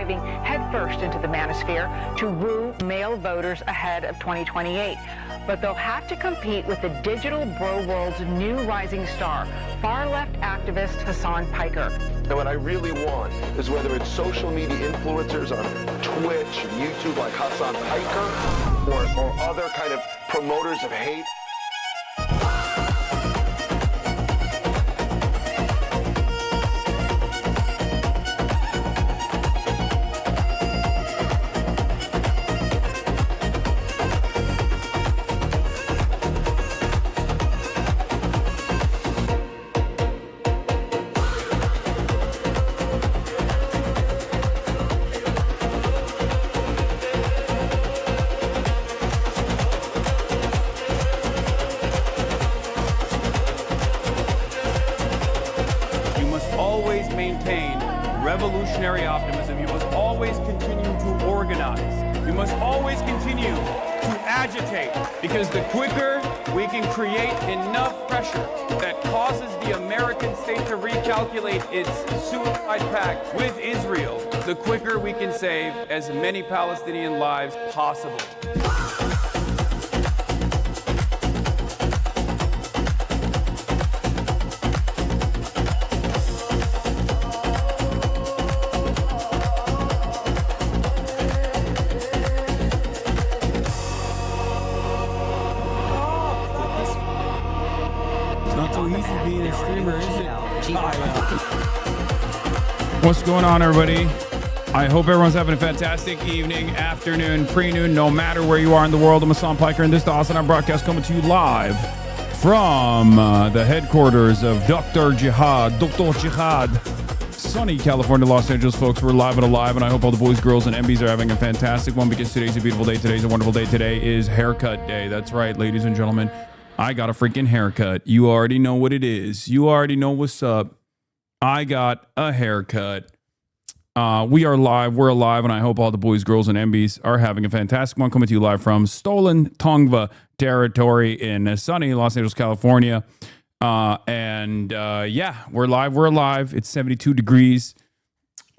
diving headfirst into the manosphere to woo male voters ahead of 2028. But they'll have to compete with the digital bro world's new rising star, far-left activist Hasan Piker. And what I really want is whether it's social media influencers on Twitch, YouTube like Hasan Piker, or other kind of promoters of hate. Maintain revolutionary optimism. You must always continue to organize. You must always continue to agitate, because the quicker we can create enough pressure that causes the American state to recalculate its suicide pact with Israel, the quicker we can save as many Palestinian lives possible. What's going on, everybody? I hope everyone's having a fantastic evening, afternoon, pre-noon, no matter where you are in the world. I'm Hasan Piker, and this is the Hasanabi broadcast coming to you live from the headquarters of Dr. Jihad, sunny California, Los Angeles, folks. We're live and alive, and I hope all the boys, girls, and MBs are having a fantastic one, because today's a beautiful day. Today's a wonderful day. Today is haircut day. That's right, ladies and gentlemen. I got a freaking haircut. You already know what it is. You already know what's up. I got a haircut. We are live. We're alive, and I hope all the boys, girls, and MBs are having a fantastic one. Coming to you live from stolen Tongva territory in sunny Los Angeles, California. Yeah, we're live. We're alive. It's 72 degrees.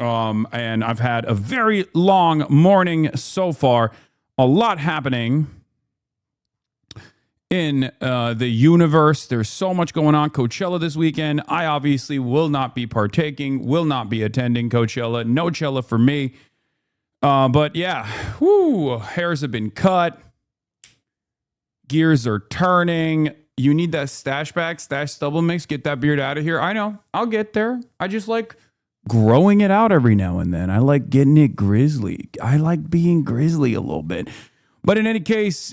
And I've had a very long morning so far. A lot happening in the universe. There's so much going on. Coachella this weekend. I obviously will not be partaking, will not be attending Coachella. No Chella for me. But yeah, hairs have been cut. Gears are turning. You need that stash stubble mix. Get that beard out of here. I know. I'll get there. I just like growing it out every now and then. I like getting it grizzly. I like being grizzly a little bit. But in any case,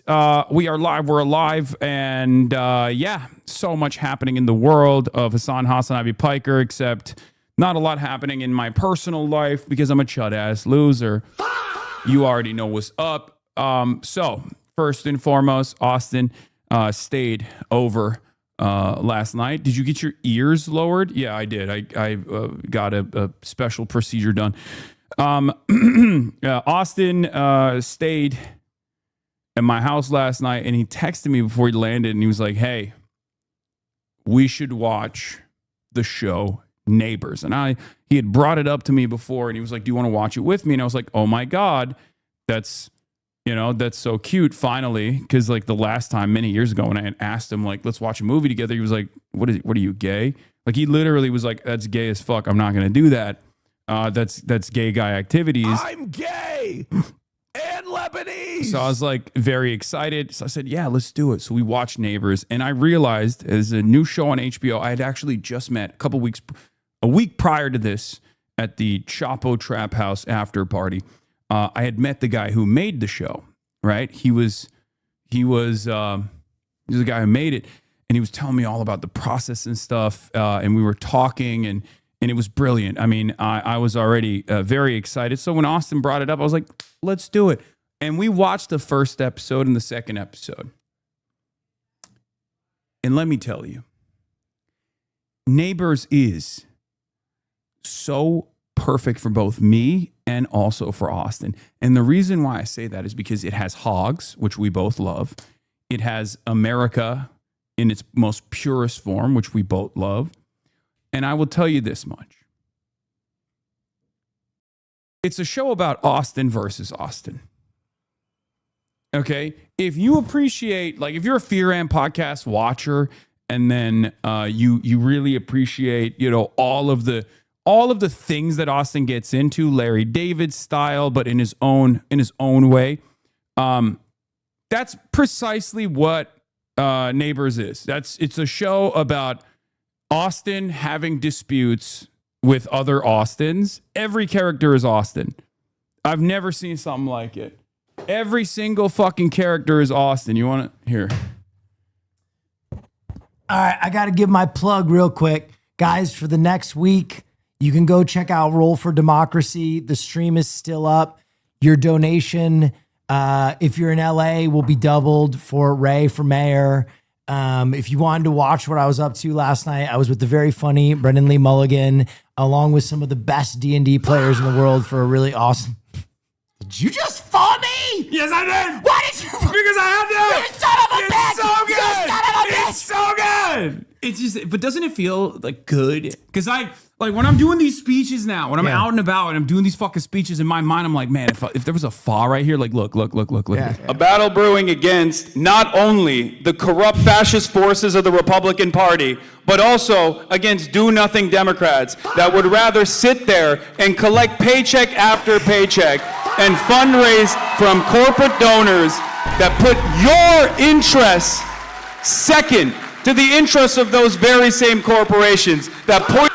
we are live, we're alive, and yeah, so much happening in the world of Hasanabi Piker, except not a lot happening in my personal life because I'm a chud-ass loser. You already know what's up. So, first and foremost, Austin stayed over last night. Did you get your ears lowered? Yeah, I did. I got a special procedure done. Austin stayed at my house last night, and he texted me before he landed, and he was like, hey, we should watch the show Neighbors. And he had brought it up to me before, and he was like, do you want to watch it with me? And I was like, oh my God, that's so cute, finally. Because like the last time, many years ago, when I had asked him, like, let's watch a movie together, he was like, what are you, gay? Like, he literally was like, that's gay as fuck. I'm not going to do that. That's gay guy activities. I'm gay. And Lebanese. So I was like very excited. So I said, yeah, let's do it. So we watched Neighbors, and I realized as a new show on HBO, I had actually just met a week prior to this at the Chapo Trap House after party. I had met the guy who made the show, right? He was the guy who made it, and he was telling me all about the process and stuff. And we were talking, and it was brilliant. I mean, I was already very excited. So when Austin brought it up, I was like, let's do it. And we watched the first episode and the second episode. And let me tell you, Neighbors is so perfect for both me and also for Austin. And the reason why I say that is because it has hogs, which we both love. It has America in its most purest form, which we both love. And I will tell you this much. It's a show about Austin versus Austin. Okay? If you appreciate, like if you're a Fear and podcast watcher, and then you really appreciate, you know, all of the things that Austin gets into, Larry David style, but in his own way. That's precisely what Neighbors is. It's a show about Austin having disputes with other Austins. Every character is Austin. I've never seen something like it. Every single fucking character is Austin. You want to hear? All right, I got to give my plug real quick. Guys, for the next week, you can go check out Roll for Democracy. The stream is still up. Your donation, if you're in LA, will be doubled for Ray for mayor. If you wanted to watch what I was up to last night, I was with the very funny Brendan Lee Mulligan, along with some of the best D&D players in the world for a really awesome... Did you just fall me? Yes, I did. Why did you? Because I had to. You son of a bitch! It's so good. You son of a bitch! It's so good. It's just, but doesn't it feel like good? Because like when I'm doing these speeches now, when I'm out and about and I'm doing these fucking speeches in my mind, I'm like, man, if there was a fa right here, like look. Yeah. A battle brewing against not only the corrupt fascist forces of the Republican Party, but also against do-nothing Democrats that would rather sit there and collect paycheck after paycheck and fundraise from corporate donors that put your interests second to the interests of those very same corporations that point.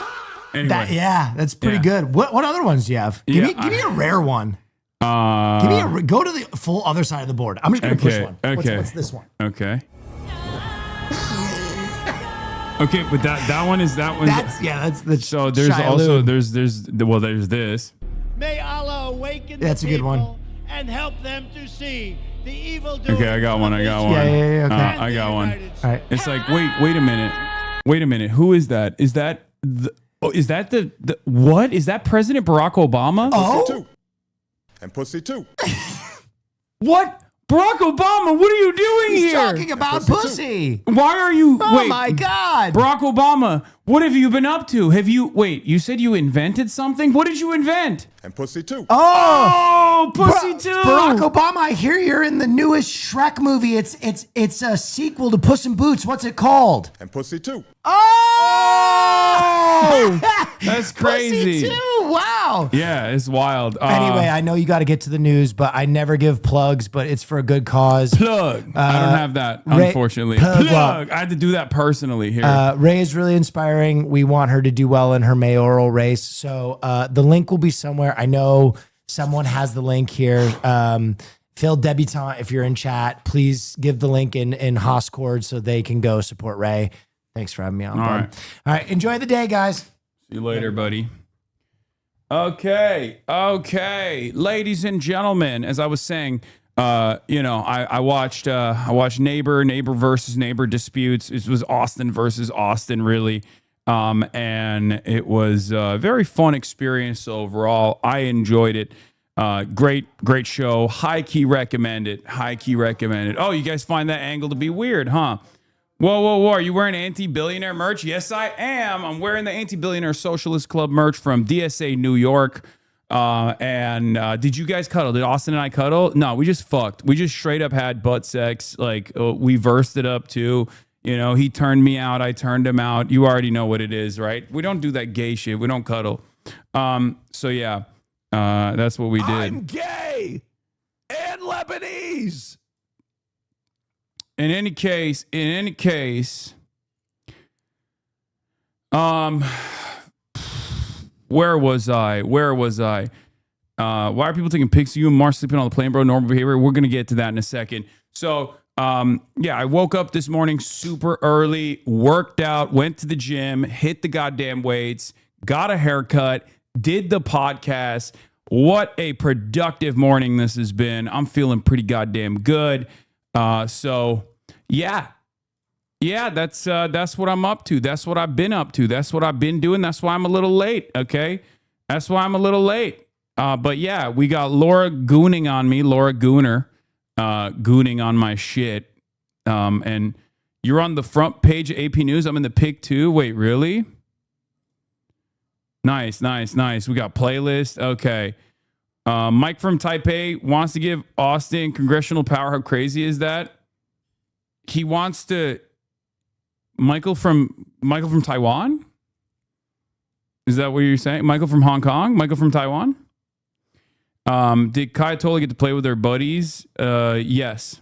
Anyway. That's pretty good. What other ones do you have? Give me a rare one. Go to the full other side of the board. I'm just gonna push one. Okay. What's this one? Okay. Okay, but that one is that one. That's the. So there's Shia also Lube. there's this. May Allah awaken That's the a good people one. and help them to see the evil. Okay, I got one. Yeah, okay. I got one. All right. It's like wait a minute. Who is that? Is that the what? Is that President Barack Obama? Oh. And pussy too. What? Barack Obama, what are you doing He's here? talking about pussy. Why are you? Oh wait, my God. Barack Obama, what have you been up to? You said you invented something? What did you invent? And pussy too. Oh, pussy too. Barack Obama, I hear you're in the newest Shrek movie. It's a sequel to Puss in Boots. What's it called? And pussy too. Oh! That's crazy. Pussy too. Wow. Yeah, it's wild. Anyway, I know you got to get to the news, but I never give plugs, but it's for a good cause. Plug. I don't have that, unfortunately. Plug. I had to do that personally here. Ray is really inspiring. We want her to do well in her mayoral race. So the link will be somewhere. I know someone has the link here. Phil Debutant, if you're in chat, please give the link in Hoscord so they can go support Ray. Thanks for having me on. All right. Enjoy the day, guys. See you later, buddy. Okay. Ladies and gentlemen, as I was saying, I watched Neighbor versus Neighbor disputes. It was Austin versus Austin, really. And it was a very fun experience overall. I enjoyed it. Great show. High key recommend it. Oh, you guys find that angle to be weird, huh? Whoa. Are you wearing anti-billionaire merch? Yes, I am. I'm wearing the Anti-Billionaire Socialist Club merch from DSA New York. Did you guys cuddle? Did Austin and I cuddle? No, we just fucked. We just straight up had butt sex. Like, we versed it up too. You know, he turned me out. I turned him out. You already know what it is, right? We don't do that gay shit. We don't cuddle. So yeah, that's what we did. I'm gay and Lebanese. In any case, where was I? Why are people taking pics of you and Mark sleeping on the plane, bro? Normal behavior. We're gonna get to that in a second. So, I woke up this morning super early, worked out, went to the gym, hit the goddamn weights, got a haircut, did the podcast. What a productive morning this has been. I'm feeling pretty goddamn good. So yeah, that's what I'm up to. That's what I've been up to. That's what I've been doing. That's why I'm a little late. Okay. That's why I'm a little late. But yeah, we got Laura gooning on me, Laura Gooner, gooning on my shit. And you're on the front page of AP News. I'm in the pic too. Wait, really? Nice. We got playlist. Okay. Mike from Taipei wants to give Austin congressional power. How crazy is that? He wants to. Michael from Taiwan? Is that what you're saying? Michael from Hong Kong? Michael from Taiwan? Did Kai Tola get to play with their buddies? Yes.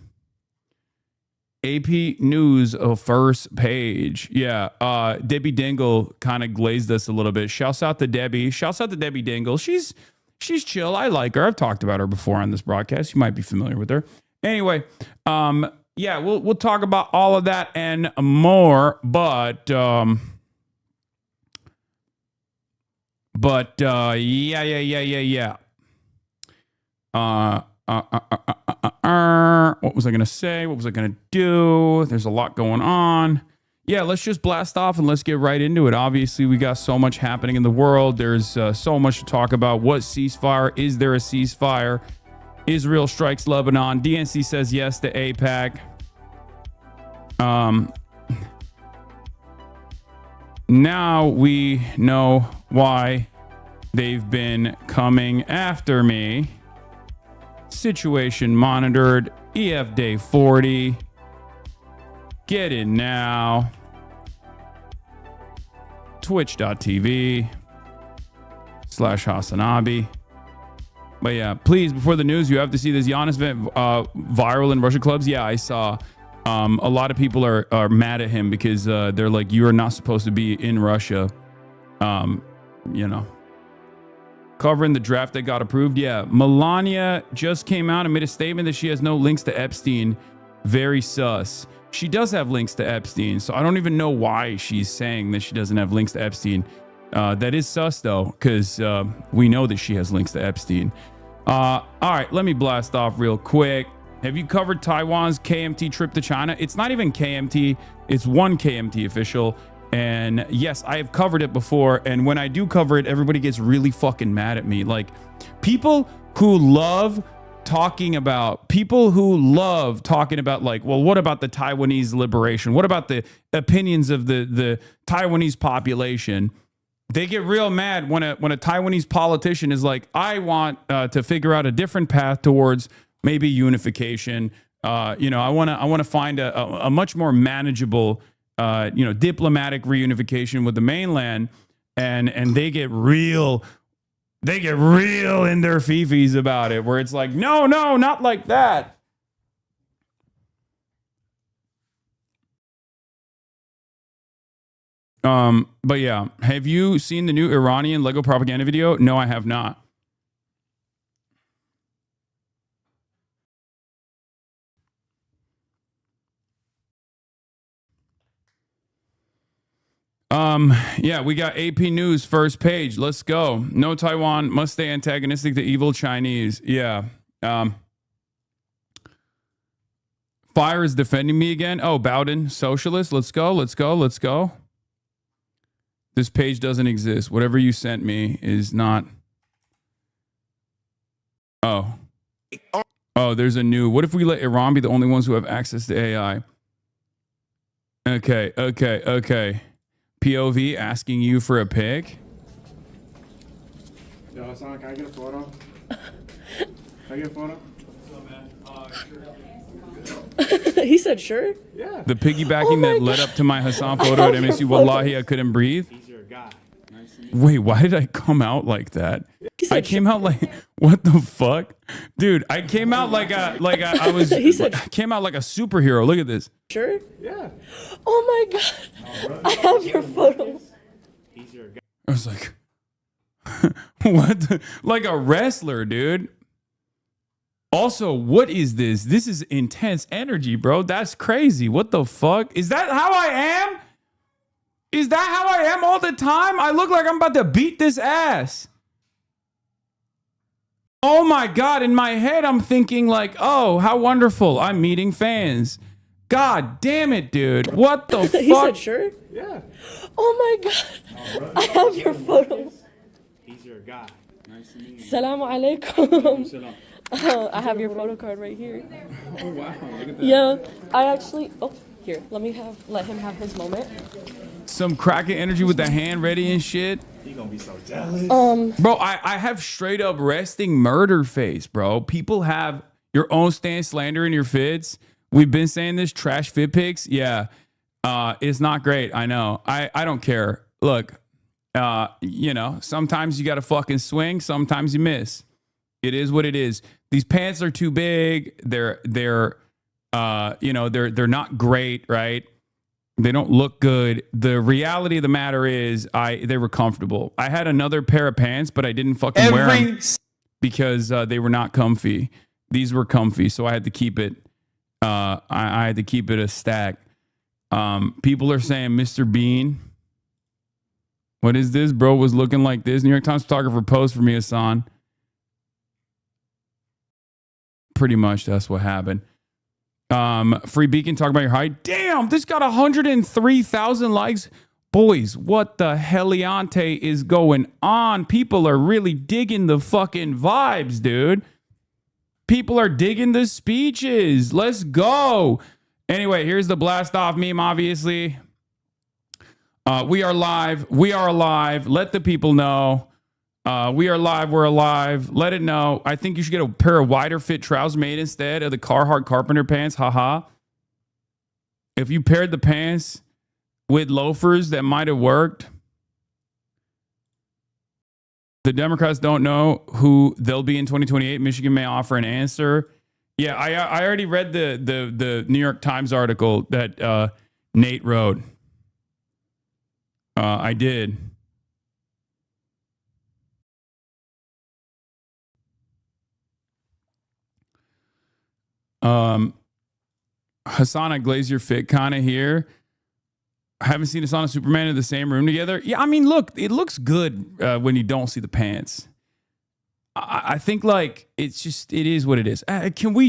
AP News first page. Yeah. Debbie Dingle kind of glazed us a little bit. Shouts out to Debbie. Shouts out to Debbie Dingle. She's chill. I like her. I've talked about her before on this broadcast. You might be familiar with her. Anyway, yeah, we'll talk about all of that and more, but yeah. What was I gonna say? What was I gonna do? There's a lot going on. Yeah, let's just blast off and let's get right into it. Obviously, we got so much happening in the world. There's so much to talk about. What ceasefire? Is there a ceasefire? Israel strikes Lebanon. DNC says yes to AIPAC. Now we know why they've been coming after me. Situation monitored. EF DAY40. Get in now. Twitch.tv/Hasanabi. But yeah, please, before the news, you have to see this Giannis event viral in Russia clubs. Yeah, I saw a lot of people are mad at him because they're like, you are not supposed to be in Russia. You know, covering the draft that got approved. Yeah, Melania just came out and made a statement that she has no links to Epstein. Very sus. She does have links to Epstein, so I don't even know why she's saying that she doesn't have links to Epstein. That is sus, though, because we know that she has links to Epstein. All right, let me blast off real quick. Have you covered Taiwan's KMT trip to China? It's not even KMT. It's one KMT official. And yes, I have covered it before. And when I do cover it, everybody gets really fucking mad at me. Like, people who love talking about like, well, what about the Taiwanese liberation? What about the opinions of the Taiwanese population? They get real mad when a Taiwanese politician is like, I want to figure out a different path towards maybe unification. I want to find a much more manageable, diplomatic reunification with the mainland, and they get real in their fifis about it, where it's like, no, not like that. But yeah, have you seen the new Iranian Lego propaganda video? No, I have not. Yeah, we got AP News first page. Let's go. No Taiwan must stay antagonistic to evil Chinese. Yeah. Fire is defending me again. Oh, Bowden, socialist. Let's go. This page doesn't exist. Whatever you sent me is not. Oh, there's a new. What if we let Iran be the only ones who have access to AI? Okay. POV asking you for a pic. Yo, Hassan, can I get a photo? Can I get a photo? He said sure. Yeah. The piggybacking that led up to my Hassan photo at MSU. Wallahi, I couldn't breathe. He's your guy. Wait, why did I come out like that? I came out like, what the fuck, dude? I came out like I came out like a superhero. Look at this. Sure. Yeah. Oh my god, I have your photo. He's your guy. I was like, what? Like a wrestler, dude. Also, what is this? This is intense energy, bro. That's crazy. What the fuck? Is that how I am? Is that how I am all the time? I look like I'm about to beat this ass. Oh my God. In my head, I'm thinking like, oh, how wonderful. I'm meeting fans. God damn it, dude. What the fuck? He said sure? Yeah. Oh my god, I have your photo. He's your guy. Nice to meet you. Salamu alaikum. I have your photo card right here. Oh, wow. Look at that. Yeah, I actually. Oh, here. Let him have his moment. Some cracking energy with the hand ready and shit. He gonna be so jealous. Bro, I have straight up resting murder face, bro. People have your own stand slander in your fits. We've been saying this, trash fit pics. Yeah. It's not great. I know. I don't care. Look, you know, sometimes you got to fucking swing. Sometimes you miss. It is what it is. These pants are too big. They're you know, they're not great, right? They don't look good. The reality of the matter is they were comfortable. I had another pair of pants, but I didn't fucking wear them because they were not comfy. These were comfy, so I had to keep it. I had to keep it a stack. People are saying Mr. Bean. What is this? Bro was looking like this. New York Times photographer posed for me, Hasan. Pretty much that's what happened. Free Beacon, talk about your height. Damn, this got 103,000 likes. Boys, what the heliante is going on? People are really digging the fucking vibes, dude. People are digging the speeches. Let's go. Anyway, here's the blast off meme, obviously. We are live. We are alive. Let the people know. We are live. We're alive. Let it know. I think you should get a pair of wider fit trousers made instead of the Carhartt Carpenter pants. Haha. If you paired the pants with loafers, that might have worked. The Democrats don't know who they'll be in 2028. Michigan may offer an answer. Yeah, I already read the New York Times article that Nate wrote. I did. Hasan, I glaze your fit kind of here. I haven't seen Hasan and Superman in the same room together. Yeah, I mean, look, it looks good when you don't see the pants. I think like it is what it is. Can we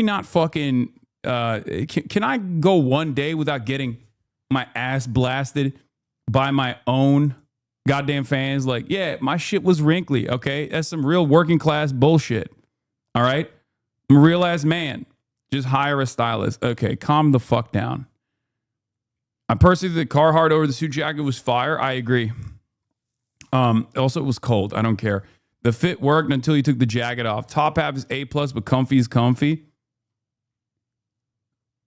not fucking, can I go one day without getting my ass blasted by my own goddamn fans? Like, yeah, my shit was wrinkly. Okay. That's some real working class bullshit. All right. I'm a real ass man. Just hire a stylist. Okay. Calm the fuck down. I personally think the Carhartt over the suit jacket was fire. I agree. Also, it was cold. I don't care. The fit worked until you took the jacket off. Top half is A+, but comfy is comfy.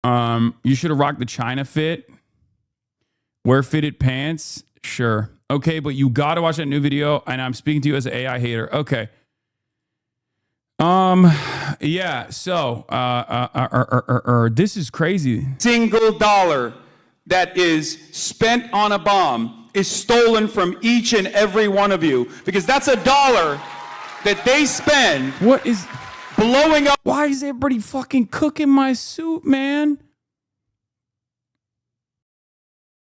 You should have rocked the China fit. Wear fitted pants. Sure. Okay, but you got to watch that new video, and I'm speaking to you as an AI hater. Okay. Yeah, so this is crazy. Single dollar that is spent on a bomb is stolen from each and every one of you, because that's a dollar that they spend. What is blowing up? Why is everybody fucking cooking my suit, man?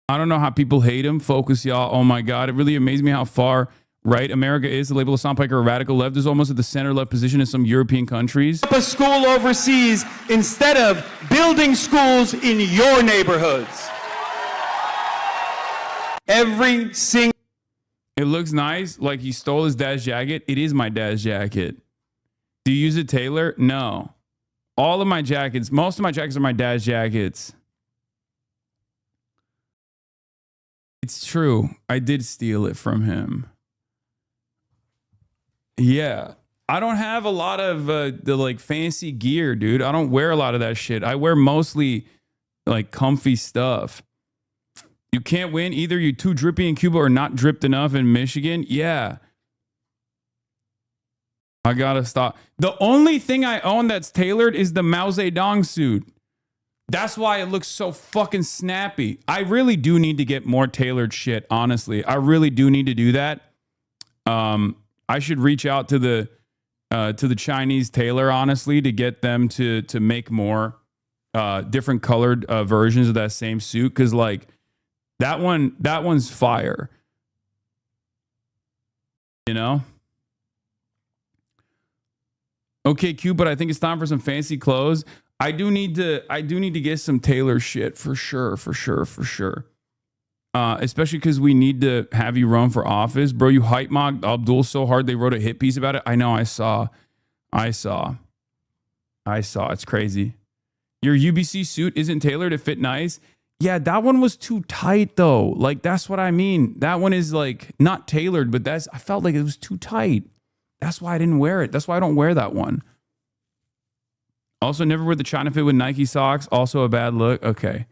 I don't know how people hate him. Focus, y'all. Oh my God. It really amazed me how far right America is. The label of Hasan Piker, a radical left, is almost at the center left position in some European countries. A school overseas instead of building schools in your neighborhoods. Every single. It looks nice. Like he stole his dad's jacket. It is my dad's jacket. Do you use a tailor? No. All of my jackets, most of my jackets are my dad's jackets. It's true. I did steal it from him. Yeah. I don't have a lot of the like fancy gear, dude. I don't wear a lot of that shit. I wear mostly like comfy stuff. You can't win. Either you're too drippy in Cuba or not dripped enough in Michigan. Yeah. I gotta stop. The only thing I own that's tailored is the Mao Zedong suit. That's why it looks so fucking snappy. I really do need to get more tailored shit, honestly. I really do need to do that. I should reach out to the Chinese tailor, honestly, to get them to make more different colored versions of that same suit, because like that one's fire. You know? Okay, Q, but I think it's time for some fancy clothes. I do need to get some tailor shit for sure. Especially because we need to have you run for office. Bro, you hype mocked Abdul so hard they wrote a hit piece about it. I know, I saw. It's crazy. Your UBC suit isn't tailored to fit nice. Yeah, that one was too tight though. Like, that's what I mean. That one is like not tailored, but I felt like it was too tight. That's why I didn't wear it. That's why I don't wear that one. Also, never wear the China fit with Nike socks. Also a bad look. Okay.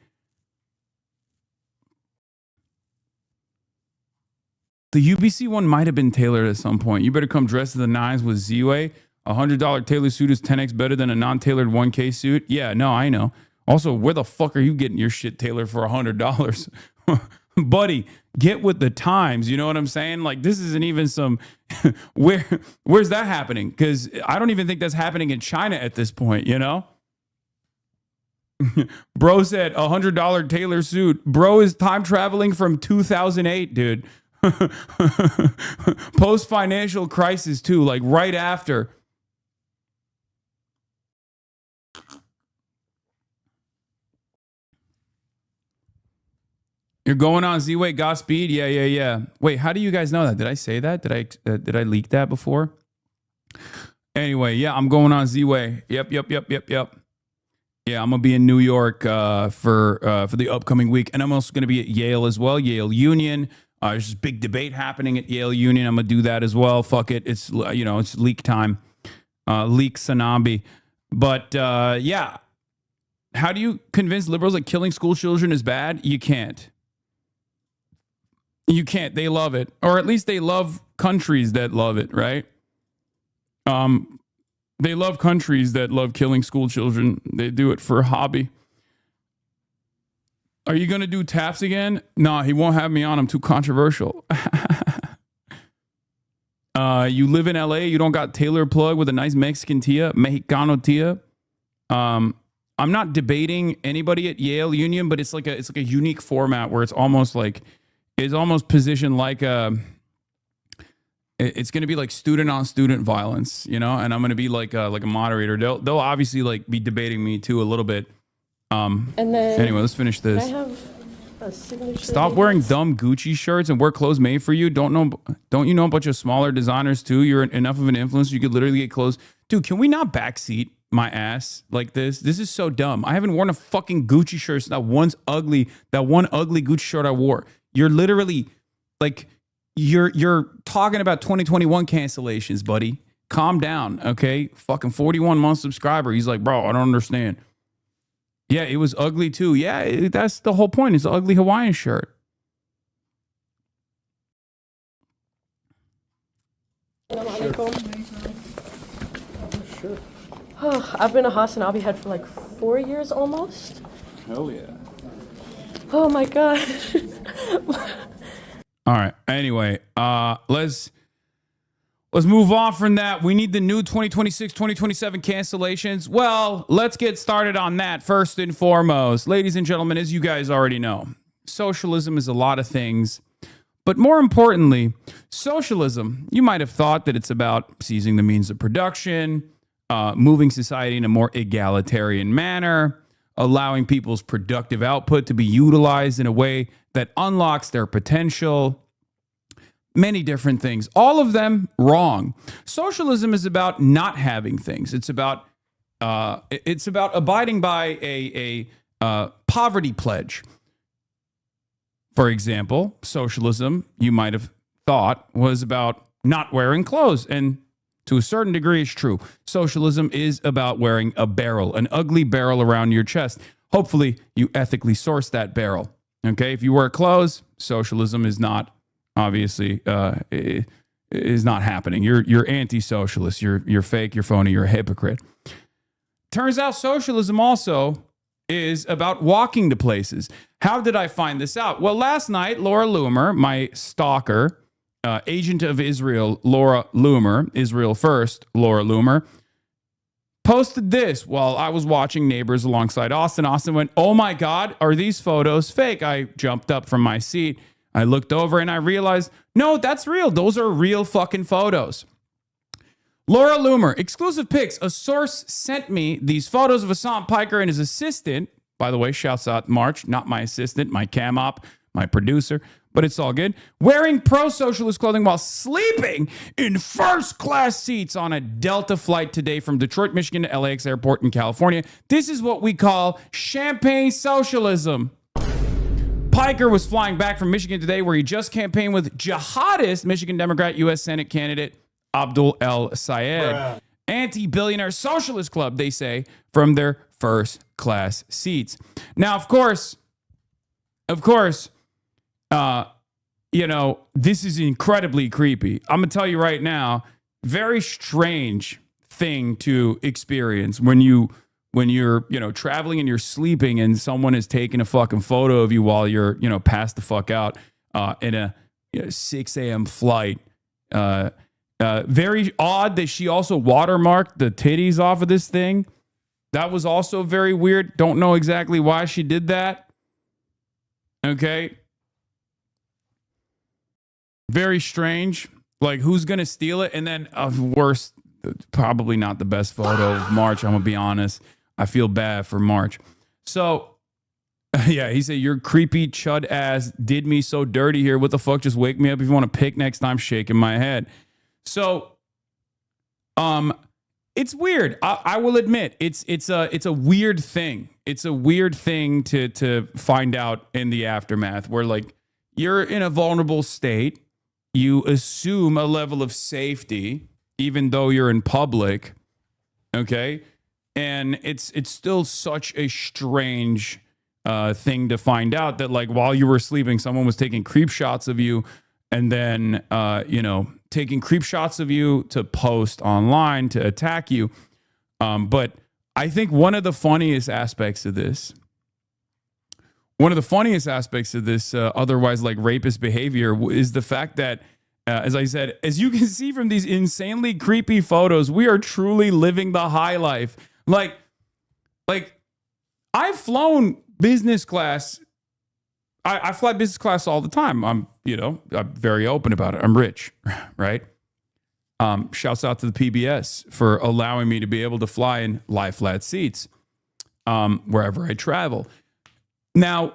The UBC one might have been tailored at some point. You better come dressed to the nines with Z-Way. $100 tailored suit is 10x better than a non-tailored 1K suit. Yeah, no, I know. Also, where the fuck are you getting your shit tailored for $100? Buddy, get with the times. You know what I'm saying? Like, this isn't even some... where's that happening? Because I don't even think that's happening in China at this point, you know? Bro said $100 tailor suit. Bro is time traveling from 2008, dude. Post-financial crisis, too. Like, right after... You're going on Z-Way, Godspeed? Yeah. Wait, how do you guys know that? Did I say that? Did I leak that before? Anyway, yeah, I'm going on Z-Way. Yep. Yeah, I'm gonna be in New York for the upcoming week, and I'm also gonna be at Yale as well. Yale Union. There's this big debate happening at Yale Union. I'm gonna do that as well. Fuck it, it's it's leak time. Leak Hasanabi. But yeah, how do you convince liberals that killing school children is bad? You can't. You can't. They love it. Or at least they love countries that love it, right? They love countries that love killing school children. They do it for a hobby. Are you going to do taps again? No, he won't have me on. I'm too controversial. You live in LA. You don't got Taylor plug with a nice Mexican tia, Mexicano tia. I'm not debating anybody at Yale Union, but it's like a unique format where it's almost positioned like it's going to be like student on student violence, and I'm going to be like a moderator. They'll obviously like be debating me too a little bit. And then anyway, let's finish this. I have a signature. Stop wearing dumb Gucci shirts and wear clothes made for you. Don't you know a bunch of smaller designers too? You're enough of an influencer. You could literally get clothes. Dude, can we not backseat my ass like this? This is so dumb. I haven't worn a fucking Gucci shirt since that one ugly Gucci shirt I wore. You're literally like, you're talking about 2021 cancellations, buddy. Calm down, okay? Fucking 41-month subscriber. He's like, bro, I don't understand. Yeah, it was ugly too. Yeah, that's the whole point. It's an ugly Hawaiian shirt. Sure. Oh, I've been a Hasanabi head for like 4 years almost. Hell yeah. Oh my gosh. All right. Anyway, let's move on from that. We need the new 2026, 2027 cancellations. Well, let's get started on that first and foremost. Ladies and gentlemen, as you guys already know, socialism is a lot of things. But more importantly, socialism, you might have thought that it's about seizing the means of production, moving society in a more egalitarian manner, allowing people's productive output to be utilized in a way that unlocks their potential. Many different things. All of them wrong. Socialism is about not having things. It's about abiding by a poverty pledge. For example, socialism, you might have thought, was about not wearing clothes. And to a certain degree, it's true. Socialism is about wearing a barrel, an ugly barrel around your chest. Hopefully, you ethically source that barrel. Okay? If you wear clothes, socialism is not, obviously, is not happening. You're anti-socialist. You're fake. You're phony. You're a hypocrite. Turns out socialism also is about walking to places. How did I find this out? Well, last night, Laura Loomer, my stalker, agent of Israel, Laura Loomer, Israel First, Laura Loomer, posted this while I was watching Neighbors alongside Austin. Austin went, "Oh my God, are these photos fake?" I jumped up from my seat. I looked over and I realized, no, that's real. Those are real fucking photos. Laura Loomer, exclusive pics. A source sent me these photos of Hasan Piker and his assistant. By the way, shouts out March, not my assistant, my cam op, my producer, but it's all good. Wearing pro-socialist clothing while sleeping in first-class seats on a Delta flight today from Detroit, Michigan to LAX airport in California. This is what we call champagne socialism. Piker was flying back from Michigan today, where he just campaigned with jihadist Michigan Democrat U.S. Senate candidate Abdul El Sayed. Anti-billionaire socialist club, they say, from their first class seats. Now, of course, you know, this is incredibly creepy. I'm gonna tell you right now, very strange thing to experience when you're, you know, traveling and you're sleeping and someone is taking a fucking photo of you while you're, you know, passed the fuck out in a 6 a.m. flight. Very odd that she also watermarked the titties off of this thing. That was also very weird. Don't know exactly why she did that. Okay. Very strange. Like, who's going to steal it? And then, worse, probably not the best photo of March. I'm going to be honest. I feel bad for March. So, yeah, he said, your creepy chud ass did me so dirty here. What the fuck? Just wake me up if you want to pick next time. Shaking my head. So, it's weird. I will admit it's a weird thing. It's a weird thing to find out in the aftermath, where like you're in a vulnerable state. You assume a level of safety, even though you're in public. Okay. And it's still such a strange thing to find out that, like, while you were sleeping, someone was taking creep shots of you, and then, you know, taking creep shots of you to post online to attack you. But I think one of the funniest aspects of this, otherwise like rapist behavior, is the fact that, as I said, as you can see from these insanely creepy photos, we are truly living the high life. Like I've flown business class. I fly business class all the time. I'm very open about it. I'm rich, right? Shouts out to the PBS for allowing me to be able to fly in lie flat seats wherever I travel. Now,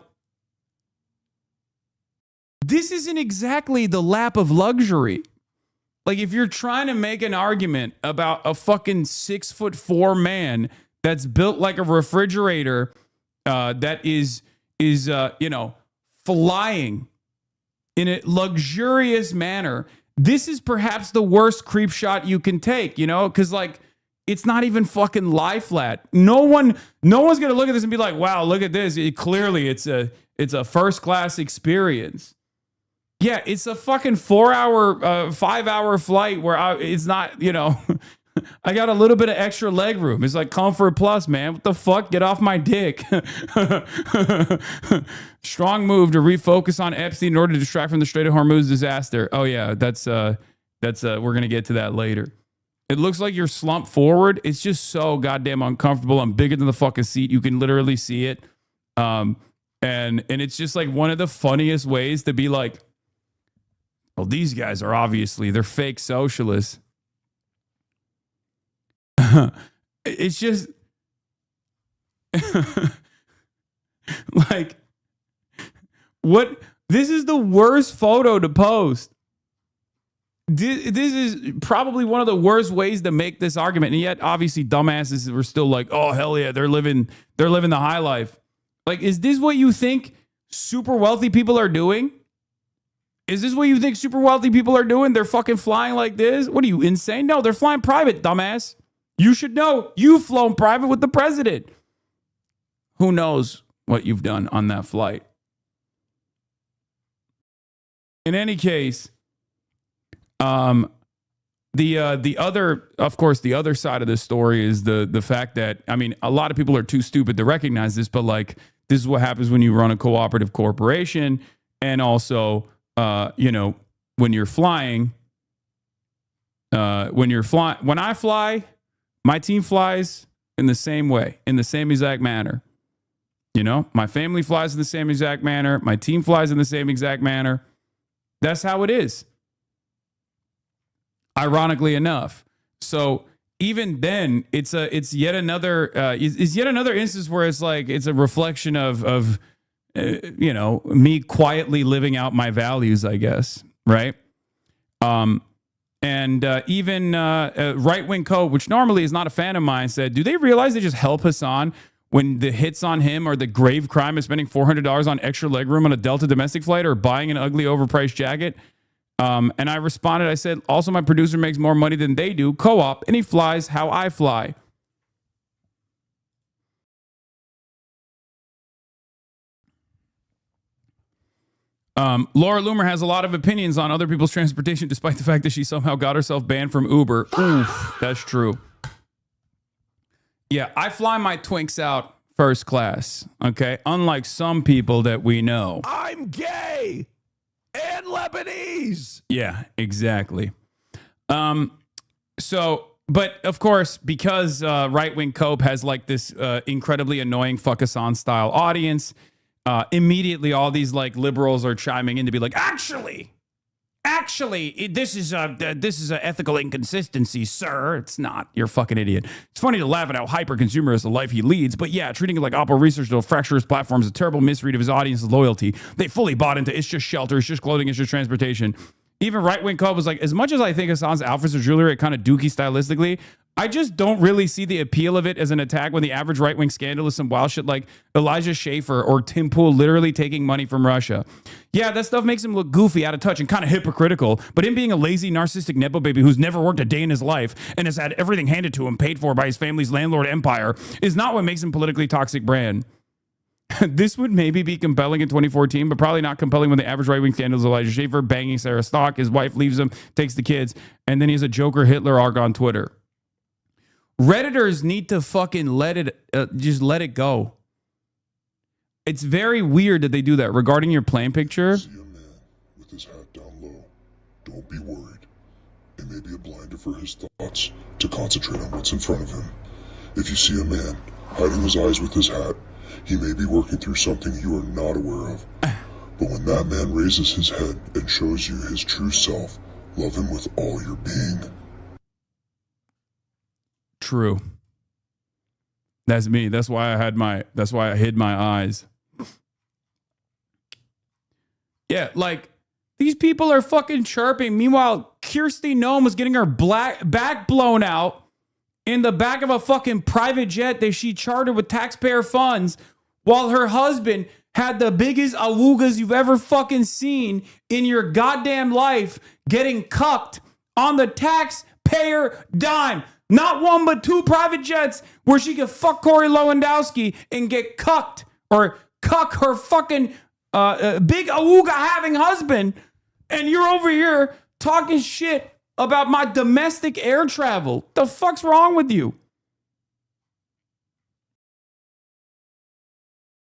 this isn't exactly the lap of luxury. Like, if you're trying to make an argument about a fucking 6'4" man that's built like a refrigerator, that is flying in a luxurious manner, this is perhaps the worst creep shot you can take, because like it's not even fucking lie flat. No one's gonna look at this and be like, wow, look at this. Clearly it's a first class experience. Yeah, it's a fucking 5-hour flight where it's not, I got a little bit of extra leg room. It's like Comfort Plus, man. What the fuck? Get off my dick. Strong move to refocus on Epstein in order to distract from the Strait of Hormuz disaster. Oh yeah, that's we're gonna get to that later. It looks like you're slumped forward. It's just so goddamn uncomfortable. I'm bigger than the fucking seat. You can literally see it. And it's just like one of the funniest ways to be like, well, these guys are they're fake socialists. It's just like, what? This is the worst photo to post. This is probably one of the worst ways to make this argument. And yet, obviously, dumbasses were still like, oh, hell yeah, they're living the high life. Like, is this what you think super wealthy people are doing? Is this what you think super wealthy people are doing? They're fucking flying like this? What are you, insane? No, they're flying private, dumbass. You should know. You've flown private with the president. Who knows what you've done on that flight? In any case, the other side of this story is the fact that, I mean, a lot of people are too stupid to recognize this, but like, this is what happens when you run a cooperative corporation, and also, when you're flying, when I fly, my team flies in the same way, in the same exact manner. My family flies in the same exact manner. My team flies in the same exact manner. That's how it is. Ironically enough. So even then, it's yet another instance where it's like, it's a reflection of me quietly living out my values, I guess. Right. And even Right Wing Co., which normally is not a fan of mine, said, do they realize they just help Hasan when the hits on him are the grave crime of spending $400 on extra legroom on a Delta domestic flight or buying an ugly overpriced jacket. And I responded, I said, also my producer makes more money than they do, co-op, and he flies how I fly. Laura Loomer has a lot of opinions on other people's transportation, despite the fact that she somehow got herself banned from Uber. Oof, that's true. Yeah, I fly my twinks out first class, okay? Unlike some people that we know. I'm gay and Lebanese. Yeah, exactly. So, but of course, because right-wing Cope has like this incredibly annoying fuck us on style audience, immediately all these like liberals are chiming in to be like, actually, this is an ethical inconsistency, sir. It's not. You're a fucking idiot. It's funny to laugh at how hyper-consumerist the life he leads, but yeah, treating it like Oppo Research to fracture his platform is a terrible misread of his audience's loyalty. They fully bought into it's just shelter, it's just clothing, it's just transportation. Even right-wing Cope was like, as much as I think Hassan's outfits are jewelry are kind of dookie stylistically, I just don't really see the appeal of it as an attack when the average right-wing scandal is some wild shit like Elijah Schaffer or Tim Pool literally taking money from Russia. Yeah, that stuff makes him look goofy, out of touch, and kind of hypocritical, but him being a lazy, narcissistic Nepo baby who's never worked a day in his life and has had everything handed to him, paid for by his family's landlord empire, is not what makes him politically toxic brand. This would maybe be compelling in 2014, but probably not compelling when the average right-wing scandal is Elijah Schaffer banging Sarah Stock, his wife leaves him, takes the kids, and then he has a Joker Hitler arc on Twitter. Redditors need to fucking let it go. It's very weird that they do that. Regarding your plan picture, see a man with his hat down low. Don't be worried. It may be a blinder for his thoughts to concentrate on what's in front of him. If you see a man hiding his eyes with his hat, he may be working through something you are not aware of. But when that man raises his head and shows you his true self, love him with all your being. True. That's me. That's why I hid my eyes. Yeah, like these people are fucking chirping. Meanwhile, Kirsty Noem was getting her back blown out in the back of a fucking private jet that she chartered with taxpayer funds, while her husband had the biggest awoogas you've ever fucking seen in your goddamn life getting cucked on the taxpayer dime. Not one, but two private jets where she could fuck Corey Lewandowski and get cucked or cuck her fucking big awooga having husband. And you're over here talking shit about my domestic air travel. The fuck's wrong with you?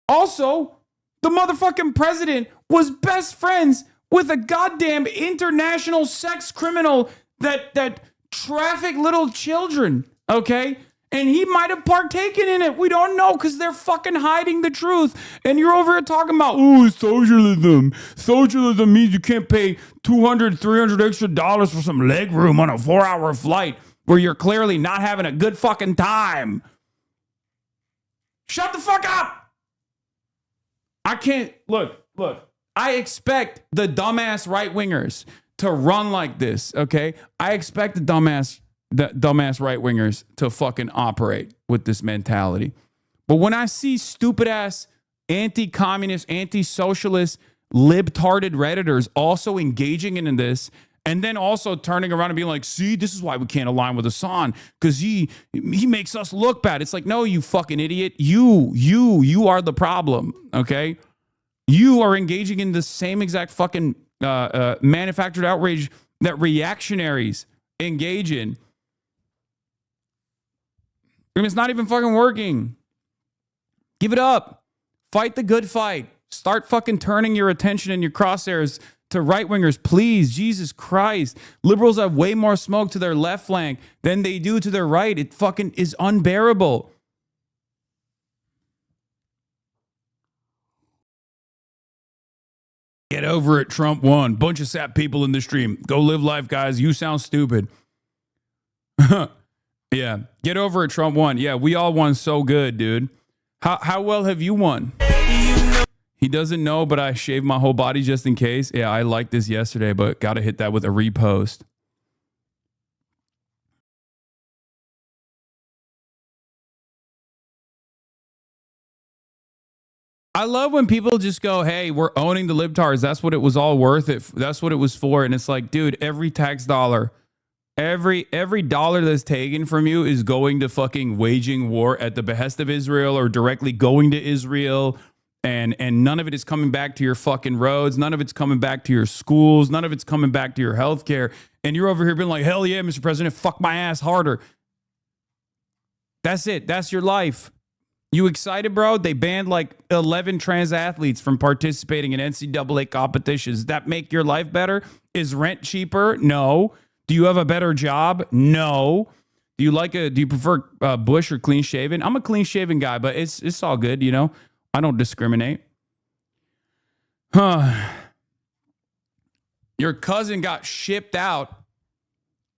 Also, the motherfucking president was best friends with a goddamn international sex criminal that trafficked little children, okay? And he might have partaken in it. We don't know because they're fucking hiding the truth. And you're over here talking about, ooh, socialism. Socialism means you can't pay $200, $300 extra dollars for some leg room on a 4-hour flight where you're clearly not having a good fucking time. Shut the fuck up. I can't, look, I expect the dumbass right-wingers to run like this, okay? I expect the dumbass right-wingers to fucking operate with this mentality. But when I see stupid-ass anti-communist, anti-socialist, libtarded Redditors also engaging in this, and then also turning around and being like, see, this is why we can't align with Hasan, because he makes us look bad. It's like, no, you fucking idiot. You are the problem, okay? You are engaging in the same exact fucking manufactured outrage that reactionaries engage in. I mean, it's not even fucking working. Give it up. Fight the good fight. Start fucking turning your attention and your crosshairs to right-wingers, please. Jesus Christ. Liberals have way more smoke to their left flank than they do to their right. It fucking is unbearable. Get over it, Trump won. Bunch of sap people in the stream. Go live life, guys. You sound stupid. Yeah, get over it, Trump won. Yeah, we all won so good, dude. How well have you won? He doesn't know, but I shaved my whole body just in case. Yeah, I liked this yesterday, but got to hit that with a repost. I love when people just go, hey, we're owning the libtards. That's what it was all worth it. That's what it was for. And it's like, dude, every tax dollar, every dollar that's taken from you is going to fucking waging war at the behest of Israel or directly going to Israel. And none of it is coming back to your fucking roads. None of it's coming back to your schools. None of it's coming back to your healthcare. And you're over here being like, hell yeah, Mr. President, fuck my ass harder. That's it. That's your life. You excited, bro? They banned like 11 trans athletes from participating in NCAA competitions. Does that make your life better? Is rent cheaper? No. Do you have a better job? No. Do you prefer bush or clean shaven? I'm a clean shaven guy, but it's all good, you know. I don't discriminate. Your cousin got shipped out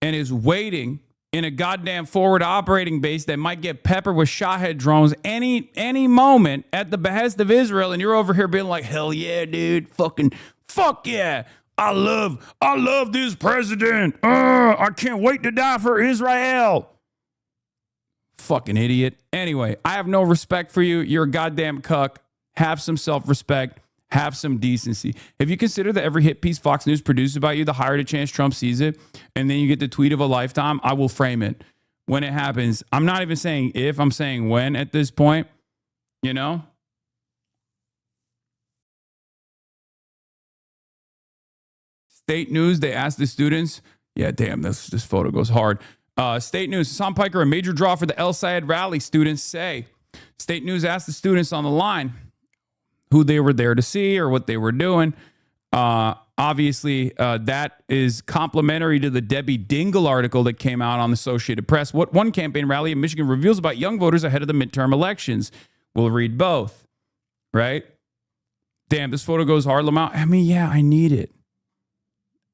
and is waiting in a goddamn forward operating base that might get peppered with Shahed drones any moment at the behest of Israel, and you're over here being like, hell yeah, dude, fuck yeah. I love this president. I can't wait to die for Israel. Fucking idiot. Anyway, I have no respect for you. You're a goddamn cuck. Have some self-respect. Have some decency. If you consider that every hit piece Fox News produces about you, the higher the chance Trump sees it, and then you get the tweet of a lifetime, I will frame it when it happens. I'm not even saying if, I'm saying when at this point, you know? State News, they asked the students. Yeah, damn, this photo goes hard. State News, Hasan Piker, a major draw for the El Sayed rally, students say. State News asked the students on the line who they were there to see or what they were doing. Obviously, that is complimentary to the Debbie Dingle article that came out on the Associated Press. What one campaign rally in Michigan reveals about young voters ahead of the midterm elections. We'll read both, right? Damn, this photo goes hard, Lamont. I mean, yeah, I need it.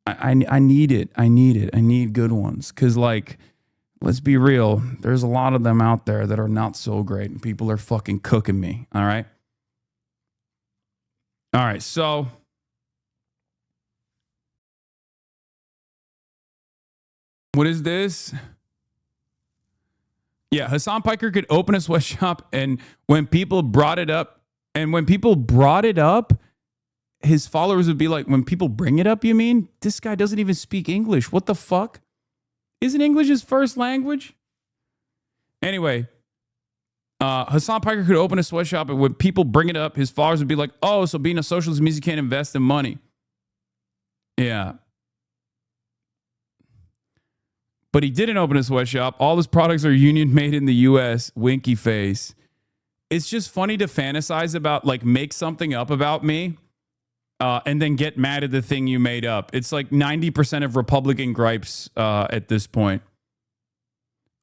I need it. I need it. I need good ones. Because, like, let's be real. There's a lot of them out there that are not so great. And people are fucking cooking me. All right? All right, so what is this? Yeah, Hasan Piker could open a sweatshop, and when people brought it up, his followers would be like, when people bring it up, you mean? This guy doesn't even speak English. What the fuck? Isn't English his first language? Anyway, Hasan Piker could open a sweatshop, and when people bring it up, his followers would be like, oh, so being a socialist means you can't invest in money. Yeah. But he didn't open a sweatshop. All his products are union made in the U.S. Winky face. It's just funny to fantasize about, like, make something up about me and then get mad at the thing you made up. It's like 90% of Republican gripes at this point.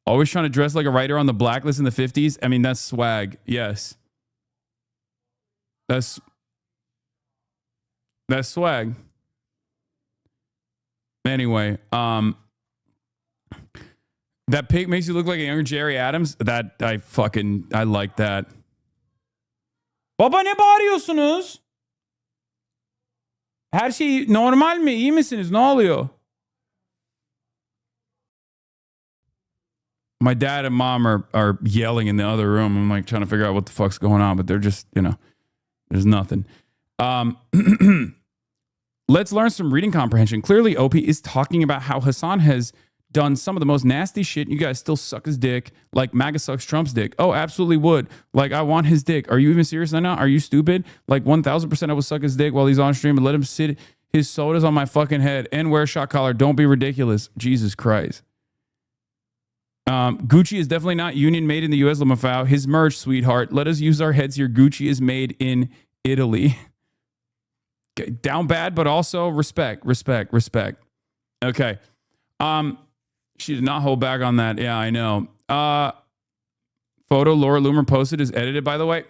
Always trying to dress like a writer on the blacklist in the 50s. I mean, that's swag. Yes. That's swag. Anyway, that pic makes you look like a younger Jerry Adams. That I like that. Baba ne bağırıyorsunuz? Her şey normal mi? İyi misiniz? Ne oluyor? My dad and mom are yelling in the other room. I'm like trying to figure out what the fuck's going on, but they're just, you know, there's nothing. Let's learn some reading comprehension. Clearly, OP is talking about how Hasan has done some of the most nasty shit. You guys still suck his dick like MAGA sucks Trump's dick. Oh, absolutely would. Like, I want his dick. Are you even serious right now? Are you stupid? Like, 1,000% I would suck his dick while he's on stream and let him sit his sodas on my fucking head and wear a shot collar. Don't be ridiculous. Jesus Christ. Gucci is definitely not union made in the U.S. Lamafau. His merch, sweetheart. Let us use our heads here. Gucci is made in Italy. Okay, down bad, but also respect. Okay. She did not hold back on that. Yeah, I know. Photo Laura Loomer posted is edited, by the way.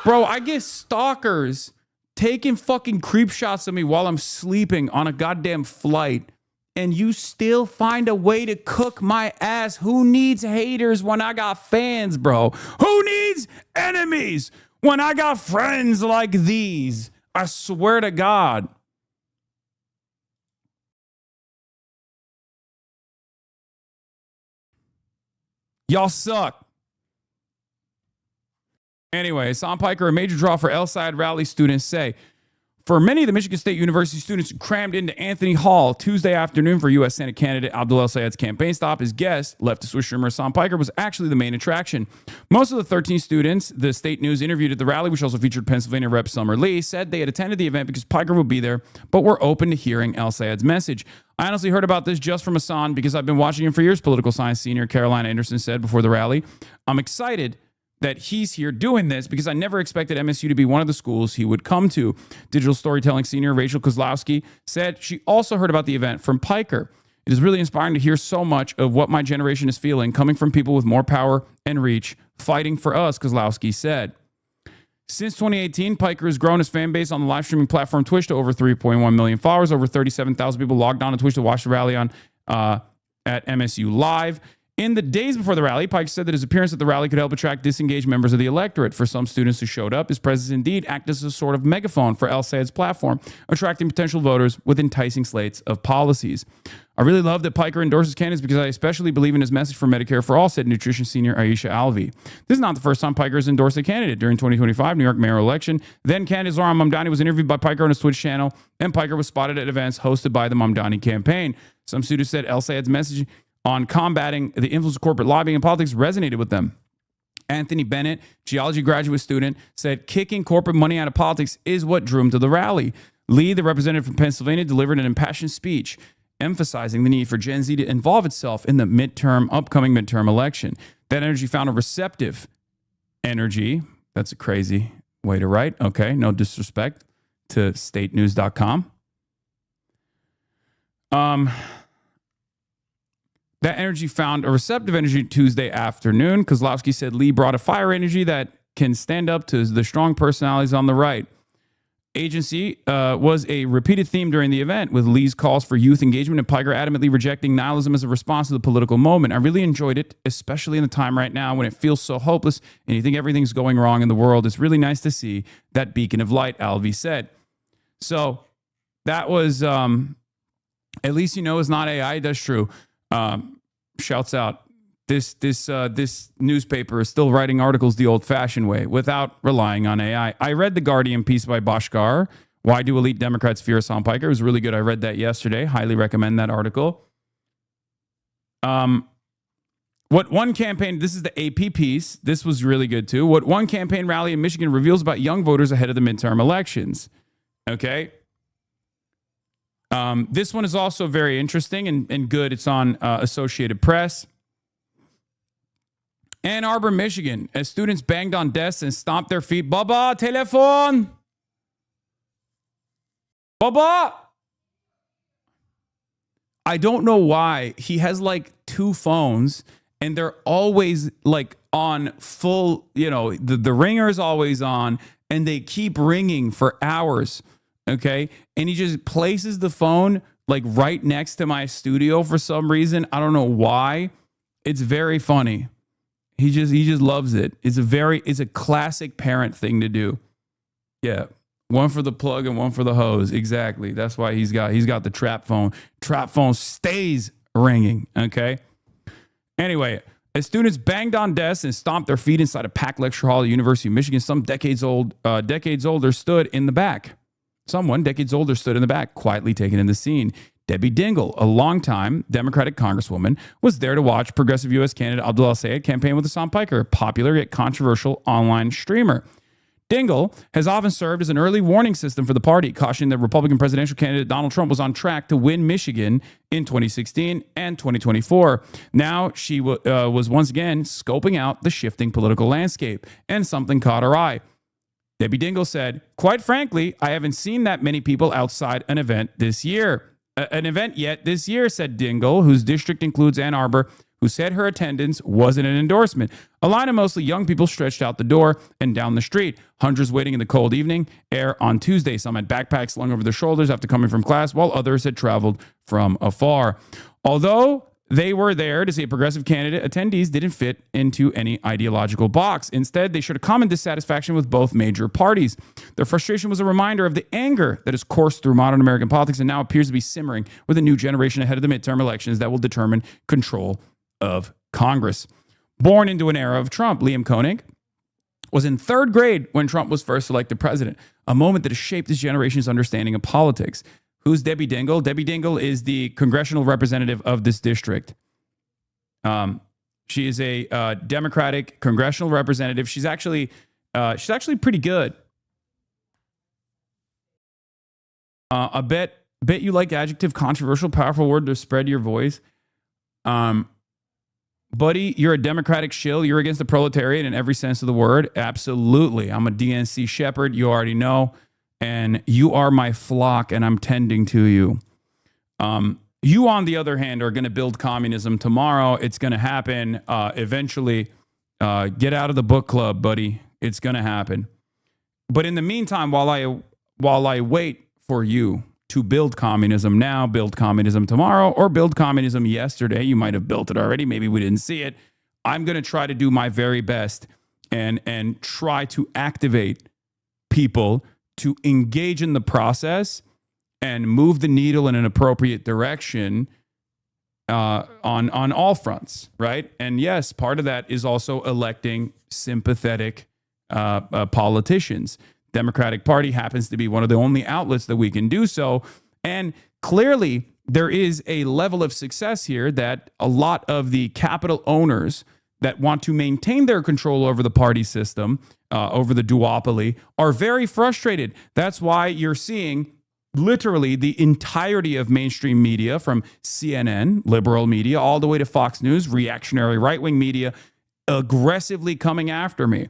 Bro, I get stalkers taking fucking creep shots of me while I'm sleeping on a goddamn flight. And you still find a way to cook my ass. Who needs haters when I got fans, bro? Who needs enemies when I got friends like these? I swear to God. Y'all suck. Anyway, Hasan Piker, a major draw for El Sayed rally, students say. For many of the Michigan State University students who crammed into Anthony Hall Tuesday afternoon for U.S. Senate candidate Abdul El Sayed's campaign stop, his guest, leftist Swiss streamer Hasan Piker, was actually the main attraction. Most of the 13 students the State News interviewed at the rally, which also featured Pennsylvania Rep. Summer Lee, said they had attended the event because Piker would be there, but were open to hearing El Sayed's message. I honestly heard about this just from Hasan because I've been watching him for years, political science senior Caroline Anderson said before the rally. I'm excited that he's here doing this because I never expected MSU to be one of the schools he would come to. Digital storytelling senior Rachel Kozlowski said she also heard about the event from Piker. It is really inspiring to hear so much of what my generation is feeling coming from people with more power and reach fighting for us, Kozlowski said. Since 2018, Piker has grown his fan base on the live streaming platform Twitch to over 3.1 million followers. Over 37,000 people logged on to Twitch to watch the rally on at MSU Live. In the days before the rally, Pike said that his appearance at the rally could help attract disengaged members of the electorate. For some students who showed up, his presence indeed acted as a sort of megaphone for El Sayed's platform, attracting potential voters with enticing slates of policies. I really love that Piker endorses candidates because I especially believe in his message for Medicare for All, said nutrition senior Aisha Alvi. This is not the first time Piker has endorsed a candidate. During 2025 New York mayoral election, then candidate Zohran Mamdani was interviewed by Piker on his Twitch channel, and Piker was spotted at events hosted by the Mamdani campaign. Some students said El Sayed's message on combating the influence of corporate lobbying and politics resonated with them. Anthony Bennett, geology graduate student, said kicking corporate money out of politics is what drew him to the rally. Lee, the representative from Pennsylvania, delivered an impassioned speech emphasizing the need for Gen Z to involve itself in the upcoming midterm election. That energy found a receptive energy. That's a crazy way to write. Okay, no disrespect to statenews.com. That energy found a receptive energy Tuesday afternoon. Kozlowski said Lee brought a fire energy that can stand up to the strong personalities on the right. Agency was a repeated theme during the event, with Lee's calls for youth engagement and Piker adamantly rejecting nihilism as a response to the political moment. I really enjoyed it, especially in the time right now when it feels so hopeless and you think everything's going wrong in the world. It's really nice to see that beacon of light, Alvey said. So that was, at least you know it's not AI. That's true. Shouts out. This newspaper is still writing articles the old-fashioned way without relying on AI. I read the Guardian piece by Bashkar. Why do elite Democrats fear Hasan Piker? It was really good. I read that yesterday. Highly recommend that article. What one campaign, this is the AP piece. This was really good too. What one campaign rally in Michigan reveals about young voters ahead of the midterm elections. Okay. This one is also very interesting and good. It's on Associated Press. Ann Arbor, Michigan, as students banged on desks and stomped their feet. Baba, telephone! Baba! I don't know why. He has like two phones and they're always like on full, the ringer is always on and they keep ringing for hours. Okay. And he just places the phone like right next to my studio for some reason. I don't know why. It's very funny. He just loves it. It's a classic parent thing to do. Yeah. One for the plug and one for the hose. Exactly. That's why he's got the trap phone. Trap phone stays ringing. Okay. Anyway, as students banged on desks and stomped their feet inside a packed lecture hall at the University of Michigan, some decades older stood in the back. Someone decades older stood in the back, quietly taking in the scene. Debbie Dingell, a longtime Democratic congresswoman, was there to watch progressive U.S. candidate Abdul El Sayed campaign with Hasan Piker, a popular yet controversial online streamer. Dingell has often served as an early warning system for the party, cautioning that Republican presidential candidate Donald Trump was on track to win Michigan in 2016 and 2024. Now she was once again scoping out the shifting political landscape, and something caught her eye. Debbie Dingell said, "Quite frankly, I haven't seen that many people outside an event yet this year, said Dingell, whose district includes Ann Arbor, who said her attendance wasn't an endorsement. A line of mostly young people stretched out the door and down the street, hundreds waiting in the cold evening air on Tuesday. Some had backpacks slung over their shoulders after coming from class, while others had traveled from afar. Although they were there to see a progressive candidate, attendees didn't fit into any ideological box. Instead, they showed a common dissatisfaction with both major parties. Their frustration was a reminder of the anger that has coursed through modern American politics and now appears to be simmering with a new generation ahead of the midterm elections that will determine control of Congress." Born into an era of Trump, Liam Koenig was in third grade when Trump was first elected president, a moment that has shaped this generation's understanding of politics. Who's Debbie Dingell? Debbie Dingell is the congressional representative of this district. She is a Democratic congressional representative. She's actually pretty good. A bet you like adjective, controversial, powerful word to spread your voice. Buddy, you're a Democratic shill. You're against the proletariat in every sense of the word. Absolutely. I'm a DNC shepherd. You already know. And you are my flock, and I'm tending to you. You, on the other hand, are going to build communism tomorrow. It's going to happen eventually. Get out of the book club, buddy. It's going to happen. But in the meantime, while I wait for you to build communism now, build communism tomorrow, or build communism yesterday, you might have built it already. Maybe we didn't see it. I'm going to try to do my very best and try to activate people to engage in the process and move the needle in an appropriate direction on all fronts, right? And yes, part of that is also electing sympathetic politicians. Democratic Party happens to be one of the only outlets that we can do so. And clearly, there is a level of success here that a lot of the capital owners that want to maintain their control over the party system, over the duopoly, are very frustrated. That's why you're seeing literally the entirety of mainstream media, from CNN, liberal media, all the way to Fox News, reactionary right-wing media, aggressively coming after me.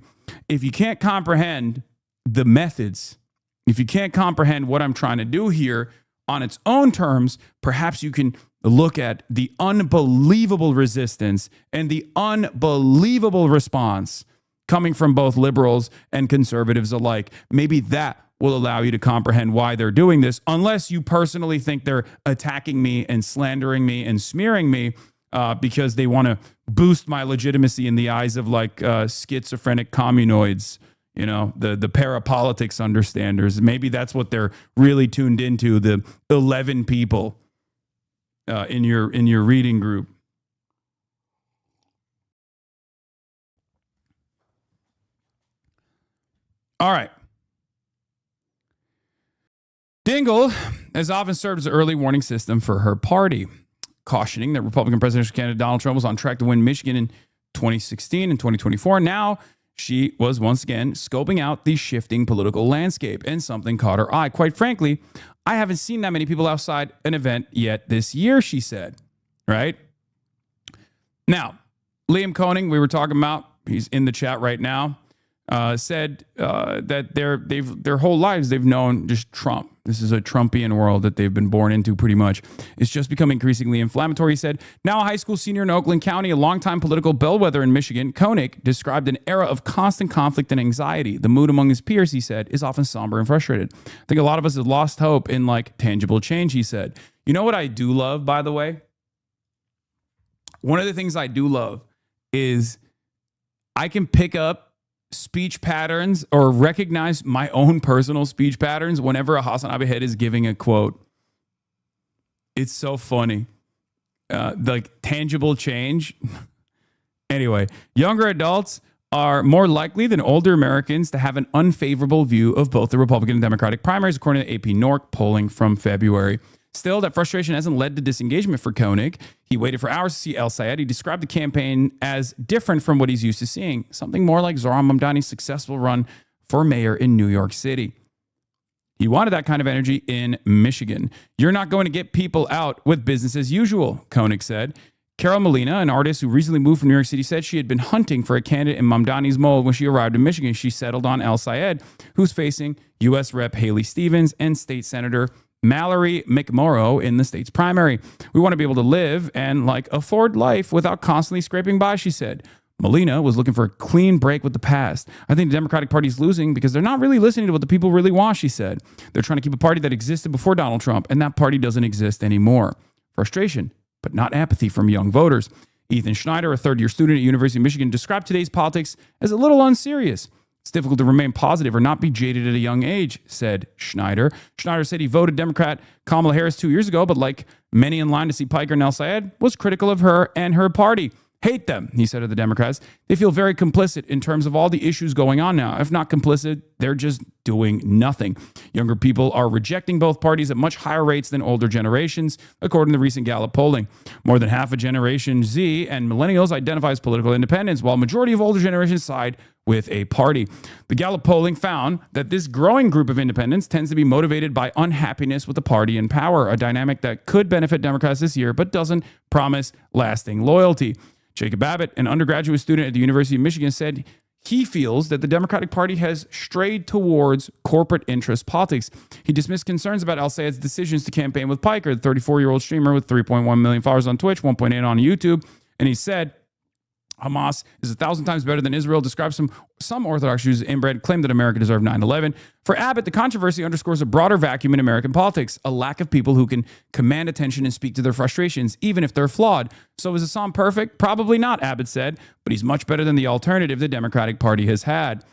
If you can't comprehend the methods, if you can't comprehend what I'm trying to do here on its own terms, perhaps you can look at the unbelievable resistance and the unbelievable response coming from both liberals and conservatives alike. Maybe that will allow you to comprehend why they're doing this, unless you personally think they're attacking me and slandering me and smearing me because they want to boost my legitimacy in the eyes of like schizophrenic communoids. You know, the parapolitics understanders. Maybe that's what they're really tuned into, the 11 people in your reading group. All right. Dingell has often served as an early warning system for her party, cautioning that Republican presidential candidate Donald Trump was on track to win Michigan in 2016 and 2024. Now, she was once again scoping out the shifting political landscape, and something caught her eye. Quite frankly, I haven't seen that many people outside an event yet this year, she said. Right? Now, Liam Koenig, we were talking about, he's in the chat right now, said that their whole lives they've known just Trump. This is a Trumpian world that they've been born into pretty much. It's just become increasingly inflammatory, he said. Now a high school senior in Oakland County, a longtime political bellwether in Michigan, Koenig described an era of constant conflict and anxiety. The mood among his peers, he said, is often somber and frustrated. I think a lot of us have lost hope in like tangible change, he said. You know what I do love, by the way? One of the things I do love is I can pick up speech patterns or recognize my own personal speech patterns whenever a Hasanabi head is giving a quote. It's so funny. Like tangible change. Anyway, younger adults are more likely than older Americans to have an unfavorable view of both the Republican and Democratic primaries, according to AP NORC polling from February. Still, that frustration hasn't led to disengagement for Koenig. He waited for hours to see El Sayed. He described the campaign as different from what he's used to seeing, something more like Zohran Mamdani's successful run for mayor in New York City. He wanted that kind of energy in Michigan. You're not going to get people out with business as usual, Koenig said. Carol Molina, an artist who recently moved from New York City, said she had been hunting for a candidate in Mamdani's mold when she arrived in Michigan. She settled on El Sayed, who's facing U.S. Rep. Haley Stevens and State Senator Mallory McMorrow in the state's primary. We want to be able to live and afford life without constantly scraping by, she said. Molina was looking for a clean break with the past. I think the Democratic Party is losing because they're not really listening to what the people really want, she said. They're trying to keep a party that existed before Donald Trump, and that party doesn't exist anymore. Frustration, but not apathy from young voters. Ethan Schneider, a third-year student at University of Michigan, described today's politics as a little unserious. It's difficult to remain positive or not be jaded at a young age, said Schneider. Schneider said he voted Democrat Kamala Harris 2 years ago, but like many in line to see Piker and El Sayed, was critical of her and her party. hate them, he said of the Democrats. They feel very complicit in terms of all the issues going on now. If not complicit, they're just doing nothing. Younger people are rejecting both parties at much higher rates than older generations, according to recent Gallup polling. More than half of Generation Z and millennials identify as political independents, while a majority of older generations side with a party. The Gallup polling found that this growing group of independents tends to be motivated by unhappiness with the party in power, a dynamic that could benefit Democrats this year, but doesn't promise lasting loyalty. Jacob Abbott, an undergraduate student at the University of Michigan, said he feels that the Democratic Party has strayed towards corporate interest politics. He dismissed concerns about al-Sayed's decisions to campaign with Piker, the 34-year-old streamer with 3.1 million followers on Twitch, 1.8 on YouTube. And he said, Hamas is 1,000 times better than Israel, describes some Orthodox Jews inbred, claim that America deserved 9/11. For Abbott, the controversy underscores a broader vacuum in American politics, a lack of people who can command attention and speak to their frustrations, even if they're flawed. So is Hasan perfect? Probably not, Abbott said, but he's much better than the alternative the Democratic Party has had.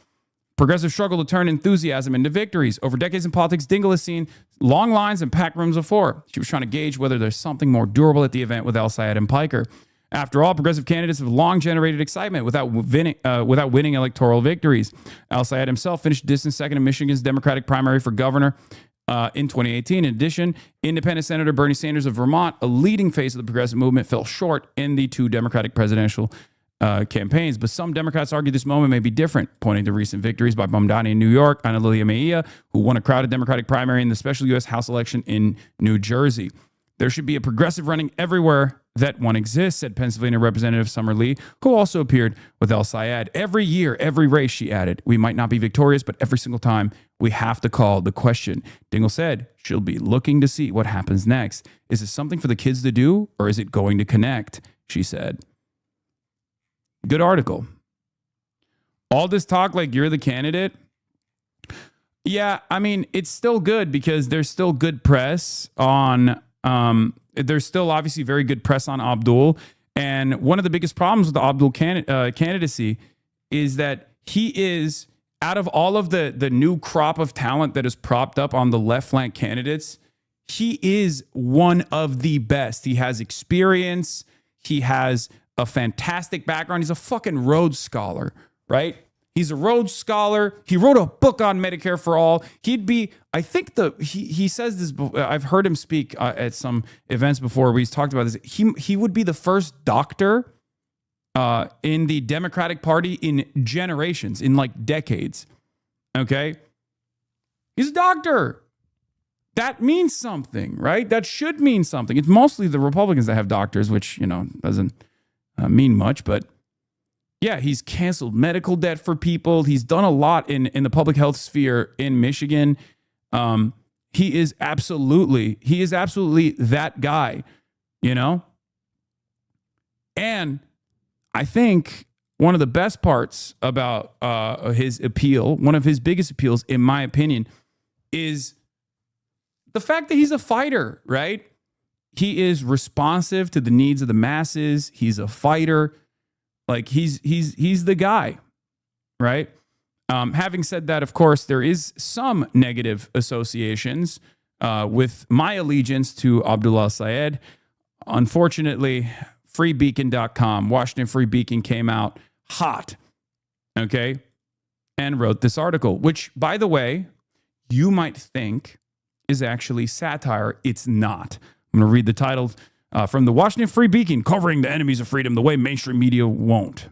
Progressives struggle to turn enthusiasm into victories. Over decades in politics, Dingell has seen long lines and packed rooms before. She was trying to gauge whether there's something more durable at the event with al-Sayed and Piker. After all, progressive candidates have long generated excitement without winning electoral victories. Al-Sayed himself finished distant second in Michigan's Democratic primary for governor in 2018. In addition, independent Senator Bernie Sanders of Vermont, a leading face of the progressive movement, fell short in the two Democratic presidential campaigns. But some Democrats argue this moment may be different, pointing to recent victories by Mamdani in New York, Ana Lilia Mejia, who won a crowded Democratic primary in the special U.S. House election in New Jersey. There should be a progressive running everywhere that one exists, said Pennsylvania Representative Summer Lee, who also appeared with al-Sayed. Every year, every race, she added. We might not be victorious, but every single time we have to call the question. Dingell said she'll be looking to see what happens next. Is it something for the kids to do, or is it going to connect? She said. Good article. All this talk like you're the candidate. Yeah, I mean, it's still good because there's still good press on... there's still obviously very good press on Abdul. And one of the biggest problems with the Abdul candidacy is that he is, out of all of the new crop of talent that is propped up on the left flank candidates, he is one of the best. He has experience. He has a fantastic background. He's a fucking Rhodes Scholar, right? He's a Rhodes Scholar. He wrote a book on Medicare for All. He'd be, I think he says this, I've heard him speak at some events before where he's talked about this. He would be the first doctor in the Democratic Party in generations, in like decades. Okay? He's a doctor. That means something, right? That should mean something. It's mostly the Republicans that have doctors, which, doesn't mean much, but yeah, he's canceled medical debt for people. He's done a lot in the public health sphere in Michigan. He is absolutely that guy, And I think one of the best parts about his appeal, one of his biggest appeals, in my opinion, is the fact that he's a fighter, right? He is responsive to the needs of the masses. He's a fighter. Like he's the guy, right? Having said that, of course, there is some negative associations with my allegiance to Abdul al-Sayed. Unfortunately, freebeacon.com, Washington Free Beacon came out hot, okay, and wrote this article, which, by the way, you might think is actually satire. It's not. I'm going to read the title. From the Washington Free Beacon, covering the enemies of freedom the way mainstream media won't.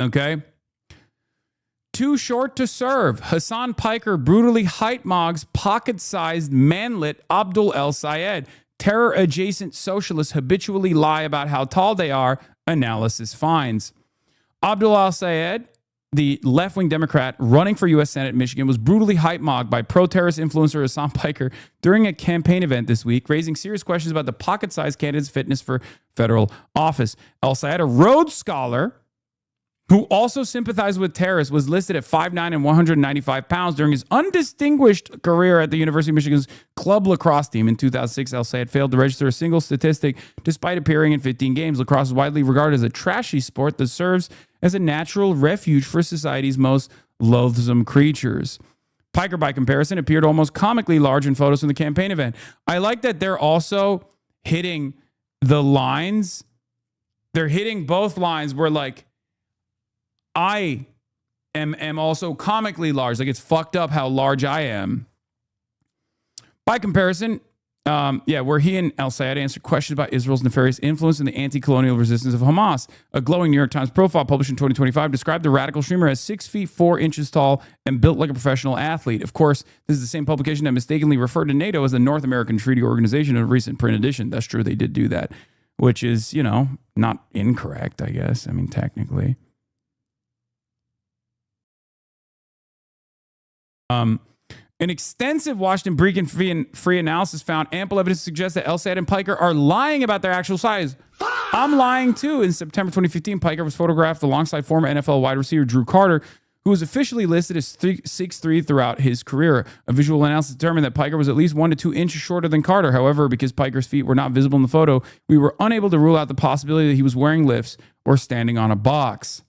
Okay. Too short to serve. Hasan Piker brutally height-mogs pocket-sized manlet Abdul al-Sayed. Terror-adjacent socialists habitually lie about how tall they are, analysis finds. Abdul al-Sayed, the left-wing Democrat running for U.S. Senate in Michigan, was brutally height-mogged by pro-terrorist influencer Hasan Piker during a campaign event this week, raising serious questions about the pocket-sized candidate's fitness for federal office. Al-Sayed, a Rhodes Scholar who also sympathized with terrorists, was listed at 5'9" and 195 pounds during his undistinguished career at the University of Michigan's club lacrosse team. In 2006, Al-Sayed failed to register a single statistic despite appearing in 15 games. Lacrosse is widely regarded as a trashy sport that serves as a natural refuge for society's most loathsome creatures. Piker, by comparison, appeared almost comically large in photos from the campaign event. I like that they're also hitting the lines, they're hitting both lines where like I am also comically large. Like it's fucked up how large I am. By comparison, where he and El-Sayed answered questions about Israel's nefarious influence in the anti-colonial resistance of Hamas. A glowing New York Times profile published in 2025 described the radical streamer as 6 feet 4 inches tall and built like a professional athlete. Of course, this is the same publication that mistakenly referred to NATO as the North American Treaty Organization in a recent print edition. That's true, they did do that, which is, not incorrect, I guess. I mean, technically. An extensive Washington Beacon free analysis found ample evidence to suggest that El-Sayed and Piker are lying about their actual size. I'm lying too. In September 2015, Piker was photographed alongside former NFL wide receiver Drew Carter, who was officially listed as 6'3" throughout his career. A visual analysis determined that Piker was at least 1 to 2 inches shorter than Carter. However, because Piker's feet were not visible in the photo, we were unable to rule out the possibility that he was wearing lifts or standing on a box.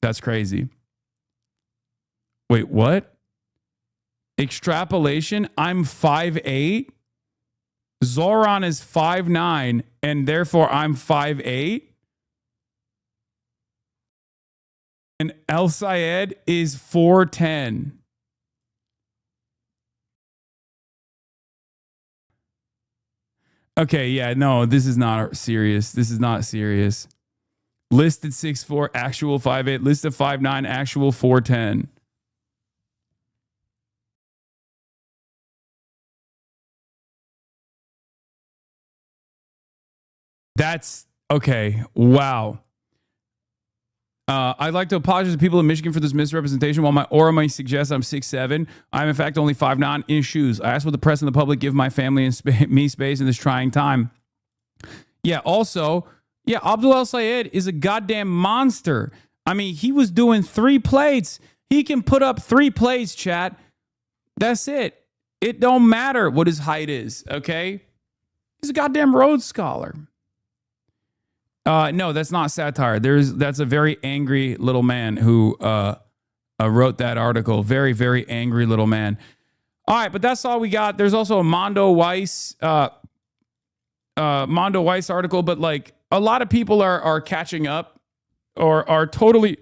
That's crazy. Wait, what? Extrapolation, I'm 5'8". Zoran is 5'9", and therefore I'm 5'8". And El-Sayed is 4'10". Okay, yeah, no, this is not serious. This is not serious. Listed 6'4", actual 5'8", listed 5'9", actual 4'10". That's okay. Wow. I'd like to apologize to people in Michigan for this misrepresentation. While my aura may suggest I'm 6'7", I'm in fact only 5'9" in shoes. I ask what the press and the public give my family and me space in this trying time. Yeah, also, Abdul El-Sayed is a goddamn monster. I mean, he was doing 3 plates. He can put up 3 plates, chat. That's it. It don't matter what his height is, okay? He's a goddamn Rhodes Scholar. No, that's not satire. That's a very angry little man who wrote that article. Very, very angry little man. All right, but that's all we got. There's also a Mondo Weiss article, but like a lot of people are catching up or are totally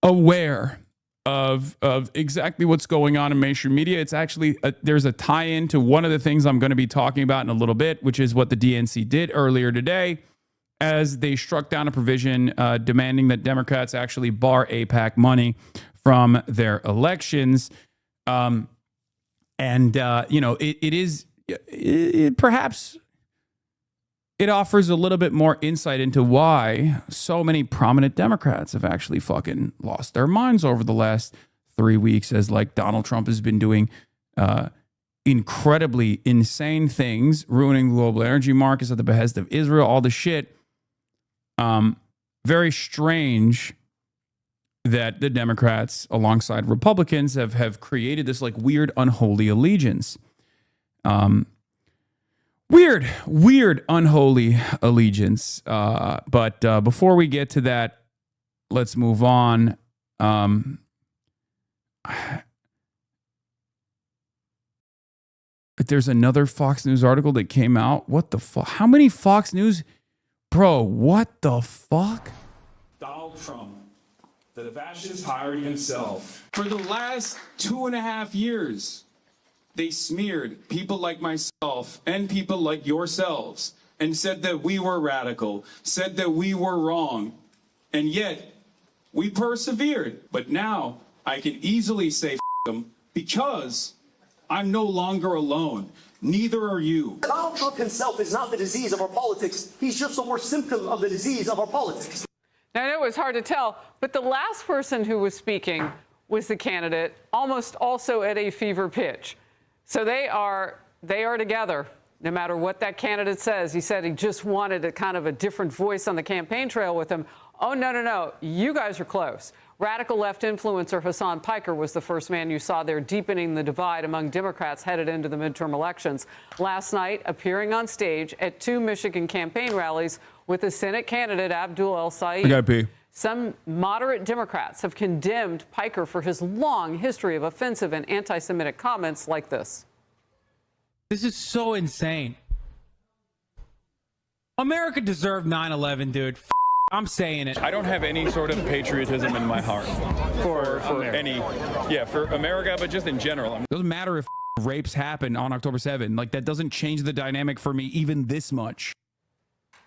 aware of exactly what's going on in mainstream media. It's actually there's a tie-in to one of the things I'm going to be talking about in a little bit, which is what the DNC did earlier today, as they struck down a provision demanding that Democrats actually bar AIPAC money from their elections. Perhaps it offers a little bit more insight into why so many prominent Democrats have actually fucking lost their minds over the last 3 weeks, as like Donald Trump has been doing incredibly insane things, ruining global energy markets at the behest of Israel, all the shit. Very strange that the Democrats, alongside Republicans, have created this like weird, unholy allegiance. Weird, unholy allegiance. But before we get to that, let's move on. There's another Fox News article that came out. What the fuck? How many Fox News? Bro, what the fuck? Donald Trump, the fascist hired himself. For the last 2.5 years, they smeared people like myself and people like yourselves and said that we were radical, said that we were wrong. And yet, we persevered. But now, I can easily say f*** them because I'm no longer alone. Neither are you. Donald Trump himself is not the disease of our politics. He's just a worse symptom of the disease of our politics. Now, I know it's hard to tell, but the last person who was speaking was the candidate, almost also at a fever pitch. So they are together, no matter what that candidate says. He said he just wanted a kind of a different voice on the campaign trail with him. Oh, no. You guys are close. Radical left influencer Hasan Piker was the first man you saw there deepening the divide among Democrats headed into the midterm elections. Last night, appearing on stage at 2 Michigan campaign rallies with the Senate candidate Abdul El-Sayed. I gotta pee. Some moderate Democrats have condemned Piker for his long history of offensive and anti-Semitic comments like this. This is so insane. America deserved 9/11, dude. I'm saying it. I don't have any sort of patriotism in my heart for any, for America, but just in general. It doesn't matter if rapes happen on October 7th. Like, that doesn't change the dynamic for me even this much.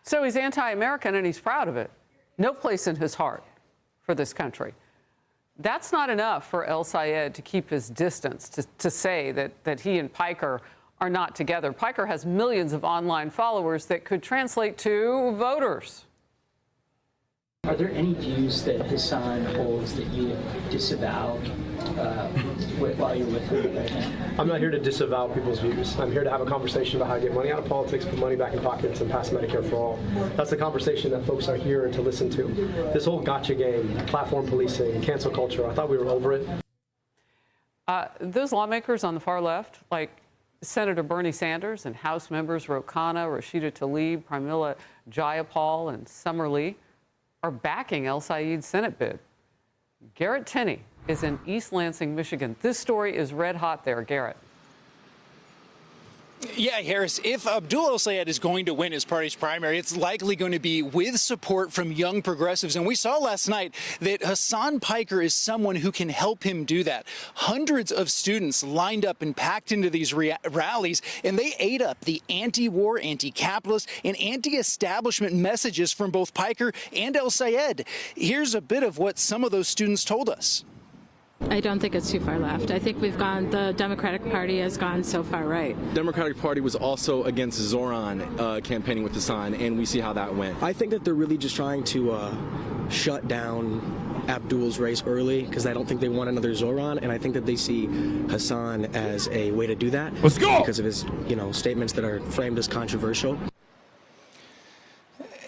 So he's anti-American and he's proud of it. No place in his heart for this country. That's not enough for El Sayed to keep his distance, to say that he and Piker are not together. Piker has millions of online followers that could translate to voters. Are there any views that Hasan holds that you disavow while you're with him right now? I'm not here to disavow people's views. I'm here to have a conversation about how to get money out of politics, put money back in pockets, and pass Medicare for all. That's the conversation that folks are here to listen to. This whole gotcha game, platform policing, cancel culture, I thought we were over it. Those lawmakers on the far left, like Senator Bernie Sanders and House members Ro Khanna, Rashida Tlaib, Pramila Jayapal, and Summer Lee, are backing El Sayed's Senate bid. Garrett Tenney is in East Lansing, Michigan. This story is red hot there, Garrett. Yeah, Harris, if Abdul El Sayed is going to win his party's primary, it's likely going to be with support from young progressives. And we saw last night that Hasan Piker is someone who can help him do that. Hundreds of students lined up and packed into these rallies, and they ate up the anti-war, anti-capitalist, and anti-establishment messages from both Piker and El Sayed. Here's a bit of what some of those students told us. I don't think it's too far left. I think the Democratic Party has gone so far right. Democratic Party was also against Zoran campaigning with Hasan, and we see how that went. I think that they're really just trying to shut down Abdul's race early because I don't think they want another Zoran, and I think that they see Hasan as a way to do that. Let's go! Because of his, statements that are framed as controversial.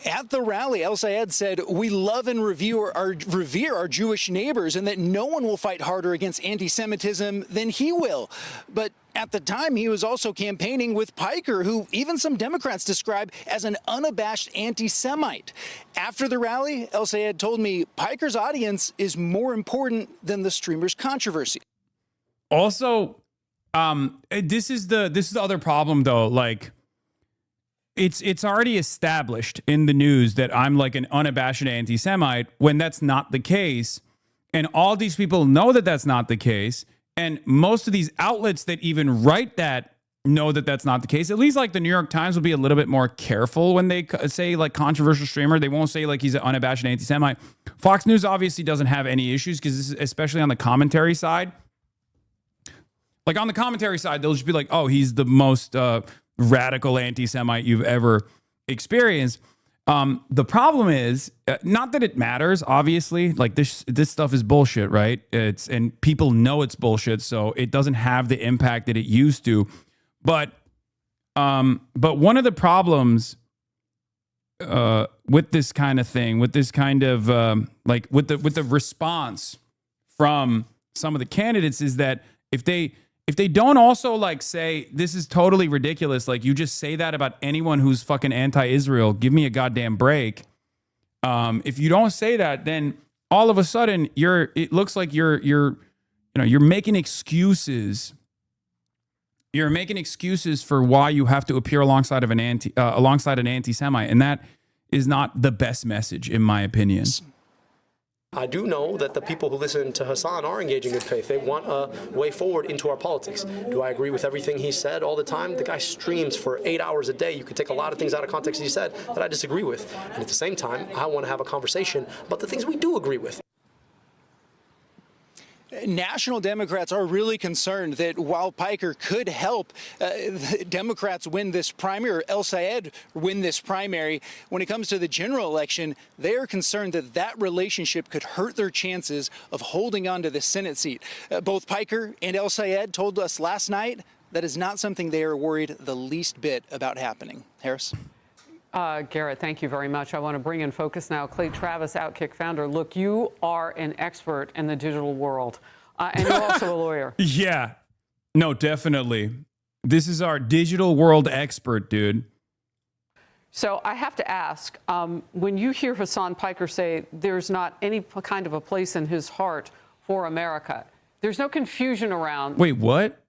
At the rally, El Sayed said, "We love and revere our Jewish neighbors and that no one will fight harder against anti-Semitism than he will." But at the time, he was also campaigning with Piker, who even some Democrats describe as an unabashed anti-Semite. After the rally, El Sayed told me Piker's audience is more important than the streamer's controversy. Also, this is the other problem, though. Like, it's already established in the news that I'm like an unabashed anti-Semite when that's not the case. And all these people know that that's not the case. And most of these outlets that even write that know that that's not the case. At least like the New York Times will be a little bit more careful when they say like controversial streamer. They won't say like he's an unabashed anti-Semite. Fox News obviously doesn't have any issues because this is especially on the commentary side. Like on the commentary side, they'll just be like, oh, he's the most radical anti-Semite you've ever experienced. The problem is not that it matters, obviously, like this stuff is bullshit, right? And people know it's bullshit, so it doesn't have the impact that it used to. But one of the problems with this kind of thing, with this kind of like with the response from some of the candidates is that if they don't also like say this is totally ridiculous, like you just say that about anyone who's fucking anti-Israel, give me a goddamn break. If you don't say that, then all of a sudden it looks like you're making excuses. You're making excuses for why you have to appear alongside an anti-Semite, and that is not the best message, in my opinion. I do know that the people who listen to Hasan are engaging in faith. They want a way forward into our politics. Do I agree with everything he said all the time? The guy streams for 8 hours a day. You could take a lot of things out of context he said that I disagree with. And at the same time, I want to have a conversation about the things we do agree with. National Democrats are really concerned that while Piker could help Democrats win this primary, or El Sayed win this primary, when it comes to the general election, they are concerned that that relationship could hurt their chances of holding on to the Senate seat. Both Piker and El Sayed told us last night that is not something they are worried the least bit about happening. Harris? Garrett, thank you very much. I want to bring in focus now. Clay Travis, Outkick founder. Look, you are an expert in the digital world, and you're also a lawyer. Yeah, no, definitely. This is our digital world expert, dude. So I have to ask, when you hear Hasan Piker say there's not any kind of a place in his heart for America, there's no confusion around. Wait, what?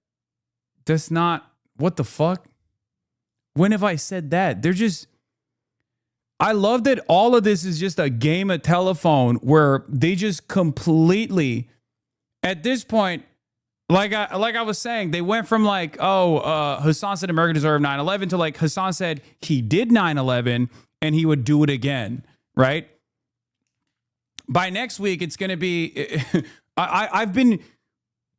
That's not, what the fuck? When have I said that? They're just, I love that all of this is just a game of telephone where they just completely, at this point, like I was saying, they went from like, Hasan said America deserved 9/11 to like Hasan said he did 9/11 and he would do it again, right? By next week, it's going to be, I've been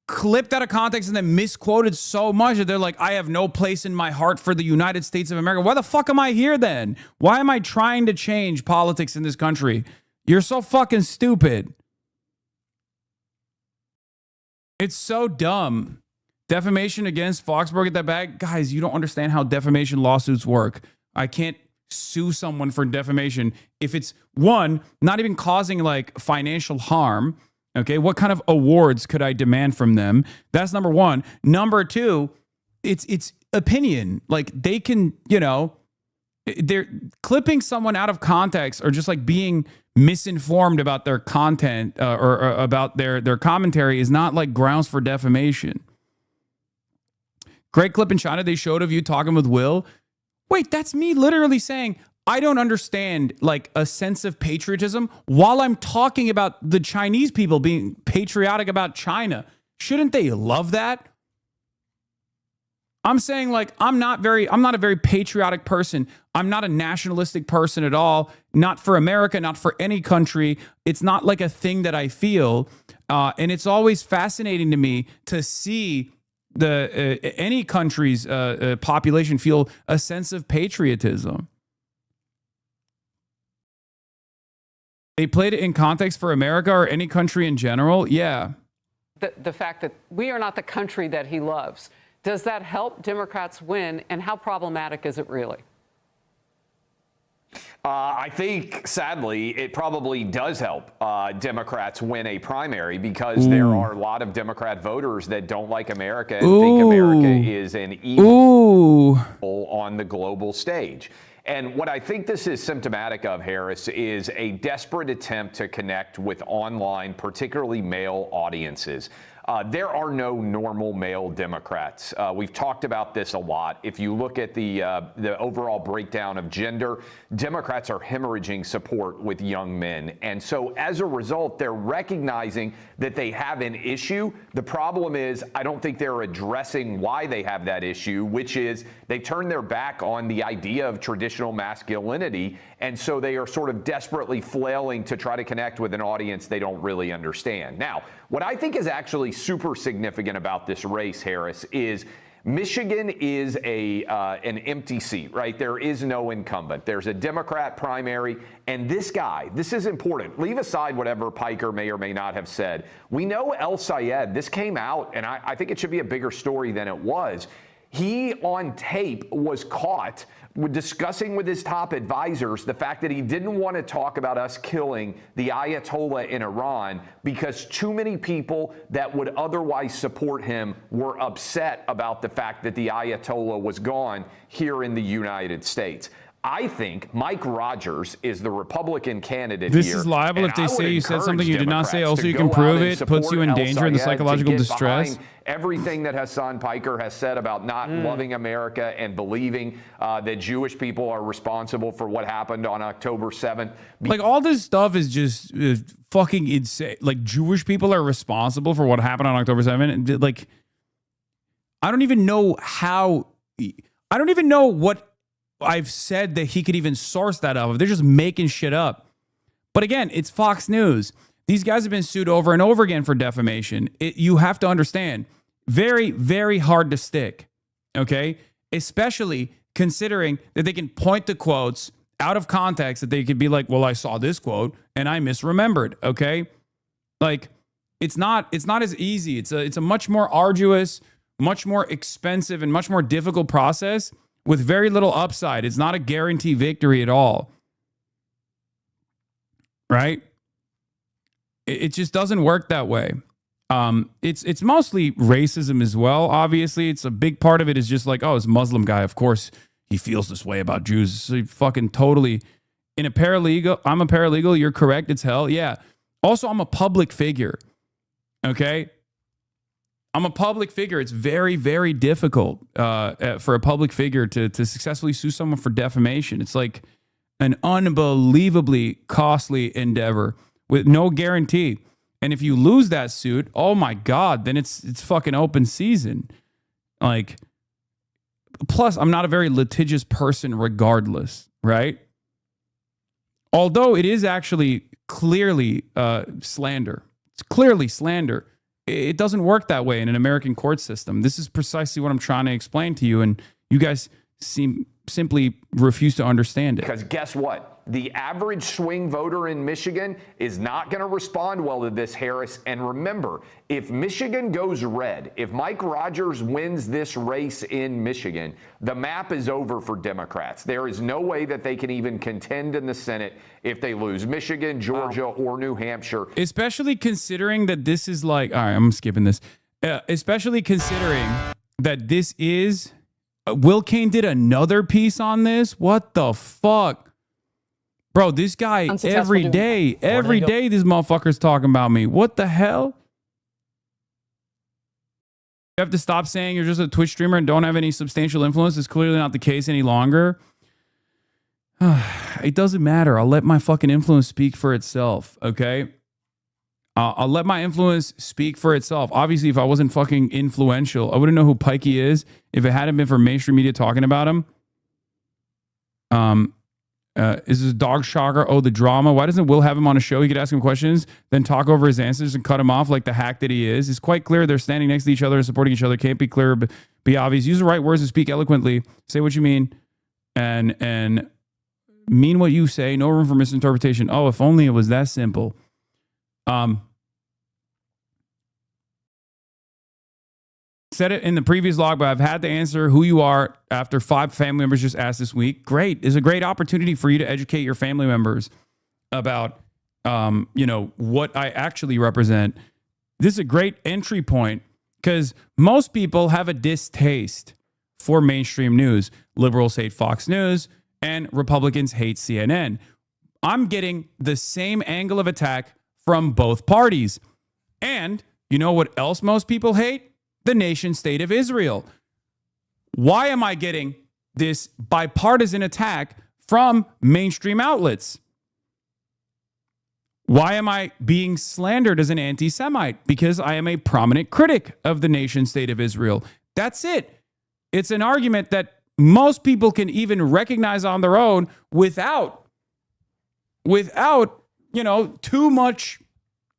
clipped out of context and then misquoted so much that they're like, I have no place in my heart for the United States of America. Why the fuck am I here then? Why am I trying to change politics in this country? You're so fucking stupid. It's so dumb. Defamation against Foxborough, get that back. Guys, you don't understand how defamation lawsuits work. I can't sue someone for defamation if it's, one, not even causing like financial harm. Okay, what kind of awards could I demand from them? That's number one. Number two, it's opinion. Like they can, they're clipping someone out of context or just like being misinformed about their content or about their commentary is not like grounds for defamation. Great clip in China they showed of you talking with Will. Wait, that's me literally saying, I don't understand like a sense of patriotism while I'm talking about the Chinese people being patriotic about China. Shouldn't they love that? I'm saying like, I'm not a very patriotic person. I'm not a nationalistic person at all. Not for America, not for any country. It's not like a thing that I feel. And it's always fascinating to me to see any country's population feel a sense of patriotism. They played it in context for America or any country in general. Yeah. The fact that we are not the country that he loves. Does that help Democrats win? And how problematic is it really? I think, sadly, it probably does help Democrats win a primary because there are a lot of Democrat voters that don't like America and think America is an evil on the global stage. And what I think this is symptomatic of, Harris, is a desperate attempt to connect with online, particularly male audiences. There are no normal male Democrats. We've talked about this a lot. If you look at the overall breakdown of gender, Democrats are hemorrhaging support with young men. And so as a result, they're recognizing that they have an issue. The problem is, I don't think they're addressing why they have that issue, which is they turn their back on the idea of traditional masculinity. And so they are sort of desperately flailing to try to connect with an audience they don't really understand. Now, what I think is actually super significant about this race, Harris, is Michigan is an empty seat, right? There is no incumbent. There's a Democrat primary, and this guy, this is important. Leave aside whatever Piker may or may not have said. We know El Sayed, this came out, and I think it should be a bigger story than it was. He, on tape, was caught discussing with his top advisors the fact that he didn't want to talk about us killing the Ayatollah in Iran because too many people that would otherwise support him were upset about the fact that the Ayatollah was gone here in the United States. I think Mike Rogers is the Republican candidate here. This is liable if they say you said something you did not say. Also, you can prove it, puts you in danger and the psychological distress. Everything that Hasan Piker has said about not loving America and believing that Jewish people are responsible for what happened on October 7th. Like, all this stuff is just fucking insane. Like, Jewish people are responsible for what happened on October 7th. Like, I don't even know what I've said that he could even source that of. They're just making shit up. But again, it's Fox News. These guys have been sued over and over again for defamation. You have to understand, very, very hard to stick, okay? Especially considering that they can point to quotes out of context that they could be like, well, I saw this quote and I misremembered, okay? Like, it's not as easy. It's a much more arduous, much more expensive, and much more difficult process with very little upside. It's not a guarantee victory at all. Right? It just doesn't work that way. It's mostly racism as well, obviously. It's a big part of it is just like, oh, it's a Muslim guy. Of course, he feels this way about Jews. So fucking totally. I'm a paralegal. You're correct. It's hell. Yeah. Also, I'm a public figure. Okay? I'm a public figure. It's very, very difficult for a public figure to successfully sue someone for defamation. It's like, an unbelievably costly endeavor with no guarantee. And if you lose that suit, oh my God, then it's fucking open season. Like, plus, I'm not a very litigious person regardless, right? Although it is actually clearly slander. It's clearly slander. It doesn't work that way in an American court system. This is precisely what I'm trying to explain to you, and you guys simply refuse to understand it. Because guess what? The average swing voter in Michigan is not going to respond well to this, Harris. And remember, if Michigan goes red, if Mike Rogers wins this race in Michigan, the map is over for Democrats. There is no way that they can even contend in the Senate if they lose Michigan, Georgia, or New Hampshire. Especially considering that this is like, all right, I'm skipping this. Especially considering that this is, Will Cain did another piece on this. What the fuck? Bro, this guy, every day this motherfucker's talking about me. What the hell? You have to stop saying you're just a Twitch streamer and don't have any substantial influence. It's clearly not the case any longer. It doesn't matter. I'll let my fucking influence speak for itself, okay? I'll let my influence speak for itself. Obviously, if I wasn't fucking influential, I wouldn't know who Pikey is if it hadn't been for mainstream media talking about him. Is this dog shocker? Oh, the drama. Why doesn't Will have him on a show? He could ask him questions, then talk over his answers and cut him off like the hack that he is. It's quite clear they're standing next to each other and supporting each other. Can't be clear, but be obvious. Use the right words and speak eloquently. Say what you mean and mean what you say. No room for misinterpretation. Oh, if only it was that simple. Said it in the previous log, but I've had to answer who you are after 5 family members just asked this week. Great. It's a great opportunity for you to educate your family members about, what I actually represent. This is a great entry point because most people have a distaste for mainstream news. Liberals hate Fox News and Republicans hate CNN. I'm getting the same angle of attack from both parties. And you know what else most people hate? The nation state of Israel. Why am I getting this bipartisan attack from mainstream outlets? Why am I being slandered as an anti-Semite? Because I am a prominent critic of the nation state of Israel. That's it. It's an argument that most people can even recognize on their own without too much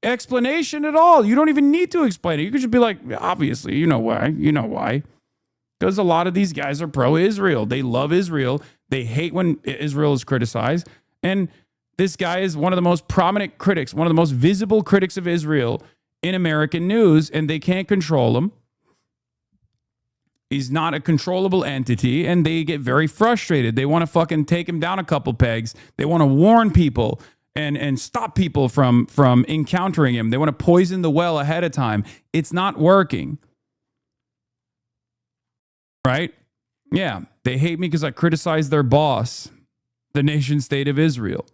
explanation at all. You don't even need to explain it. You could just be like, obviously, you know why. Because a lot of these guys are pro-Israel. They love Israel. They hate when Israel is criticized. And this guy is one of the most prominent critics, one of the most visible critics of Israel in American news, and they can't control him. He's not a controllable entity, and they get very frustrated. They want to fucking take him down a couple pegs. They want to warn people and stop people from encountering him. They want to poison the well ahead of time. It's not working. Right? Yeah. They hate me because I criticize their boss, the nation state of Israel.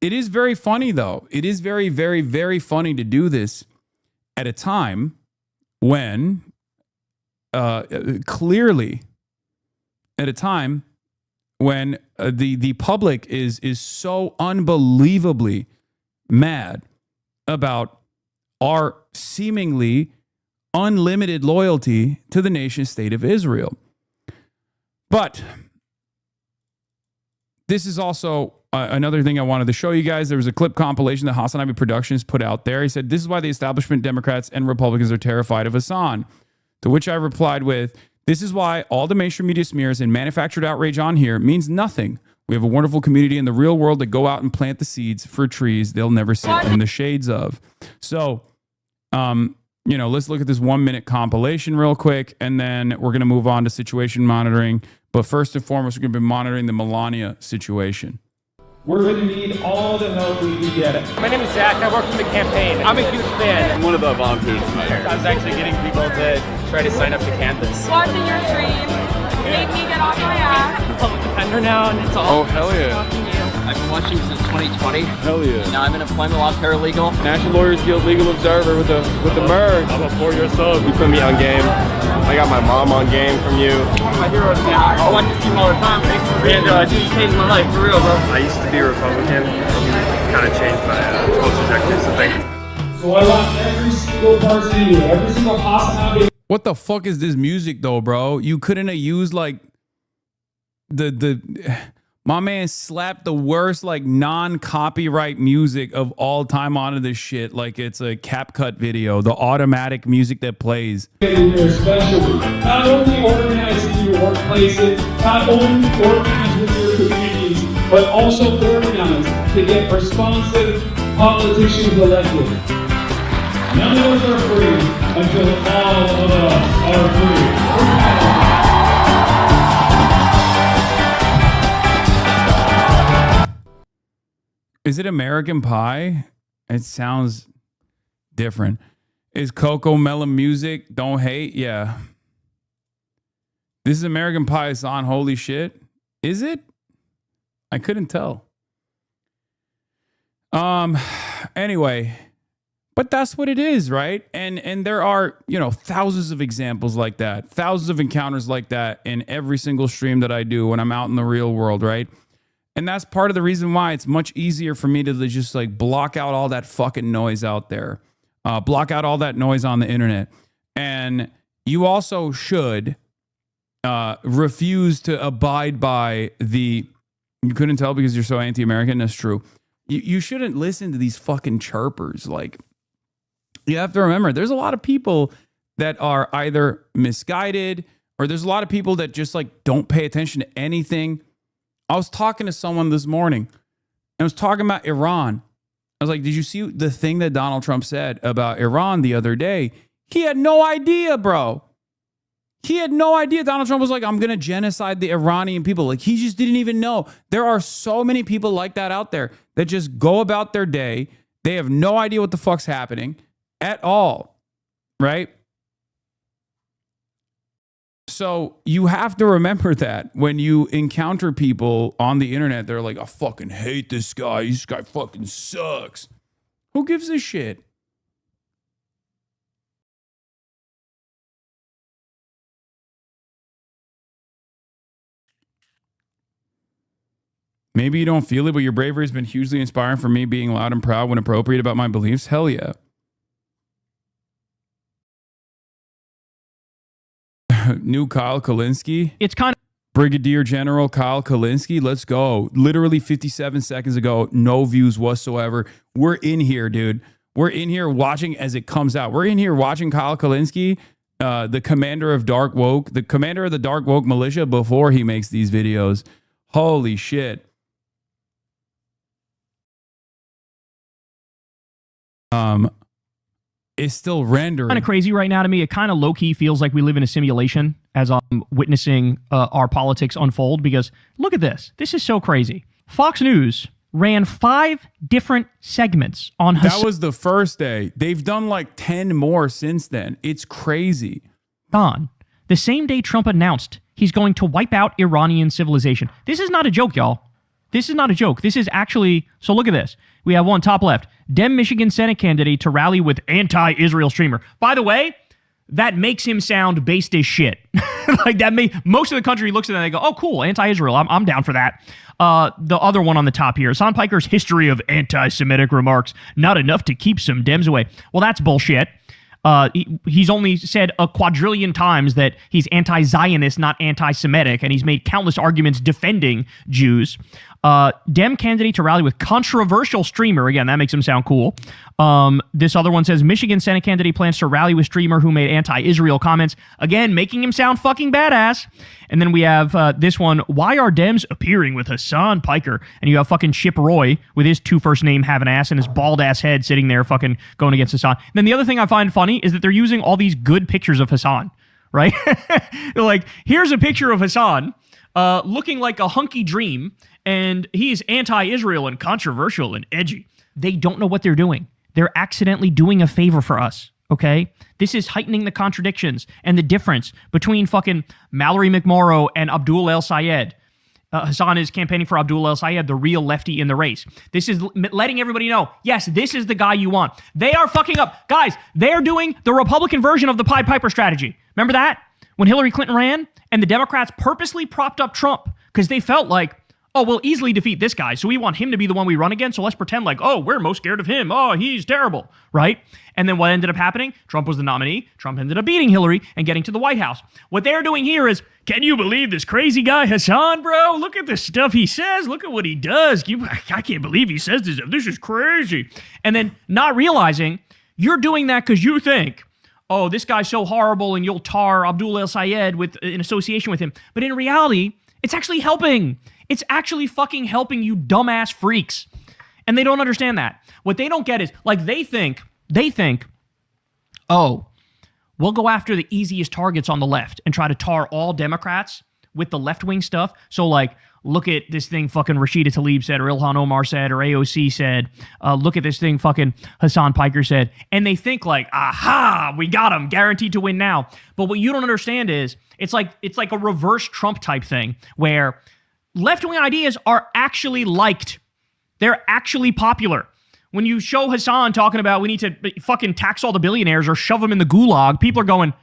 It is very funny, though. It is very, very, very funny to do this at a time when clearly at a time when the public is so unbelievably mad about our seemingly unlimited loyalty to the nation state of Israel. But this is also another thing I wanted to show you guys. There was a clip compilation that Hasanabi Productions put out there. He said, this is why the establishment Democrats and Republicans are terrified of Hasan. To which I replied with, this is why all the mainstream media smears and manufactured outrage on here means nothing. We have a wonderful community in the real world that go out and plant the seeds for trees they'll never sit in the shades of. So, let's look at this 1-minute compilation real quick, and then we're going to move on to situation monitoring. But first and foremost, we're going to be monitoring the Melania situation. We're going to need all the help we can get. My name is Zach. I work for the campaign. I'm a huge fan. I'm one of the volunteers tonight. I was actually getting people to try to sign up to canvass. Watching your stream made me get off my ass. I'm a public defender now, and it's all. Oh, hell yeah. You. I've been watching since 2020. Hell yeah. Now I'm in employment law paralegal. National Lawyers Guild Legal Observer with the merge. I'm a 4-year sub. You put me on game. I got my mom on game from you. One of my heroes, man. I watch this team all the time. Thanks for being dude, you changed my life, for real, bro. I used to be a Republican. Kind of changed my whole trajectory, so thank you. So I want every single person here, every single Hasanabi. What the fuck is this music though, bro? You couldn't have used like my man slapped the worst like non-copyright music of all time onto this shit like it's a CapCut video, the automatic music that plays. Especially, not only organize in your workplaces, not only organize with your communities, but also organize to get responsive politicians elected. None of us are free until all of us are free. Is it American Pie? It sounds different. Is Coco Melon music? Don't hate? Yeah. This is American Pie. It's on. Holy shit. Is it? I couldn't tell. Anyway, but that's what it is, right? And there are, you know, thousands of examples like that, thousands of encounters like that in every single stream that I do when I'm out in the real world, right? And that's part of the reason why it's much easier for me to just like block out all that fucking noise out there, block out all that noise on the internet. And you also should refuse to abide by the, you couldn't tell because you're so anti-American. That's true. You shouldn't listen to these fucking chirpers. Like, you have to remember, there's a lot of people that are either misguided or there's a lot of people that just like don't pay attention to anything. I was talking to someone this morning and I was talking about Iran. I was like, did you see the thing that Donald Trump said about Iran the other day? He had no idea, bro. He had no idea. Donald Trump was like, I'm going to genocide the Iranian people. Like, he just didn't even know. There are so many people like that out there that just go about their day. They have no idea what the fuck's happening at all, right? So you have to remember that when you encounter people on the internet, they're like, I fucking hate this guy. This guy fucking sucks. Who gives a shit? Maybe you don't feel it, but your bravery has been hugely inspiring for me, being loud and proud when appropriate about my beliefs. Hell yeah. New Kyle Kalinske. It's kind of Brigadier General Kyle Kalinske. Let's go. Literally 57 seconds ago, no views whatsoever. We're in here, dude. We're in here watching as it comes out. We're in here watching Kyle Kalinske, the commander of Dark Woke, the commander of the Dark Woke militia before he makes these videos. Holy shit. Is still rendering. Kind of crazy right now to me. It kind of low-key feels like we live in a simulation as I'm witnessing our politics unfold, because look at this. This is so crazy. Fox News ran 5 different segments on Hassan. That was the first day. They've done like 10 more since then. It's crazy. The same day Trump announced he's going to wipe out Iranian civilization. This is not a joke, y'all. This is not a joke. This is actually, so look at this. We have one top left. Dem Michigan Senate candidate to rally with anti-Israel streamer. By the way, that makes him sound based as shit. Like that most of the country looks at that and they go, oh, cool, anti-Israel. I'm down for that. The other one on the top here, Hasan Piker's history of anti-Semitic remarks. Not enough to keep some Dems away. Well, that's bullshit. He's only said a quadrillion times that he's anti-Zionist, not anti-Semitic, and he's made countless arguments defending Jews. Dem candidate to rally with controversial streamer. Again, that makes him sound cool. This other one says Michigan Senate candidate plans to rally with streamer who made anti-Israel comments. Again, making him sound fucking badass. And then we have this one. Why are Dems appearing with Hasan Piker? And you have fucking Chip Roy with his 2 first name having ass and his bald ass head sitting there fucking going against Hasan. And then the other thing I find funny is that they're using all these good pictures of Hasan, right? They're like, here's a picture of Hasan looking like a hunky dream, and he's anti-Israel and controversial and edgy. They don't know what they're doing. They're accidentally doing a favor for us, okay? This is heightening the contradictions and the difference between fucking Mallory McMorrow and Abdul El Sayed. Hasan is campaigning for Abdul El-Sayed, the real lefty in the race. This is letting everybody know, yes, this is the guy you want. They are fucking up. Guys, they're doing the Republican version of the Pied Piper strategy. Remember that? When Hillary Clinton ran and the Democrats purposely propped up Trump because they felt like, oh, we'll easily defeat this guy, so we want him to be the one we run against, so let's pretend like, oh, we're most scared of him. Oh, he's terrible, right? And then what ended up happening? Trump was the nominee. Trump ended up beating Hillary and getting to the White House. What they're doing here is, can you believe this crazy guy Hasan, bro? Look at the stuff he says. Look at what he does. I can't believe he says this. This is crazy. And then not realizing you're doing that because you think, oh, this guy's so horrible and you'll tar Abdul El-Sayed in association with him. But in reality, it's actually helping. It's actually fucking helping you dumbass freaks. And they don't understand that. What they don't get is, like, they think, oh, we'll go after the easiest targets on the left and try to tar all Democrats with the left-wing stuff. So, like, look at this thing fucking Rashida Tlaib said, or Ilhan Omar said, or AOC said. Look at this thing fucking Hasan Piker said. And they think like, aha, we got him, guaranteed to win now. But what you don't understand is, it's like a reverse Trump type thing where left-wing ideas are actually liked. They're actually popular. When you show Hasan talking about we need to fucking tax all the billionaires or shove them in the gulag, people are going,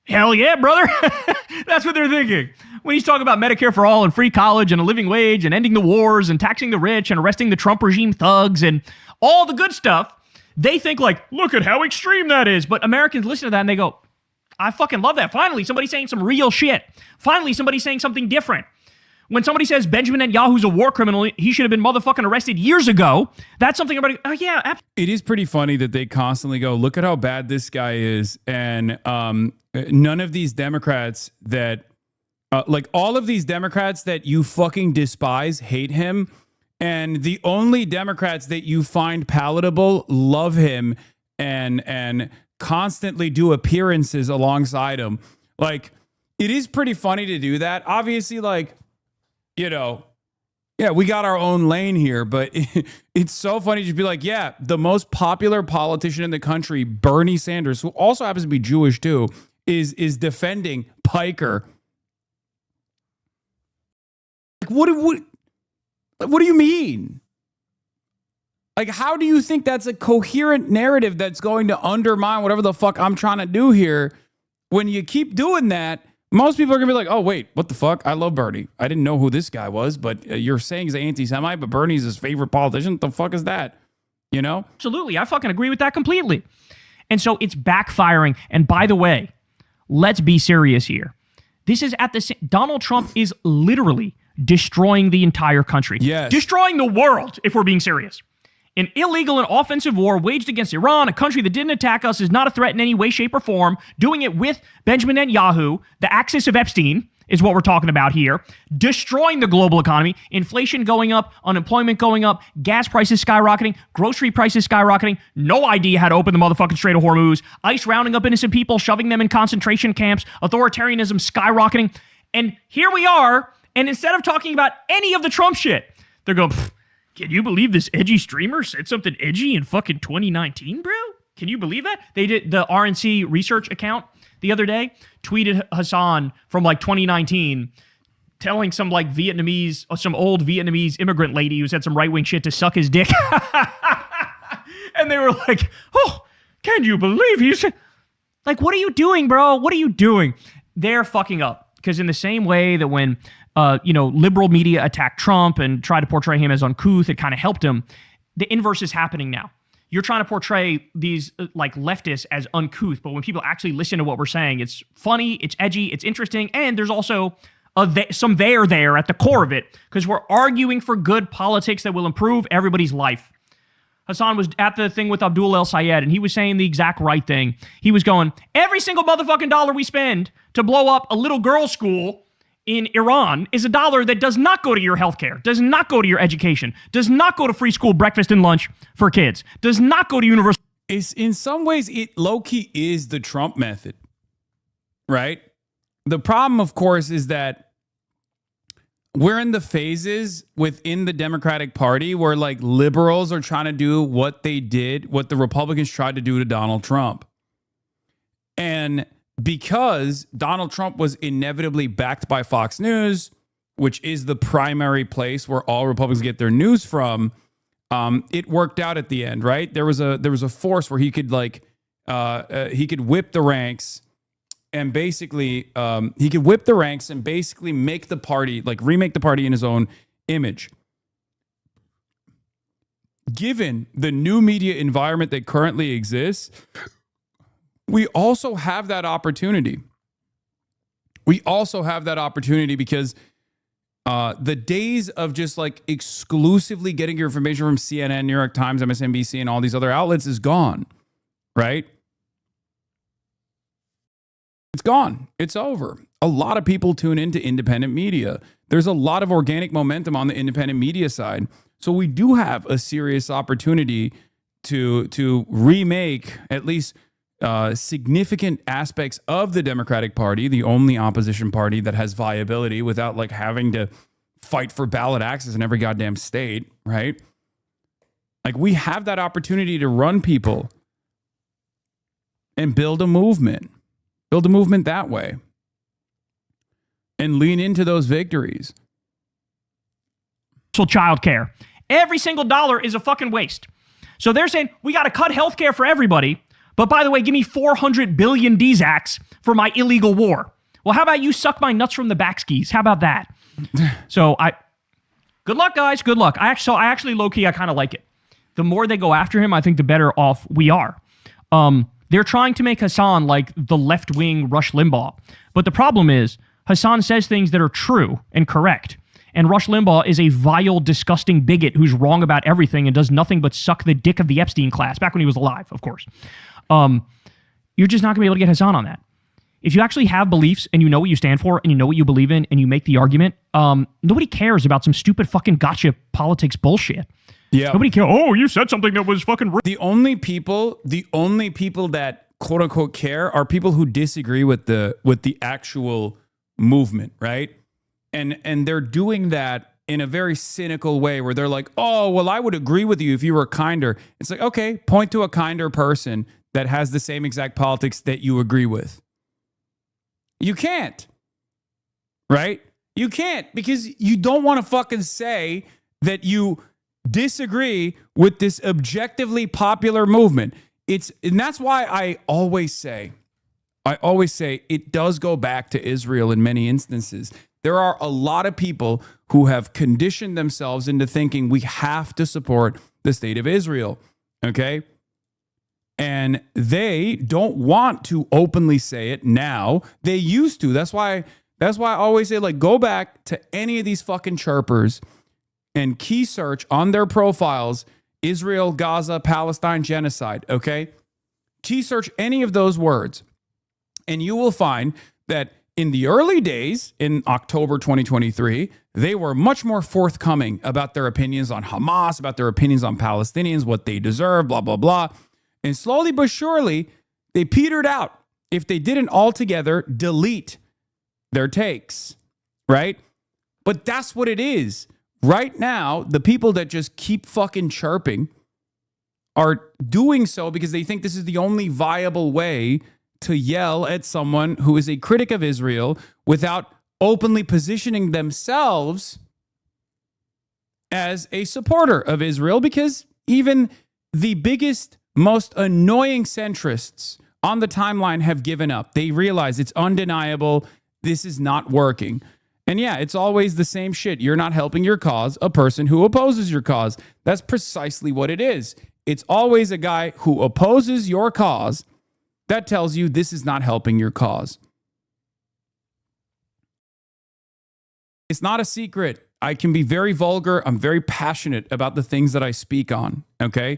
hell yeah, brother. That's what they're thinking. When he's talking about Medicare for all and free college and a living wage and ending the wars and taxing the rich and arresting the Trump regime thugs and all the good stuff, they think like, look at how extreme that is. But Americans listen to that and they go, I fucking love that. Finally, somebody's saying some real shit. Finally, somebody's saying something different. When somebody says Benjamin Netanyahu's a war criminal, he should have been motherfucking arrested years ago. That's something everybody, oh yeah. It is pretty funny that they constantly go, look at how bad this guy is. And none of these Democrats that, like all of these Democrats that you fucking despise hate him. And the only Democrats that you find palatable love him and constantly do appearances alongside him. Like, it is pretty funny to do that. Obviously, like, you know, yeah, we got our own lane here, but it's so funny to just be like, yeah, the most popular politician in the country, Bernie Sanders, who also happens to be Jewish too, is defending Piker. Like, what do you mean? Like, how do you think that's a coherent narrative that's going to undermine whatever the fuck I'm trying to do here? When you keep doing that, most people are going to be like, oh, wait, what the fuck? I love Bernie. I didn't know who this guy was, but you're saying he's an anti-Semite, but Bernie's his favorite politician. What the fuck is that? You know? Absolutely. I fucking agree with that completely. And so it's backfiring. And by the way, let's be serious here. This is Donald Trump is literally destroying the entire country. Yes. Destroying the world, if we're being serious. An illegal and offensive war waged against Iran, a country that didn't attack us, is not a threat in any way, shape, or form. Doing it with Benjamin Netanyahu, the axis of Epstein, is what we're talking about here. Destroying the global economy, inflation going up, unemployment going up, gas prices skyrocketing, grocery prices skyrocketing, no idea how to open the motherfucking Strait of Hormuz, ICE rounding up innocent people, shoving them in concentration camps, authoritarianism skyrocketing. And here we are, and instead of talking about any of the Trump shit, they're going, can you believe this edgy streamer said something edgy in fucking 2019, bro? Can you believe that? They did the RNC research account the other day, tweeted Hasan from like 2019, telling some like Vietnamese, some old Vietnamese immigrant lady who said some right-wing shit to suck his dick. And they were like, oh, can you believe he's like, what are you doing, bro? What are you doing? They're fucking up. Because in the same way that when liberal media attacked Trump and tried to portray him as uncouth, it kind of helped him. The inverse is happening now. You're trying to portray these like leftists as uncouth, but when people actually listen to what we're saying, it's funny, it's edgy, it's interesting, and there's also some there at the core of it, because we're arguing for good politics that will improve everybody's life. Hasan was at the thing with Abdul El-Sayed, and he was saying the exact right thing. He was going, every single motherfucking dollar we spend to blow up a little girls' school in Iran is a dollar that does not go to your healthcare, does not go to your education, does not go to free school breakfast and lunch for kids, does not go to university. In some ways, it low-key is the Trump method, right? The problem, of course, is that we're in the phases within the Democratic Party where like liberals are trying to do what they did, what the Republicans tried to do to Donald Trump. And because Donald Trump was inevitably backed by Fox News, which is the primary place where all Republicans get their news from, it worked out at the end, right? There was a force where he could whip the ranks and basically make the party, like remake the party in his own image. Given the new media environment that currently exists, we also have that opportunity. Because the days of just like exclusively getting your information from CNN, New York Times, MSNBC, and all these other outlets is gone, right? It's gone. It's over. A lot of people tune into independent media. There's a lot of organic momentum on the independent media side. So we do have a serious opportunity to remake at least significant aspects of the Democratic Party, the only opposition party that has viability without like having to fight for ballot access in every goddamn state, right? Like we have that opportunity to run people and build a movement that way and lean into those victories. Child care. Every single dollar is a fucking waste. So they're saying we got to cut healthcare for everybody. But by the way, give me 400 billion DZACs for my illegal war. Well, how about you suck my nuts from the back skis? How about that? So good luck, guys. Good luck. I actually low-key, I kind of like it. The more they go after him, I think the better off we are. They're trying to make Hasan like the left-wing Rush Limbaugh. But the problem is Hasan says things that are true and correct. And Rush Limbaugh is a vile, disgusting bigot who's wrong about everything and does nothing but suck the dick of the Epstein class, back when he was alive, of course. You're just not going to be able to get Hasan on that. If you actually have beliefs and you know what you stand for and you know what you believe in and you make the argument, nobody cares about some stupid fucking gotcha politics bullshit. Yeah. Nobody cares. Oh, you said something that was fucking The only people that quote unquote care are people who disagree with the actual movement, right? And they're doing that in a very cynical way where they're like, oh, well, I would agree with you if you were kinder. It's like, okay, point to a kinder person that has the same exact politics that you agree with. You can't, right? You can't, because you don't want to fucking say that you disagree with this objectively popular movement. And that's why I always say it does go back to Israel in many instances. There are a lot of people who have conditioned themselves into thinking we have to support the state of Israel, okay? And they don't want to openly say it now. They used to. That's why I always say, like, go back to any of these fucking chirpers and key search on their profiles, Israel, Gaza, Palestine, genocide, okay? Key search any of those words, and you will find that in the early days, in October 2023, they were much more forthcoming about their opinions on Hamas, about their opinions on Palestinians, what they deserve, blah, blah, blah. And slowly but surely, they petered out if they didn't altogether delete their takes, right? But that's what it is. Right now, the people that just keep fucking chirping are doing so because they think this is the only viable way to yell at someone who is a critic of Israel without openly positioning themselves as a supporter of Israel, because even the biggest, most annoying centrists on the timeline have given up. They realize it's undeniable. This is not working. And yeah, it's always the same shit. You're not helping your cause, a person who opposes your cause. That's precisely what it is. It's always a guy who opposes your cause that tells you this is not helping your cause. It's not a secret. I can be very vulgar. I'm very passionate about the things that I speak on, okay?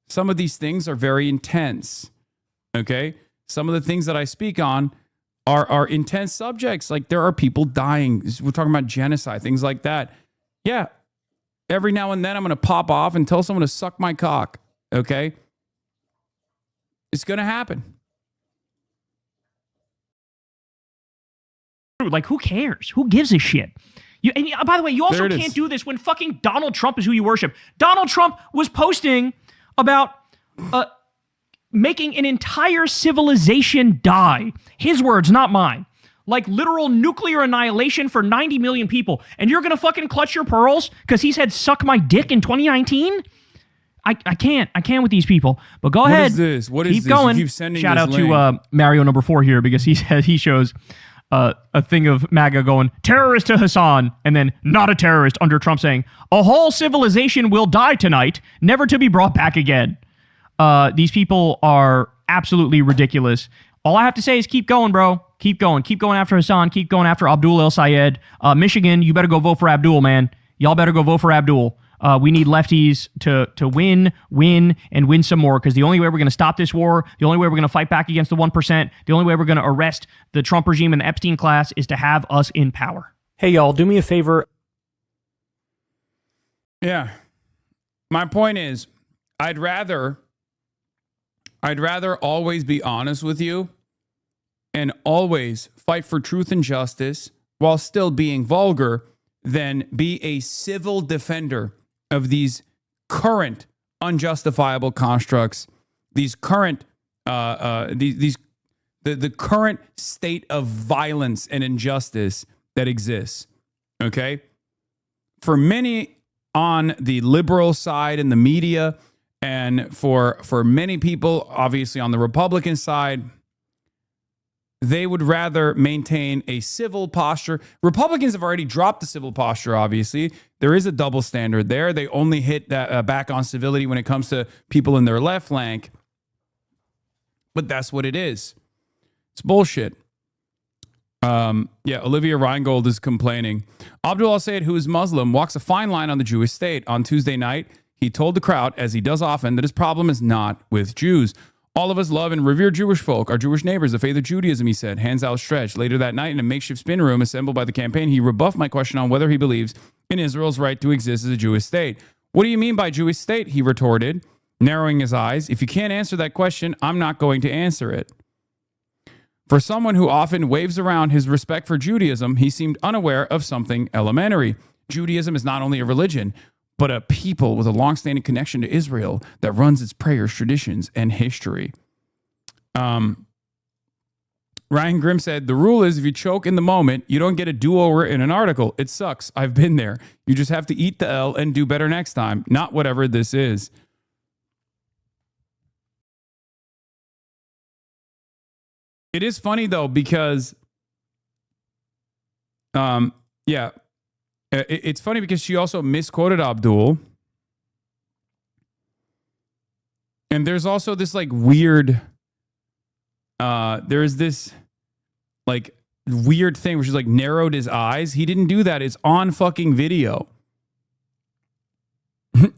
Some of these things are very intense, okay? Some of the things that I speak on are intense subjects. Like, there are people dying. We're talking about genocide, things like that. Yeah, every now and then I'm going to pop off and tell someone to suck my cock, okay? It's going to happen. Like, who cares? Who gives a shit? And by the way, you also can't do this when fucking Donald Trump is who you worship. Donald Trump was posting about making an entire civilization die. His words, not mine. like literal nuclear annihilation for 90 million people, and you're gonna fucking clutch your pearls because he said "suck my dick" in 2019? I can't with these people. But go ahead. What is this? What is Keep this? going. You keep sending Shout this out link. to Mario number 4 here because he said he shows a thing of MAGA going terrorist to Hasan and then not a terrorist under Trump saying a whole civilization will die tonight, never to be brought back again. These people are absolutely ridiculous. All I have to say is keep going, bro. Keep going. Keep going after Hasan. Keep going after Abdul El Sayed. Michigan, you better go vote for Abdul, man. Y'all better go vote for Abdul. We need lefties to win, and win some more, because the only way we're going to stop this war, the only way we're going to fight back against the 1%, the only way we're going to arrest the Trump regime and the Epstein class is to have us in power. Hey, y'all, do me a favor. Yeah. My point is, I'd rather always be honest with you and always fight for truth and justice while still being vulgar than be a civil defender of these current unjustifiable constructs, these current the current state of violence and injustice that exists. Okay? For many on the liberal side in the media, and for many people, obviously on the Republican side, they would rather maintain a civil posture. Republicans have already dropped the civil posture, obviously. There is a double standard there. They only hit that back on civility when it comes to people in their left flank. But that's what it is. It's bullshit. Olivia Reingold is complaining. Abdul al-Sayed, who is Muslim, walks a fine line on the Jewish state. On Tuesday night, he told the crowd, as he does often, that his problem is not with Jews. All of us love and revere Jewish folk, our Jewish neighbors, the faith of Judaism, he said, hands outstretched. Later that night, in a makeshift spin room assembled by the campaign, he rebuffed my question on whether he believes in Israel's right to exist as a Jewish state. What do you mean by Jewish state? He retorted, narrowing his eyes. If you can't answer that question, I'm not going to answer it. For someone who often waves around his respect for Judaism, he seemed unaware of something elementary. Judaism is not only a religion, but a people with a long-standing connection to Israel that runs its prayers, traditions, and history. Ryan Grimm said, the rule is if you choke in the moment, you don't get a do-over in an article. It sucks. I've been there. You just have to eat the L and do better next time, not whatever this is. It is funny, though, because, it's funny because she also misquoted Abdul. And there's also this like weird, there's this like weird thing where she's like narrowed his eyes. He didn't do that. It's on fucking video.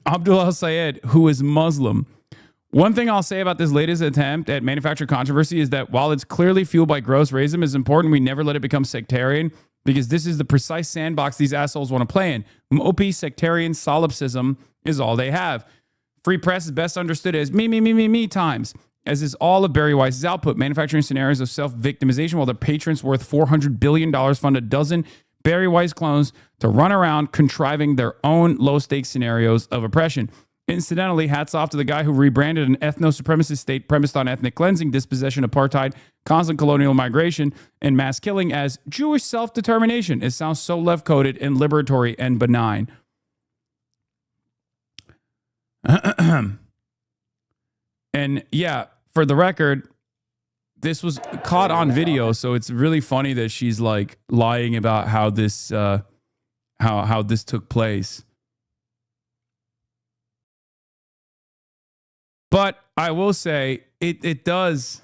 Abdul al-Sayed, who is Muslim. One thing I'll say about this latest attempt at manufactured controversy is that while it's clearly fueled by gross racism, it's important we never let it become sectarian, because this is the precise sandbox these assholes want to play in. Mopey sectarian solipsism is all they have. Free press is best understood as me times, as is all of Barry Weiss's output. Manufacturing scenarios of self-victimization while their patrons worth $400 billion fund a dozen Barry Weiss clones to run around contriving their own low-stakes scenarios of oppression. Incidentally, hats off to the guy who rebranded an ethno-supremacist state premised on ethnic cleansing, dispossession, apartheid, constant colonial migration, and mass killing as Jewish self-determination. It sounds so left-coded and liberatory and benign. And yeah, for the record, this was caught on video, so it's really funny that she's like lying about how this how this took place. But I will say it does.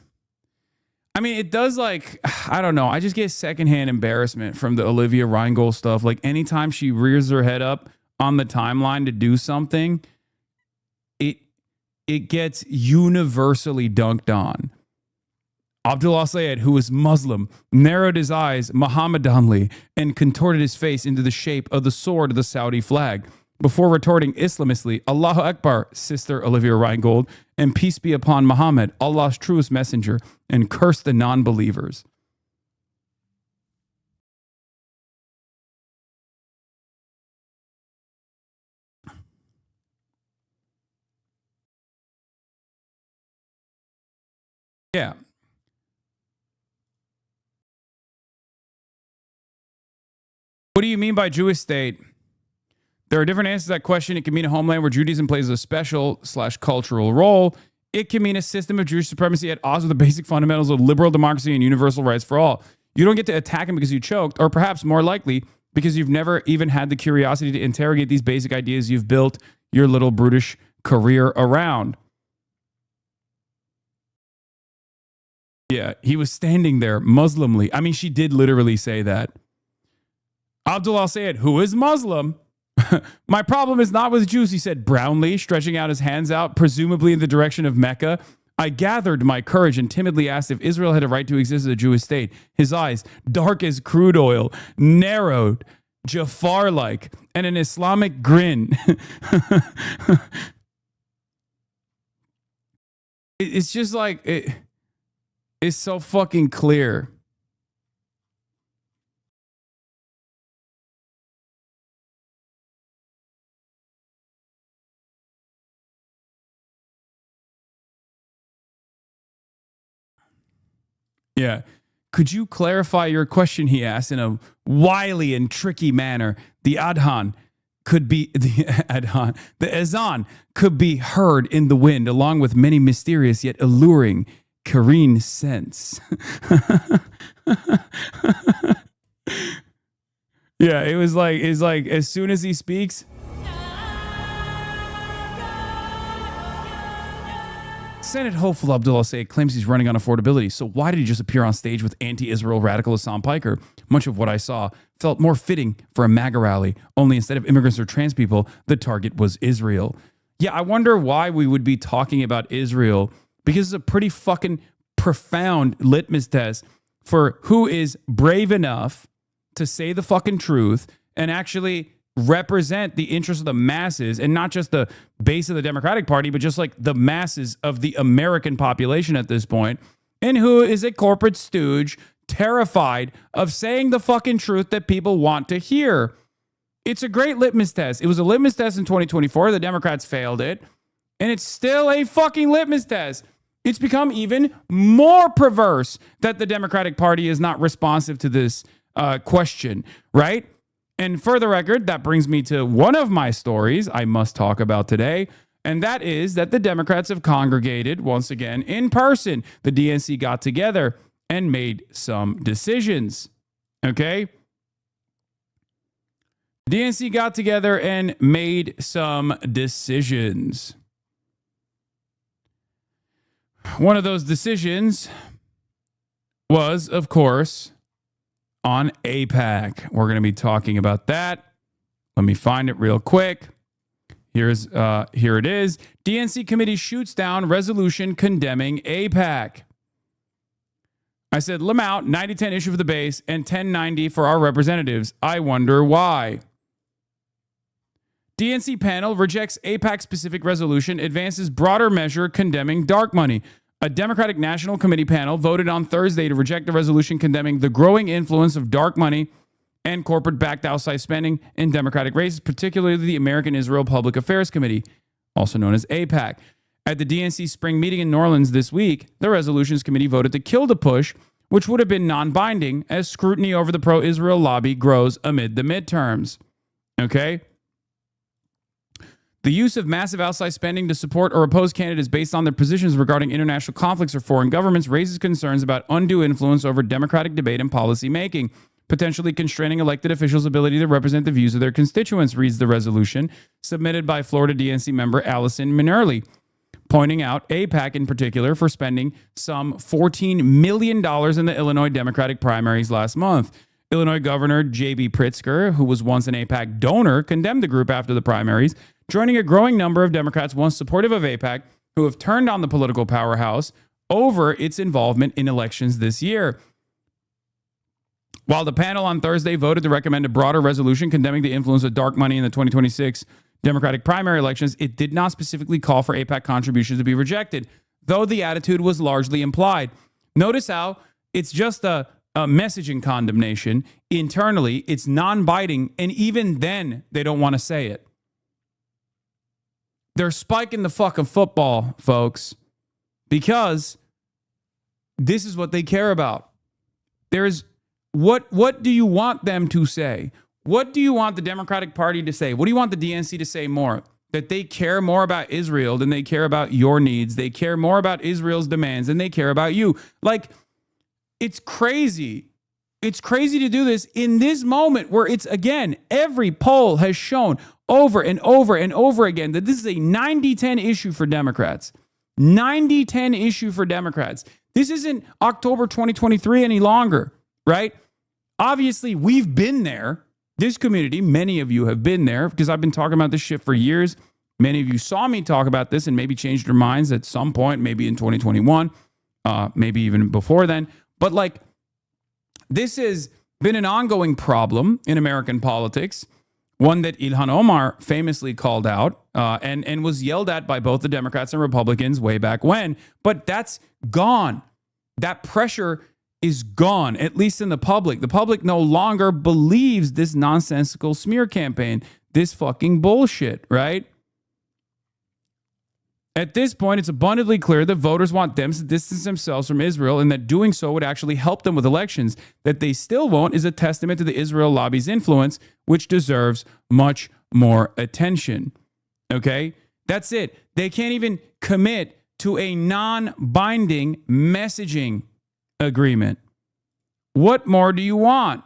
I mean, it does, like, I don't know. I just get secondhand embarrassment from the Olivia Reingold stuff. Like, anytime she rears her head up on the timeline to do something, it gets universally dunked on. Abdul al-Sayed, who is Muslim, narrowed his eyes Mohammedanly and contorted his face into the shape of the sword of the Saudi flag before retorting Islamistly, Allahu Akbar, Sister Olivia Reingold, and peace be upon Muhammad, Allah's truest messenger, and curse the non-believers. Yeah. What do you mean by Jewish state? There are different answers to that question. It can mean a homeland where Judaism plays a special/cultural role. It can mean a system of Jewish supremacy at odds with the basic fundamentals of liberal democracy and universal rights for all. You don't get to attack him because you choked, or perhaps more likely, because you've never even had the curiosity to interrogate these basic ideas you've built your little brutish career around. Yeah, he was standing there Muslimly. I mean, she did literally say that. Abdul al-Sayed, who is Muslim, my problem is not with Jews, he said brownly, stretching out his hands out, presumably in the direction of Mecca. I gathered my courage and timidly asked if Israel had a right to exist as a Jewish state. His eyes, dark as crude oil, narrowed, Jafar-like, and an Islamic grin. It's just like, it's so fucking clear. Yeah. Could you clarify your question, he asked in a wily and tricky manner. The adhan could be the azan could be heard in the wind, along with many mysterious yet alluring Korean scents. Yeah, it's like as soon as he speaks. Senate hopeful Abdullah Sayed claims he's running on affordability. So why did he just appear on stage with anti-Israel radical Hasan Piker? Much of what I saw felt more fitting for a MAGA rally, only instead of immigrants or trans people, the target was Israel. Yeah, I wonder why we would be talking about Israel, because it's a pretty fucking profound litmus test for who is brave enough to say the fucking truth and actually represent the interests of the masses, and not just the base of the Democratic Party, but just like the masses of the American population at this point, and who is a corporate stooge terrified of saying the fucking truth that people want to hear. It's a great litmus test. It was a litmus test in 2024. The Democrats failed it, and it's still a fucking litmus test. It's become even more perverse that the Democratic Party is not responsive to this question, right? And for the record, that brings me to one of my stories I must talk about today, and that is that the Democrats have congregated once again in person. The DNC got together and made some decisions, okay? DNC got together and made some decisions. One of those decisions was, of course, on AIPAC. We're going to be talking about that. Let me find it real quick. Here it is. DNC committee shoots down resolution condemning AIPAC. I said, Lamount, 90-10 issue for the base and 1090 for our representatives. I wonder why. DNC panel rejects AIPAC-specific resolution, advances broader measure condemning dark money. A Democratic National Committee panel voted on Thursday to reject the resolution condemning the growing influence of dark money and corporate-backed outside spending in Democratic races, particularly the American Israel Public Affairs Committee, also known as AIPAC. At the DNC spring meeting in New Orleans this week, the Resolutions Committee voted to kill the push, which would have been non-binding, as scrutiny over the pro-Israel lobby grows amid the midterms. Okay? The use of massive outside spending to support or oppose candidates based on their positions regarding international conflicts or foreign governments raises concerns about undue influence over democratic debate and policy making, potentially constraining elected officials' ability to represent the views of their constituents, reads the resolution submitted by Florida DNC member Allison Minerly, pointing out AIPAC in particular for spending some $14 million in the Illinois Democratic primaries last month. Illinois Governor J.B. Pritzker, who was once an AIPAC donor, condemned the group after the primaries, joining a growing number of Democrats once supportive of AIPAC who have turned on the political powerhouse over its involvement in elections this year. While the panel on Thursday voted to recommend a broader resolution condemning the influence of dark money in the 2026 Democratic primary elections, it did not specifically call for AIPAC contributions to be rejected, though the attitude was largely implied. Notice how it's just a messaging condemnation. Internally, it's non-biting, and even then, they don't want to say it. They're spiking the fucking football, folks, because this is what they care about. There's what do you want them to say? What do you want the Democratic Party to say? What do you want the DNC to say more? That they care more about Israel than they care about your needs. They care more about Israel's demands than they care about you. Like, it's crazy. It's crazy to do this in this moment where it's, again, every poll has shown over and over and over again that this is a 90-10 issue for Democrats. 90-10 issue for Democrats. This isn't October 2023 any longer, right? Obviously, we've been there. This community, many of you have been there because I've been talking about this shit for years. Many of you saw me talk about this and maybe changed your minds at some point, maybe in 2021, maybe even before then. But like, this has been an ongoing problem in American politics, one that Ilhan Omar famously called out and was yelled at by both the Democrats and Republicans way back when. But that's gone. That pressure is gone, at least in the public. The public no longer believes this nonsensical smear campaign, this fucking bullshit, right? At this point, it's abundantly clear that voters want them to distance themselves from Israel and that doing so would actually help them with elections. That they still won't is a testament to the Israel lobby's influence, which deserves much more attention. Okay? That's it. They can't even commit to a non-binding messaging agreement. What more do you want?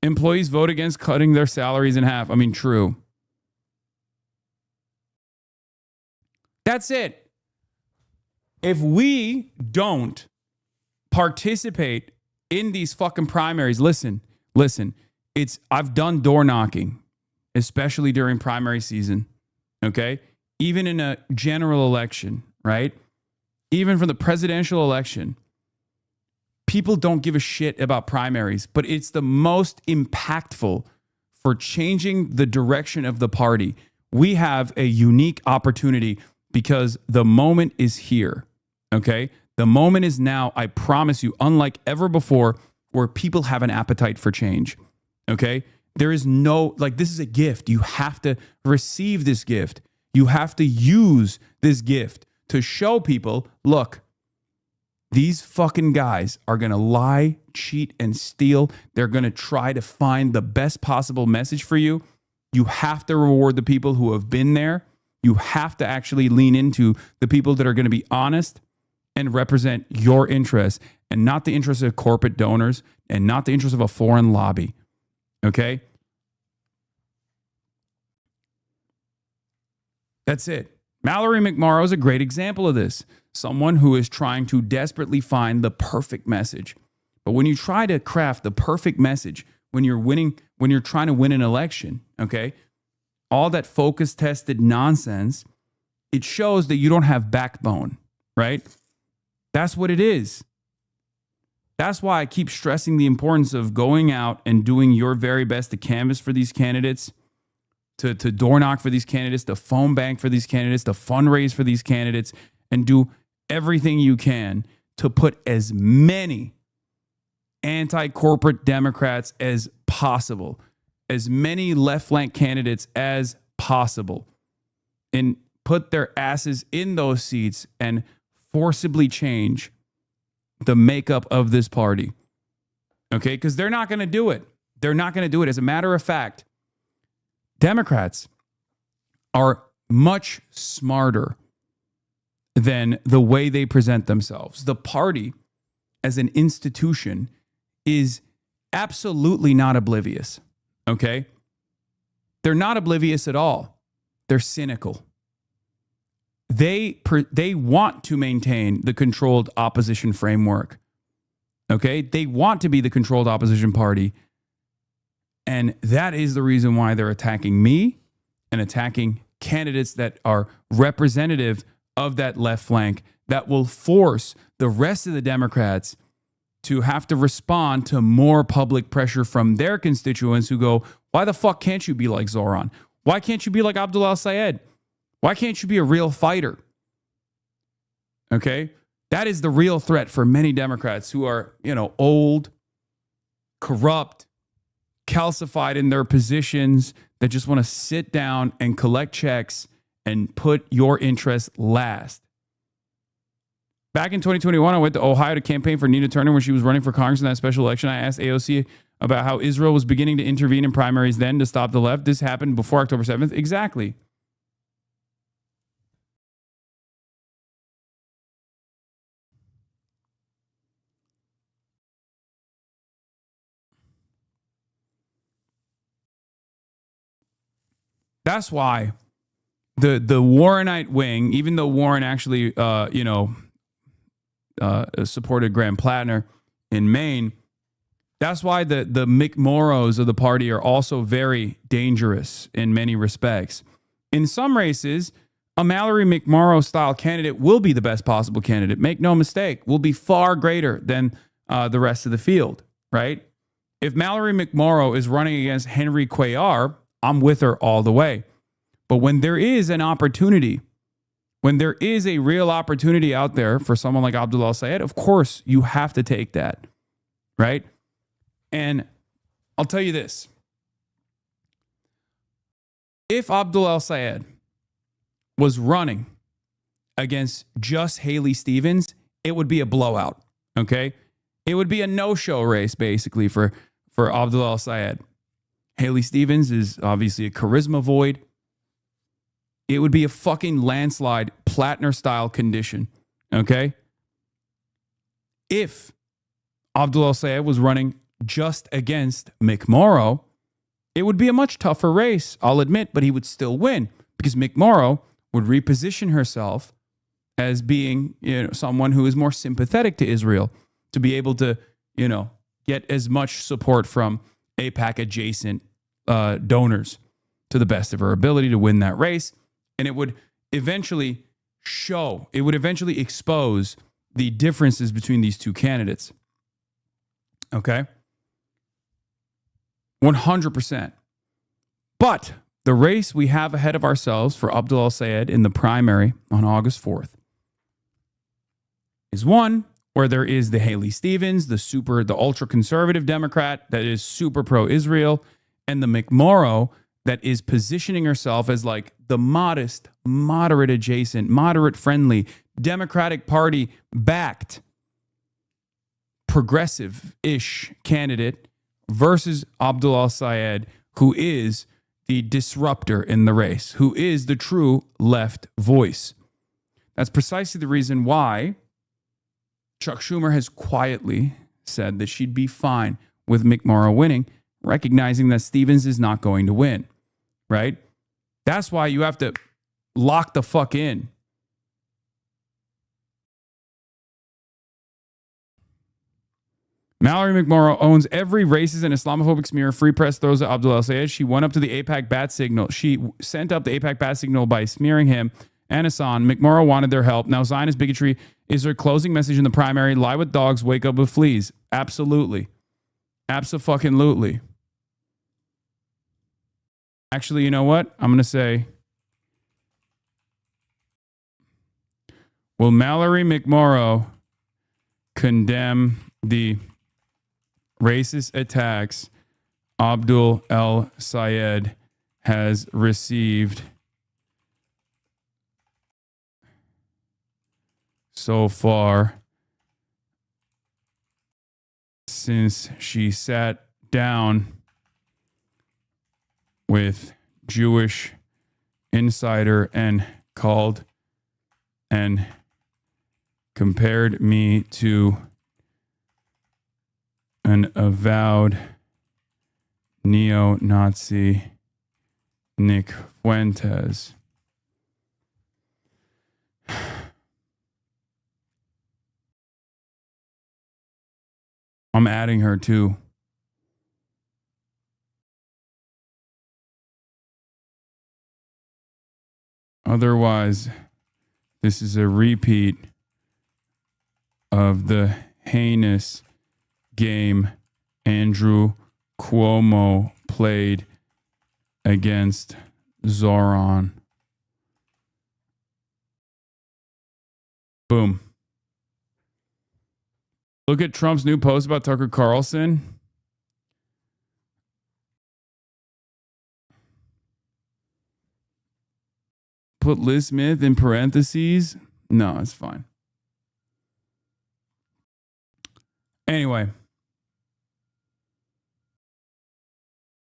Employees vote against cutting their salaries in half. I mean, true. That's it. If we don't participate in these fucking primaries, listen, I've done door knocking, especially during primary season, okay? Even in a general election, right? Even for the presidential election, people don't give a shit about primaries, but it's the most impactful for changing the direction of the party. We have a unique opportunity because the moment is here, okay? The moment is now, I promise you, unlike ever before, where people have an appetite for change, okay? There is no, like, this is a gift. You have to receive this gift. You have to use this gift to show people, look, these fucking guys are going to lie, cheat, and steal. They're going to try to find the best possible message for you. You have to reward the people who have been there. You have to actually lean into the people that are going to be honest and represent your interests and not the interests of corporate donors and not the interests of a foreign lobby. Okay? That's it. Mallory McMorrow is a great example of this. Someone who is trying to desperately find the perfect message. But when you try to craft the perfect message, when you're trying to win an election, okay, all that focus tested nonsense, it shows that you don't have backbone, right? That's what it is. That's why I keep stressing the importance of going out and doing your very best to canvass for these candidates, to door knock for these candidates, to phone bank for these candidates, to fundraise for these candidates, and do everything you can to put as many anti-corporate Democrats as possible, as many left flank candidates as possible, and put their asses in those seats and forcibly change the makeup of this party. Okay? Because they're not going to do it. They're not going to do it. As a matter of fact, Democrats are much smarter than the way they present themselves. The party as an institution is absolutely not oblivious. Okay? They're not oblivious at all. They're cynical. They want to maintain the controlled opposition framework. Okay? They want to be the controlled opposition party. And that is the reason why they're attacking me and attacking candidates that are representative of that left flank, that will force the rest of the Democrats to have to respond to more public pressure from their constituents who go, why the fuck can't you be like Zoran? Why can't you be like Abdul al-Sayed? Why can't you be a real fighter? Okay? That is the real threat for many Democrats who are, old, corrupt, calcified in their positions, that just want to sit down and collect checks and put your interests last. Back in 2021, I went to Ohio to campaign for Nina Turner when she was running for Congress in that special election. I asked AOC about how Israel was beginning to intervene in primaries then to stop the left. This happened before October 7th. Exactly. That's why the Warrenite wing, even though Warren actually, supported Graham Plattner in Maine, that's why the McMorrows of the party are also very dangerous in many respects. In some races, a Mallory McMorrow style candidate will be the best possible candidate. Make no mistake, will be far greater than the rest of the field, right? If Mallory McMorrow is running against Henry Cuellar, I'm with her all the way. But when there is an opportunity, when there is a real opportunity out there for someone like Abdul El-Sayed, of course you have to take that, right? And I'll tell you this. If Abdul El-Sayed was running against just Haley Stevens, it would be a blowout, okay? It would be a no-show race, basically, for Abdul El-Sayed. Haley Stevens is obviously a charisma void. It would be a fucking landslide, Plattner-style condition, okay? If Abdul El-Sayed was running just against McMorrow, it would be a much tougher race, I'll admit, but he would still win because McMorrow would reposition herself as being, someone who is more sympathetic to Israel to be able to, get as much support from AIPAC adjacent donors to the best of her ability to win that race. And it would eventually expose the differences between these two candidates. Okay? 100%. But the race we have ahead of ourselves for Abdul El-Sayed in the primary on August 4th is one where there is the Haley Stevens, the ultra-conservative Democrat that is super pro-Israel, and the McMorrow that is positioning herself as like the modest, moderate adjacent, moderate friendly, Democratic Party backed, progressive-ish candidate versus Abdul El-Sayed, who is the disruptor in the race, who is the true left voice. That's precisely the reason why Chuck Schumer has quietly said that she'd be fine with McMorrow winning, recognizing that Stevens is not going to win, right? That's why you have to lock the fuck in. Mallory McMorrow owns every racist and Islamophobic smear Free Press throws at Abdul El-Sayed. She went up to the AIPAC bat signal. She sent up the AIPAC bat signal by smearing him and Hasan. McMorrow wanted their help. Now Zionist bigotry is her closing message in the primary. Lie with dogs, wake up with fleas. Absolutely. Abso-fucking-lutely. Actually, you know what? I'm going to say, will Mallory McMorrow condemn the racist attacks Abdul El-Sayed has received so far since she sat down with Jewish Insider and called and compared me to an avowed neo-Nazi Nick Fuentes. I'm adding her too. Otherwise, this is a repeat of the heinous game Andrew Cuomo played against Zoran. Boom. Look at Trump's new post about Tucker Carlson. Put Liz Smith in parentheses. No, it's fine. Anyway.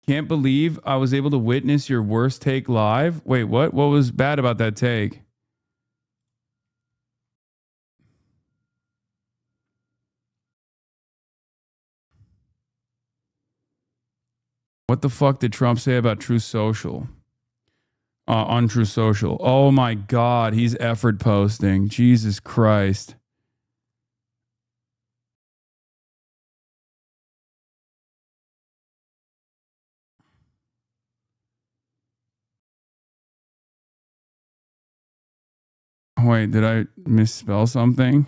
Can't believe I was able to witness your worst take live. Wait, what? What was bad about that take? What the fuck did Trump say about True Social? On True Social. Oh my God, he's effort posting. Jesus Christ. Wait, did I misspell something?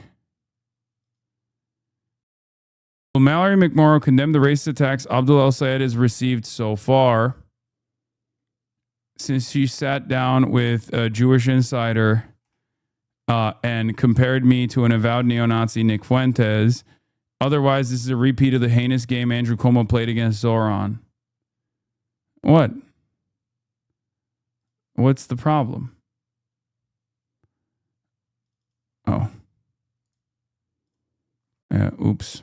Well, Mallory McMorrow condemned the racist attacks Abdul El-Sayed has received so far since she sat down with a Jewish insider and compared me to an avowed neo-Nazi, Nick Fuentes. Otherwise, this is a repeat of the heinous game Andrew Cuomo played against Zoran. What? What's the problem? Oh. Oops.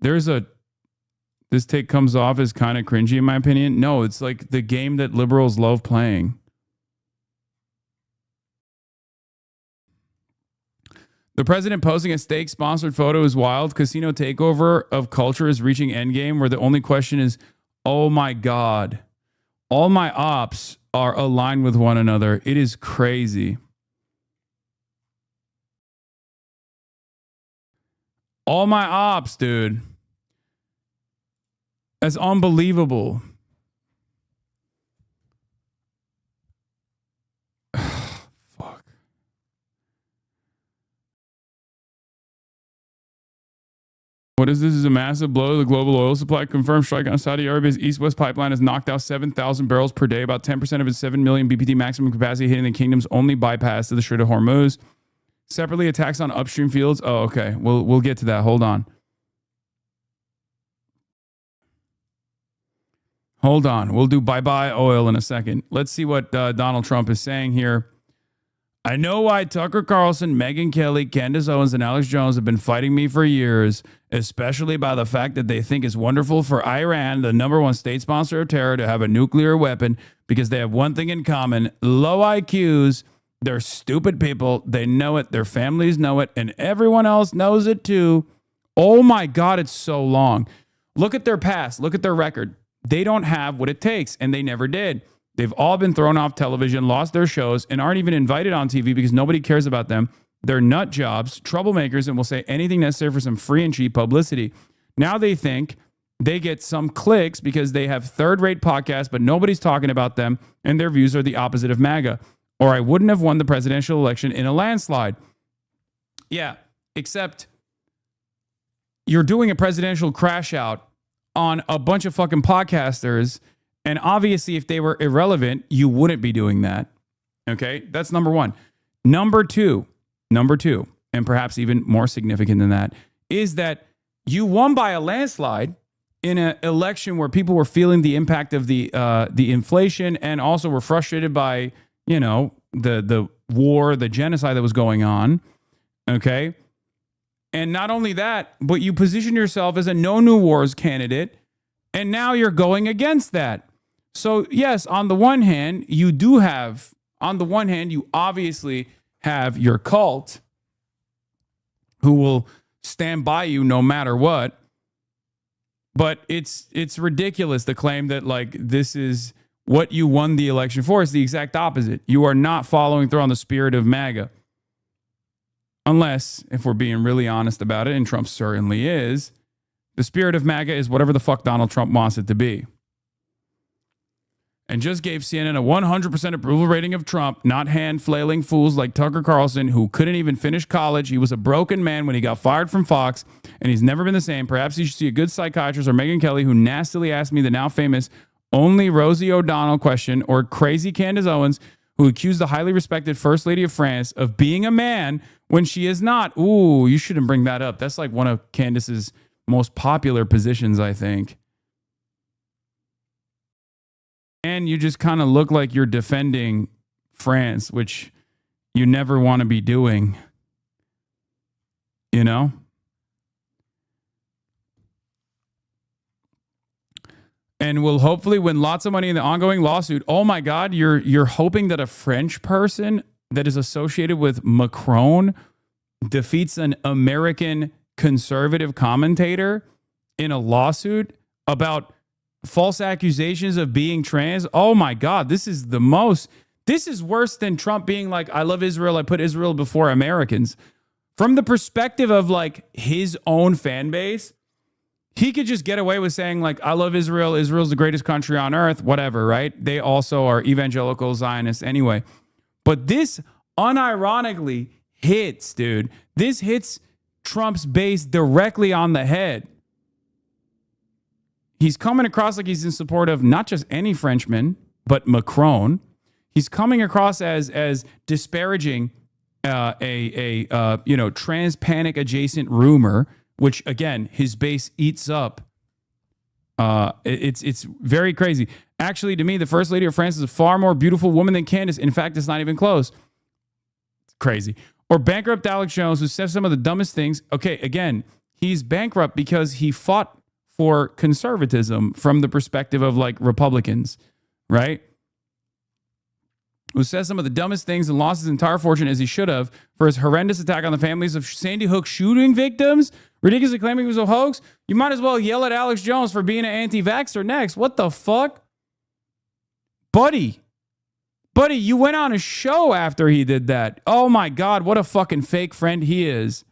This take comes off as kind of cringy in my opinion. No, it's like the game that liberals love playing. The president posting a stake-sponsored photo is wild. Casino takeover of culture is reaching endgame where the only question is, oh my God. All my ops are aligned with one another. It is crazy. All my ops, dude. That's unbelievable. Fuck. What is this? This is a massive blow to the global oil supply. Confirmed strike on Saudi Arabia's east-west pipeline has knocked out 7,000 barrels per day, about 10% of its 7 million BPD maximum capacity, hitting the kingdom's only bypass to the Strait of Hormuz. Separately, attacks on upstream fields. Oh, okay. We'll get to that. Hold on. We'll do bye-bye oil in a second. Let's see what Donald Trump is saying here. I know why Tucker Carlson, Megyn Kelly, Candace Owens, and Alex Jones have been fighting me for years, especially by the fact that they think it's wonderful for Iran, the #1 state sponsor of terror, to have a nuclear weapon because they have one thing in common: low IQs. They're stupid people. They know it. Their families know it. And everyone else knows it too. Oh my God, it's so long. Look at their past. Look at their record. They don't have what it takes, and they never did. They've all been thrown off television, lost their shows, and aren't even invited on TV because nobody cares about them. They're nut jobs, troublemakers, and will say anything necessary for some free and cheap publicity. Now they think they get some clicks because they have third-rate podcasts, but nobody's talking about them, and their views are the opposite of MAGA. Or I wouldn't have won the presidential election in a landslide. Yeah, except you're doing a presidential crash out on a bunch of fucking podcasters, and obviously if they were irrelevant, you wouldn't be doing that. Okay, that's number one. Number two, and perhaps even more significant than that, is that you won by a landslide in an election where people were feeling the impact of the inflation and also were frustrated by, you know, the war, the genocide that was going on. Okay. And not only that, but you position yourself as a no new wars candidate, and now you're going against that. So yes, on the one hand, you obviously have your cult who will stand by you no matter what. But it's ridiculous to claim that like this is what you won the election for. Is the exact opposite. You are not following through on the spirit of MAGA. Unless, if we're being really honest about it, and Trump certainly is, the spirit of MAGA is whatever the fuck Donald Trump wants it to be. And just gave CNN a 100% approval rating of Trump, not hand-flailing fools like Tucker Carlson, who couldn't even finish college. He was a broken man when he got fired from Fox, and he's never been the same. Perhaps you should see a good psychiatrist, or Megyn Kelly, who nastily asked me the now famous only Rosie O'Donnell question, or crazy Candace Owens, who accused the highly respected First Lady of France of being a man when she is not. Ooh, you shouldn't bring that up. That's like one of Candace's most popular positions, I think. And you just kind of look like you're defending France, which you never want to be doing, you know? And will hopefully win lots of money in the ongoing lawsuit. Oh my God, you're hoping that a French person that is associated with Macron defeats an American conservative commentator in a lawsuit about false accusations of being trans. Oh my God, this is worse than Trump being like, I love Israel, I put Israel before Americans. From the perspective of like his own fan base, he could just get away with saying like, I love Israel, Israel's the greatest country on earth, whatever, right? They also are evangelical Zionists anyway. But this unironically hits, dude. This hits Trump's base directly on the head. He's coming across like he's in support of not just any Frenchman, but Macron. He's coming across as disparaging a trans panic adjacent rumor, which again his base eats up. It's very crazy. Actually, to me, the first lady of France is a far more beautiful woman than Candace. In fact, it's not even close. It's crazy. Or bankrupt Alex Jones, who says some of the dumbest things. Okay, again, he's bankrupt because he fought for conservatism from the perspective of like Republicans, right? Who says some of the dumbest things and lost his entire fortune as he should have for his horrendous attack on the families of Sandy Hook shooting victims, ridiculously claiming it was a hoax. You might as well yell at Alex Jones for being an anti-vaxxer next. What the fuck? Buddy, you went on a show after he did that. Oh my God, what a fucking fake friend he is.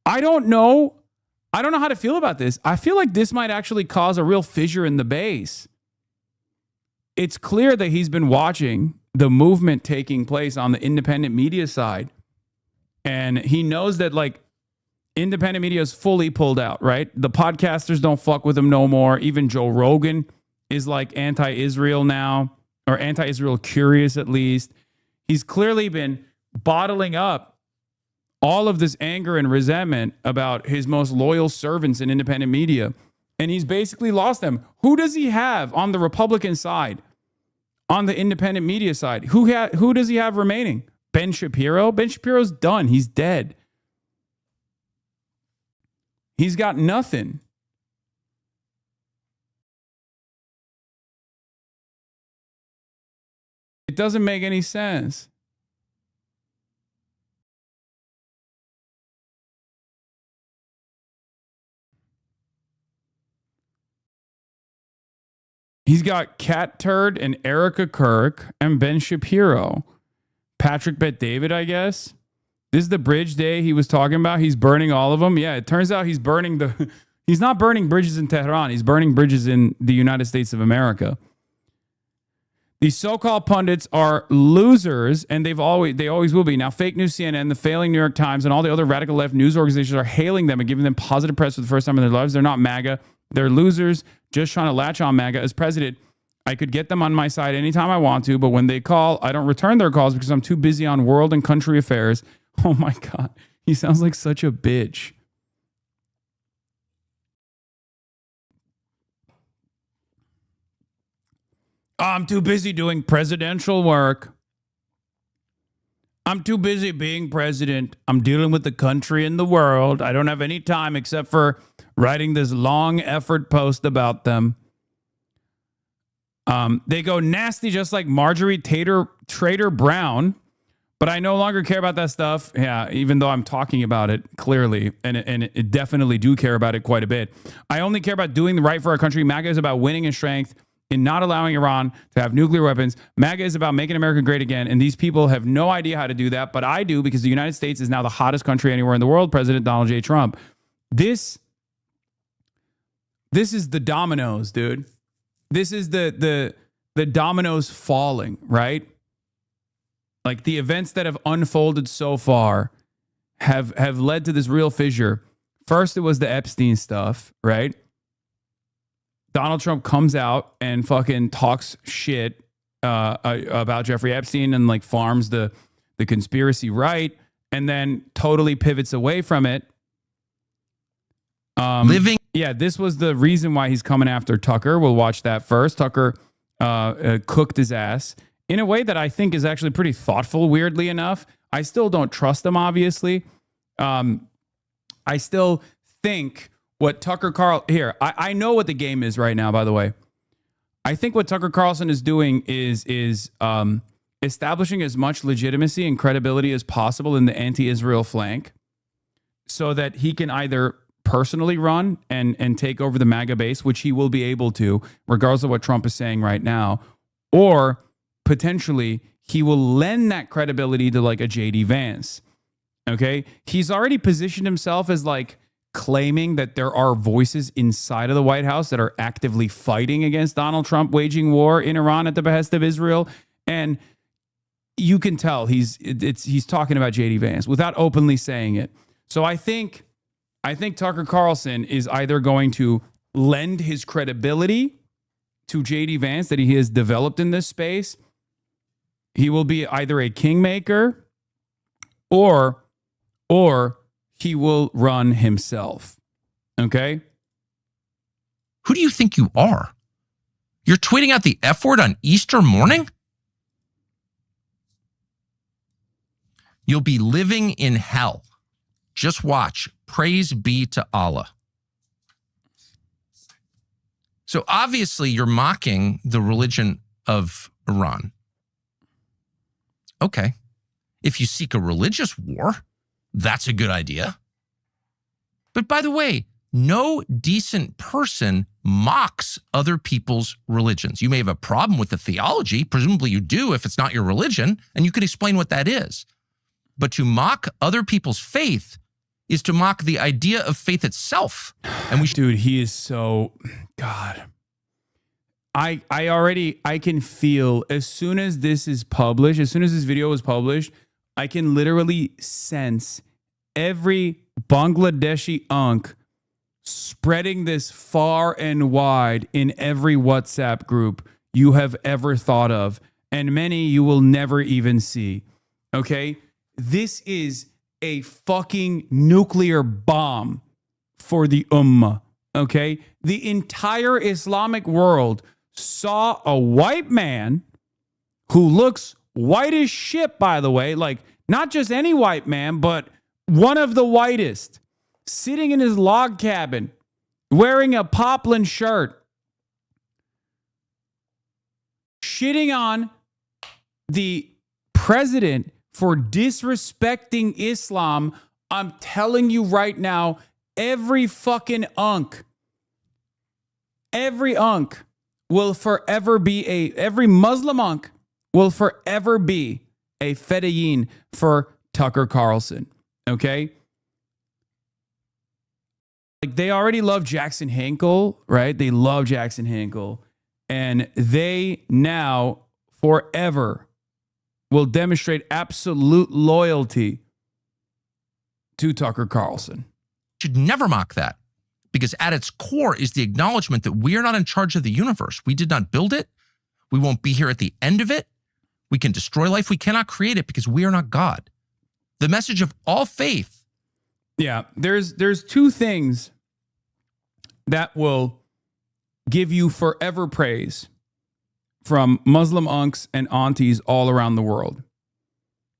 I don't know how to feel about this. I feel like this might actually cause a real fissure in the base. It's clear that he's been watching the movement taking place on the independent media side. And he knows that like independent media is fully pulled out, right? The podcasters don't fuck with him no more. Even Joe Rogan is like anti-Israel now, or anti-Israel curious at least. He's clearly been bottling up all of this anger and resentment about his most loyal servants in independent media. And he's basically lost them. Who does he have on the Republican side? On the independent media side? Who does he have remaining? Ben Shapiro? Ben Shapiro's done. He's dead. He's got nothing. It doesn't make any sense. He's got Cat Turd and Erica Kirk and Ben Shapiro. Patrick Bet David, I guess. This is the bridge day he was talking about. He's burning all of them. Yeah, it turns out he's not burning bridges in Tehran. He's burning bridges in the United States of America. These so-called pundits are losers, and they always will be. Now, fake news CNN, the failing New York Times, and all the other radical left news organizations are hailing them and giving them positive press for the first time in their lives. They're not MAGA. They're losers just trying to latch on MAGA. As president, I could get them on my side anytime I want to, but when they call, I don't return their calls because I'm too busy on world and country affairs. Oh my God. He sounds like such a bitch. I'm too busy doing presidential work. I'm too busy being president. I'm dealing with the country and the world. I don't have any time except for writing this long effort post about them. They go nasty just like Marjorie Trader Brown, but I no longer care about that stuff. Yeah, even though I'm talking about it clearly, and it definitely do care about it quite a bit. I only care about doing the right for our country. MAGA is about winning and strength in not allowing Iran to have nuclear weapons. MAGA is about making America great again, and these people have no idea how to do that, but I do because the United States is now the hottest country anywhere in the world. President Donald J. Trump. This is the dominoes, dude. This is the dominoes falling, right? Like the events that have unfolded so far have led to this real fissure. First, it was the Epstein stuff, right? Donald Trump comes out and fucking talks shit about Jeffrey Epstein and like farms the conspiracy right, and then totally pivots away from it. Yeah, this was the reason why he's coming after Tucker. We'll watch that first. Tucker cooked his ass in a way that I think is actually pretty thoughtful, weirdly enough. I still don't trust him, obviously. I still think what Tucker Carlson... Here, I know what the game is right now, by the way. I think what Tucker Carlson is doing is establishing as much legitimacy and credibility as possible in the anti-Israel flank so that he can either personally run and take over the MAGA base, which he will be able to, regardless of what Trump is saying right now, or potentially he will lend that credibility to like a JD Vance. Okay? He's already positioned himself as like claiming that there are voices inside of the White House that are actively fighting against Donald Trump waging war in Iran at the behest of Israel. And you can tell he's talking about JD Vance without openly saying it. So I think Tucker Carlson is either going to lend his credibility to JD Vance that he has developed in this space. He will be either a kingmaker or he will run himself. Okay? Who do you think you are? You're tweeting out the F word on Easter morning? You'll be living in hell. Just watch. Praise be to Allah. So obviously you're mocking the religion of Iran. Okay. If you seek a religious war, that's a good idea. But by the way, no decent person mocks other people's religions. You may have a problem with the theology. Presumably you do if it's not your religion, and you could explain what that is. But to mock other people's faith is to mock the idea of faith itself. And dude, he is so... God. I can feel as soon as this is published, as soon as this video is published, I can literally sense every Bangladeshi unk spreading this far and wide in every WhatsApp group you have ever thought of, and many you will never even see. Okay? This is a fucking nuclear bomb for the Ummah. Okay? The entire Islamic world saw a white man who looks white as shit, by the way, like not just any white man, but one of the whitest, sitting in his log cabin, wearing a poplin shirt, shitting on the president for disrespecting Islam. I'm telling you right now, every fucking unk will forever be every Muslim unk will forever be a fedayeen for Tucker Carlson. Okay? Like, they already love Jackson Hinkle, right? They love Jackson Hinkle. And they now forever will demonstrate absolute loyalty to Tucker Carlson. Should never mock that, because at its core is the acknowledgement that we are not in charge of the universe. We did not build it. We won't be here at the end of it. We can destroy life. We cannot create it because we are not God. The message of all faith. Yeah, there's two things that will give you forever praise from Muslim unks and aunties all around the world.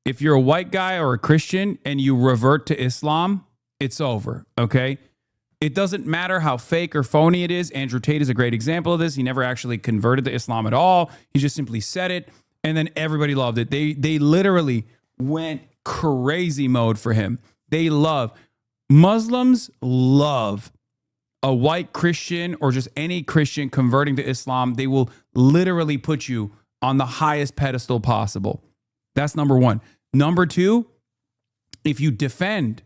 If you're a white guy or a Christian and you revert to Islam, it's over, okay? It doesn't matter how fake or phony it is. Andrew Tate is a great example of this. He never actually converted to Islam at all. He just simply said it, and then everybody loved it. They literally went crazy mode for him. Muslims love a white Christian or just any Christian converting to Islam. They will literally put you on the highest pedestal possible. That's number one. Number two, if you defend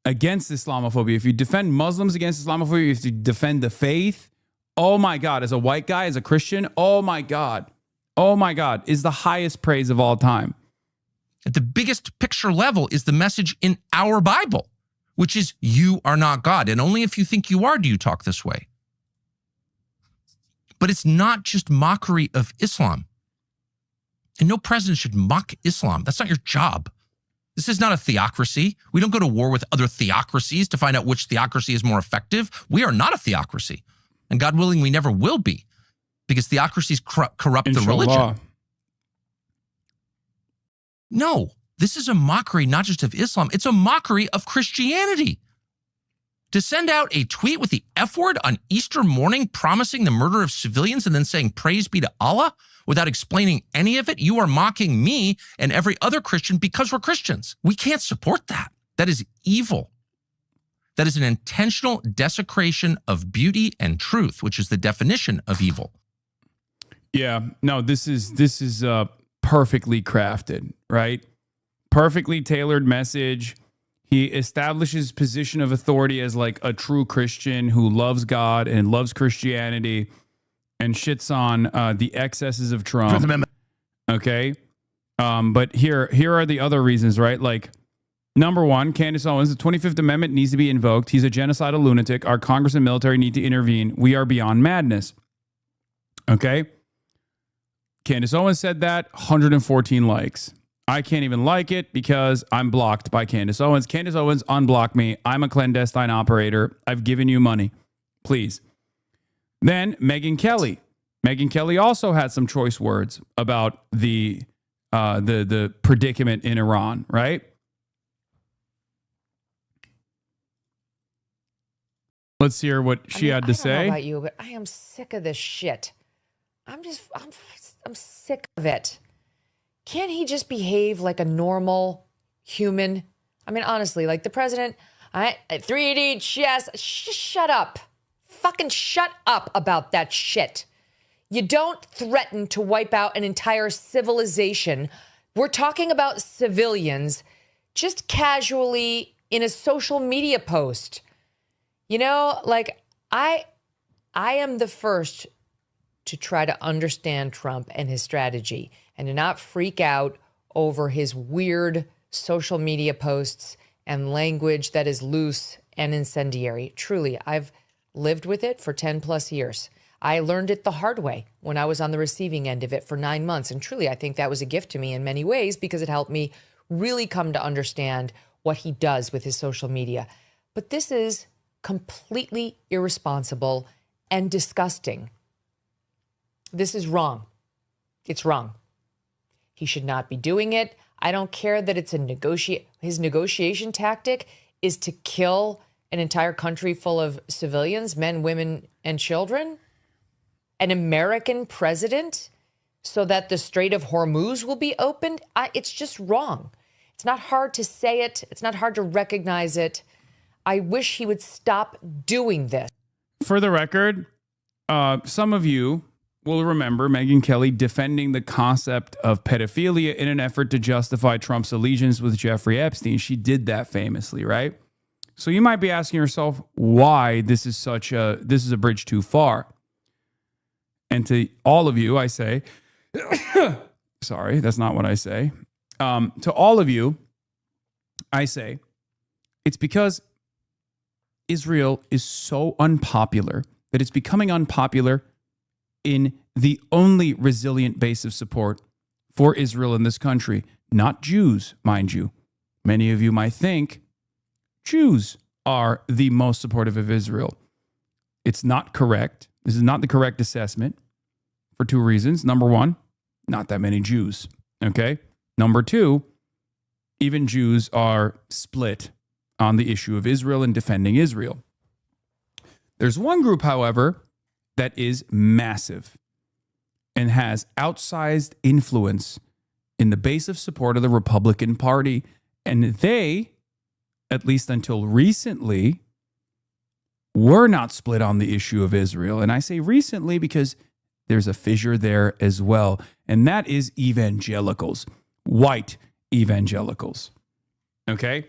against Islamophobia, if you defend Muslims against Islamophobia, if you defend the faith, oh my God, as a white guy, as a Christian, oh my God, is the highest praise of all time. At the biggest picture level is the message in our Bible, which is you are not God. And only if you think you are do you talk this way. But it's not just mockery of Islam. And no president should mock Islam. That's not your job. This is not a theocracy. We don't go to war with other theocracies to find out which theocracy is more effective. We are not a theocracy. And God willing, we never will be, because theocracies corrupt the religion. No, this is a mockery not just of Islam, it's a mockery of Christianity. To send out a tweet with the F word on Easter morning promising the murder of civilians and then saying praise be to Allah without explaining any of it, you are mocking me and every other Christian because we're Christians. We can't support that. That is evil. That is an intentional desecration of beauty and truth, which is the definition of evil. Yeah, no, this is perfectly crafted, right? Perfectly tailored message. He establishes position of authority as like a true Christian who loves God and loves Christianity and shits on the excesses of Trump. Okay. But here are the other reasons, right? Like, number one, Candace Owens, the 25th Amendment needs to be invoked. He's a genocidal lunatic. Our Congress and military need to intervene. We are beyond madness. Okay. Candace Owens said that, 114 likes. I can't even like it because I'm blocked by Candace Owens. Candace Owens, unblock me. I'm a clandestine operator. I've given you money. Please. Then Megyn Kelly. Megyn Kelly also had some choice words about the predicament in Iran, right? Let's hear what she had to say. I don't know about you, but I am sick of this shit. I'm sick of it. Can't he just behave like a normal human? I mean, honestly, like the president, 380, yes, shut up. Fucking shut up about that shit. You don't threaten to wipe out an entire civilization. We're talking about civilians just casually in a social media post. You know, like I am the first to try to understand Trump and his strategy and to not freak out over his weird social media posts and language that is loose and incendiary. Truly, I've lived with it for 10 plus years. I learned it the hard way when I was on the receiving end of it for 9 months. And truly, I think that was a gift to me in many ways because it helped me really come to understand what he does with his social media. But this is completely irresponsible and disgusting. This is wrong. It's wrong. He should not be doing it. I don't care that it's his negotiation tactic is to kill an entire country full of civilians, men, women, and children. An American president so that the Strait of Hormuz will be opened. It's just wrong. It's not hard to say it. It's not hard to recognize it. I wish he would stop doing this. For the record, some of you will remember Megyn Kelly defending the concept of pedophilia in an effort to justify Trump's allegiance with Jeffrey Epstein. She did that famously, right? So you might be asking yourself why this is a bridge too far. And to all of you, I say, sorry, that's not what I say. To all of you, I say, it's because Israel is so unpopular that it's becoming unpopular in the only resilient base of support for Israel in this country. Not Jews, mind you. Many of you might think Jews are the most supportive of Israel. It's not correct. This is not the correct assessment for two reasons. Number one, not that many Jews. Okay. Number two, even Jews are split on the issue of Israel and defending Israel. There's one group, however, that is massive and has outsized influence in the base of support of the Republican Party. And they, at least until recently, were not split on the issue of Israel. And I say recently because there's a fissure there as well. And that is evangelicals, white evangelicals. Okay?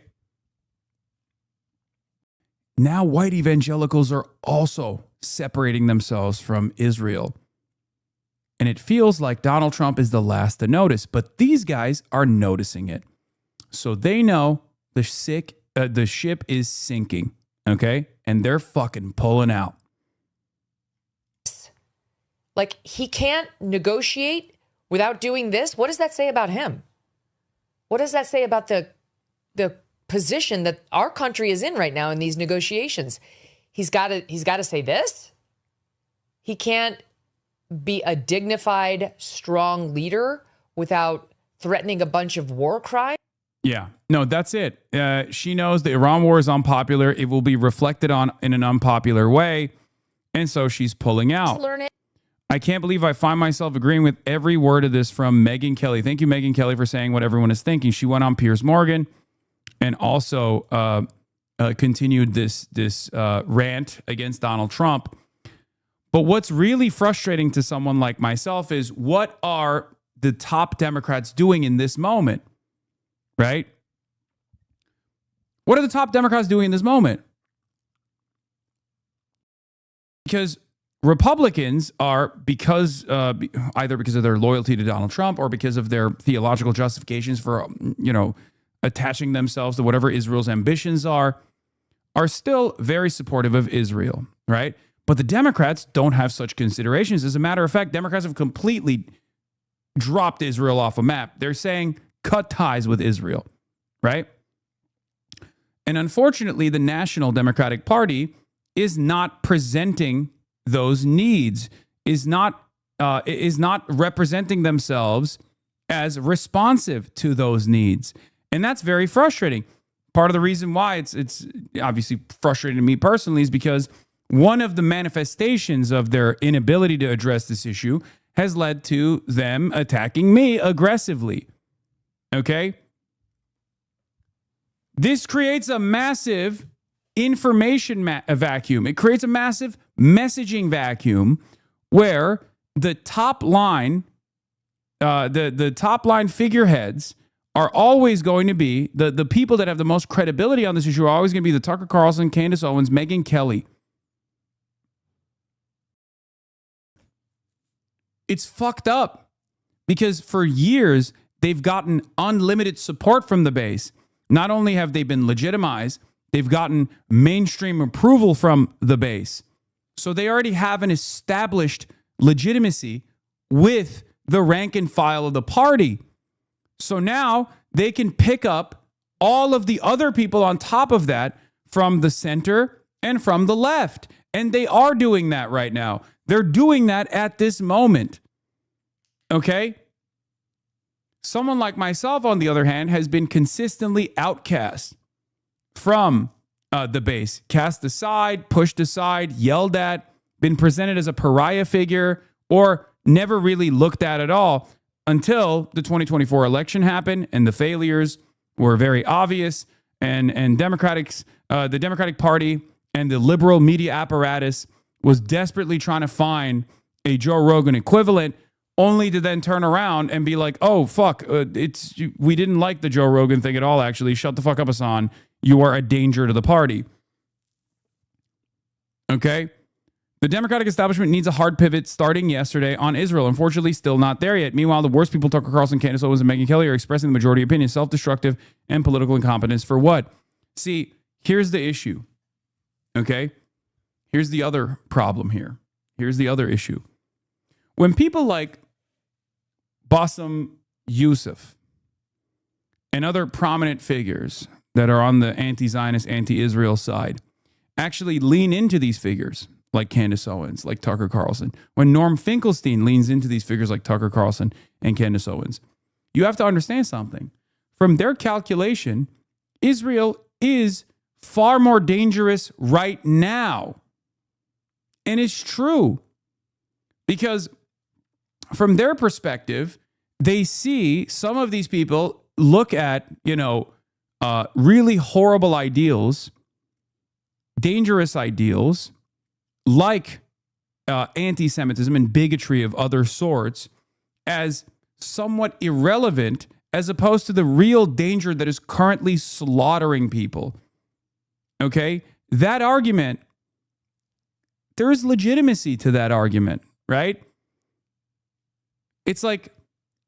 Now white evangelicals are also separating themselves from Israel. And it feels like Donald Trump is the last to notice, but these guys are noticing it. So they know the ship is sinking, okay? And they're fucking pulling out. Like, he can't negotiate without doing this? What does that say about him? What does that say about the position that our country is in right now in these negotiations? He's got to say this. He can't be a dignified, strong leader without threatening a bunch of war crimes. Yeah, no, that's it. She knows the Iran war is unpopular. It will be reflected on in an unpopular way. And so she's pulling out. Learn it. I can't believe I find myself agreeing with every word of this from Megyn Kelly. Thank you, Megyn Kelly, for saying what everyone is thinking. She went on Piers Morgan and also continued this rant against Donald Trump. But what's really frustrating to someone like myself is, what are the top Democrats doing in this moment? Right? What are the top Democrats doing in this moment? Because Republicans are, because either because of their loyalty to Donald Trump or because of their theological justifications for, attaching themselves to whatever Israel's ambitions are still very supportive of Israel, right? But the Democrats don't have such considerations. As a matter of fact, Democrats have completely dropped Israel off a map. They're saying cut ties with Israel, right? And unfortunately, the National Democratic Party is not presenting those needs, is not representing themselves as responsive to those needs. And that's very frustrating. Part of the reason why it's obviously frustrating to me personally is because one of the manifestations of their inability to address this issue has led to them attacking me aggressively. Okay? This creates a massive information vacuum. It creates a massive messaging vacuum where the top line, the top line figureheads are always going to be, the people that have the most credibility on this issue are always going to be the Tucker Carlson, Candace Owens, Megyn Kelly. It's fucked up because for years they've gotten unlimited support from the base. Not only have they been legitimized, they've gotten mainstream approval from the base. So they already have an established legitimacy with the rank and file of the party. So now they can pick up all of the other people on top of that from the center and from the left. And they are doing that right now. They're doing that at this moment. Okay? Someone like myself, on the other hand, has been consistently outcast from the base, cast aside, pushed aside, yelled at, been presented as a pariah figure, or never really looked at all until the 2024 election happened and the failures were very obvious. And the Democratic Party and the liberal media apparatus was desperately trying to find a Joe Rogan equivalent, only to then turn around and be like, oh, fuck, we didn't like the Joe Rogan thing at all, actually. Shut the fuck up, Hasan. You are a danger to the party. Okay? The Democratic establishment needs a hard pivot starting yesterday on Israel. Unfortunately, still not there yet. Meanwhile, the worst people, Tucker Carlson, Candace Owens, and Megyn Kelly, are expressing the majority opinion, self-destructive and political incompetence for what? See, here's the issue. Okay? Here's the other problem here. Here's the other issue. When people like Bassem Youssef and other prominent figures that are on the anti-Zionist, anti-Israel side actually lean into these figures, like Candace Owens, like Tucker Carlson, when Norm Finkelstein leans into these figures like Tucker Carlson and Candace Owens, you have to understand something. From their calculation, Israel is far more dangerous right now. And it's true. Because from their perspective, they see some of these people look at, really horrible ideals, dangerous ideals, like anti-Semitism and bigotry of other sorts, as somewhat irrelevant as opposed to the real danger that is currently slaughtering people. Okay? That argument, there is legitimacy to that argument, right? It's like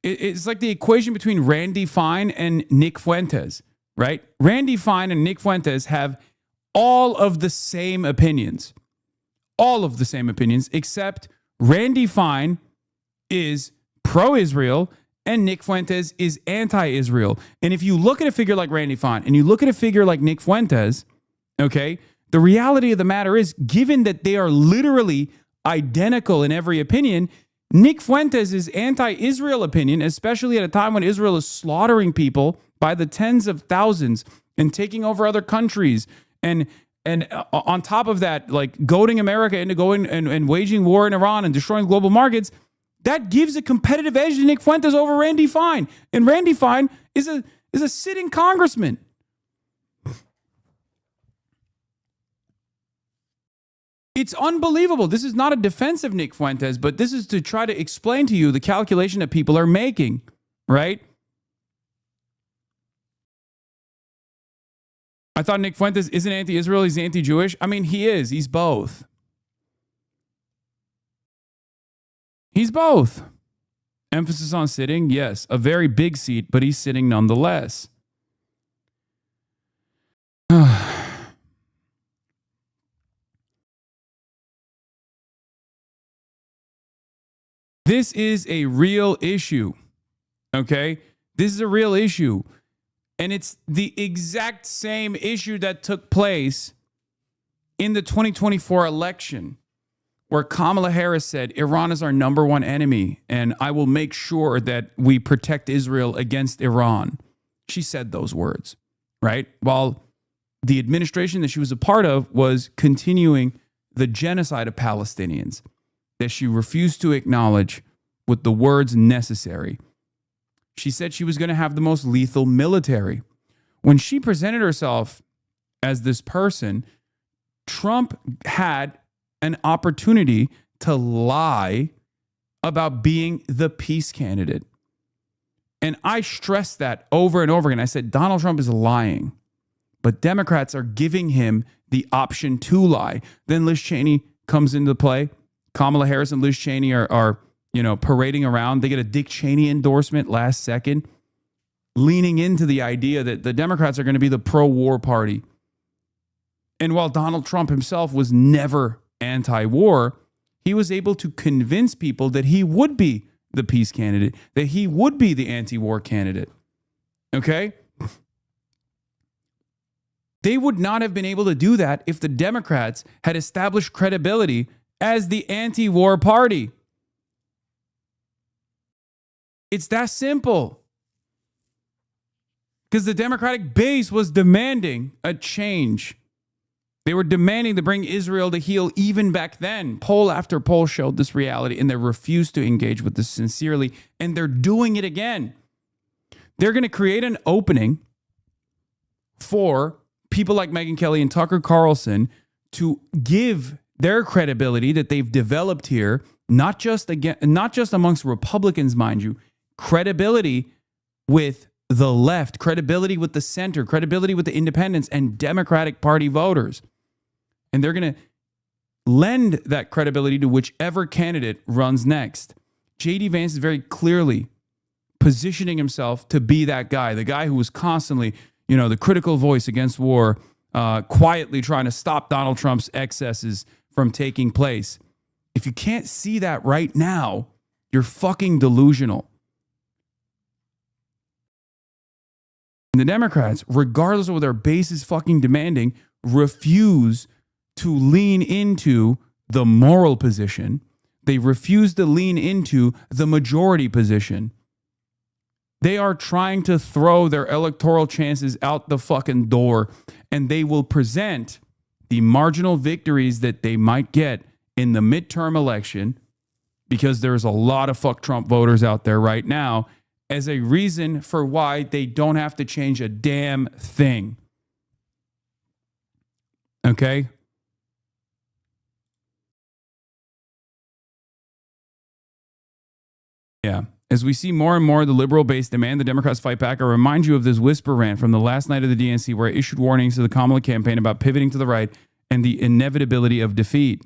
the equation between Randy Fine and Nick Fuentes, right? Randy Fine and Nick Fuentes have all of the same opinions. All of the same opinions, except Randy Fine is pro-Israel and Nick Fuentes is anti-Israel. And if you look at a figure like Randy Fine and you look at a figure like Nick Fuentes, okay, the reality of the matter is, given that they are literally identical in every opinion, Nick Fuentes' anti-Israel opinion, especially at a time when Israel is slaughtering people by the tens of thousands and taking over other countries, and on top of that, like goading America into going and waging war in Iran and destroying global markets, that gives a competitive edge to Nick Fuentes over Randy Fine. And Randy Fine is a sitting congressman. It's unbelievable. This is not a defense of Nick Fuentes, but this is to try to explain to you the calculation that people are making, right? I thought Nick Fuentes isn't anti-Israel, he's anti-Jewish. I mean, he is. He's both. He's both. Emphasis on sitting, yes. A very big seat, but he's sitting nonetheless. This is a real issue, okay? This is a real issue. And it's the exact same issue that took place in the 2024 election, where Kamala Harris said, Iran is our number one enemy, and I will make sure that we protect Israel against Iran. She said those words, right? While the administration that she was a part of was continuing the genocide of Palestinians that she refused to acknowledge with the words necessary. She said she was going to have the most lethal military. When she presented herself as this person, Trump had an opportunity to lie about being the peace candidate. And I stressed that over and over again. I said, Donald Trump is lying, but Democrats are giving him the option to lie. Then Liz Cheney comes into play. Kamala Harris and Liz Cheney are parading around. They get a Dick Cheney endorsement last second, leaning into the idea that the Democrats are going to be the pro-war party. And while Donald Trump himself was never anti-war, he was able to convince people that he would be the peace candidate, that he would be the anti-war candidate. Okay? They would not have been able to do that if the Democrats had established credibility as the anti-war party. It's that simple. Because the Democratic base was demanding a change. They were demanding to bring Israel to heel even back then. Poll after poll showed this reality, and they refused to engage with this sincerely, and they're doing it again. They're going to create an opening for people like Megyn Kelly and Tucker Carlson to give their credibility that they've developed here, not just amongst Republicans, mind you, credibility with the left, credibility with the center, credibility with the independents and Democratic Party voters. And they're going to lend that credibility to whichever candidate runs next. J.D. Vance is very clearly positioning himself to be that guy, the guy who was constantly, the critical voice against war, quietly trying to stop Donald Trump's excesses from taking place. If you can't see that right now, you're fucking delusional. And the Democrats, regardless of what their base is fucking demanding, refuse to lean into the moral position. They refuse to lean into the majority position. They are trying to throw their electoral chances out the fucking door, and they will present the marginal victories that they might get in the midterm election, because there's a lot of fuck Trump voters out there right now, as a reason for why they don't have to change a damn thing. Okay? Yeah. As we see more and more the liberal base demand the Democrats fight back, I remind you of this whisper rant from the last night of the DNC, where I issued warnings to the Kamala campaign about pivoting to the right and the inevitability of defeat.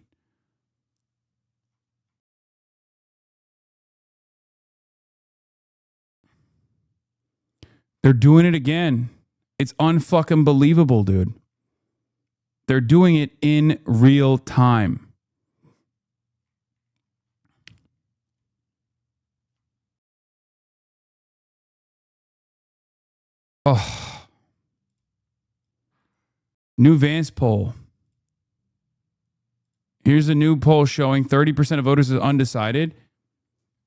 They're doing it again. It's unfucking believable, dude. They're doing it in real time. Oh. New Vance poll. Here's a new poll showing 30% of voters is undecided.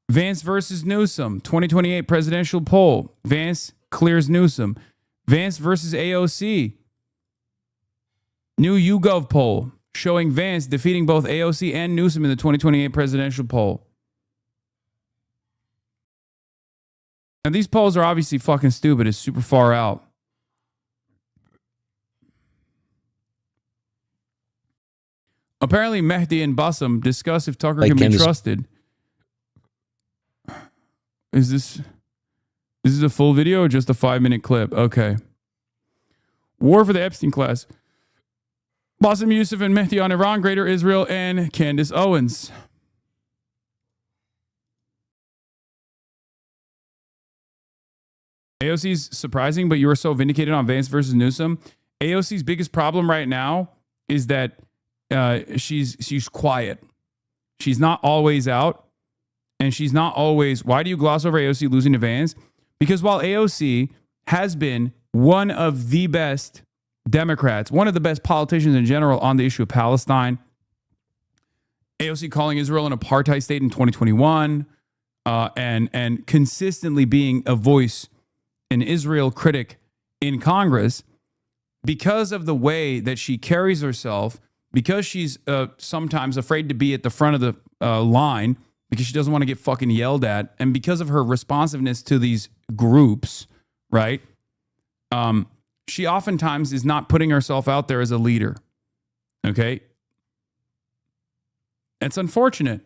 Vance versus Newsom, 2028 presidential poll. Vance clears Newsom. Vance versus AOC. New YouGov poll showing Vance defeating both AOC and Newsom in the 2028 presidential poll. And these polls are obviously fucking stupid. It's super far out. Apparently, Mehdi and Bassem discuss if Tucker can be trusted. Is this a full video or just a 5-minute clip? Okay. War for the Epstein class. Bassem Youssef and Mehdi on Iran, Greater Israel, and Candace Owens. AOC's surprising, but you were so vindicated on Vance versus Newsom. AOC's biggest problem right now is that she's quiet. She's not always out, and she's not always. Why do you gloss over AOC losing to Vance? Because while AOC has been one of the best Democrats, one of the best politicians in general on the issue of Palestine, AOC calling Israel an apartheid state in 2021, and consistently being a voice, an Israel critic in Congress, because of the way that she carries herself, because she's sometimes afraid to be at the front of the line because she doesn't want to get fucking yelled at, and because of her responsiveness to these groups, right? She oftentimes is not putting herself out there as a leader, okay? It's unfortunate.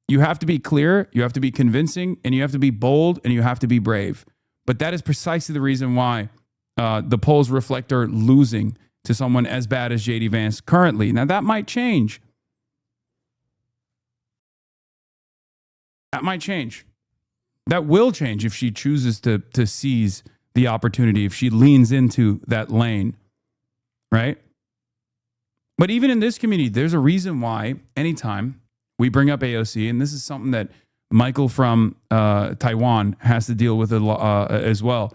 You have to be clear, you have to be convincing, and you have to be bold, and you have to be brave. But that is precisely the reason why the polls reflect her losing to someone as bad as J.D. Vance currently. Now, that might change. That might change. That will change if she chooses to seize the opportunity, if she leans into that lane, right? But even in this community, there's a reason why anytime we bring up AOC, and this is something that Michael from Taiwan has to deal with as well.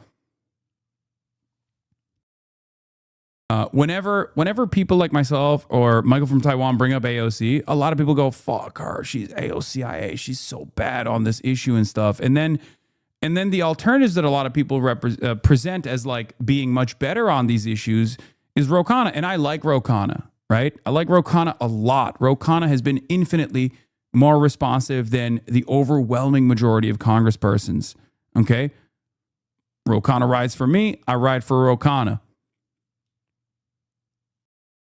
Whenever people like myself or Michael from Taiwan bring up AOC, a lot of people go, fuck her, she's AOCIA, she's so bad on this issue and stuff. And then the alternatives that a lot of people present as like being much better on these issues is Ro Khanna. And I like Ro Khanna, right? I like Ro Khanna a lot. Ro Khanna has been infinitely more responsive than the overwhelming majority of congresspersons, okay? Ro Khanna rides for me, I ride for Ro Khanna.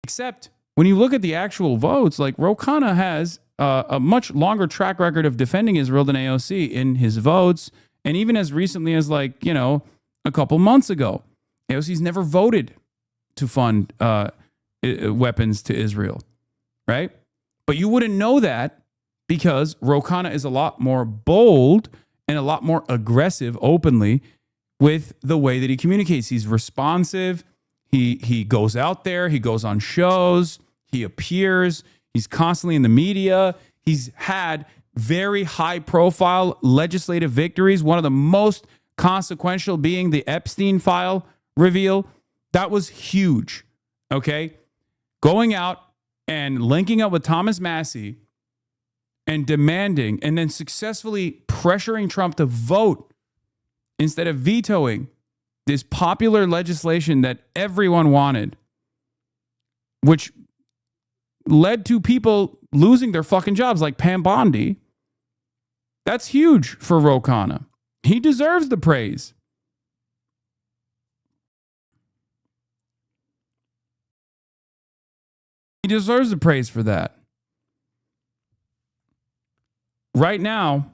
Except when you look at the actual votes, like Ro Khanna has a much longer track record of defending Israel than AOC in his votes, and even as recently as a couple months ago. AOC's never voted to fund weapons to Israel, right? But you wouldn't know that because Ro Khanna is a lot more bold and a lot more aggressive openly with the way that he communicates. He's responsive. He goes out there. He goes on shows. He appears. He's constantly in the media. He's had very high-profile legislative victories, one of the most consequential being the Epstein file reveal. That was huge, okay? Going out and linking up with Thomas Massie and demanding and then successfully pressuring Trump to vote instead of vetoing this popular legislation that everyone wanted, which led to people losing their fucking jobs like Pam Bondi. That's huge for Ro Khanna. He deserves the praise. He deserves the praise for that. Right now,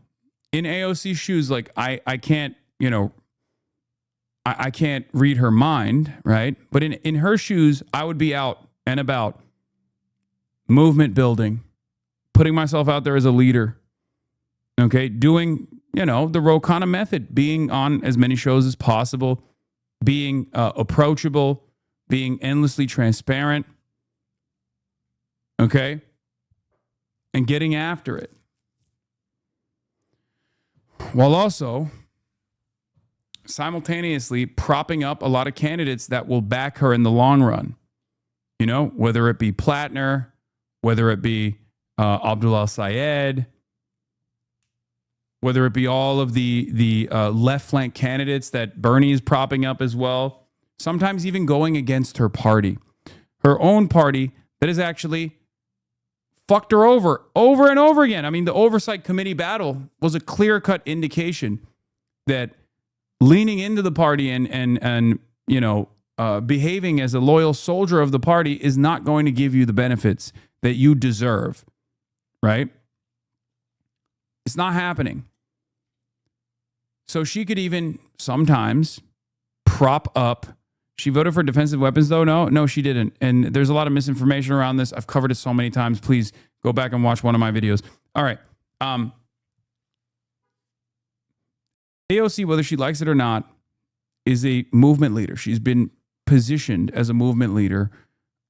in AOC's shoes, like I can't, I can't read her mind, right? But in her shoes, I would be out and about, movement building, putting myself out there as a leader, okay? Doing, the Ro Khanna method, being on as many shows as possible, being approachable, being endlessly transparent, okay? And getting after it. While also simultaneously propping up a lot of candidates that will back her in the long run. Whether it be Plattner, whether it be Abdullah Sayed, whether it be all of the left flank candidates that Bernie is propping up as well, sometimes even going against her party, her own party that has actually fucked her over and over again. I mean, the oversight committee battle was a clear-cut indication that leaning into the party and behaving as a loyal soldier of the party is not going to give you the benefits that you deserve, right? It's not happening. So she could even sometimes prop up. She voted for defensive weapons, though? No, she didn't. And there's a lot of misinformation around this. I've covered it so many times. Please go back and watch one of my videos. All right. AOC, whether she likes it or not, is a movement leader. She's been positioned as a movement leader,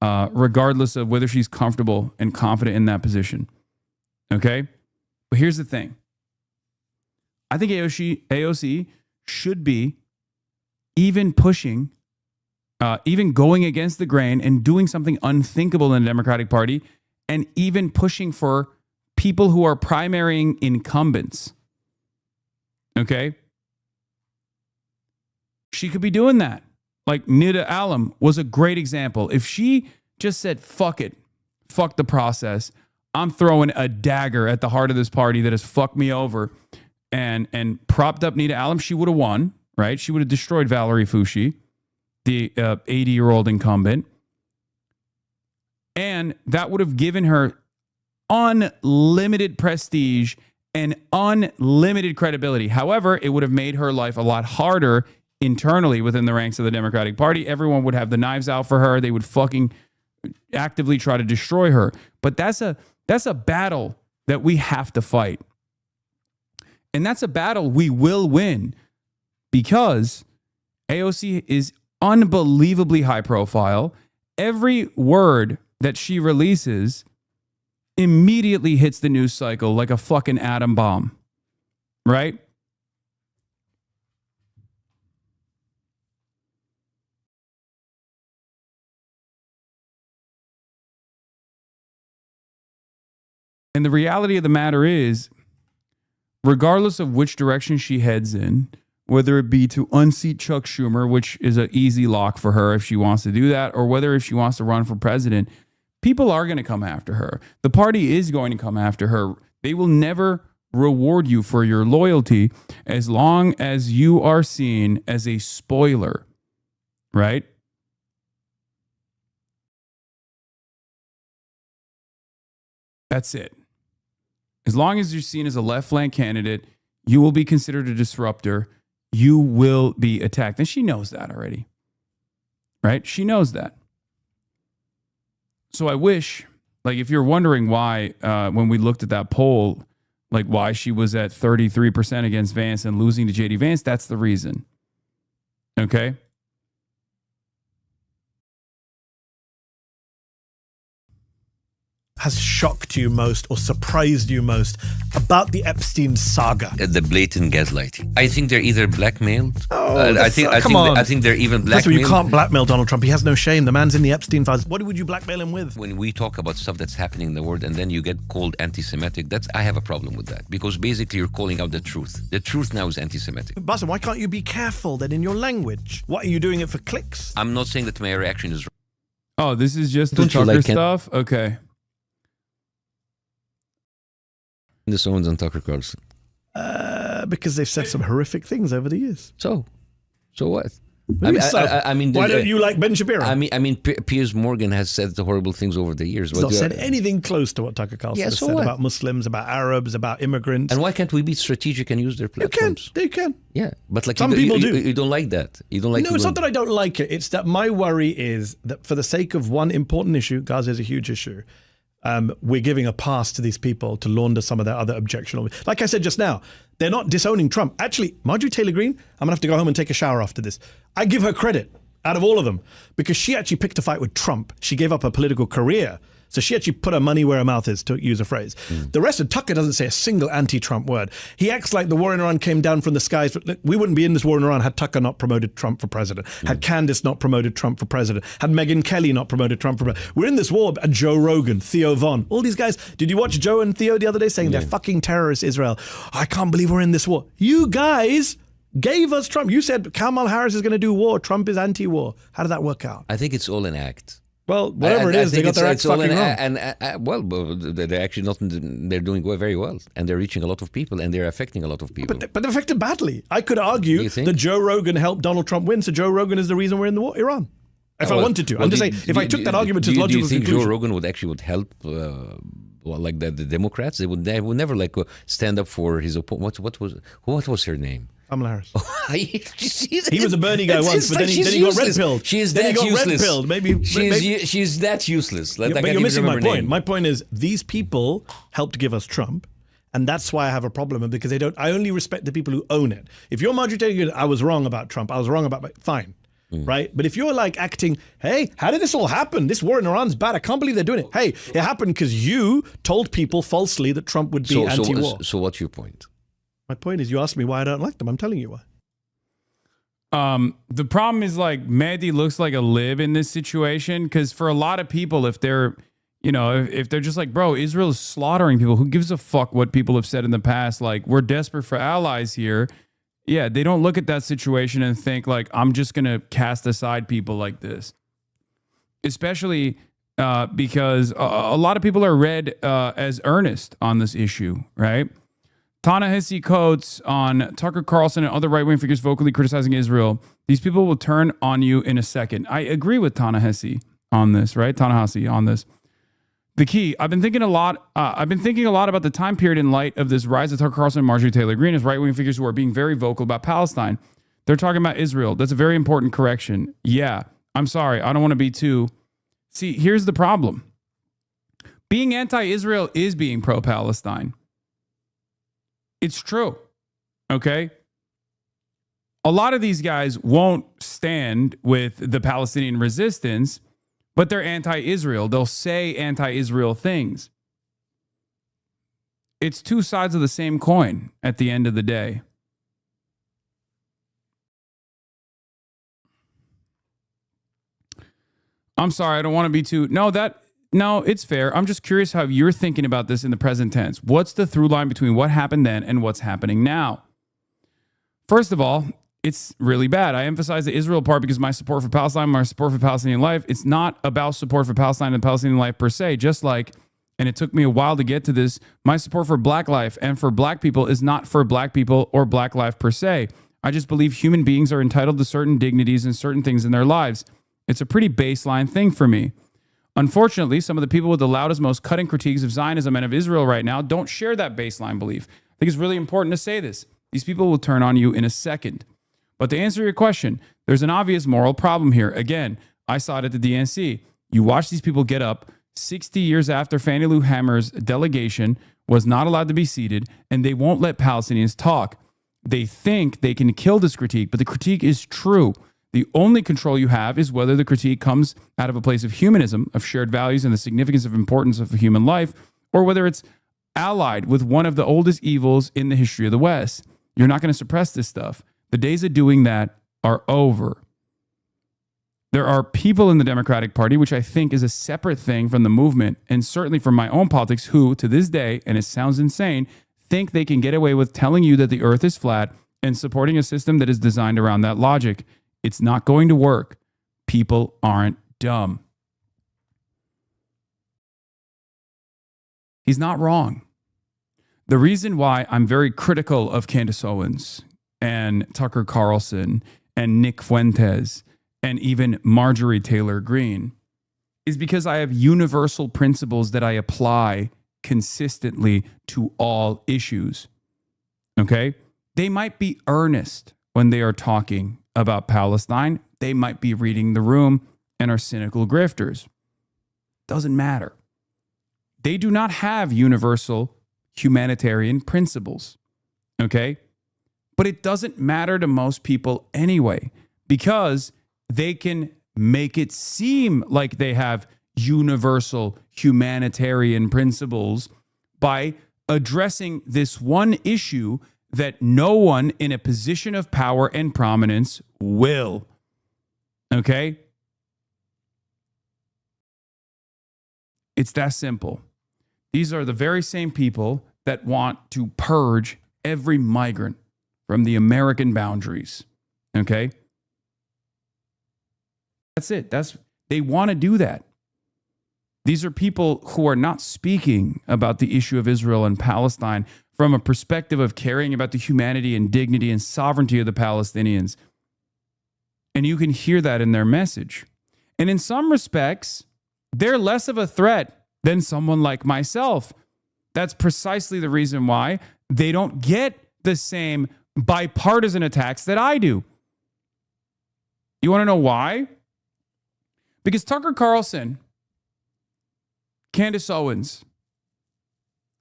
regardless of whether she's comfortable and confident in that position. Okay? But here's the thing. I think AOC should be even pushing, even going against the grain and doing something unthinkable in the Democratic Party, and even pushing for people who are primarying incumbents. Okay? She could be doing that. Like Nida Alam was a great example. If she just said, fuck it, fuck the process, I'm throwing a dagger at the heart of this party that has fucked me over, and propped up Nida Alam, she would have won, right? She would have destroyed Valerie Fouchi, the 80-year-old incumbent. And that would have given her unlimited prestige and unlimited credibility. However, it would have made her life a lot harder internally within the ranks of the Democratic Party. Everyone would have the knives out for her. They would fucking actively try to destroy her. But that's a battle that we have to fight. And that's a battle we will win, because AOC is unbelievably high profile. Every word that she releases immediately hits the news cycle like a fucking atom bomb, right? And the reality of the matter is, regardless of which direction she heads in, whether it be to unseat Chuck Schumer, which is an easy lock for her if she wants to do that, or whether if she wants to run for president, people are going to come after her. The party is going to come after her. They will never reward you for your loyalty as long as you are seen as a spoiler, right? That's it. As long as you're seen as a left flank candidate, you will be considered a disruptor. You will be attacked. And she knows that already, right? She knows that. So I wish, like, if you're wondering why, when we looked at that poll, like why she was at 33% against Vance and losing to JD Vance, that's the reason. Okay? Has shocked you most or surprised you most about the Epstein saga? The blatant gaslighting. I think they're either blackmailed. I think they're even blackmailed. First of all, you can't blackmail Donald Trump. He has no shame. The man's in the Epstein files. What would you blackmail him with? When we talk about stuff that's happening in the world and then you get called anti-Semitic, I have a problem with that, because basically you're calling out the truth. The truth now is anti-Semitic. Bassem, why can't you be careful then in your language? What, are you doing it for clicks? I'm not saying that my reaction is wrong. Oh, this is just the Tucker stuff? Okay. This owns on Tucker Carlson. Because they've said some horrific things over the years. So what? I mean, why don't you like Ben Shapiro? I mean, Piers Morgan has said the horrible things over the years. He's not said anything close to what Tucker Carlson has said about Muslims, about Arabs, about immigrants. And why can't we be strategic and use their platforms? They can. Yeah, but like some people do. You don't like that. You don't like. No, it's not that I don't like it. It's that my worry is that for the sake of one important issue, Gaza is a huge issue. We're giving a pass to these people to launder some of their other objectionable. Like I said just now, they're not disowning Trump. Actually, Marjorie Taylor Greene, I'm going to have to go home and take a shower after this. I give her credit out of all of them, because she actually picked a fight with Trump. She gave up her political career So she actually put her money where her mouth is, to use a phrase. The rest of Tucker doesn't say a single anti-Trump word. He acts like the war in Iran came down from the skies. We wouldn't be in this war in Iran had Tucker not promoted Trump for president, had Candace not promoted Trump for president, had Megyn Kelly not promoted Trump for president. We're in this war, and Joe Rogan, Theo Von, all these guys. Did you watch Joe and Theo the other day saying they're fucking terrorists, Israel? I can't believe we're in this war. You guys gave us Trump. You said Kamala Harris is going to do war. Trump is anti-war. How did that work out? I think it's all an act. Well, whatever it is, they got their act fucking wrong. Well, they're actually not. They're doing very well, and they're reaching a lot of people, and they're affecting a lot of people. But they're affected badly. I could argue that Joe Rogan helped Donald Trump win, so Joe Rogan is the reason we're in the war, Iran. If I wanted to, I'm just saying. If I took that argument to its logical conclusion, do you think Joe Rogan would help? Like the Democrats, they would never like stand up for his opponent. What was her name? Kamala Harris. He was a Bernie guy once, but then he got red pilled. She is then that he got useless. Red pilled. Maybe she's that useless. But you're missing my point. My point is these people helped give us Trump, and that's why I have a problem because they don't. I only respect the people who own it. If you're Marjorie Taylor Greene, I was wrong about Trump. I was wrong about fine. Right? But if you're like acting, hey, how did this all happen? This war in Iran's bad. I can't believe they're doing it. Hey, it happened because you told people falsely that Trump would be anti-war. So what's your point? My point is you asked me why I don't like them. I'm telling you why. The problem is like Mehdi looks like a lib in this situation because for a lot of people, if they're, if they're just like, bro, Israel is slaughtering people, who gives a fuck what people have said in the past? Like, we're desperate for allies here. Yeah, they don't look at that situation and think like, I'm just going to cast aside people like this. Especially because a lot of people are read as earnest on this issue, right? Ta-Nehisi quotes on Tucker Carlson and other right-wing figures vocally criticizing Israel. These people will turn on you in a second. I agree with Ta-Nehisi on this, right? Ta-Nehisi on this. The key, I've been thinking a lot about the time period in light of this rise of Tucker Carlson and Marjorie Taylor Greene as right-wing figures who are being very vocal about Palestine. They're talking about Israel. That's a very important correction. Yeah, I'm sorry. I don't want to be too. See, here's the problem. Being anti-Israel is being pro-Palestine. It's true. Okay? A lot of these guys won't stand with the Palestinian resistance, but they're anti-Israel. They'll say anti-Israel things. It's two sides of the same coin at the end of the day. I'm sorry, I don't want to be too... No, it's fair. I'm just curious how you're thinking about this in the present tense. What's the through line between what happened then and what's happening now? First of all, it's really bad. I emphasize the Israel part because my support for Palestine, my support for Palestinian life, it's not about support for Palestine and Palestinian life per se, just like, and it took me a while to get to this, my support for black life and for black people is not for black people or black life per se. I just believe human beings are entitled to certain dignities and certain things in their lives. It's a pretty baseline thing for me. Unfortunately, some of the people with the loudest, most cutting critiques of Zionism and of Israel right now don't share that baseline belief. I think it's really important to say this. These people will turn on you in a second. But to answer your question, there's an obvious moral problem here. Again, I saw it at the DNC. You watch these people get up 60 years after Fannie Lou Hamer's delegation was not allowed to be seated, and they won't let Palestinians talk. They think they can kill this critique, but the critique is true. The only control you have is whether the critique comes out of a place of humanism, of shared values and the significance of importance of human life, or whether it's allied with one of the oldest evils in the history of the West. You're not going to suppress this stuff. The days of doing that are over. There are people in the Democratic Party, which I think is a separate thing from the movement, and certainly from my own politics, who, to this day, and it sounds insane, think they can get away with telling you that the earth is flat and supporting a system that is designed around that logic. It's not going to work. People aren't dumb. He's not wrong. The reason why I'm very critical of Candace Owens and Tucker Carlson and Nick Fuentes and even Marjorie Taylor Greene is because I have universal principles that I apply consistently to all issues. Okay? They might be earnest when they are talking about Palestine. They might be reading the room and are cynical grifters. Doesn't matter. They do not have universal humanitarian principles. Okay? But it doesn't matter to most people anyway, because they can make it seem like they have universal humanitarian principles by addressing this one issue that no one in a position of power and prominence will. Okay? It's that simple. These are the very same people that want to purge every migrant from the American boundaries. Okay? That's it. They want to do that. These are people who are not speaking about the issue of Israel and Palestine from a perspective of caring about the humanity and dignity and sovereignty of the Palestinians. And you can hear that in their message. And in some respects, they're less of a threat than someone like myself. That's precisely the reason why they don't get the same bipartisan attacks that I do. You want to know why? Because Tucker Carlson, Candace Owens,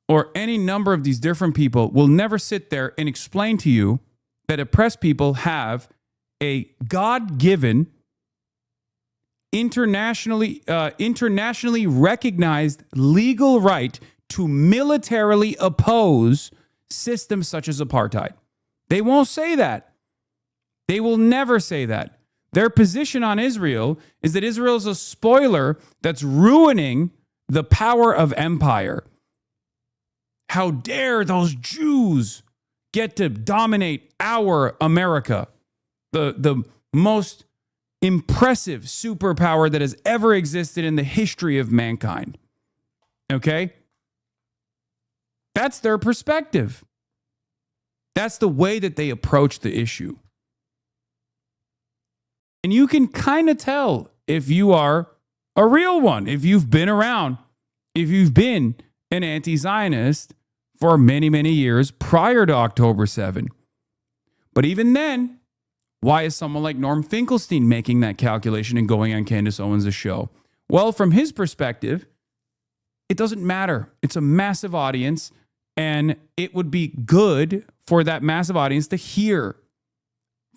or any number of these different people will never sit there and explain to you that oppressed people have a God-given, internationally recognized legal right to militarily oppose systems such as apartheid. They won't say that. They will never say that. Their position on Israel is that Israel is a spoiler that's ruining the power of empire. How dare those Jews get to dominate our America, the most impressive superpower that has ever existed in the history of mankind. Okay? That's their perspective. That's the way that they approach the issue. And you can kind of tell if you are a real one, if you've been around, if you've been an anti-Zionist for many, many years prior to October 7. But even then, why is someone like Norm Finkelstein making that calculation and going on Candace Owens' show? Well, from his perspective, it doesn't matter. It's a massive audience, and it would be good for that massive audience to hear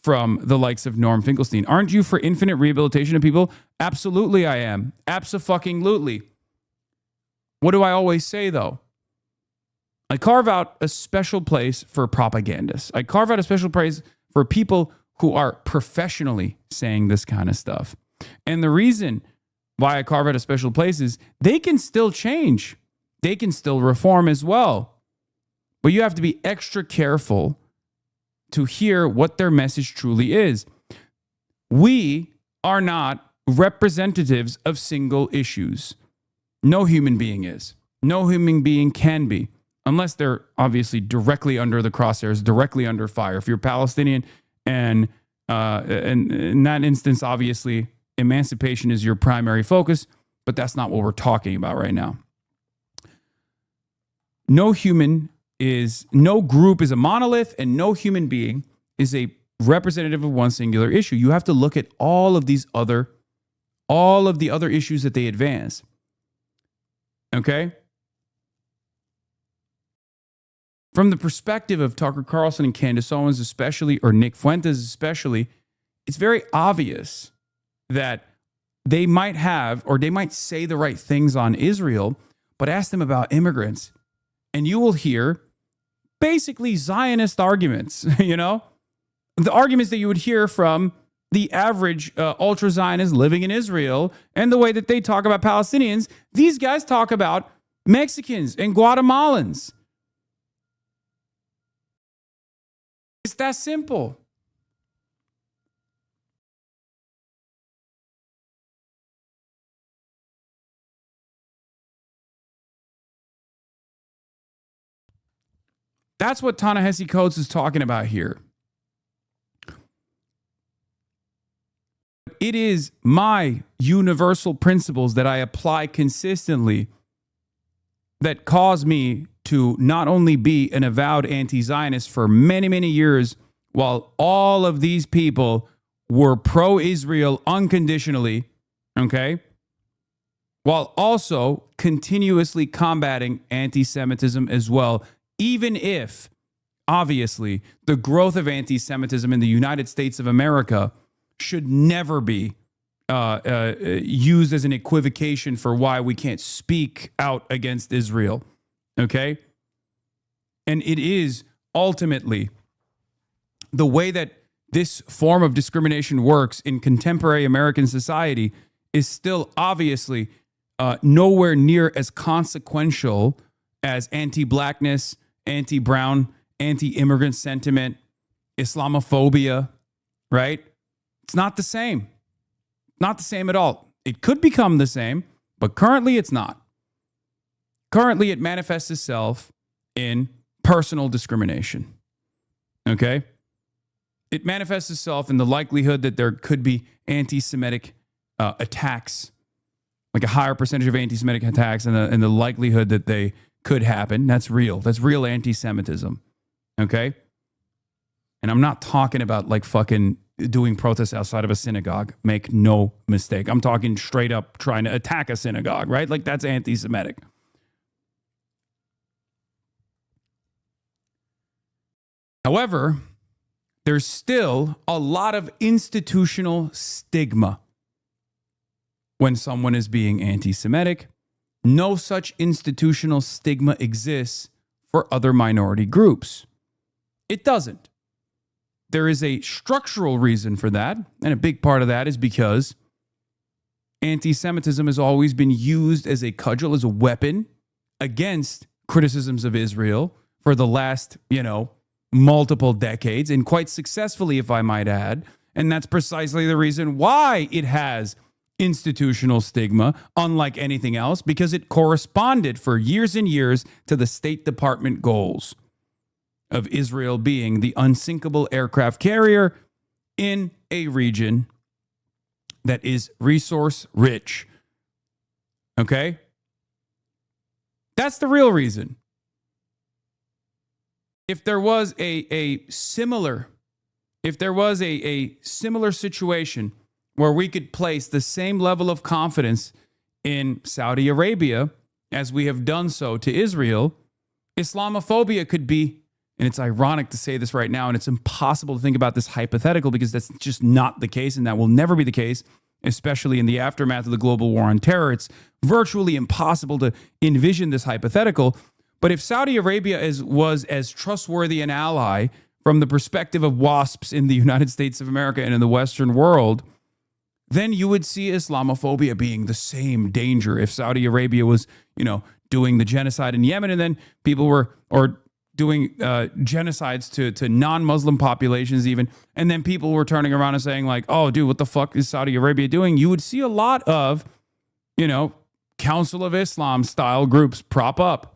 from the likes of Norm Finkelstein. Aren't you for infinite rehabilitation of people? Absolutely I am. Abso-fucking-lutely. What do I always say, though? I carve out a special place for propagandists. I carve out a special place for people who are professionally saying this kind of stuff. And the reason why I carve out a special place is they can still change. They can still reform as well. But you have to be extra careful to hear what their message truly is. We are not representatives of single issues. No human being is. No human being can be, unless they're obviously directly under the crosshairs, directly under fire. If you're Palestinian, and in that instance, obviously, emancipation is your primary focus, but that's not what we're talking about right now. No group is a monolith, and no human being is a representative of one singular issue. You have to look at all of the other issues that they advance. Okay? From the perspective of Tucker Carlson and Candace Owens especially, or Nick Fuentes especially, it's very obvious that they might have, or they might say the right things on Israel, but ask them about immigrants, and you will hear basically Zionist arguments, you know? The arguments that you would hear from the average ultra-Zionist living in Israel, and the way that they talk about Palestinians, these guys talk about Mexicans and Guatemalans. It's that simple. That's what Ta-Nehisi Coates is talking about here. It is my universal principles that I apply consistently that cause me to not only be an avowed anti-Zionist for many, many years, while all of these people were pro-Israel unconditionally, okay? While also continuously combating anti-Semitism as well, even if, obviously, the growth of anti-Semitism in the United States of America should never be used as an equivocation for why we can't speak out against Israel. Okay? And it is ultimately the way that this form of discrimination works in contemporary American society is still obviously nowhere near as consequential as anti-blackness, anti-brown, anti-immigrant sentiment, Islamophobia, right? It's not the same. Not the same at all. It could become the same, but currently it's not. Currently it manifests itself in personal discrimination. Okay? It manifests itself in the likelihood that there could be anti-Semitic attacks, like a higher percentage of anti-Semitic attacks, and the likelihood that they could happen. That's real. That's real anti-Semitism. Okay? And I'm not talking about like fucking doing protests outside of a synagogue. Make no mistake. I'm talking straight up trying to attack a synagogue, right? Like that's anti-Semitic. However, there's still a lot of institutional stigma when someone is being anti-Semitic. No such institutional stigma exists for other minority groups. It doesn't. There is a structural reason for that, and a big part of that is because anti-Semitism has always been used as a cudgel, as a weapon against criticisms of Israel for the last, multiple decades, and quite successfully, if I might add. And that's precisely the reason why it has institutional stigma, unlike anything else, because it corresponded for years and years to the State Department goals of Israel being the unsinkable aircraft carrier in a region that is resource rich. Okay? That's the real reason. If there was a similar situation where we could place the same level of confidence in Saudi Arabia as we have done so to Israel, Islamophobia could be, and it's ironic to say this right now, and it's impossible to think about this hypothetical because that's just not the case, and that will never be the case, especially in the aftermath of the global war on terror. It's virtually impossible to envision this hypothetical. But if Saudi Arabia was as trustworthy an ally from the perspective of WASPs in the United States of America and in the Western world, then you would see Islamophobia being the same danger. If Saudi Arabia was, doing the genocide in Yemen, and then people were doing genocides to non-Muslim populations even, and then people were turning around and saying like, oh, dude, what the fuck is Saudi Arabia doing? You would see a lot of, Council of Islam style groups prop up,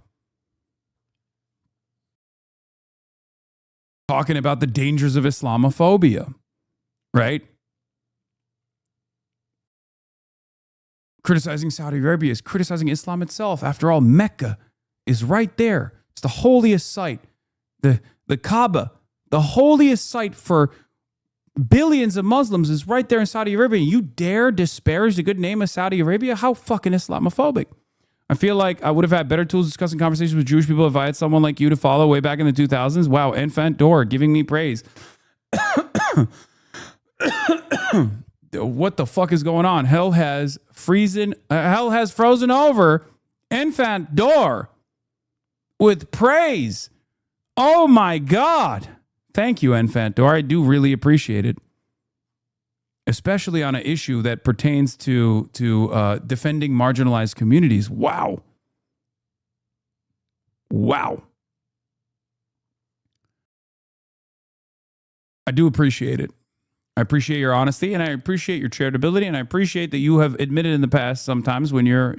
talking about the dangers of Islamophobia, right? Criticizing Saudi Arabia is criticizing Islam itself. After all, Mecca is right there. It's the holiest site. The Kaaba, the holiest site for billions of Muslims, is right there in Saudi Arabia. You dare disparage the good name of Saudi Arabia? How fucking Islamophobic. I feel like I would have had better tools discussing conversations with Jewish people if I had someone like you to follow way back in the 2000s. Wow, Enfant Door giving me praise. What the fuck is going on? Hell has frozen over Enfant Door with praise. Oh my God. Thank you, Enfant Door. I do really appreciate it. Especially on an issue that pertains to defending marginalized communities. Wow. I do appreciate it. I appreciate your honesty, and I appreciate your charitability, and I appreciate that you have admitted in the past sometimes when you're,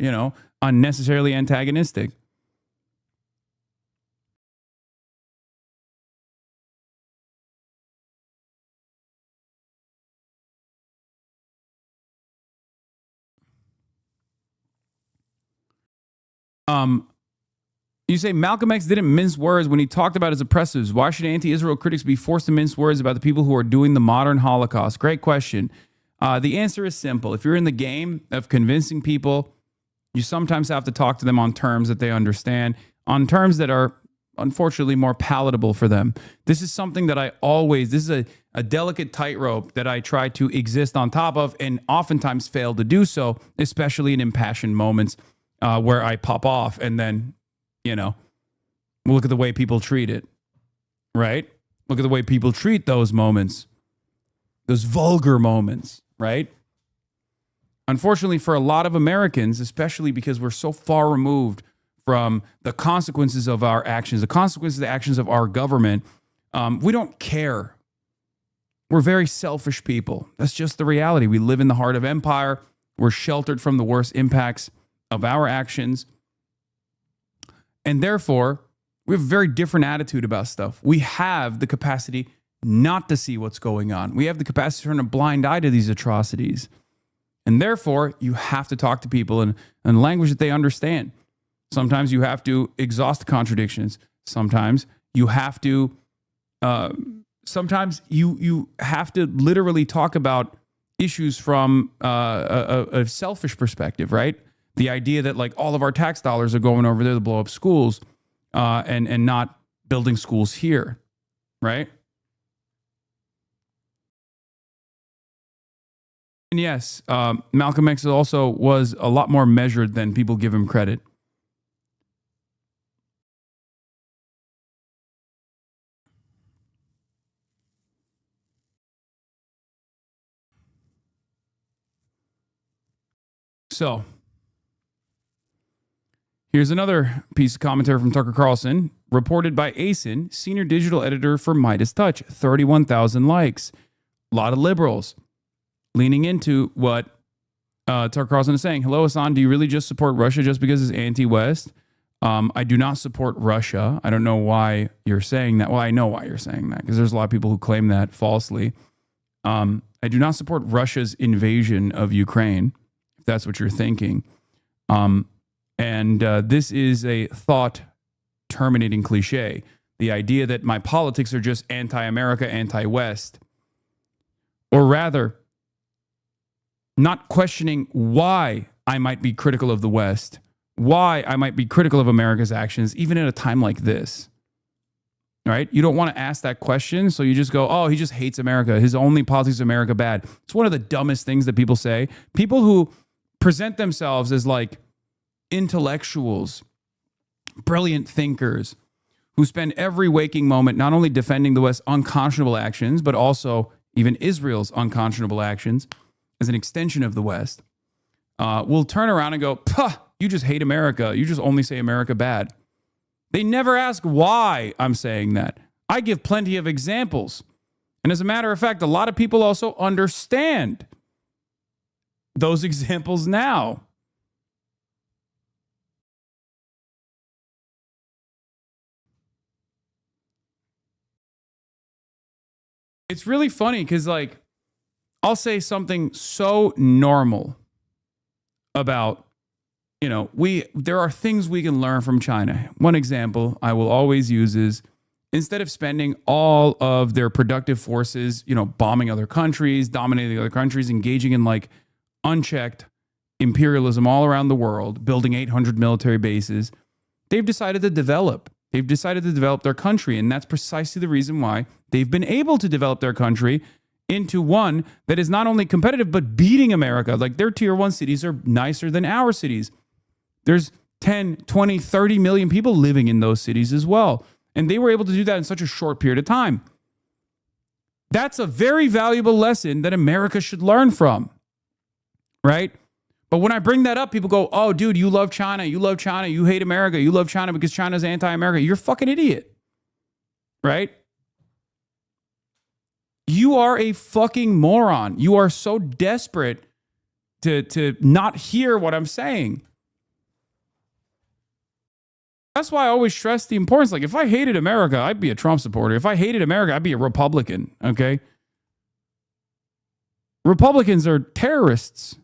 unnecessarily antagonistic. You say Malcolm X didn't mince words when he talked about his oppressors. Why should anti-Israel critics be forced to mince words about the people who are doing the modern Holocaust? Great question. The answer is simple. If you're in the game of convincing people, you sometimes have to talk to them on terms that they understand, on terms that are unfortunately more palatable for them. This is something that this is a delicate tightrope that I try to exist on top of and oftentimes fail to do so, especially in impassioned moments where I pop off and then, look at the way people treat it, right? Look at the way people treat those moments, those vulgar moments, right? Unfortunately, for a lot of Americans, especially because we're so far removed from the consequences of our actions, the consequences of the actions of our government, we don't care. We're very selfish people. That's just the reality. We live in the heart of empire. We're sheltered from the worst impacts of our actions. And therefore, we have a very different attitude about stuff. We have the capacity not to see what's going on. We have the capacity to turn a blind eye to these atrocities. And therefore, you have to talk to people in language that they understand. Sometimes you have to exhaust contradictions. Sometimes you have to you have to literally talk about issues from a selfish perspective, right? The idea that like all of our tax dollars are going over there to blow up schools and not building schools here, right? And yes, Malcolm X also was a lot more measured than people give him credit. So, here's another piece of commentary from Tucker Carlson, reported by ASIN, senior digital editor for Midas Touch, 31,000 likes. A lot of liberals leaning into what Tucker Carlson is saying. Hello, Hasan, do you really just support Russia just because it's anti-West? I do not support Russia. I don't know why you're saying that. Well, I know why you're saying that, because there's a lot of people who claim that falsely. I do not support Russia's invasion of Ukraine, if that's what you're thinking. This is a thought-terminating cliche. The idea that my politics are just anti-America, anti-West. Or rather, not questioning why I might be critical of the West, why I might be critical of America's actions, even at a time like this. All right? You don't want to ask that question, so you just go, oh, he just hates America. His only politics is America bad. It's one of the dumbest things that people say. People who present themselves as like intellectuals, brilliant thinkers, who spend every waking moment not only defending the West's unconscionable actions, but also even Israel's unconscionable actions as an extension of the West, will turn around and go, puh, you just hate America. You just only say America bad. They never ask why I'm saying that. I give plenty of examples. And as a matter of fact, a lot of people also understand those examples now. It's really funny because, like, I'll say something so normal about, there are things we can learn from China. One example I will always use is, instead of spending all of their productive forces, bombing other countries, dominating other countries, engaging in like unchecked imperialism all around the world, building 800 military bases, they've decided to develop. They've decided to develop their country. And that's precisely the reason why they've been able to develop their country into one that is not only competitive, but beating America. Like, their tier 1 cities are nicer than our cities. There's 10, 20, 30 million people living in those cities as well. And they were able to do that in such a short period of time. That's a very valuable lesson that America should learn from, right? But when I bring that up, people go, oh, dude, you love China. You love China. You hate America. You love China because China's anti-America. You're a fucking idiot, right? You are a fucking moron. You are so desperate to not hear what I'm saying. That's why I always stress the importance. Like, if I hated America, I'd be a Trump supporter. If I hated America, I'd be a Republican, okay? Republicans are terrorists.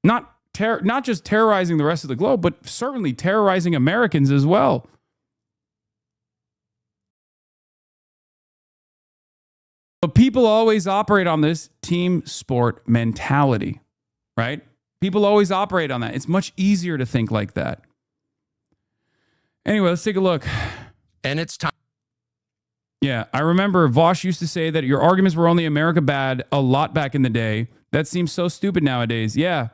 Not just terrorizing the rest of the globe, but certainly terrorizing Americans as well. But people always operate on this team sport mentality, right? People always operate on that. It's much easier to think like that. Anyway, let's take a look. And it's time. Yeah, I remember Vosh used to say that your arguments were only America bad a lot back in the day. That seems so stupid nowadays. Yeah.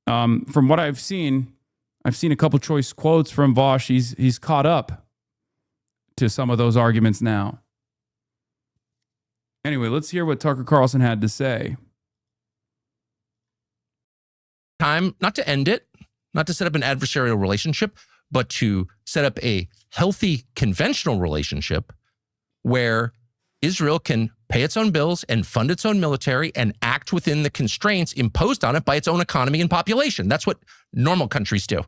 From what I've seen a couple choice quotes from Vosh. He's caught up to some of those arguments now. Anyway, let's hear what Tucker Carlson had to say. Time not to end it, not to set up an adversarial relationship, but to set up a healthy conventional relationship where Israel can pay its own bills and fund its own military and act within the constraints imposed on it by its own economy and population. That's what normal countries do.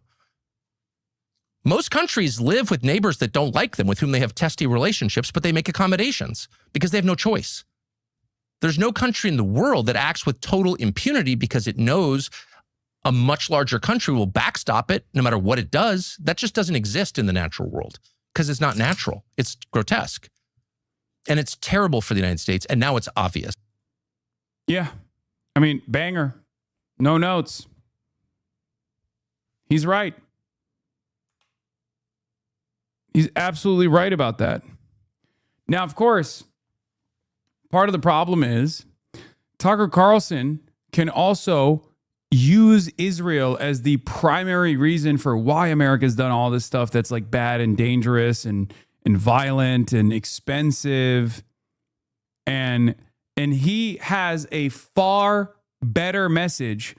Most countries live with neighbors that don't like them, with whom they have testy relationships, but they make accommodations because they have no choice. There's no country in the world that acts with total impunity because it knows a much larger country will backstop it no matter what it does. That just doesn't exist in the natural world because it's not natural. It's grotesque. And it's terrible for the United States. And now it's obvious. Yeah. I mean, banger. No notes. He's right. He's absolutely right about that. Now, of course, part of the problem is Tucker Carlson can also use Israel as the primary reason for why America's done all this stuff that's like bad and dangerous and violent and expensive. And he has a far better message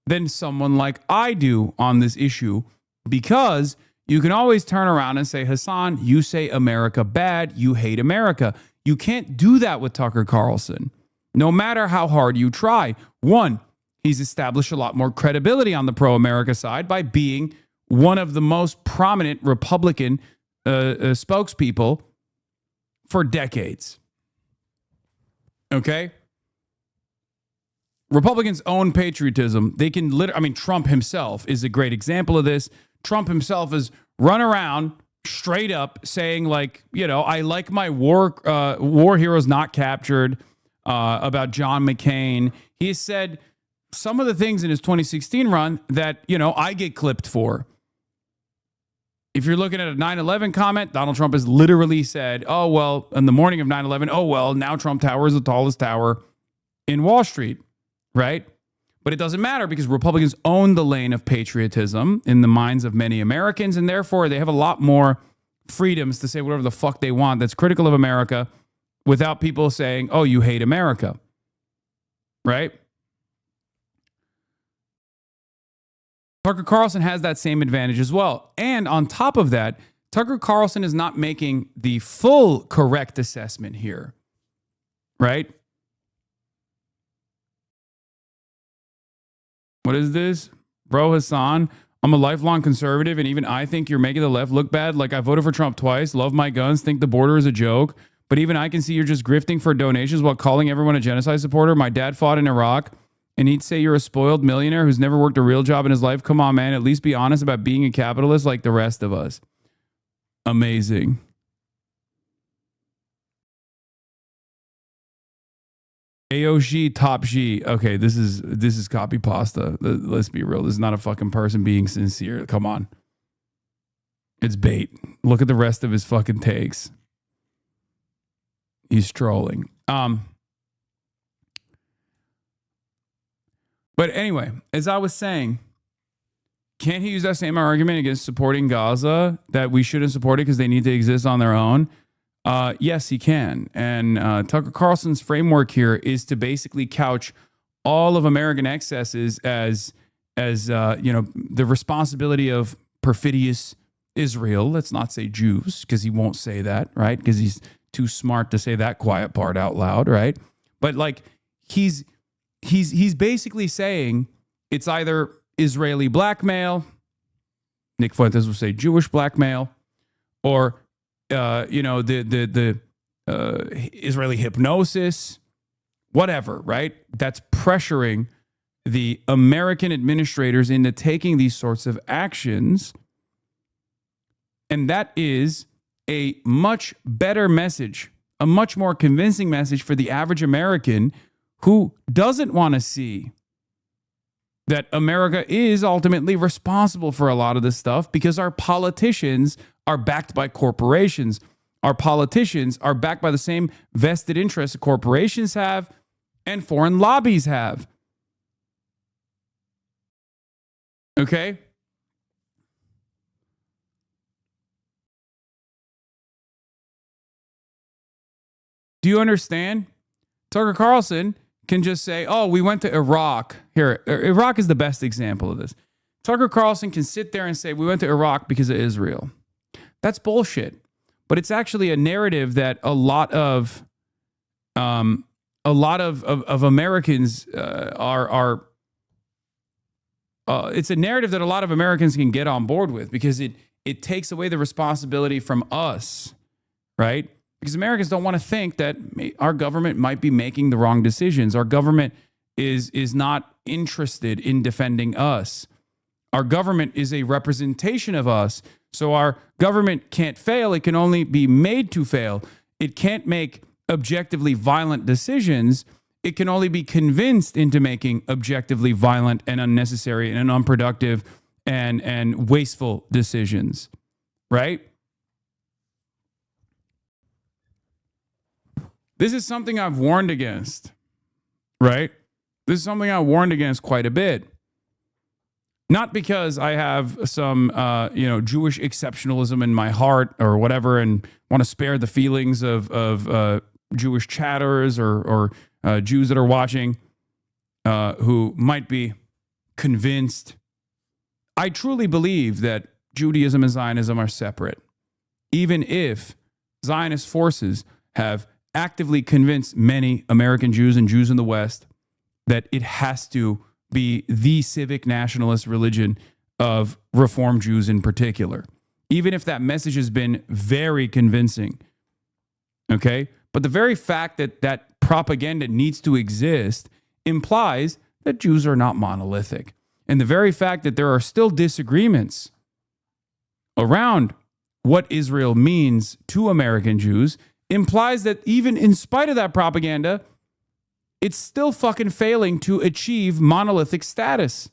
than someone like I do on this issue, because you can always turn around and say, Hasan, you say America bad, you hate America. You can't do that with Tucker Carlson, no matter how hard you try. One, he's established a lot more credibility on the pro-America side by being one of the most prominent Republican spokespeople for decades. Okay? Republicans own patriotism. They can Trump himself is a great example of this. Trump himself has run around straight up saying, like, I like my war heroes not captured, about John McCain. He said some of the things in his 2016 run that, I get clipped for. If you're looking at a 9/11 comment, Donald Trump has literally said, oh, well, in the morning of 9/11, oh, well, now Trump Tower is the tallest tower in Wall Street, right? But it doesn't matter because Republicans own the lane of patriotism in the minds of many Americans, and therefore they have a lot more freedoms to say whatever the fuck they want that's critical of America without people saying, oh, you hate America, right? Tucker Carlson has that same advantage as well. And on top of that, Tucker Carlson is not making the full correct assessment here, right? What is this? Bro, Hasan, I'm a lifelong conservative, and even I think you're making the left look bad. Like, I voted for Trump twice, love my guns, think the border is a joke, but even I can see you're just grifting for donations while calling everyone a genocide supporter. My dad fought in Iraq, and he'd say you're a spoiled millionaire who's never worked a real job in his life. Come on, man, at least be honest about being a capitalist like the rest of us. Amazing. AOG Top G. Okay, this is copy pasta. Let's be real. This is not a fucking person being sincere. Come on. It's bait. Look at the rest of his fucking takes. He's trolling. But anyway, as I was saying, can't he use that same argument against supporting Gaza, that we shouldn't support it because they need to exist on their own? Yes, he can. And Tucker Carlson's framework here is to basically couch all of American excesses as the responsibility of perfidious Israel. Let's not say Jews, because he won't say that, right? Because he's too smart to say that quiet part out loud, right? But like he's basically saying it's either Israeli blackmail, Nick Fuentes will say Jewish blackmail, or the Israeli hypnosis, whatever, right? That's pressuring the American administrators into taking these sorts of actions. And that is a much better message, a much more convincing message for the average American who doesn't want to see that America is ultimately responsible for a lot of this stuff because our politicians are backed by corporations. our politicians are backed by the same vested interests corporations have and foreign lobbies have. Okay? Do you understand? Tucker Carlson can just say, oh, we went to Iraq. Here, Iraq is the best example of this. Tucker Carlson can sit there and say, we went to Iraq because of Israel. That's bullshit. But it's actually a narrative that a lot of Americans are it's a narrative that a lot of Americans can get on board with, because it takes away the responsibility from us, right? Because Americans don't want to think that our government might be making the wrong decisions. Our government is not interested in defending us. Our government is a representation of us. So our government can't fail. It can only be made to fail. It can't make objectively violent decisions. It can only be convinced into making objectively violent and unnecessary and unproductive and wasteful decisions, right? This is something I've warned against, right? This is something I warned against quite a bit. Not because I have some, Jewish exceptionalism in my heart or whatever, and want to spare the feelings of Jewish chatters or Jews that are watching who might be convinced. I truly believe that Judaism and Zionism are separate, even if Zionist forces have actively convinced many American Jews and Jews in the West that it has to be the civic nationalist religion of Reform Jews in particular, even if that message has been very convincing. Okay? But the very fact that that propaganda needs to exist implies that Jews are not monolithic. And the very fact that there are still disagreements around what Israel means to American Jews implies that even in spite of that propaganda, it's still fucking failing to achieve monolithic status.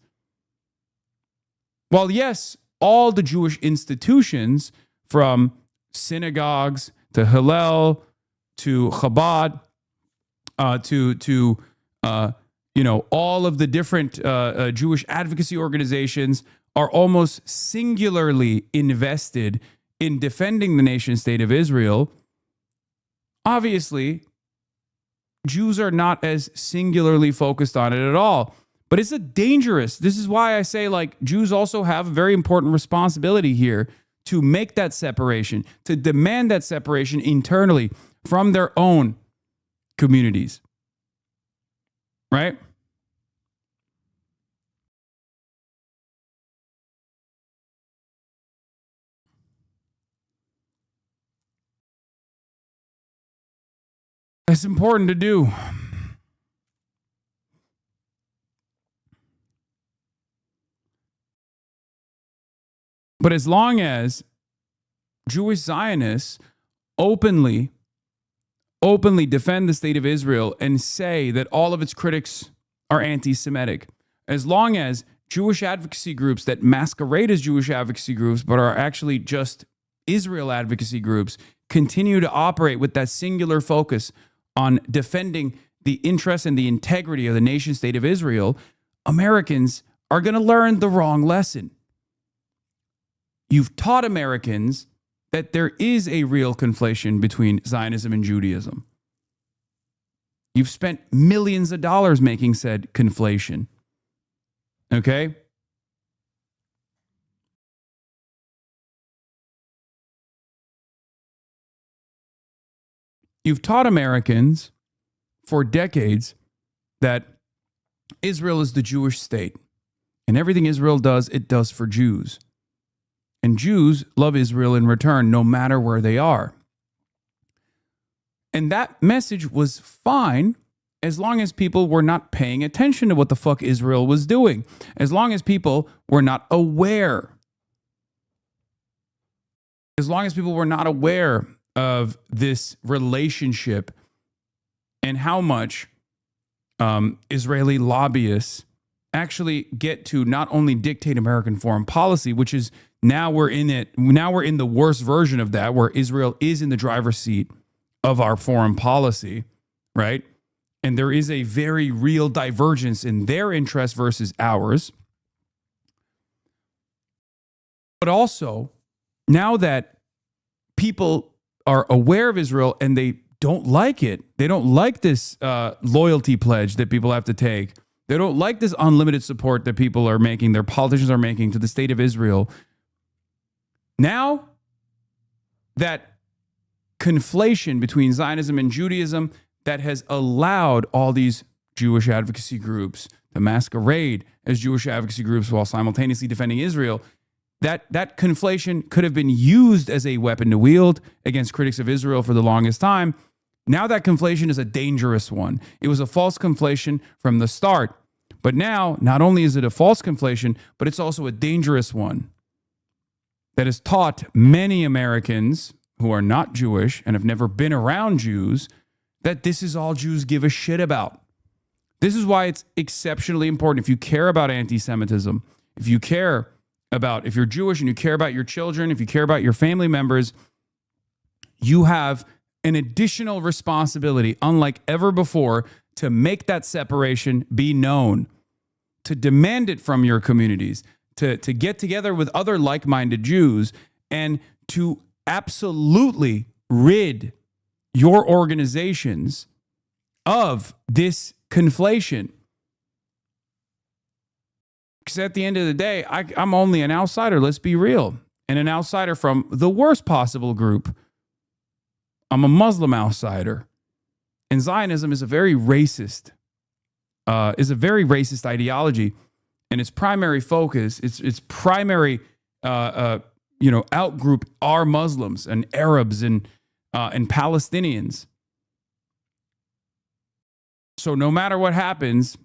While yes, all the Jewish institutions, from synagogues to Hillel to Chabad to all of the different Jewish advocacy organizations are almost singularly invested in defending the nation state of Israel, obviously, Jews are not as singularly focused on it at all. But it's this is why I say, Jews also have a very important responsibility here to make that separation, to demand that separation internally from their own communities. Right? It's important to do. But as long as Jewish Zionists openly defend the state of Israel and say that all of its critics are anti-Semitic, as long as Jewish advocacy groups that masquerade as Jewish advocacy groups but are actually just Israel advocacy groups continue to operate with that singular focus on defending the interests and the integrity of the nation state of Israel, Americans are going to learn the wrong lesson. You've taught Americans that there is a real conflation between Zionism and Judaism. You've spent millions of dollars making said conflation. Okay? You've taught Americans for decades that Israel is the Jewish state, and everything Israel does, it does for Jews. And Jews love Israel in return, no matter where they are. And that message was fine as long as people were not paying attention to what the fuck Israel was doing, as long as people were not aware. As long as people were not aware of this relationship and how much Israeli lobbyists actually get to not only dictate American foreign policy, which is Now we're in it. Now we're in the worst version of that, where Israel is in the driver's seat of our foreign policy, right? And there is a very real divergence in their interest versus ours. But also, now that people are aware of Israel and they don't like it, they don't like this loyalty pledge that people have to take. They don't like this unlimited support that people are making, their politicians are making to the state of Israel. Now, that conflation between Zionism and Judaism that has allowed all these Jewish advocacy groups to masquerade as Jewish advocacy groups while simultaneously defending Israel, that conflation could have been used as a weapon to wield against critics of Israel for the longest time. Now that conflation is a dangerous one. It was a false conflation from the start. But now, not only is it a false conflation, but it's also a dangerous one that has taught many Americans who are not Jewish and have never been around Jews that this is all Jews give a shit about. This is why it's exceptionally important. If you care about anti-Semitism, if you're Jewish and you care about your children, if you care about your family members, you have an additional responsibility, unlike ever before, to make that separation be known, to demand it from your communities, to get together with other like-minded Jews, and to absolutely rid your organizations of this conflation. Because at the end of the day, I'm only an outsider, let's be real, and an outsider from the worst possible group. I'm a Muslim outsider. And Zionism is a very racist ideology. And its primary focus, its primary outgroup are Muslims and Arabs and Palestinians. So no matter what happens,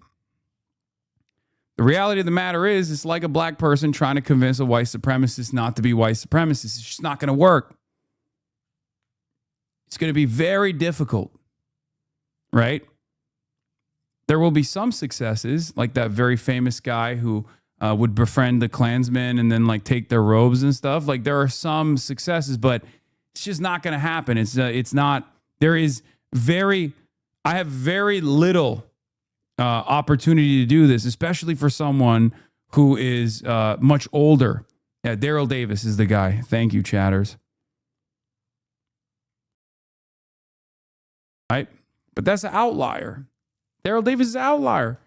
the reality of the matter is, it's like a black person trying to convince a white supremacist not to be white supremacist. It's just not going to work. It's going to be very difficult, right? There will be some successes, like that very famous guy who would befriend the Klansmen and then like take their robes and stuff. Like there are some successes, but it's just not going to happen. It's not. I have very little opportunity to do this, especially for someone who is much older. Yeah, Daryl Davis is the guy. Thank you, chatters. Right? But that's an outlier. Daryl Davis is an outlier.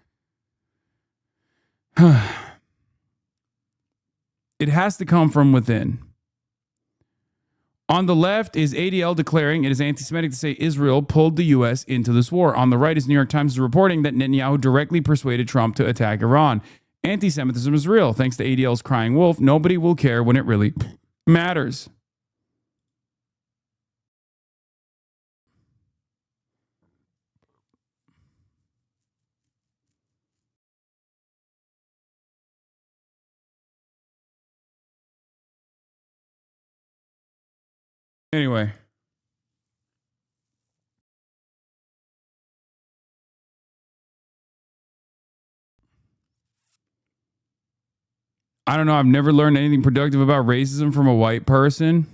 It has to come from within. On the left is ADL declaring it is anti-Semitic to say Israel pulled the U.S. into this war. On the right is New York Times reporting that Netanyahu directly persuaded Trump to attack Iran. Anti-Semitism is real. Thanks to ADL's crying wolf, nobody will care when it really matters. Anyway. I don't know. I've never learned anything productive about racism from a white person.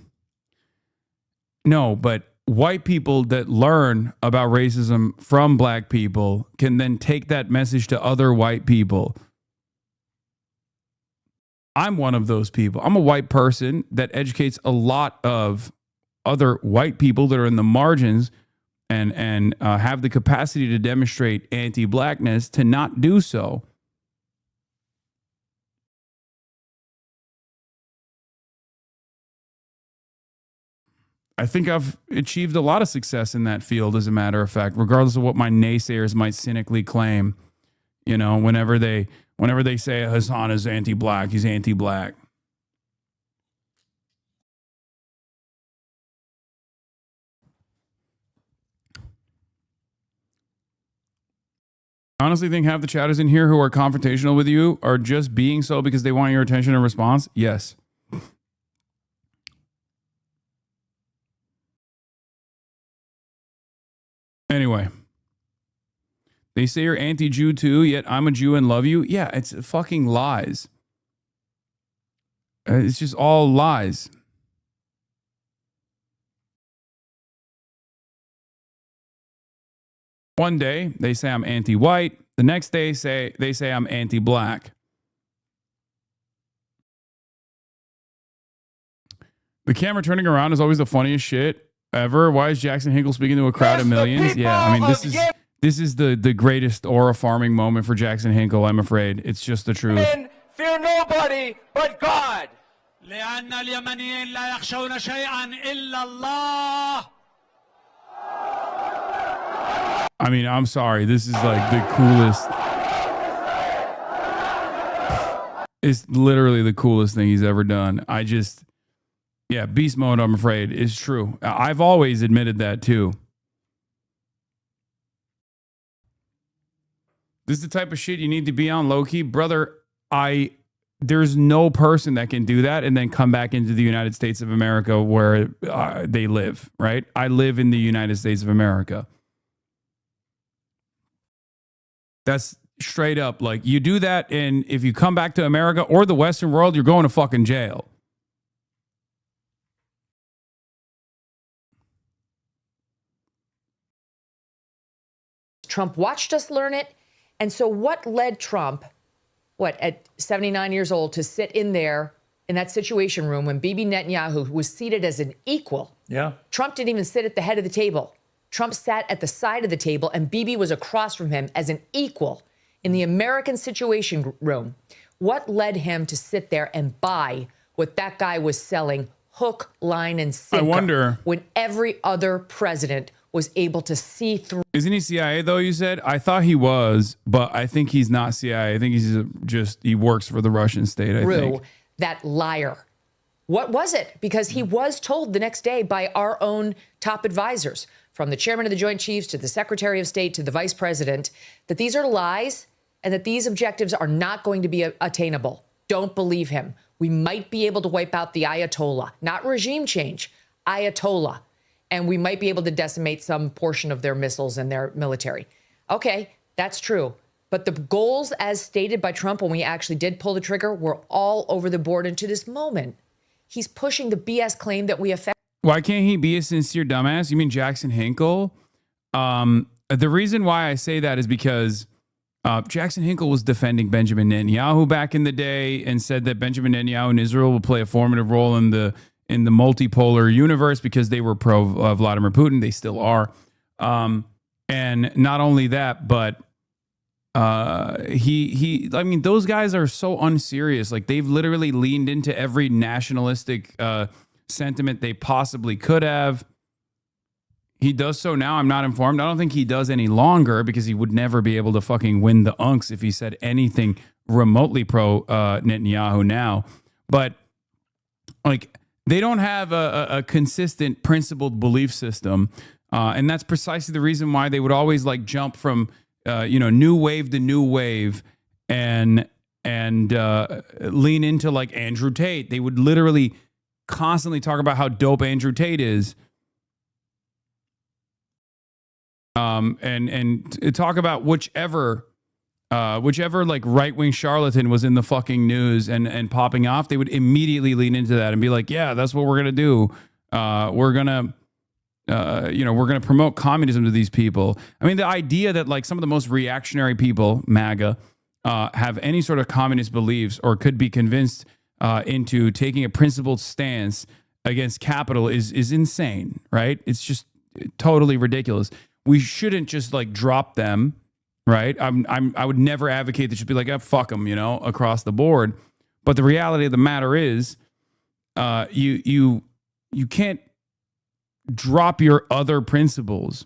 No, but white people that learn about racism from black people can then take that message to other white people. I'm one of those people. I'm a white person that educates a lot of other white people that are in the margins and have the capacity to demonstrate anti-blackness to not do so. I think I've achieved a lot of success in that field, as a matter of fact, regardless of what my naysayers might cynically claim. You know, whenever they say Hasan is anti-black, he's anti-black. I honestly think half the chatters in here who are confrontational with you are just being so because they want your attention and response. Yes. Anyway, they say you're anti-Jew too, yet I'm a Jew and love you. Yeah, it's fucking lies. It's just all lies. One day they say I'm anti-white. The next day they say I'm anti-black. The camera turning around is always the funniest shit ever. Why is Jackson Hinkle speaking to a crowd of millions? Yeah, I mean this is the greatest aura farming moment for Jackson Hinkle, I'm afraid. It's just the truth. Fear nobody but God. لأن اليمنيين لا يخشون شيئا إلا الله. I mean, I'm sorry. This is like the coolest. It's literally the coolest thing he's ever done. Yeah, beast mode, I'm afraid, is true. I've always admitted that too. This is the type of shit you need to be on low-key. Brother, there's no person that can do that and then come back into the United States of America where they live, right? I live in the United States of America. That's straight up. Like, you do that, and if you come back to America or the Western world, you're going to fucking jail. Trump watched us learn it. And so what led Trump, at 79 years old, to sit in there in that Situation Room when Bibi Netanyahu was seated as an equal? Yeah. Trump didn't even sit at the head of the table. Trump sat at the side of the table, and Bibi was across from him as an equal in the American Situation Room. What led him to sit there and buy what that guy was selling, hook, line, and sinker? I wonder, when every other president was able to see through. Isn't he CIA though, you said? I thought he was, but I think he's not CIA. I think he's he works for the Russian state, I think. That liar. What was it? Because he was told the next day by our own top advisors, from the chairman of the Joint Chiefs to the Secretary of State to the Vice President, that these are lies and that these objectives are not going to be attainable. Don't believe him. We might be able to wipe out the Ayatollah, not regime change, Ayatollah. And we might be able to decimate some portion of their missiles and their military. Okay, that's true. But the goals as stated by Trump when we actually did pull the trigger were all over the board. And to this moment, he's pushing the BS claim that we affect. Why can't he be a sincere dumbass? You mean Jackson Hinkle? The reason why I say that is because Jackson Hinkle was defending Benjamin Netanyahu back in the day and said that Benjamin Netanyahu and Israel will play a formative role in the multipolar universe because they were pro Vladimir Putin. They still are. And not only that, but I mean, those guys are so unserious. Like, they've literally leaned into every nationalistic sentiment they possibly could have. He does so now. I'm not informed. I don't think he does any longer because he would never be able to fucking win the unks if he said anything remotely pro Netanyahu now. But like, they don't have a consistent principled belief system. And that's precisely the reason why they would always like jump from, new wave to new wave and lean into like Andrew Tate. They would literally constantly talk about how dope Andrew Tate is. And talk about whichever like right-wing charlatan was in the fucking news and popping off, they would immediately lean into that and be like, yeah, that's what we're going to do. We're going to promote communism to these people. I mean, the idea that like some of the most reactionary people, MAGA, have any sort of communist beliefs or could be convinced into taking a principled stance against capital is insane, right? It's just totally ridiculous. We shouldn't just like drop them. Right. I would never advocate that you be like, oh, fuck them, across the board. But the reality of the matter is you can't drop your other principles.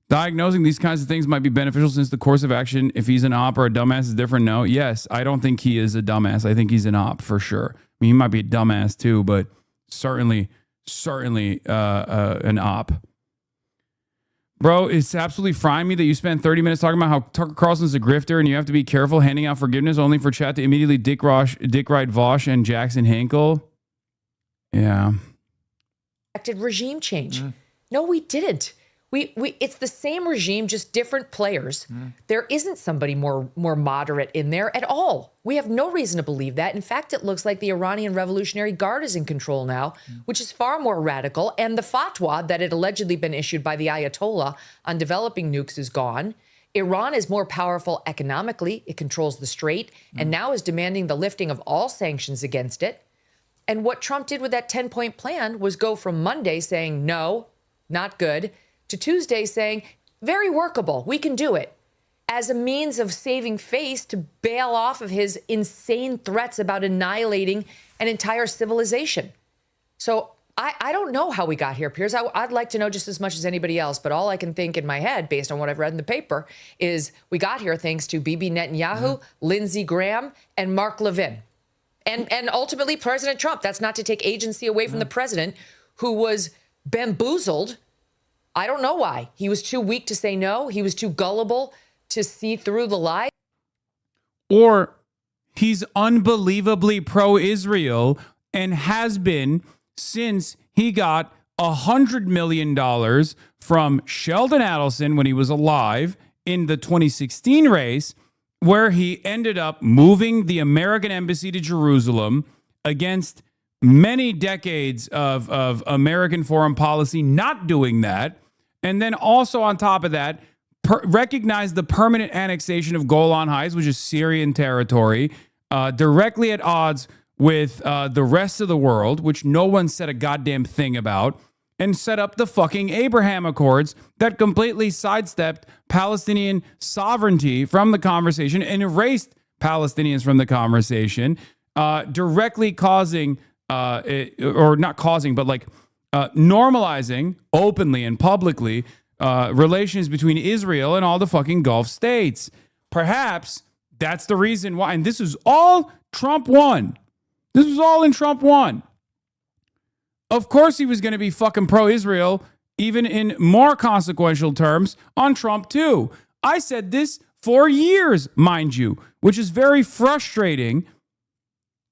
Diagnosing these kinds of things might be beneficial since the course of action, if he's an op or a dumbass, is different. No, yes, I don't think he is a dumbass. I think he's an op for sure. I mean, he might be a dumbass too, but certainly an op. Bro, it's absolutely frying me that you spent 30 minutes talking about how Tucker Carlson's a grifter and you have to be careful handing out forgiveness only for chat to immediately Dick Wright Vosh and Jackson Hinkle. Yeah. Regime change. No, we didn't. It's the same regime, just different players. There isn't somebody more moderate in there at all. We have no reason to believe that. In fact, it looks like the Iranian Revolutionary Guard is in control now, which is far more radical. And the fatwa that had allegedly been issued by the Ayatollah on developing nukes is gone. Iran is more powerful economically. It controls the strait and now is demanding the lifting of all sanctions against it. And what Trump did with that 10-point plan was go from Monday saying, no, not good, to Tuesday saying, very workable, we can do it, as a means of saving face to bail off of his insane threats about annihilating an entire civilization. So I don't know how we got here, Piers. I'd like to know just as much as anybody else, but all I can think in my head, based on what I've read in the paper, is we got here thanks to Bibi Netanyahu, Lindsey Graham, and Mark Levin. And ultimately President Trump. That's not to take agency away from the president, who was bamboozled. I don't know why. He was too weak to say no. He was too gullible to see through the lie. Or he's unbelievably pro-Israel and has been since he got $100 million from Sheldon Adelson when he was alive in the 2016 race, where he ended up moving the American embassy to Jerusalem against many decades of American foreign policy not doing that. And then also on top of that, recognize the permanent annexation of Golan Heights, which is Syrian territory, directly at odds with the rest of the world, which no one said a goddamn thing about, and set up the fucking Abraham Accords that completely sidestepped Palestinian sovereignty from the conversation and erased Palestinians from the conversation, directly causing, or not causing, but like normalizing openly and publicly relations between Israel and all the fucking Gulf states. Perhaps that's the reason why. And this is all Trump won. This was all in Trump 1. Of course he was going to be fucking pro-Israel, even in more consequential terms, on Trump 2. I said this for years, mind you, which is very frustrating.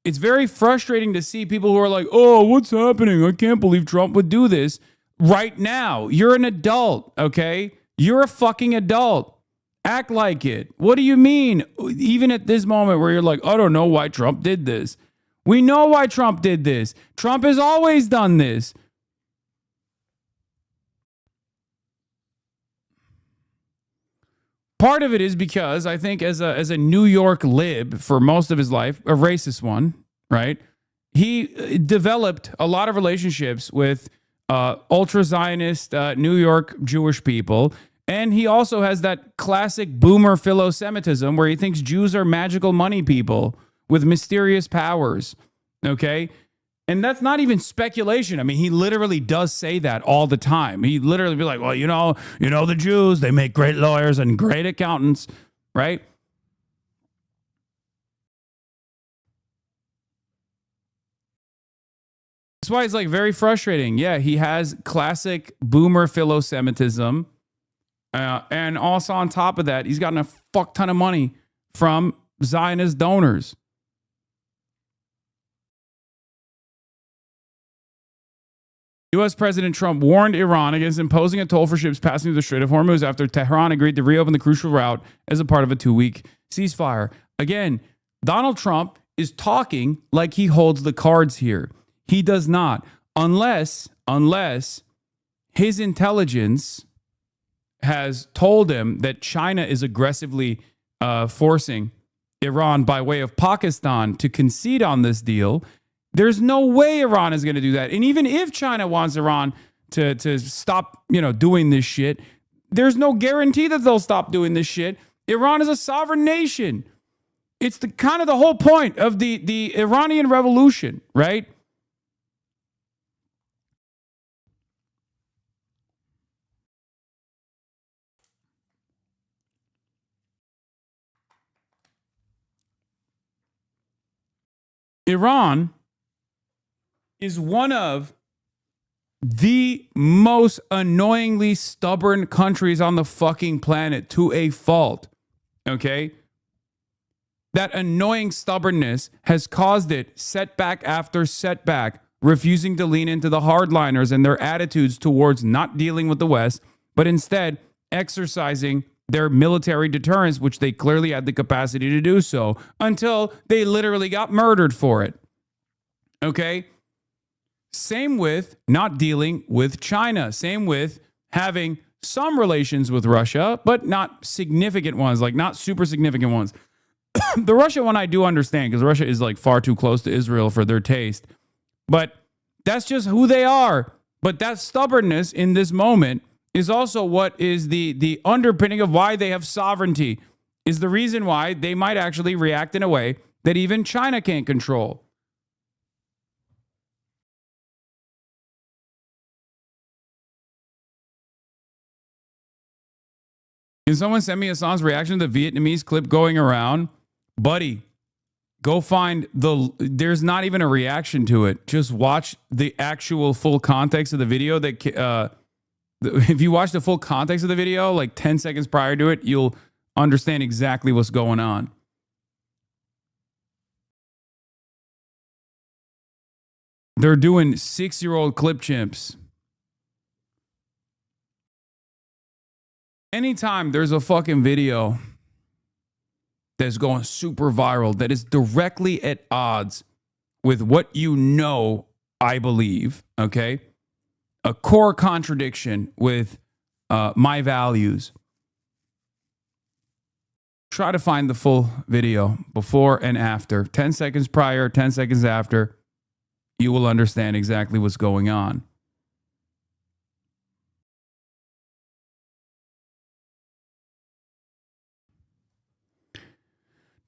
It's very frustrating to see people who are like, oh, what's happening? I can't believe Trump would do this right now. You're an adult, okay? You're a fucking adult. Act like it. What do you mean? Even at this moment where you're like, I don't know why Trump did this. We know why Trump did this. Trump has always done this. Part of it is because I think as a New York lib for most of his life, a racist one, right? He developed a lot of relationships with ultra-Zionist New York Jewish people. And he also has that classic boomer philo-Semitism where he thinks Jews are magical money people with mysterious powers, okay? And that's not even speculation. I mean, he literally does say that all the time. He literally be like, well, you know, the Jews, they make great lawyers and great accountants, right? That's why it's like very frustrating. Yeah, he has classic boomer philo-Semitism. And also on top of that, he's gotten a fuck ton of money from Zionist donors. U.S. President Trump warned Iran against imposing a toll for ships passing through the Strait of Hormuz after Tehran agreed to reopen the crucial route as a part of a 2-week ceasefire. Again, Donald Trump is talking like he holds the cards here. He does not, unless his intelligence has told him that China is aggressively forcing Iran by way of Pakistan to concede on this deal. There's no way Iran is going to do that. And even if China wants Iran to stop, doing this shit, there's no guarantee that they'll stop doing this shit. Iran is a sovereign nation. It's the kind of the whole point of the Iranian Revolution, right? Iran is one of the most annoyingly stubborn countries on the fucking planet to a fault. Okay? That annoying stubbornness has caused it setback after setback, refusing to lean into the hardliners and their attitudes towards not dealing with the West but instead exercising their military deterrence, which they clearly had the capacity to do so, until they literally got murdered for it. Okay? Same with not dealing with China. Same with having some relations with Russia, but not significant ones, like not super significant ones. The Russia one I do understand, because Russia is like far too close to Israel for their taste. But that's just who they are. But that stubbornness in this moment is also what is the underpinning of why they have sovereignty, is the reason why they might actually react in a way that even China can't control. Can someone send me Hassan's reaction to the Vietnamese clip going around? Buddy, go find there's not even a reaction to it. Just watch the actual full context of the video. If you watch the full context of the video, like 10 seconds prior to it, you'll understand exactly what's going on. They're doing 6-year-old clip chimps. Anytime there's a fucking video that's going super viral, that is directly at odds with what you know I believe, okay? A core contradiction with my values. Try to find the full video before and after. 10 seconds prior, 10 seconds after. You will understand exactly what's going on.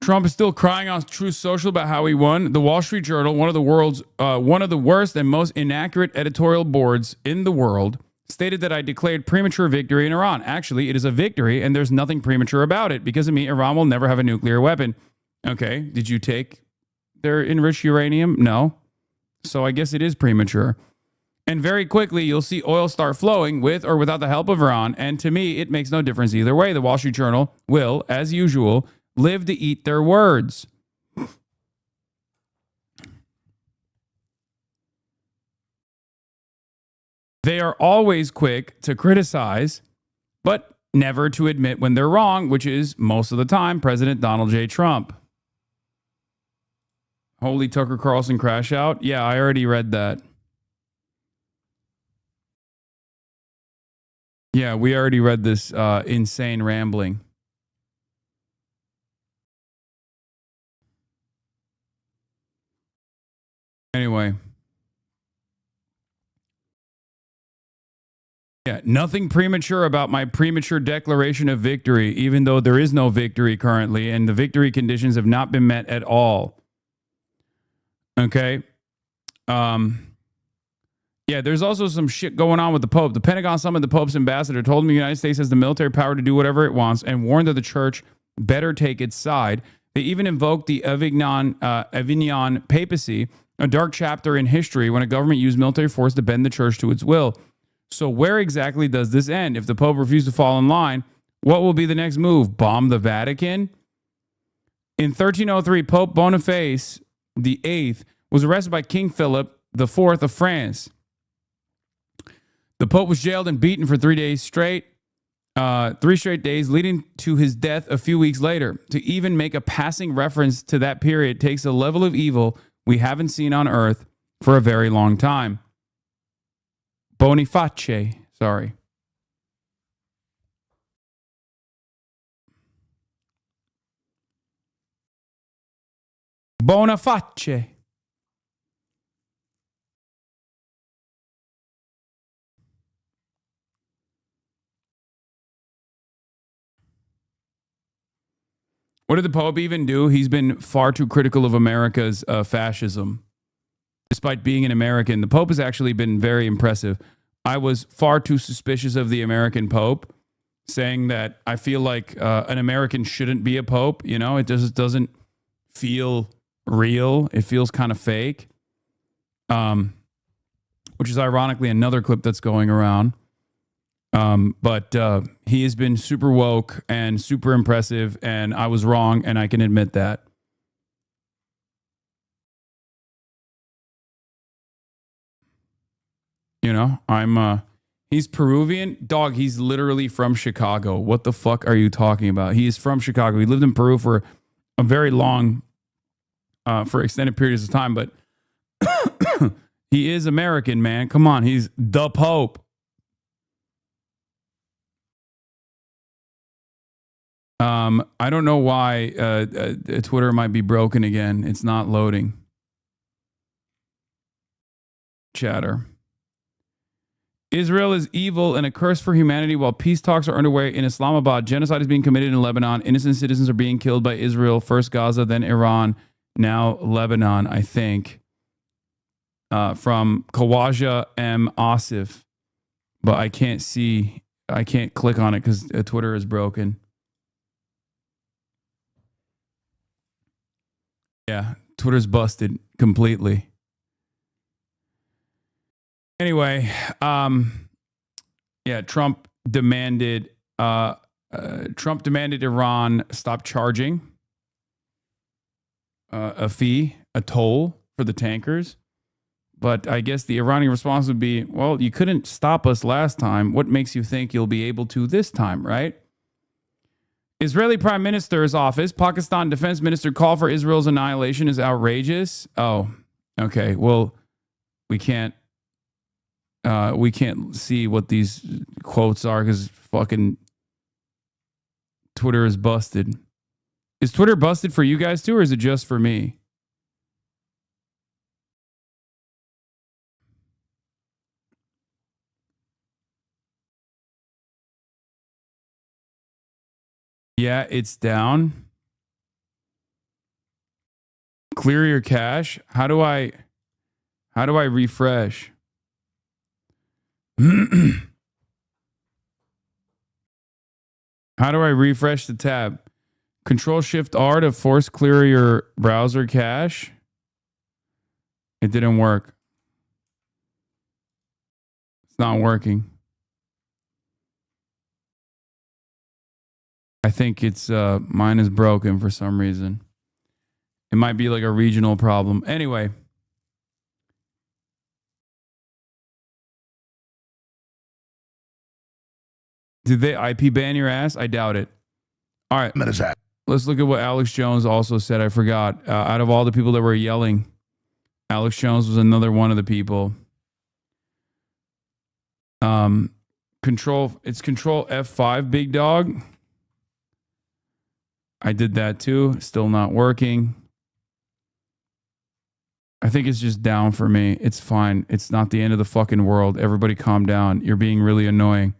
Trump is still crying on Truth Social about how he won. The Wall Street Journal, one of the worst and most inaccurate editorial boards in the world, stated that I declared premature victory in Iran. Actually, it is a victory, and there's nothing premature about it. Because of me, Iran will never have a nuclear weapon. Okay, did you take their enriched uranium? No. So I guess it is premature. And very quickly, you'll see oil start flowing with or without the help of Iran. And to me, it makes no difference either way. The Wall Street Journal will, as usual, live to eat their words. They are always quick to criticize, but never to admit when they're wrong, which is most of the time President Donald J. Trump. Holy Tucker Carlson crash out? Yeah, I already read that. Yeah, we already read this insane rambling. Anyway. Yeah, nothing premature about my premature declaration of victory, even though there is no victory currently, and the victory conditions have not been met at all. Okay? Yeah, there's also some shit going on with the Pope. The Pentagon summoned the Pope's ambassador, told him the United States has the military power to do whatever it wants, and warned that the church better take its side. They even invoked the Avignon papacy, a dark chapter in history when a government used military force to bend the church to its will. So where exactly does this end? If the Pope refused to fall in line, what will be the next move? Bomb the Vatican? In 1303, Pope Boniface VIII was arrested by King Philip IV of France. The Pope was jailed and beaten for 3 days straight, 3 straight days, leading to his death a few weeks later. To even make a passing reference to that period takes a level of evil we haven't seen on earth for a very long time. Boniface, sorry. Boniface. What did the Pope even do? He's been far too critical of America's fascism. Despite being an American, the Pope has actually been very impressive. I was far too suspicious of the American Pope, saying that I feel like an American shouldn't be a Pope. You know, it just doesn't feel real. It feels kind of fake, which is ironically another clip that's going around. But he has been super woke and super impressive, and I was wrong, and I can admit that. You know, I'm He's Peruvian? Dog, he's literally from Chicago. What the fuck are you talking about? He is from Chicago. He lived in Peru for a very long, for extended periods of time, but he is American, man. Come on, he's the Pope. I don't know why Twitter might be broken again. It's not loading. Chatter. Israel is evil and a curse for humanity while peace talks are underway in Islamabad. Genocide is being committed in Lebanon. Innocent citizens are being killed by Israel. First Gaza, then Iran, now Lebanon, I think. From Kawaja M. Asif. But I can't click on it because Twitter is broken. Yeah, Twitter's busted completely. Anyway, yeah, Trump demanded Iran stop charging a fee, a toll for the tankers. But I guess the Iranian response would be, well, you couldn't stop us last time. What makes you think you'll be able to this time, right? Israeli Prime Minister's office, Pakistan Defense Minister call for Israel's annihilation is outrageous. Oh, okay. Well, we can't see what these quotes are because fucking Twitter is busted. Is Twitter busted for you guys too, or is it just for me? Yeah, it's down. Clear your cache. How do I refresh? How do I refresh the tab? Control-Shift-R to force clear your browser cache. It didn't work. It's not working. I think it's mine is broken for some reason. It might be like a regional problem. Anyway. Did they IP ban your ass? I doubt it. All right. Let's look at what Alex Jones also said. I forgot. Out of all the people that were yelling, Alex Jones was another one of the people. Control F5, big dog. I did that too. Still not working. I think it's just down for me. It's fine. It's not the end of the fucking world. Everybody calm down. You're being really annoying.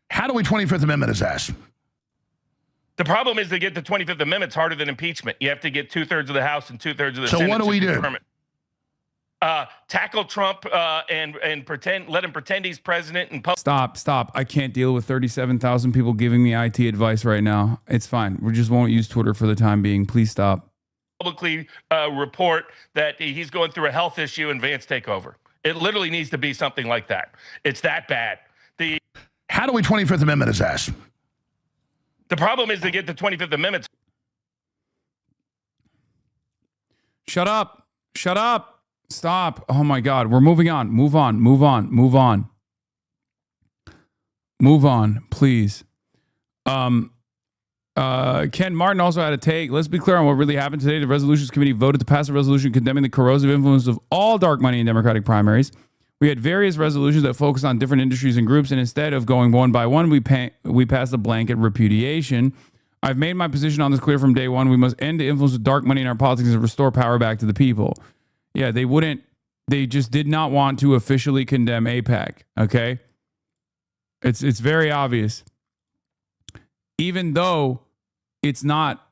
How do we 25th Amendment his ass? The problem is to get the 25th Amendment is harder than impeachment. You have to get 2/3 of the House and 2/3 of the Senate. So what do we do? Tackle Trump and pretend, let him pretend he's president and Stop. I can't deal with 37,000 people giving me IT advice right now. It's fine. We just won't use Twitter for the time being. Please stop. publicly report that he's going through a health issue and Vance take over. It literally needs to be something like that. It's that bad. How do we 25th Amendment his ass? The problem is to get the 25th Amendment. Shut up. Shut up. Stop. Oh my God. We're moving on. Move on. Move on. Move on. Move on, please. Ken Martin also had a take. Let's be clear on what really happened today. The Resolutions Committee voted to pass a resolution condemning the corrosive influence of all dark money in Democratic primaries. We had various resolutions that focused on different industries and groups, and instead of going one by one, we passed a blanket repudiation. I've made my position on this clear from day one. We must end the influence of dark money in our politics and restore power back to the people. Yeah, they just did not want to officially condemn AIPAC, okay? It's very obvious. Even though it's not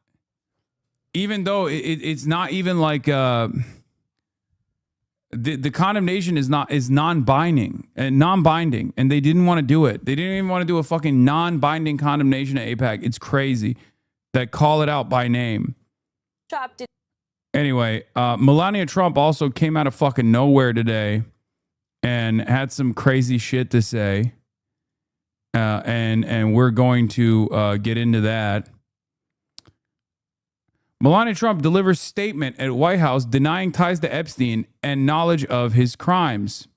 even like the condemnation is non-binding, and they didn't want to do it. They didn't even want to do a fucking non-binding condemnation of AIPAC. It's crazy that call it out by name. Anyway, Melania Trump also came out of fucking nowhere today and had some crazy shit to say. And we're going to get into that. Melania Trump delivers statement at White House denying ties to Epstein and knowledge of his crimes.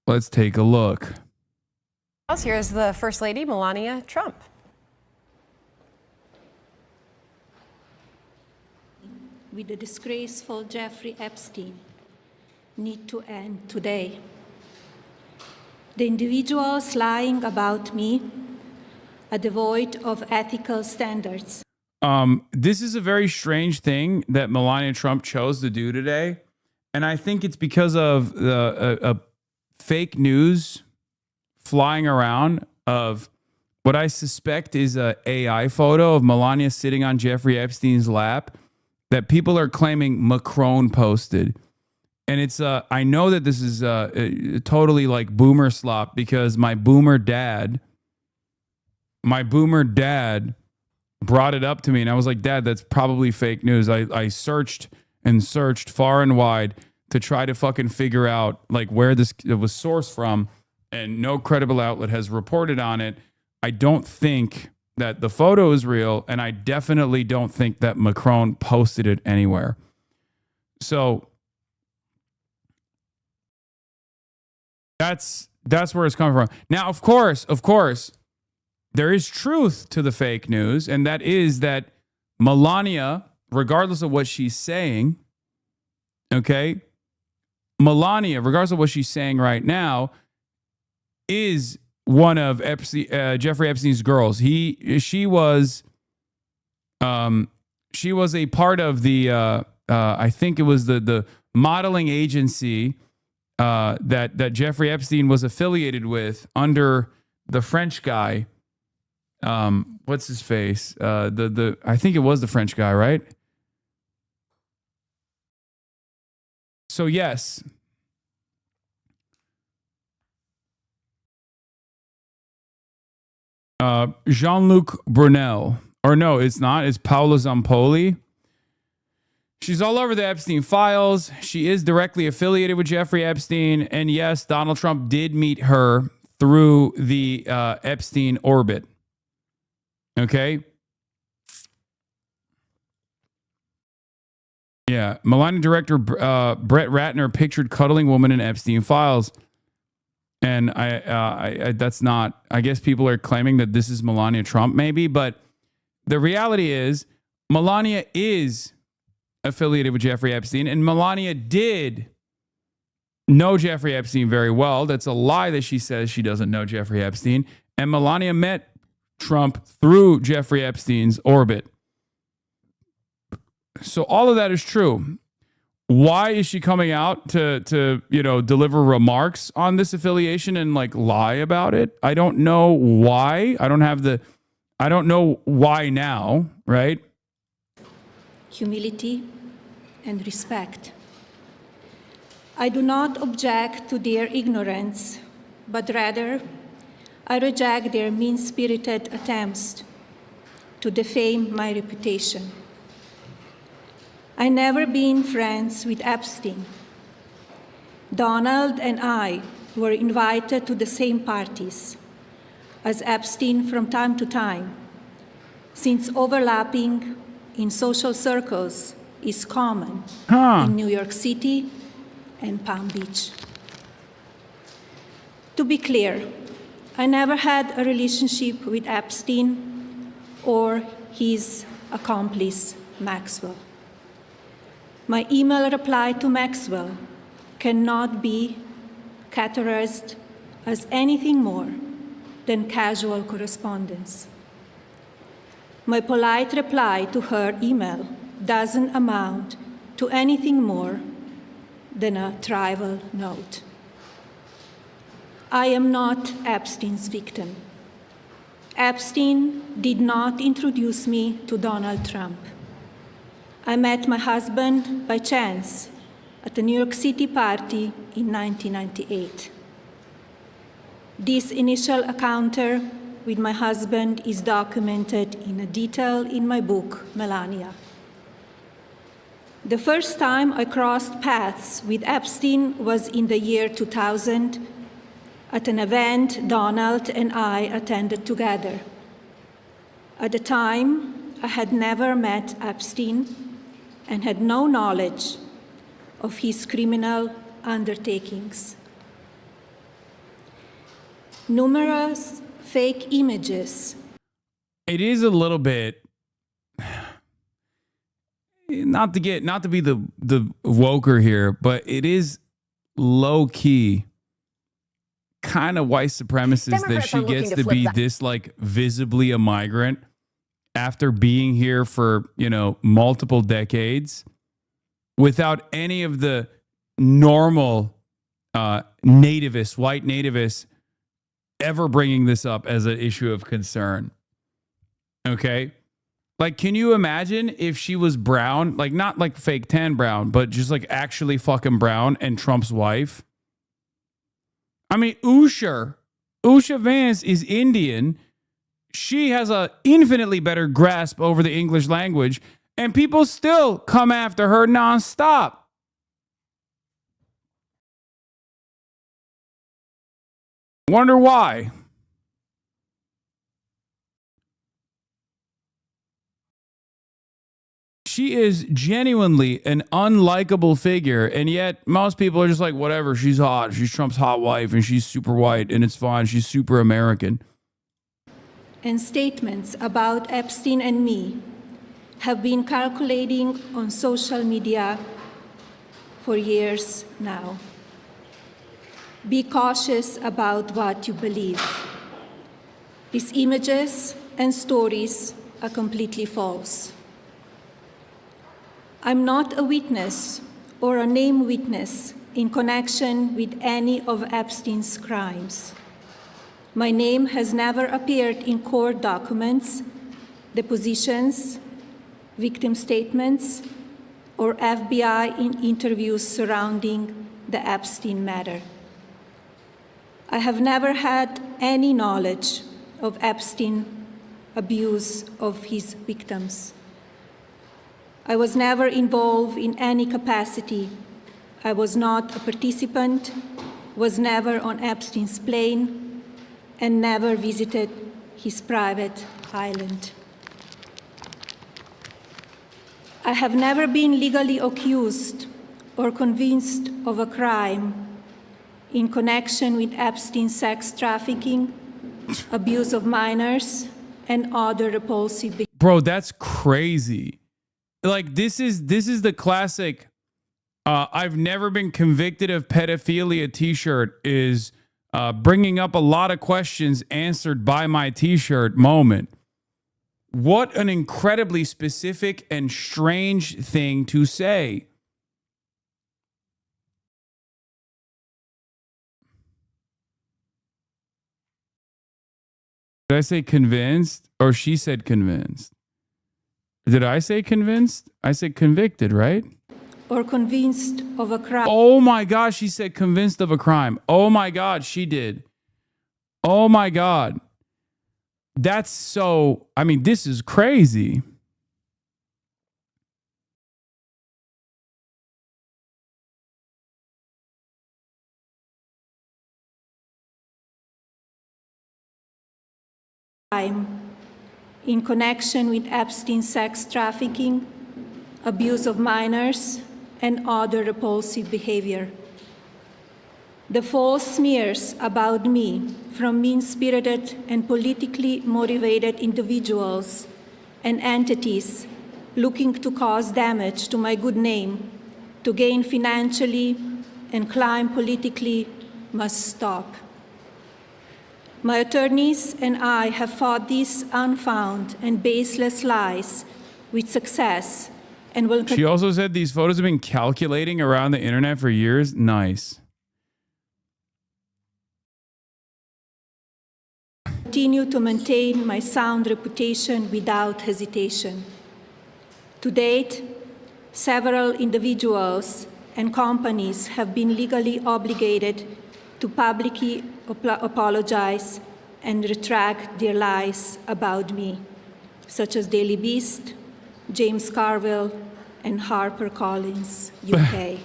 Let's take a look. Here's the First Lady, Melania Trump. With the disgraceful Jeffrey Epstein need to end today. The individuals lying about me are devoid of ethical standards. This is a very strange thing that Melania Trump chose to do today. And I think it's because of the fake news flying around of what I suspect is an AI photo of Melania sitting on Jeffrey Epstein's lap that people are claiming Macron posted. And it's I know that this is totally like boomer slop because my boomer dad brought it up to me and I was like, Dad, that's probably fake news. I searched and searched far and wide to try to fucking figure out like where this was sourced from, and no credible outlet has reported on it. I don't think that the photo is real, and I definitely don't think that Macron posted it anywhere. So that's where it's coming from. Now, of course, there is truth to the fake news, and that is that Melania, regardless of what she's saying, okay, Melania, regardless of what she's saying right now, is one of Jeffrey Epstein's girls. She was a part of the I think it was the modeling agency that Jeffrey Epstein was affiliated with under the French guy. What's his face? I think it was the French guy, right? So yes. Jean-Luc Brunel. Or no, it's not. It's Paola Zampoli. She's all over the Epstein files. She is directly affiliated with Jeffrey Epstein. And yes, Donald Trump did meet her through the Epstein orbit. Okay? Yeah. Melania director Brett Ratner pictured cuddling woman in Epstein files. And I that's not, I guess people are claiming that this is Melania Trump maybe, but the reality is Melania is affiliated with Jeffrey Epstein, and Melania did know Jeffrey Epstein very well. That's a lie that she says she doesn't know Jeffrey Epstein. And Melania met Trump through Jeffrey Epstein's orbit. So all of that is true. Why is she coming out to deliver remarks on this affiliation and like lie about it? I don't know why. I don't know why now, right? Humility and respect. I do not object to their ignorance, but rather I reject their mean-spirited attempts to defame my reputation. I never been friends with Epstein. Donald and I were invited to the same parties as Epstein from time to time, since overlapping in social circles is common in New York City and Palm Beach. To be clear, I never had a relationship with Epstein or his accomplice, Maxwell. My email reply to Maxwell cannot be categorized as anything more than casual correspondence. My polite reply to her email doesn't amount to anything more than a trivial note. I am not Epstein's victim. Epstein did not introduce me to Donald Trump. I met my husband by chance at a New York City party in 1998. This initial encounter with my husband is documented in detail in my book, Melania. The first time I crossed paths with Epstein was in the year 2000 at an event Donald and I attended together. At the time, I had never met Epstein and had no knowledge of his criminal undertakings. numerous fake images. It is a little bit, not to be the woker here, but it is low key kind of white supremacist Democrats that she gets to be that. this like visibly a migrant after being here for, multiple decades without any of the normal nativists, white nativists ever bringing this up as an issue of concern. Okay. Like, can you imagine if she was brown, like not like fake tan brown, but just like actually fucking brown and Trump's wife? I mean, Usha Vance is Indian. She has a infinitely better grasp over the English language, and people still come after her nonstop. Wonder why. She is genuinely an unlikable figure, and yet most people are just like, whatever, she's hot. She's Trump's hot wife, and she's super white, and it's fine. She's super American. And statements about Epstein and me have been circulating on social media for years now. Be cautious about what you believe. These images and stories are completely false. I'm not a witness or a named witness in connection with any of Epstein's crimes. My name has never appeared in court documents, depositions, victim statements, or FBI interviews surrounding the Epstein matter. I have never had any knowledge of Epstein abuse of his victims. I was never involved in any capacity. I was not a participant, was never on Epstein's plane, and never visited his private island. I have never been legally accused or convinced of a crime in connection with Epstein's sex trafficking, abuse of minors, and other repulsive behavior. Bro, that's crazy. Like, this is the classic I've never been convicted of pedophilia t-shirt is bringing up a lot of questions answered by my t-shirt moment. What an incredibly specific and strange thing to say. Did I say convinced or she said convinced? Did I say convinced? I said convicted, right? Or convinced of a crime. Oh my gosh, she said convinced of a crime. Oh my God, she did. Oh my God. That's so, I mean, this is crazy. In connection with Epstein's sex trafficking, abuse of minors, and other repulsive behavior. The false smears about me from mean-spirited and politically motivated individuals and entities looking to cause damage to my good name, to gain financially and climb politically, must stop. My attorneys and I have fought these unfounded and baseless lies with success and will She also said these photos have been calculating around the internet for years. Nice. Continue to maintain my sound reputation without hesitation. To date, several individuals and companies have been legally obligated to publicly apologize and retract their lies about me, such as Daily Beast, James Carville, and HarperCollins, UK.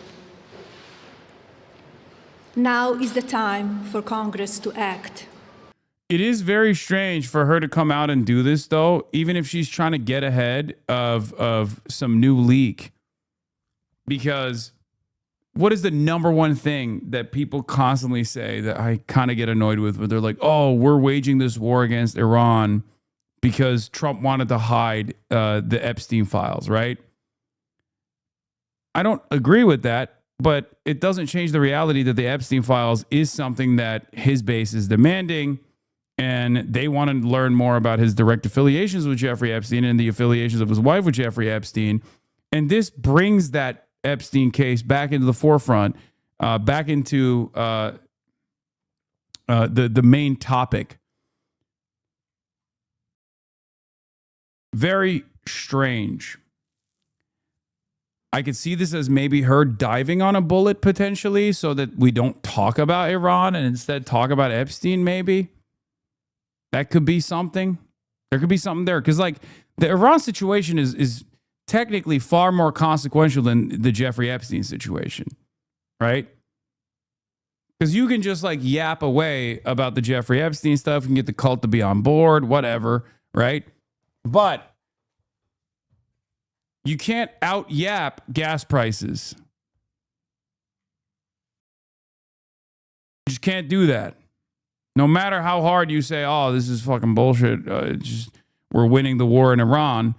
Now is the time for Congress to act. It is very strange for her to come out and do this, though, even if she's trying to get ahead of some new leak. Because what is the number one thing that people constantly say that I kind of get annoyed with, where they're like, oh, we're waging this war against Iran because Trump wanted to hide the Epstein files, right? I don't agree with that, but it doesn't change the reality that the Epstein files is something that his base is demanding, and they want to learn more about his direct affiliations with Jeffrey Epstein and the affiliations of his wife with Jeffrey Epstein. And this brings that Epstein case back into the forefront, back into the main topic. Very strange. I could see this as maybe her diving on a bullet potentially, so that we don't talk about Iran and instead talk about Epstein. Maybe that could be something. There could be something there, because like the Iran situation is technically far more consequential than the Jeffrey Epstein situation, right? Because you can just like yap away about the Jeffrey Epstein stuff and get the cult to be on board, whatever, right? But you can't out yap gas prices. You just can't do that. No matter how hard you say, oh, this is fucking bullshit, we're winning the war in Iran.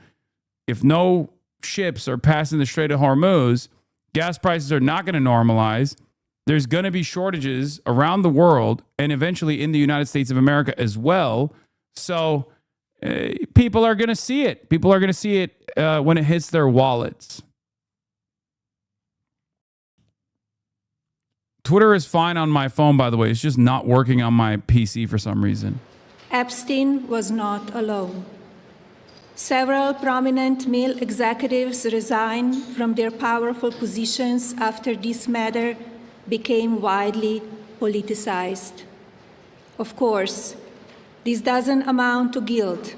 If no ships are passing the Strait of Hormuz, gas prices are not going to normalize. There's going to be shortages around the world and eventually in the United States of America as well. So people are going to see it. People are going to see it when it hits their wallets. Twitter is fine on my phone, by the way. It's just not working on my PC for some reason. Epstein was not alone. Several prominent male executives resigned from their powerful positions after this matter became widely politicized. Of course, this doesn't amount to guilt,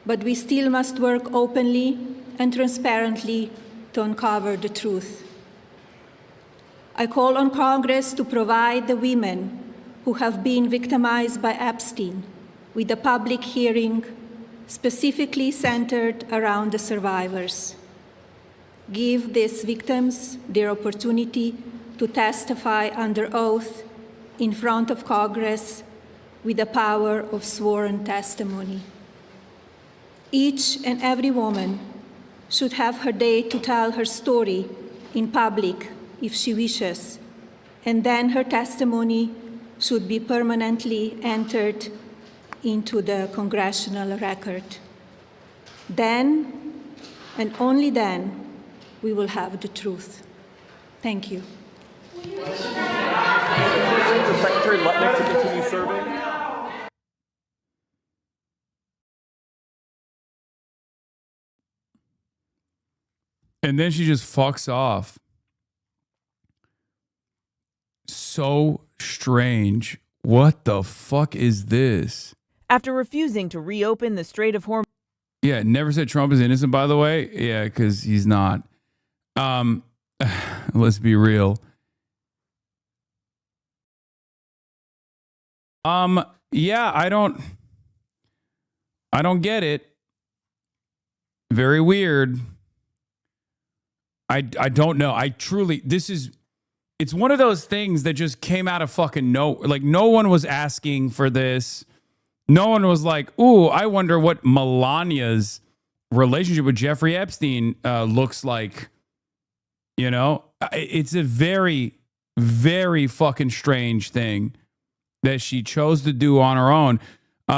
but we still must work openly and transparently to uncover the truth. I call on Congress to provide the women who have been victimized by Epstein with a public hearing specifically centered around the survivors. Give these victims their opportunity to testify under oath in front of Congress with the power of sworn testimony. Each and every woman should have her day to tell her story in public if she wishes, and then her testimony should be permanently entered into the congressional record. Then, and only then, we will have the truth. Thank you. Secretary Lutnick to continue serving. And then she just fucks off. So strange. What the fuck is this? After refusing to reopen the Strait of Hormuz. Yeah, never said Trump is innocent, by the way. Yeah, because he's not. Let's be real. Yeah, I don't get it. Very weird. I don't know. It's one of those things that just came out of fucking no one was asking for this. No one was like, ooh, I wonder what Melania's relationship with Jeffrey Epstein looks like. You know, it's a very, very fucking strange thing that she chose to do on her own.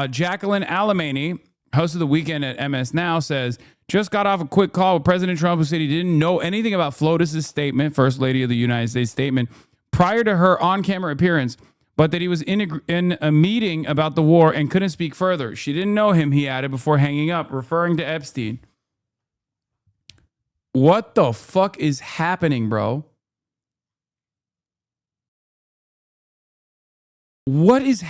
Jacqueline Alemany, host of The Weekend at MS Now, says, just got off a quick call with President Trump, who said he didn't know anything about FLOTUS's statement, First Lady of the United States statement, prior to her on-camera appearance, but that he was in a meeting about the war and couldn't speak further. She didn't know him, he added before hanging up, referring to Epstein. What the fuck is happening, bro? What is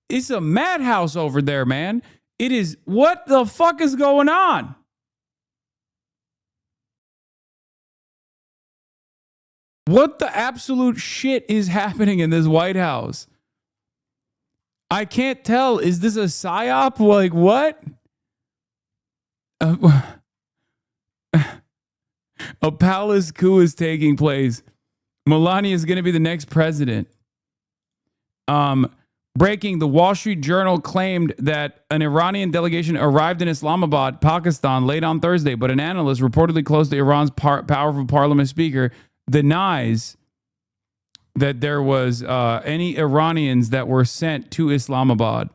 it's a madhouse over there, man. It is. What the fuck is going on? What the absolute shit is happening in this White House? I can't tell. Is this a psyop? Like, what? A palace coup is taking place. Melania is going to be the next president. Breaking, the Wall Street Journal claimed that an Iranian delegation arrived in Islamabad, Pakistan, late on Thursday, but an analyst reportedly close to Iran's powerful parliament speaker denies that there was any Iranians that were sent to Islamabad.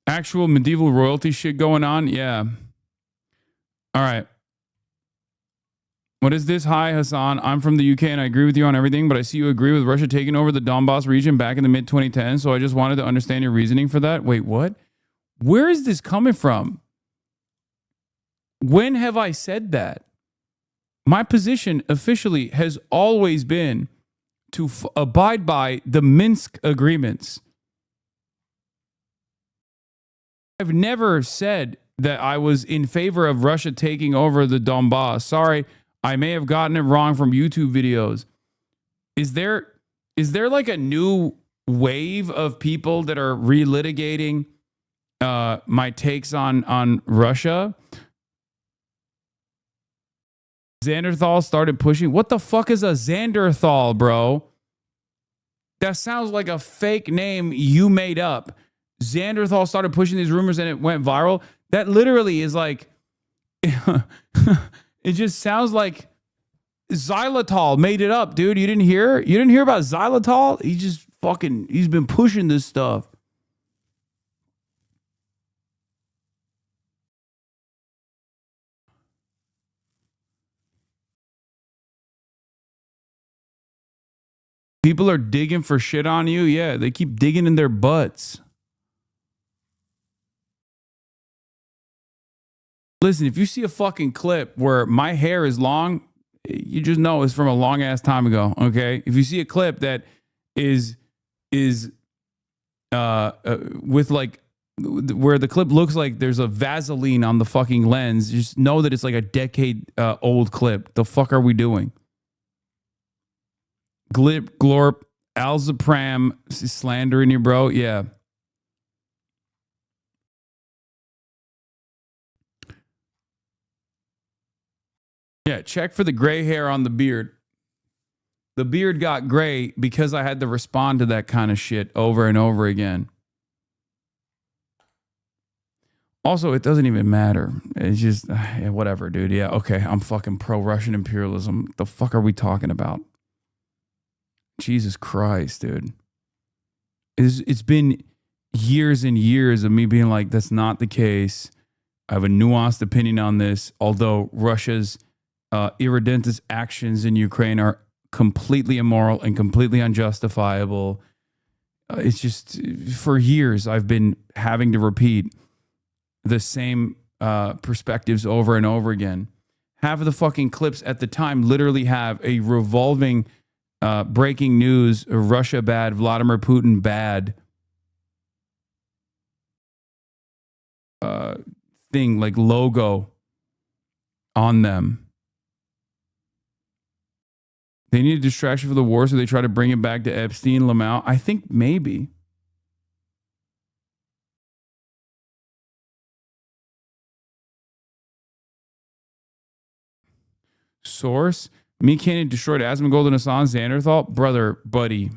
Actual medieval royalty shit going on? Yeah. All right. What is this? Hi, Hasan. I'm from the UK and I agree with you on everything, but I see you agree with Russia taking over the Donbass region back in the mid-2010s, so I just wanted to understand your reasoning for that. Wait, what? Where is this coming from? When have I said that? My position officially has always been to abide by the Minsk agreements. I've never said that I was in favor of Russia taking over the Donbass. Sorry, I may have gotten it wrong from YouTube videos. Is there like a new wave of people that are relitigating my takes on Russia? Xanderthal started pushing. What the fuck is a Xanderthal, bro? That sounds like a fake name you made up. Xanderthal started pushing these rumors and it went viral. That literally is like, it just sounds like xylitol made it up, dude. You didn't hear about xylitol? He's been pushing this stuff. People are digging for shit on you. Yeah, they keep digging in their butts. Listen, if you see a fucking clip where my hair is long, you just know it's from a long ass time ago. Okay. If you see a clip that is with like where the clip looks like there's a Vaseline on the fucking lens, just know that it's like a decade old clip. The fuck are we doing? Glip, glorp, alzapram, slandering you, bro. Yeah. Yeah, check for the gray hair on the beard. The beard got gray because I had to respond to that kind of shit over and over again. Also, it doesn't even matter. It's just, yeah, whatever, dude. Yeah, okay, I'm fucking pro-Russian imperialism. The fuck are we talking about? Jesus Christ, dude. It's been years and years of me being like, that's not the case. I have a nuanced opinion on this, although Russia's irredentist actions in Ukraine are completely immoral and completely unjustifiable. It's just, for years, I've been having to repeat the same perspectives over and over again. Half of the fucking clips at the time literally have a revolving breaking news, Russia bad, Vladimir Putin bad thing, like logo on them. They need a distraction for the war, so they try to bring it back to Epstein, Lamau. I think maybe. Source: Me Cannon destroyed Asmongold and Hassan Xanderthal. Brother, buddy,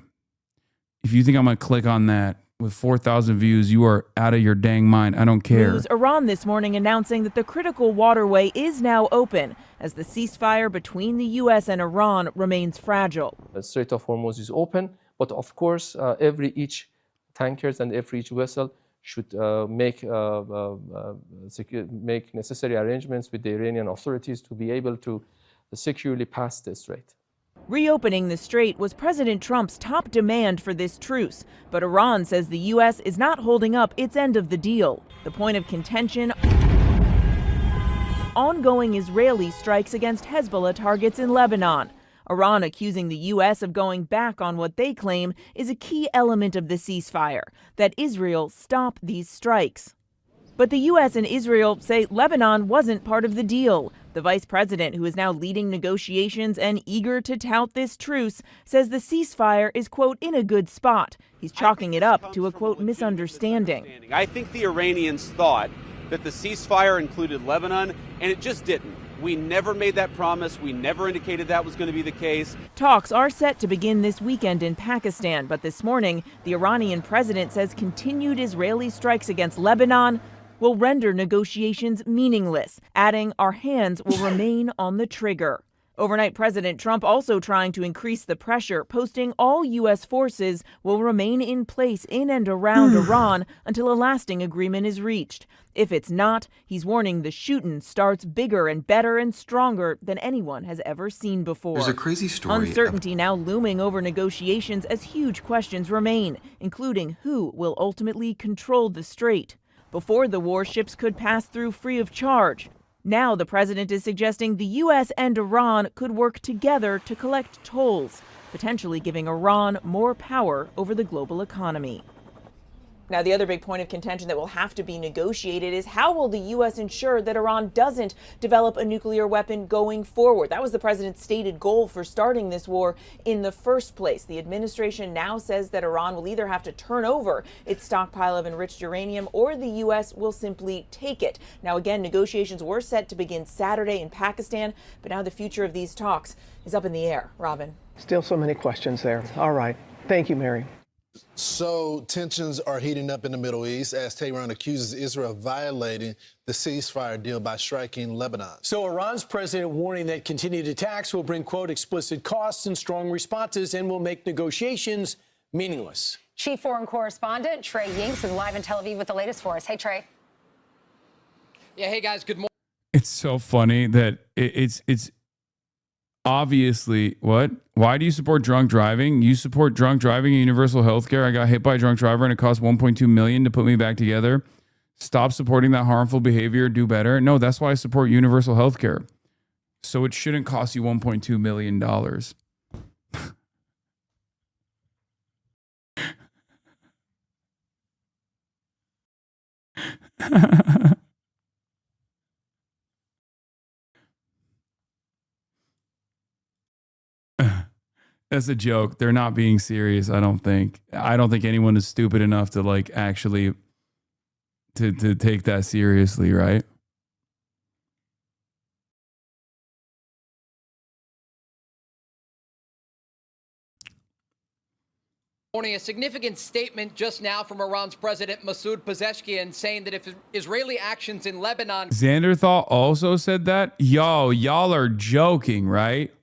if you think I'm going to click on that with 4,000 views, you are out of your dang mind. I don't care. News Iran this morning announcing that the critical waterway is now open as the ceasefire between the U.S. and Iran remains fragile. The Strait of Hormuz is open, but of course, each tankers and each vessel should make necessary arrangements with the Iranian authorities to be able to securely pass the strait. Reopening the strait was President Trump's top demand for this truce, but Iran says the U.S. is not holding up its end of the deal. The point of contention: ongoing Israeli strikes against Hezbollah targets in Lebanon. Iran accusing the U.S. of going back on what they claim is a key element of the ceasefire, that Israel stop these strikes. But the U.S. and Israel say Lebanon wasn't part of the deal. The vice president, who is now leading negotiations and eager to tout this truce, says the ceasefire is, quote, in a good spot. He's chalking it up to a, quote, misunderstanding. I think the Iranians thought that the ceasefire included Lebanon, and it just didn't. We never made that promise. We never indicated that was going to be the case. Talks are set to begin this weekend in Pakistan, but this morning, the Iranian president says continued Israeli strikes against Lebanon will render negotiations meaningless, adding our hands will remain on the trigger. Overnight, President Trump also trying to increase the pressure, posting all U.S. forces will remain in place in and around Iran until a lasting agreement is reached. If it's not, he's warning the shooting starts bigger and better and stronger than anyone has ever seen before. There's a crazy story. Uncertainty now looming over negotiations as huge questions remain, including who will ultimately control the strait. Before the war, ships could pass through free of charge. Now the president is suggesting the U.S. and Iran could work together to collect tolls, potentially giving Iran more power over the global economy. Now, the other big point of contention that will have to be negotiated is how will the U.S. ensure that Iran doesn't develop a nuclear weapon going forward? That was the president's stated goal for starting this war in the first place. The administration now says that Iran will either have to turn over its stockpile of enriched uranium or the U.S. will simply take it. Now, again, negotiations were set to begin Saturday in Pakistan, but now the future of these talks is up in the air. Robin. Still so many questions there. All right. Thank you, Mary. So tensions are heating up in the Middle East as Tehran accuses Israel of violating the ceasefire deal by striking Lebanon. So Iran's president warning that continued attacks will bring, quote, explicit costs and strong responses and will make negotiations meaningless. Chief Foreign Correspondent Trey Ying's been live in Tel Aviv with the latest for us. Hey, Trey. Yeah, hey, guys, good morning. It's so funny that it's obviously, what? Why do you support drunk driving? You support drunk driving and universal health care. I got hit by a drunk driver and it cost $1.2 million to put me back together. Stop supporting that harmful behavior. Do better. No, that's why I support universal health care. So it shouldn't cost you $1.2 million. That's a joke. They're not being serious, I don't think. I don't think anyone is stupid enough to like actually to take that seriously, right? Morning, a significant statement just now from Iran's President Masoud Pezeshkian saying that if Israeli actions in Lebanon... Xanderthal also said that? Yo, y'all are joking, right?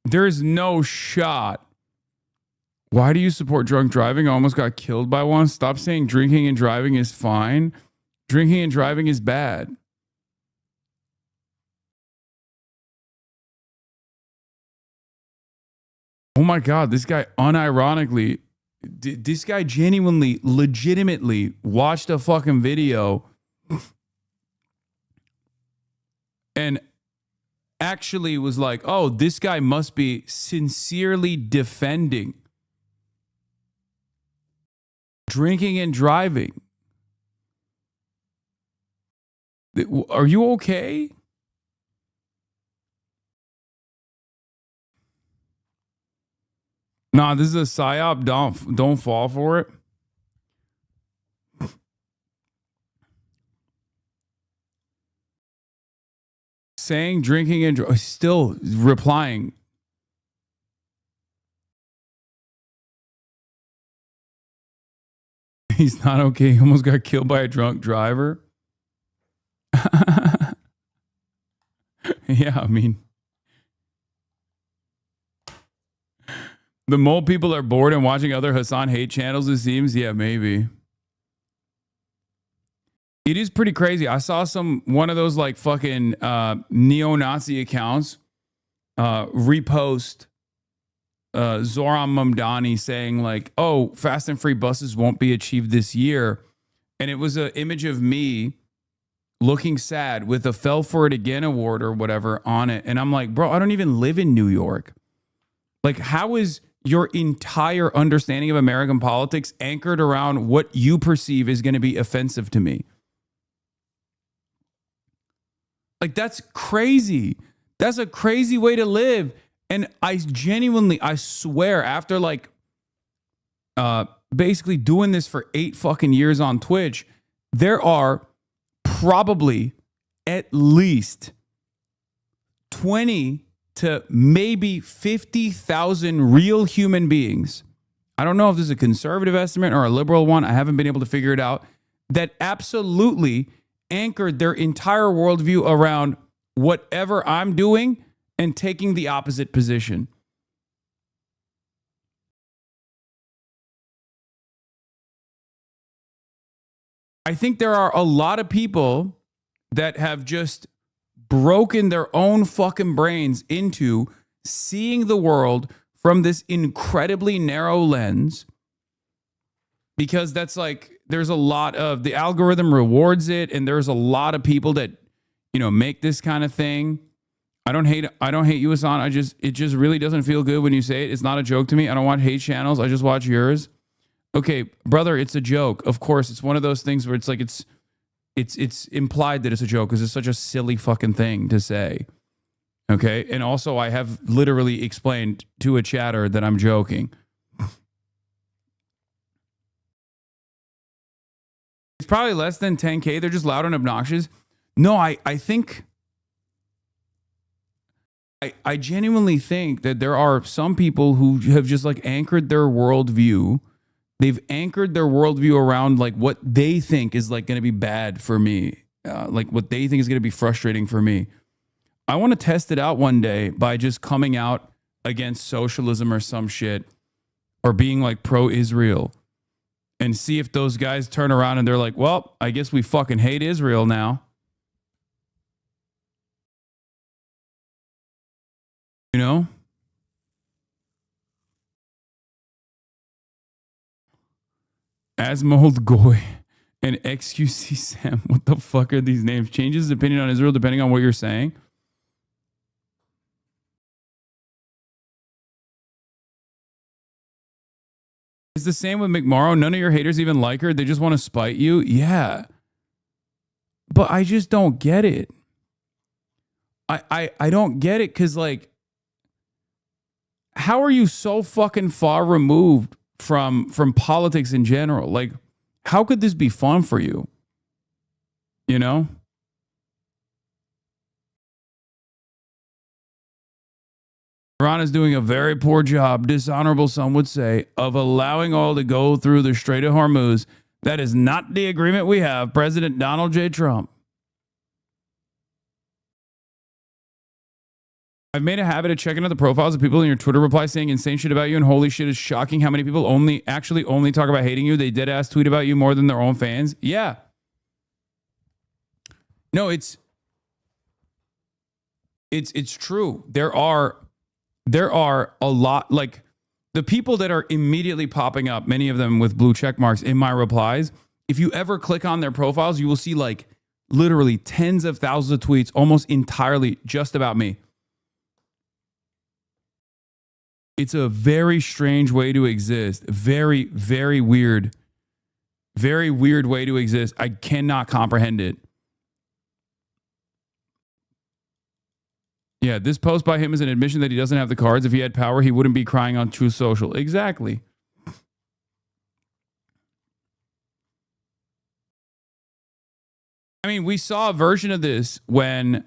There's no shot. Why do you support drunk driving? I almost got killed by one. Stop saying drinking and driving is fine. Drinking and driving is bad. Oh my God, this guy unironically, this guy genuinely, legitimately watched a fucking video and actually was like, oh, this guy must be sincerely defending drinking and driving. Are you okay? Nah, this is a psyop. Don't fall for it. Saying drinking and still replying. He's not okay. He almost got killed by a drunk driver. Yeah, I mean, the mole people are bored and watching other Hasan hate channels, it seems. Yeah, maybe. It is pretty crazy. I saw one of those like fucking neo-Nazi accounts repost Zoran Mamdani saying like, oh, fast and free buses won't be achieved this year. And it was an image of me looking sad with a Fell For It Again award or whatever on it. And I'm like, bro, I don't even live in New York. Like, how is your entire understanding of American politics anchored around what you perceive is going to be offensive to me? Like, that's crazy. That's a crazy way to live. And I genuinely, I swear, after like basically doing this for 8 fucking years on Twitch, there are probably at least 20 to maybe 50,000 real human beings. I don't know if this is a conservative estimate or a liberal one. I haven't been able to figure it out. That absolutely anchored their entire worldview around whatever I'm doing and taking the opposite position. I think there are a lot of people that have just broken their own fucking brains into seeing the world from this incredibly narrow lens, because that's like, there's a lot of, the algorithm rewards it, and there's a lot of people that, you know, make this kind of thing. I don't hate you, Hasan. It just really doesn't feel good when you say it. It's not a joke to me. I don't watch hate channels. I just watch yours. Okay, brother, it's a joke. Of course, it's one of those things where it's like, it's implied that it's a joke because it's such a silly fucking thing to say. Okay. And also, I have literally explained to a chatter that I'm joking. It's probably less than 10K. They're just loud and obnoxious. No, I think, I genuinely think that there are some people who have just like anchored their worldview. They've anchored their worldview around like what they think is like going to be bad for me. Like what they think is going to be frustrating for me. I want to test it out one day by just coming out against socialism or some shit, or being like pro-Israel, and see if those guys turn around and they're like, well, I guess we fucking hate Israel now. You know? Asmold Goy and XQC Sam. What the fuck are these names? Changes his opinion on Israel depending on what you're saying. It's the same with McMorrow. None of your haters even like her. They just want to spite you. Yeah. But I just don't get it. I don't get it, because like, how are you so fucking far removed from politics in general? Like, how could this be fun for you? You know? Iran is doing a very poor job, dishonorable some would say, of allowing oil to go through the Strait of Hormuz. That is not the agreement we have. President Donald J. Trump. I've made a habit of checking out the profiles of people in your Twitter replies saying insane shit about you, and holy shit, is shocking how many people only talk about hating you. They dead ass tweet about you more than their own fans. Yeah. No, it's true. There are a lot, like the people that are immediately popping up, many of them with blue check marks in my replies. If you ever click on their profiles, you will see like literally tens of thousands of tweets, almost entirely just about me. It's a very strange way to exist. Very, very weird. Very weird way to exist. I cannot comprehend it. Yeah, this post by him is an admission that he doesn't have the cards. If he had power, he wouldn't be crying on Truth Social. Exactly. I mean, we saw a version of this when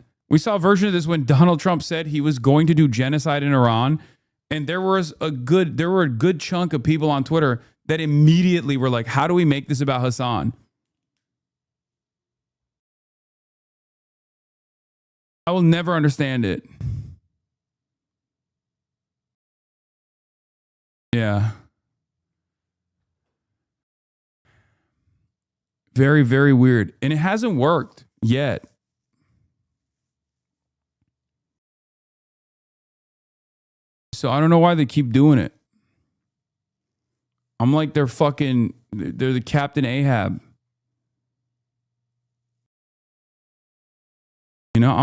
Donald Trump said he was going to do genocide in Iran. And there were a good chunk of people on Twitter that immediately were like, how do we make this about Hasan? I will never understand it. Yeah. Very, very weird. And it hasn't worked yet. So I don't know why they keep doing it. I'm like, they're the Captain Ahab. You know,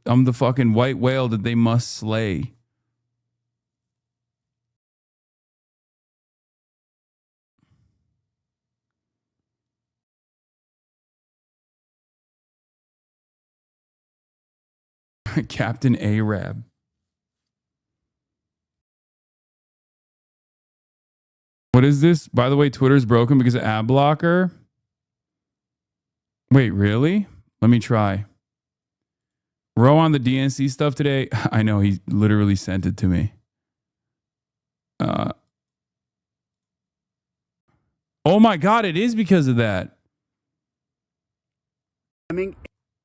I'm the fucking white whale that they must slay. Captain Arab. What is this? By the way, Twitter's broken because of ad blocker. Wait, really? Let me try. Row on the DNC stuff today. I know, he literally sent it to me. Oh my God, it is because of that.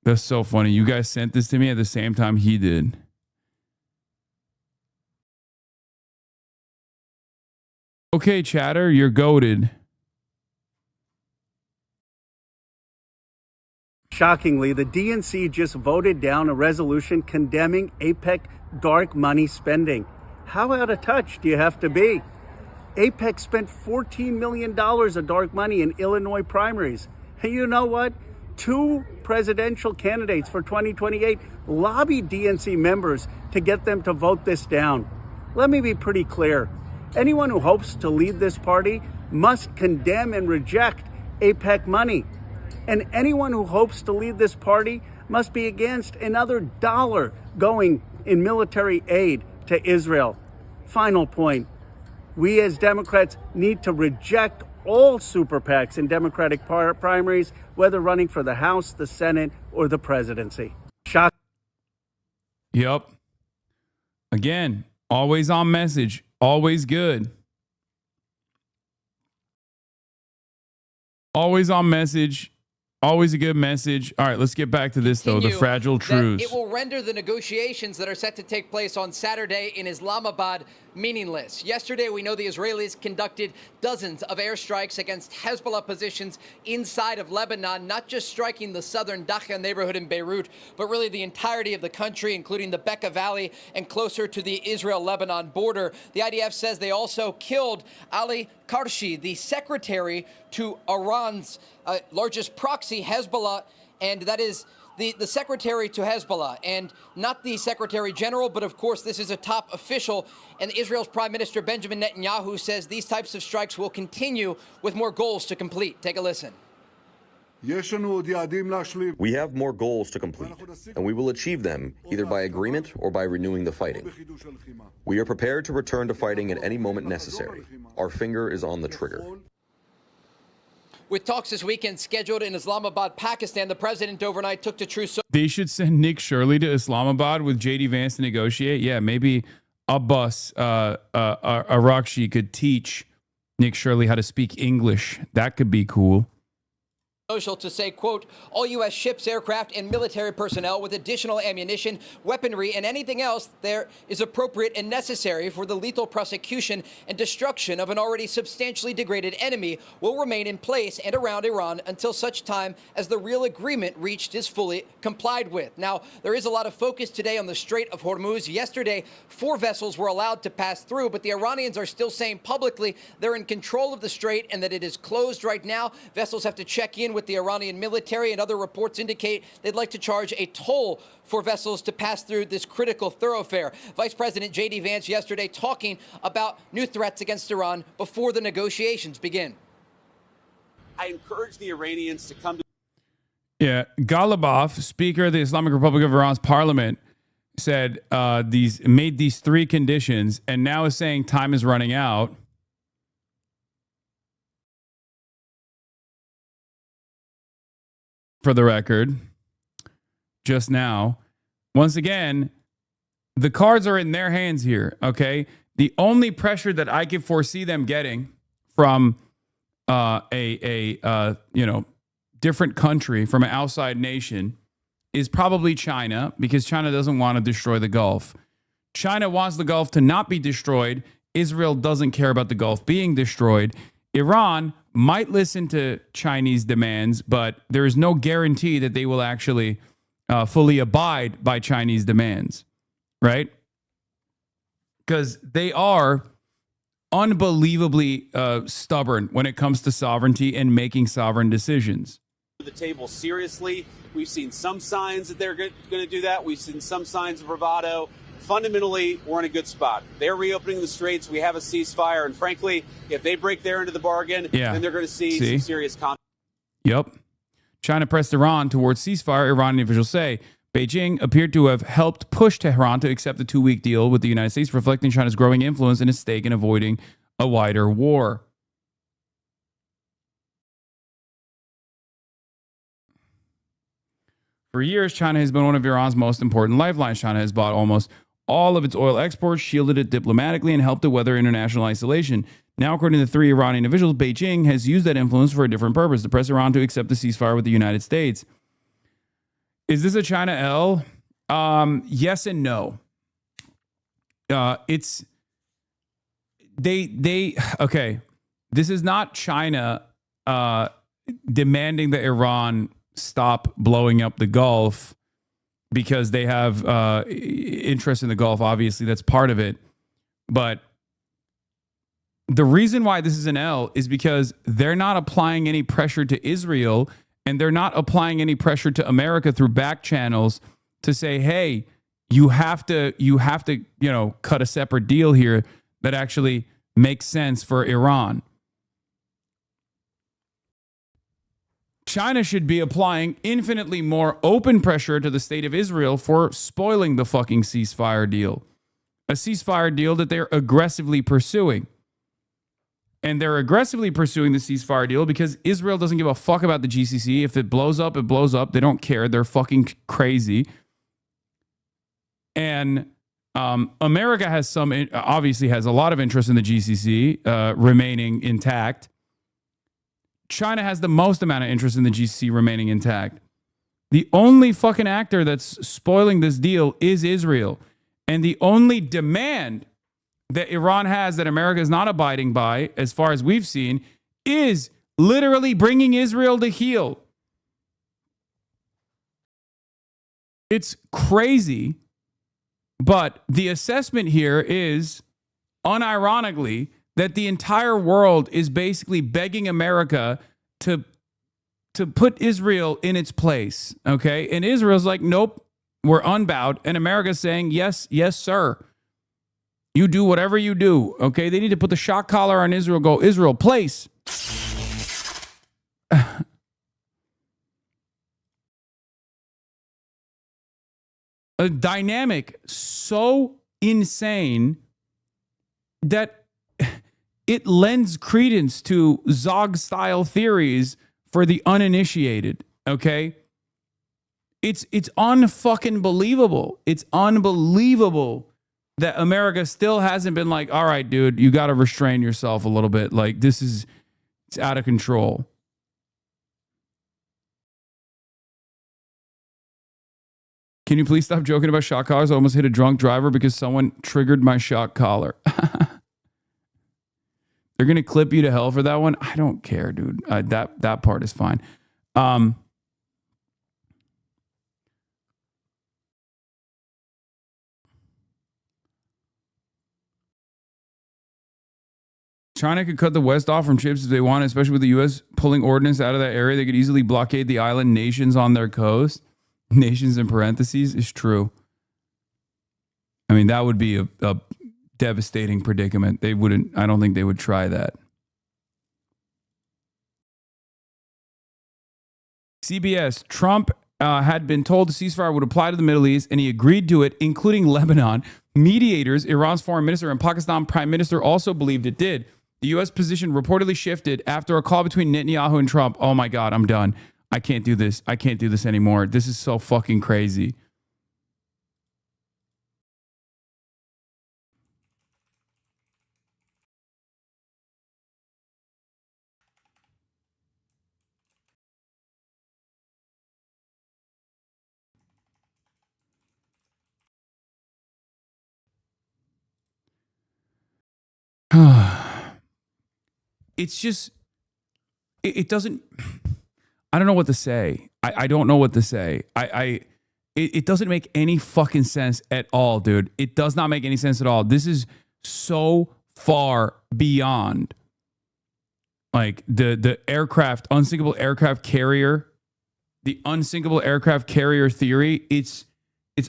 That's so funny. You guys sent this to me at the same time he did. Okay, chatter, you're goated. Shockingly, the DNC just voted down a resolution condemning AIPAC dark money spending. How out of touch do you have to be? AIPAC spent $14 million of dark money in Illinois primaries. And you know what? 2 presidential candidates for 2028 lobbied DNC members to get them to vote this down. Let me be pretty clear. Anyone who hopes to lead this party must condemn and reject AIPAC money. And anyone who hopes to lead this party must be against another dollar going in military aid to Israel. Final point. We as Democrats need to reject all super PACs in Democratic primaries, whether running for the House, the Senate, or the presidency. Shock. Yep. Again, always on message, always good. Always on message. Always a good message. All right, let's get back to this, though. The fragile truce. It will render the negotiations that are set to take place on Saturday in Islamabad meaningless. Yesterday, we know the Israelis conducted dozens of airstrikes against Hezbollah positions inside of Lebanon, not just striking the southern Dakhla neighborhood in Beirut, but really the entirety of the country, including the Bekaa Valley and closer to the Israel-Lebanon border. The IDF says they also killed Ali Karshi, the secretary to Iran's largest proxy, Hezbollah, and that is the secretary to Hezbollah, and not the secretary general, but of course this is a top official. And Israel's Prime Minister Benjamin Netanyahu says these types of strikes will continue with more goals to complete. Take a listen. We have more goals to complete, and we will achieve them either by agreement or by renewing the fighting. We are prepared to return to fighting at any moment necessary. Our finger is on the trigger. With talks this weekend scheduled in Islamabad, Pakistan, the president overnight took to truce. They should send Nick Shirley to Islamabad with J.D. Vance to negotiate. Yeah, maybe Abbas Arakshi could teach Nick Shirley how to speak English. That could be cool. Social to say, quote, all U.S. ships, aircraft, and military personnel with additional ammunition, weaponry, and anything else there is appropriate and necessary for the lethal prosecution and destruction of an already substantially degraded enemy will remain in place and around Iran until such time as the real agreement reached is fully complied with. Now, there is a lot of focus today on the Strait of Hormuz. Yesterday, 4 vessels were allowed to pass through, but the Iranians are still saying publicly they're in control of the strait and that it is closed right now. Vessels have to check in with the Iranian military, and other reports indicate they'd like to charge a toll for vessels to pass through this critical thoroughfare. Vice President J.D. Vance yesterday talking about new threats against Iran before the negotiations begin. I encourage the Iranians to come to. Yeah, Ghalibaf, Speaker of the Islamic Republic of Iran's parliament, said made these 3 conditions, and now is saying time is running out. For the record, just now, once again, the cards are in their hands here, okay? The only pressure that I can foresee them getting from different country, from an outside nation, is probably China, because China doesn't want to destroy the Gulf. China wants the Gulf to not be destroyed. Israel doesn't care about the Gulf being destroyed. Iran might listen to Chinese demands, but there is no guarantee that they will actually fully abide by Chinese demands, right? Because they are unbelievably stubborn when it comes to sovereignty and making sovereign decisions. the table seriously. We've seen some signs that they're going to do that. We've seen some signs of bravado. Fundamentally, we're in a good spot. They're reopening the straits. We have a ceasefire. And frankly, if they break their end of the bargain, then they're going to see some serious conflict. Yep. China pressed Iran towards ceasefire, Iranian officials say. Beijing appeared to have helped push Tehran to accept the 2-week deal with the United States, reflecting China's growing influence and its stake in avoiding a wider war. For years, China has been one of Iran's most important lifelines. China has bought almost all of its oil exports, shielded it diplomatically, and helped it weather international isolation. Now, according to 3 Iranian officials, Beijing has used that influence for a different purpose, to press Iran to accept the ceasefire with the United States. Is this a China L? Yes and no. It's okay. This is not China demanding that Iran stop blowing up the Gulf because they have interest in the Gulf. Obviously, that's part of it. But the reason why this is an L is because they're not applying any pressure to Israel, and they're not applying any pressure to America through back channels to say, hey, you have to, cut a separate deal here that actually makes sense for Iran. China should be applying infinitely more open pressure to the state of Israel for spoiling the fucking ceasefire deal. A ceasefire deal that they're aggressively pursuing. And they're aggressively pursuing the ceasefire deal because Israel doesn't give a fuck about the GCC. If it blows up, it blows up. They don't care. They're fucking crazy. And America has obviously has a lot of interest in the GCC remaining intact. China has the most amount of interest in the GCC remaining intact. The only fucking actor that's spoiling this deal is Israel. And the only demand that Iran has that America is not abiding by, as far as we've seen, is literally bringing Israel to heel. It's crazy, but the assessment here is, unironically, that the entire world is basically begging America to put Israel in its place, okay? And Israel's like, nope, we're unbowed. And America's saying, yes, yes, sir. You do whatever you do, okay? They need to put the shock collar on Israel, go, Israel, place. A dynamic so insane that it lends credence to Zog-style theories for the uninitiated, okay? It's unfucking believable. It's unbelievable that America still hasn't been like, all right, dude, you got to restrain yourself a little bit. Like, it's out of control. Can you please stop joking about shock collars? I almost hit a drunk driver because someone triggered my shock collar. They're going to clip you to hell for that one. I don't care, dude. That part is fine. China could cut the West off from chips if they want, especially with the U.S. pulling ordnance out of that area. They could easily blockade the island nations on their coast. Nations in parentheses is true. I mean, that would be a devastating predicament. They wouldn't, I don't think they would try that. CBS, Trump had been told the ceasefire would apply to the Middle East, and he agreed to it, including Lebanon. Mediators, Iran's foreign minister and Pakistan prime minister also believed it did. The U.S. position reportedly shifted after a call between Netanyahu and Trump. Oh my God, I'm done. I can't do this. I can't do this anymore. This is so fucking crazy. It's just, it doesn't, I don't know what to say. I don't know what to say. It doesn't make any fucking sense at all, dude. It does not make any sense at all. This is so far beyond like the aircraft, unsinkable aircraft carrier the unsinkable aircraft carrier theory, it's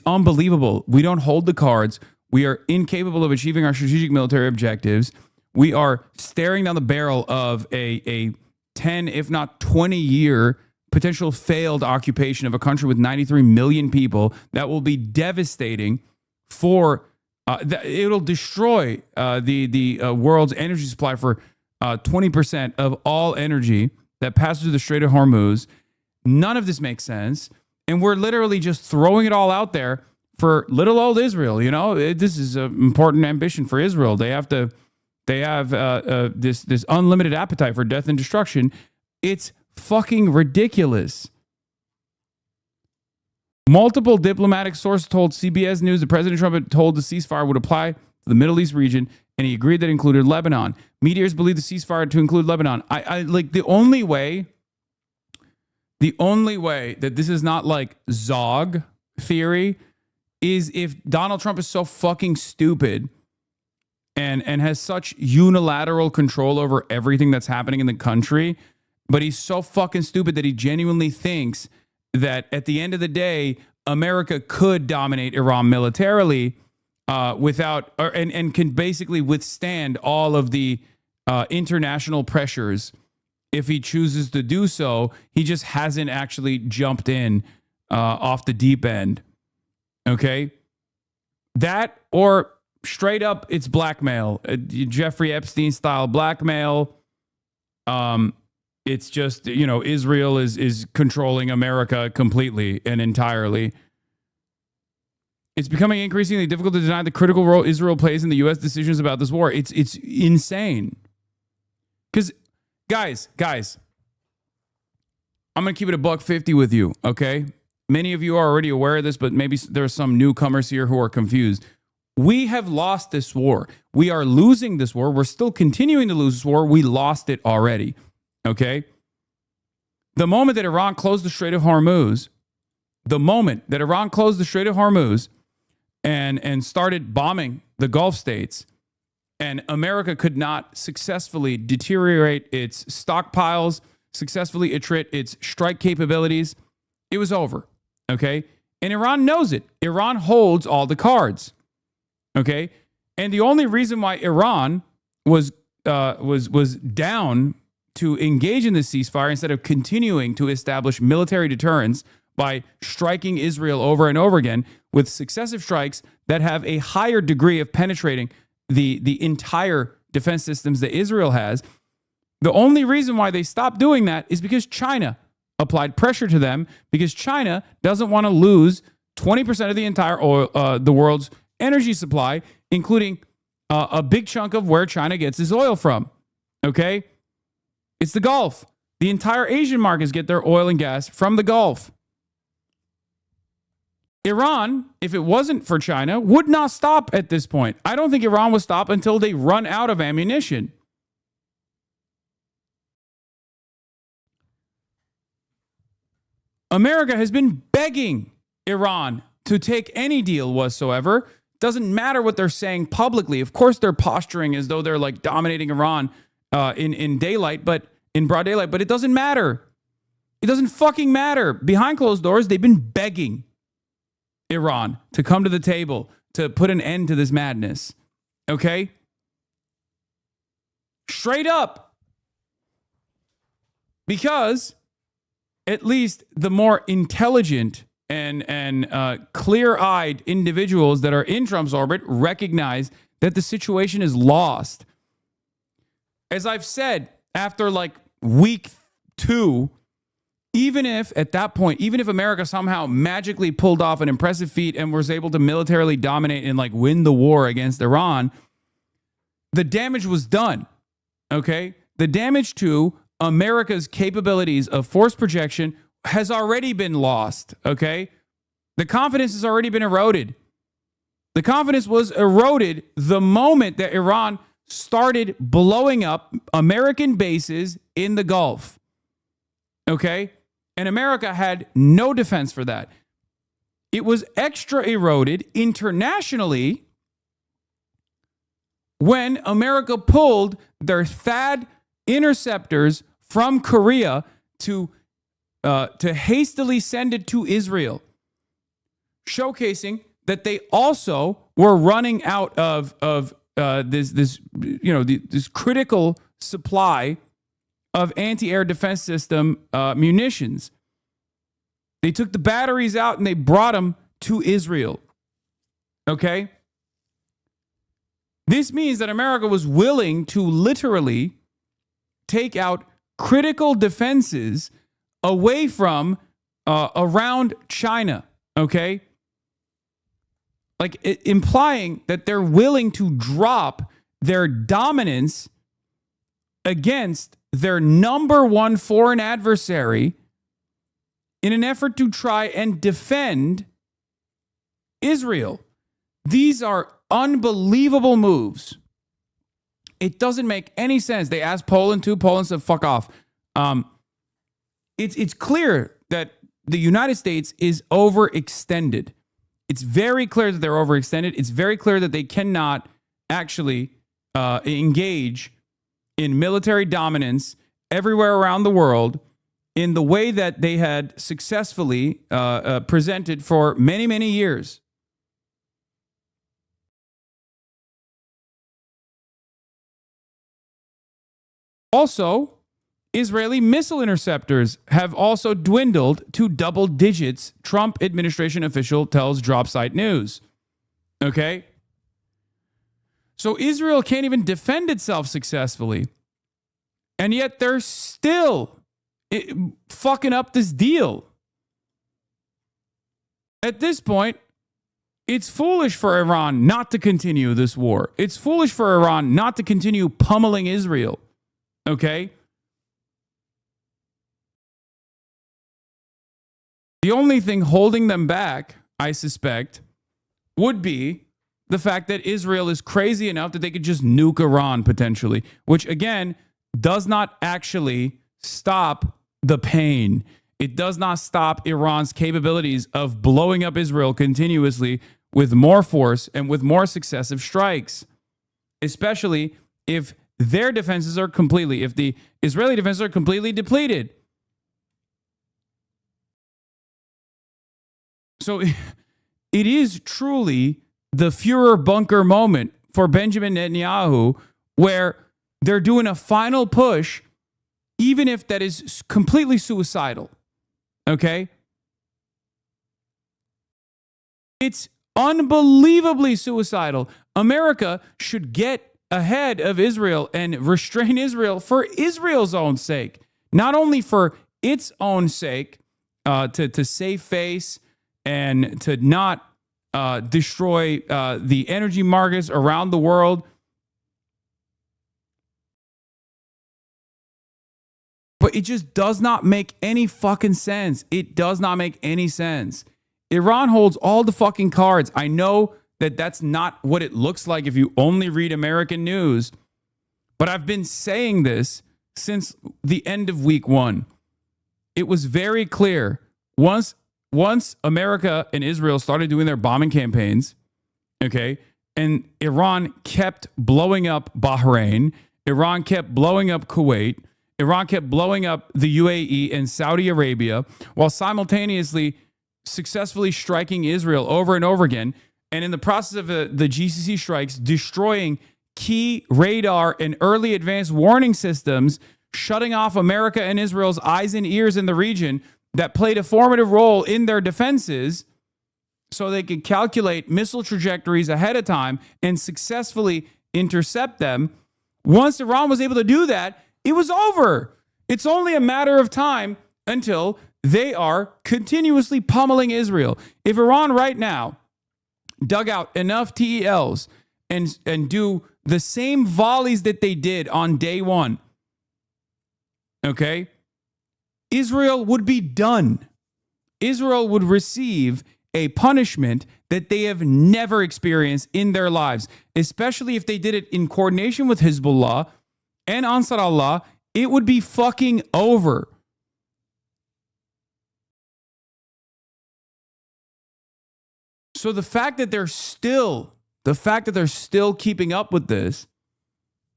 unbelievable. We don't hold the cards. We are incapable of achieving our strategic military objectives. We are staring down the barrel of a 10, if not 20-year potential failed occupation of a country with 93 million people that will be devastating for, it'll destroy the world's energy supply for 20% of all energy that passes through the Strait of Hormuz. None of this makes sense. And we're literally just throwing it all out there for little old Israel. You know, this is an important ambition for Israel. They have this unlimited appetite for death and destruction. It's fucking ridiculous. Multiple diplomatic sources told CBS News that President Trump had told the ceasefire would apply to the Middle East region, and he agreed that included Lebanon. Meteors believe the ceasefire to include Lebanon. I like the only way that this is not like Zog theory is if Donald Trump is so fucking stupid and has such unilateral control over everything that's happening in the country, but he's so fucking stupid that he genuinely thinks that at the end of the day, America could dominate Iran militarily and can basically withstand all of the international pressures. If he chooses to do so, he just hasn't actually jumped in off the deep end. Okay? That or straight up, it's blackmail. Jeffrey Epstein style blackmail. It's just, you know, Israel is controlling America completely and entirely. It's becoming increasingly difficult to deny the critical role Israel plays in the U.S. decisions about this war. It's insane. Because, guys, I'm going to keep it $150 with you, okay? Many of you are already aware of this, but maybe there are some newcomers here who are confused. We have lost this war. We are losing this war. We're still continuing to lose this war. We lost it already, okay? The moment that Iran closed the Strait of Hormuz, and started bombing the Gulf states, and America could not successfully deteriorate its stockpiles, successfully attrit its strike capabilities, it was over, okay? And Iran knows it. Iran holds all the cards, okay? And the only reason why Iran was down to engage in this ceasefire instead of continuing to establish military deterrence by striking Israel over and over again with successive strikes that have a higher degree of penetrating the entire defense systems that Israel has. The only reason why they stopped doing that is because China applied pressure to them, because China doesn't want to lose 20% of the entire oil, the world's energy supply, including a big chunk of where China gets its oil from. Okay? It's the Gulf. The entire Asian markets get their oil and gas from the Gulf. Iran, if it wasn't for China, would not stop at this point. I don't think Iran will stop until they run out of ammunition. America has been begging Iran to take any deal whatsoever. Doesn't matter what they're saying publicly. Of course, they're posturing as though they're like dominating Iran in daylight, but in broad daylight. But it doesn't matter. It doesn't fucking matter. Behind closed doors, they've been begging Iran to come to the table to put an end to this madness. Okay? Straight up. Because at least the more intelligent and clear-eyed individuals that are in Trump's orbit recognize that the situation is lost. As I've said, after like week 2, even if at that point, even if America somehow magically pulled off an impressive feat and was able to militarily dominate and like win the war against Iran, the damage was done. Okay? The damage to America's capabilities of force projection has already been lost. Okay? The confidence has already been eroded. The confidence was eroded the moment that Iran started blowing up American bases in the Gulf. Okay? And America had no defense for that. It was extra eroded internationally when America pulled their THAAD interceptors from Korea to to hastily send it to Israel, showcasing that they also were running out of this critical supply of anti-air defense system munitions. They took the batteries out and they brought them to Israel. Okay? This means that America was willing to literally take out critical defenses away from around China. Okay? Like implying that they're willing to drop their dominance against their number one foreign adversary in an effort to try and defend Israel. These are unbelievable moves. It doesn't make any sense. They asked Poland to. Poland said, fuck off. It's clear that the United States is overextended. It's very clear that they're overextended. It's very clear that they cannot actually engage in military dominance everywhere around the world in the way that they had successfully presented for many, many years. Also, Israeli missile interceptors have also dwindled to double digits, Trump administration official tells Dropsite News. Okay? So Israel can't even defend itself successfully. And yet they're still fucking up this deal. At this point, it's foolish for Iran not to continue this war. It's foolish for Iran not to continue pummeling Israel. Okay? The only thing holding them back, I suspect, would be the fact that Israel is crazy enough that they could just nuke Iran potentially, which again does not actually stop the pain. It does not stop Iran's capabilities of blowing up Israel continuously with more force and with more successive strikes, especially if their defenses are completely, if the Israeli defenses are completely depleted. So it is truly the Führer bunker moment for Benjamin Netanyahu, where they're doing a final push, even if that is completely suicidal. Okay? It's unbelievably suicidal. America should get ahead of Israel and restrain Israel for Israel's own sake, not only for its own sake, to save face and to not destroy the energy markets around the world. But it just does not make any fucking sense. It does not make any sense. Iran holds all the fucking cards. I know that that's not what it looks like if you only read American news, but I've been saying this since the end of week one. It was very clear once America and Israel started doing their bombing campaigns, okay, and Iran kept blowing up Bahrain, Iran kept blowing up Kuwait, Iran kept blowing up the UAE and Saudi Arabia, while simultaneously successfully striking Israel over and over again, and in the process of the GCC strikes, destroying key radar and early advanced warning systems, shutting off America and Israel's eyes and ears in the region that played a formative role in their defenses so they could calculate missile trajectories ahead of time and successfully intercept them. Once Iran was able to do that, it was over. It's only a matter of time until they are continuously pummeling Israel. If Iran right now dug out enough TELs and do the same volleys that they did on day one, okay, Israel would be done. Israel would receive a punishment that they have never experienced in their lives, especially if they did it in coordination with Hezbollah and Ansar Allah. It would be fucking over. So the fact that they're still keeping up with this,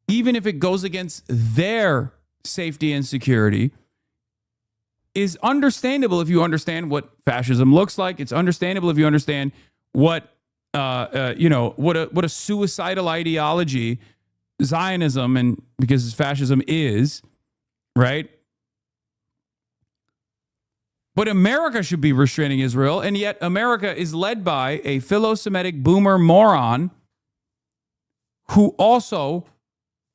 even if it goes against their safety and security, is understandable if you understand what fascism looks like. It's understandable if you understand what what a suicidal ideology Zionism and because fascism is, right? But America should be restraining Israel, and yet America is led by a philo-Semitic boomer moron who also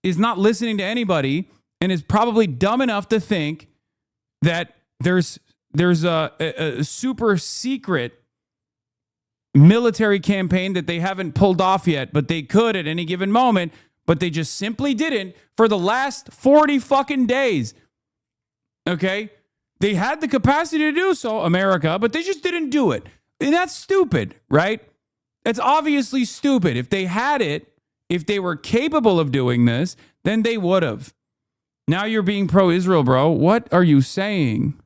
is not listening to anybody and is probably dumb enough to think that there's a super secret military campaign that they haven't pulled off yet, but they could at any given moment, but they just simply didn't for the last 40 fucking days. Okay? They had the capacity to do so, America, but they just didn't do it. And that's stupid, right? It's obviously stupid. If they had it, if they were capable of doing this, then they would have. Now you're being pro-Israel, bro. What are you saying?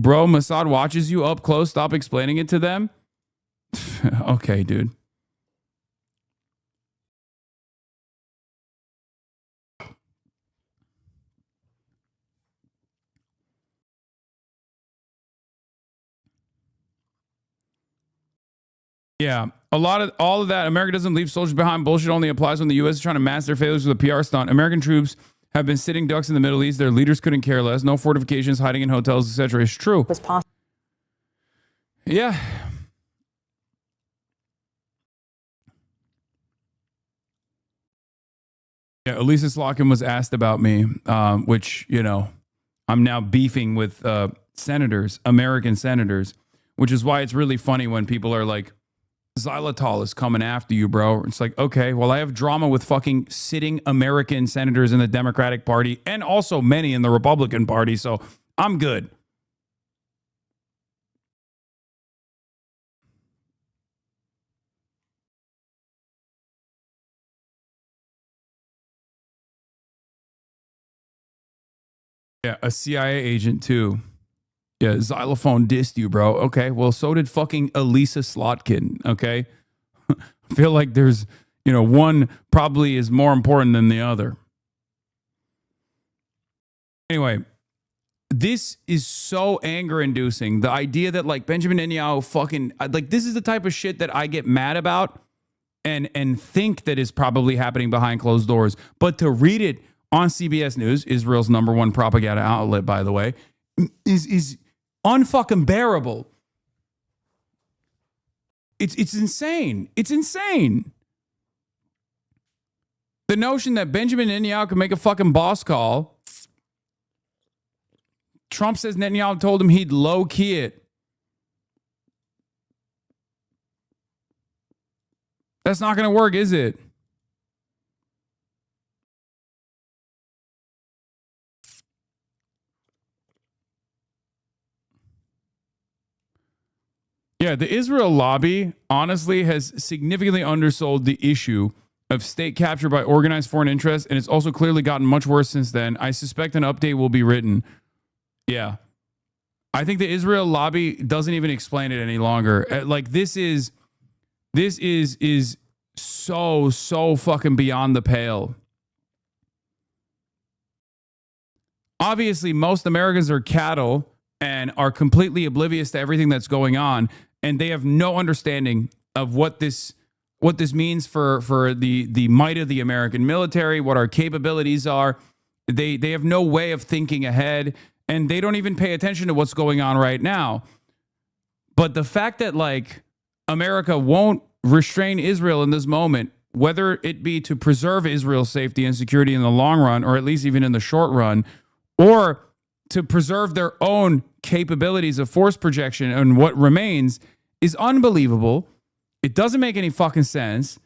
Bro, Mossad watches you up close. Stop explaining it to them. Okay, dude. Yeah, all of that. America doesn't leave soldiers behind. Bullshit only applies when the U.S. is trying to mask their failures with a PR stunt. American troops have been sitting ducks in the Middle East. Their leaders couldn't care less. No fortifications, hiding in hotels, etc. It's true. Yeah. Yeah, Elisa Slotkin was asked about me, which, I'm now beefing with senators, American senators, which is why it's really funny when people are like, xylitol is coming after you, bro. It's like, okay, well, I have drama with fucking sitting American senators in the Democratic Party and also many in the Republican Party, so I'm good. Yeah, a CIA agent too. Yeah, Xylophone dissed you, bro. Okay, well, so did fucking Elisa Slotkin, okay? I feel like there's, one probably is more important than the other. Anyway, this is so anger-inducing. The idea that, like, Benjamin Netanyahu fucking, like, this is the type of shit that I get mad about and think that is probably happening behind closed doors. But to read it on CBS News, Israel's #1 propaganda outlet, by the way, is unfucking bearable. It's insane. It's insane. The notion that Benjamin Netanyahu can make a fucking boss call. Trump says Netanyahu told him he'd low-key it. That's not going to work, is it? Yeah, the Israel lobby, honestly, has significantly undersold the issue of state capture by organized foreign interests, and it's also clearly gotten much worse since then. I suspect an update will be written. Yeah. I think the Israel lobby doesn't even explain it any longer. Like, this is so fucking beyond the pale. Obviously, most Americans are cattle and are completely oblivious to everything that's going on. And they have no understanding of what this means for the might of the American military, what our capabilities are. They have no way of thinking ahead, and they don't even pay attention to what's going on right now. But the fact that, like, America won't restrain Israel in this moment, whether it be to preserve Israel's safety and security in the long run, or at least even in the short run, or to preserve their own capabilities of force projection and what remains, is unbelievable. It doesn't make any fucking sense.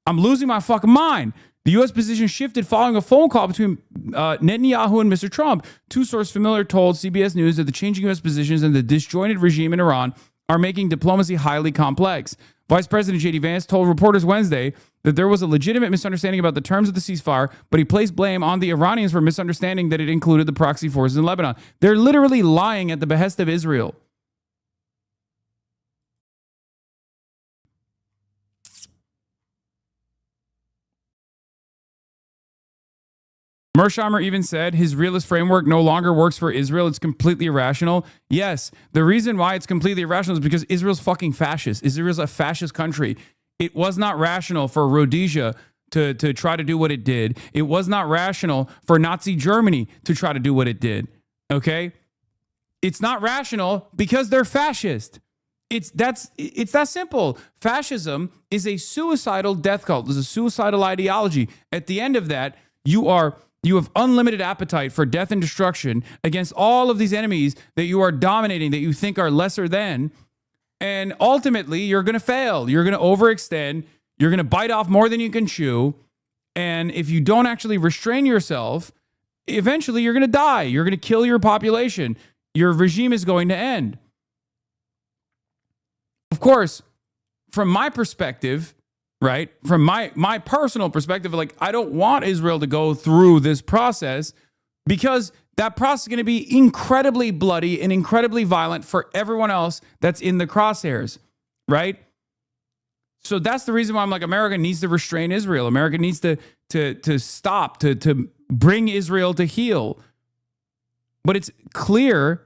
I'm losing my fucking mind. The U.S. position shifted following a phone call between Netanyahu and Mr. Trump. Two sources familiar told CBS News that the changing U.S. positions and the disjointed regime in Iran are making diplomacy highly complex. Vice President J.D. Vance told reporters Wednesday that there was a legitimate misunderstanding about the terms of the ceasefire, but he placed blame on the Iranians for misunderstanding that it included the proxy forces in Lebanon. They're literally lying at the behest of Israel. Mersheimer even said his realist framework no longer works for Israel. It's completely irrational. Yes, the reason why it's completely irrational is because Israel's fucking fascist. Israel's a fascist country. It was not rational for Rhodesia to try to do what it did. It was not rational for Nazi Germany to try to do what it did. Okay? It's not rational because they're fascist. It's that simple. Fascism is a suicidal death cult. It's a suicidal ideology. At the end of that, you have unlimited appetite for death and destruction against all of these enemies that you are dominating, that you think are lesser than. And ultimately, you're going to fail. You're going to overextend. You're going to bite off more than you can chew. And if you don't actually restrain yourself, eventually you're going to die. You're going to kill your population. Your regime is going to end. Of course, from my perspective, right? From my personal perspective, like, I don't want Israel to go through this process because that process is going to be incredibly bloody and incredibly violent for everyone else that's in the crosshairs, right? So that's the reason why I'm like, America needs to restrain Israel. America needs to stop, to bring Israel to heel. But it's clear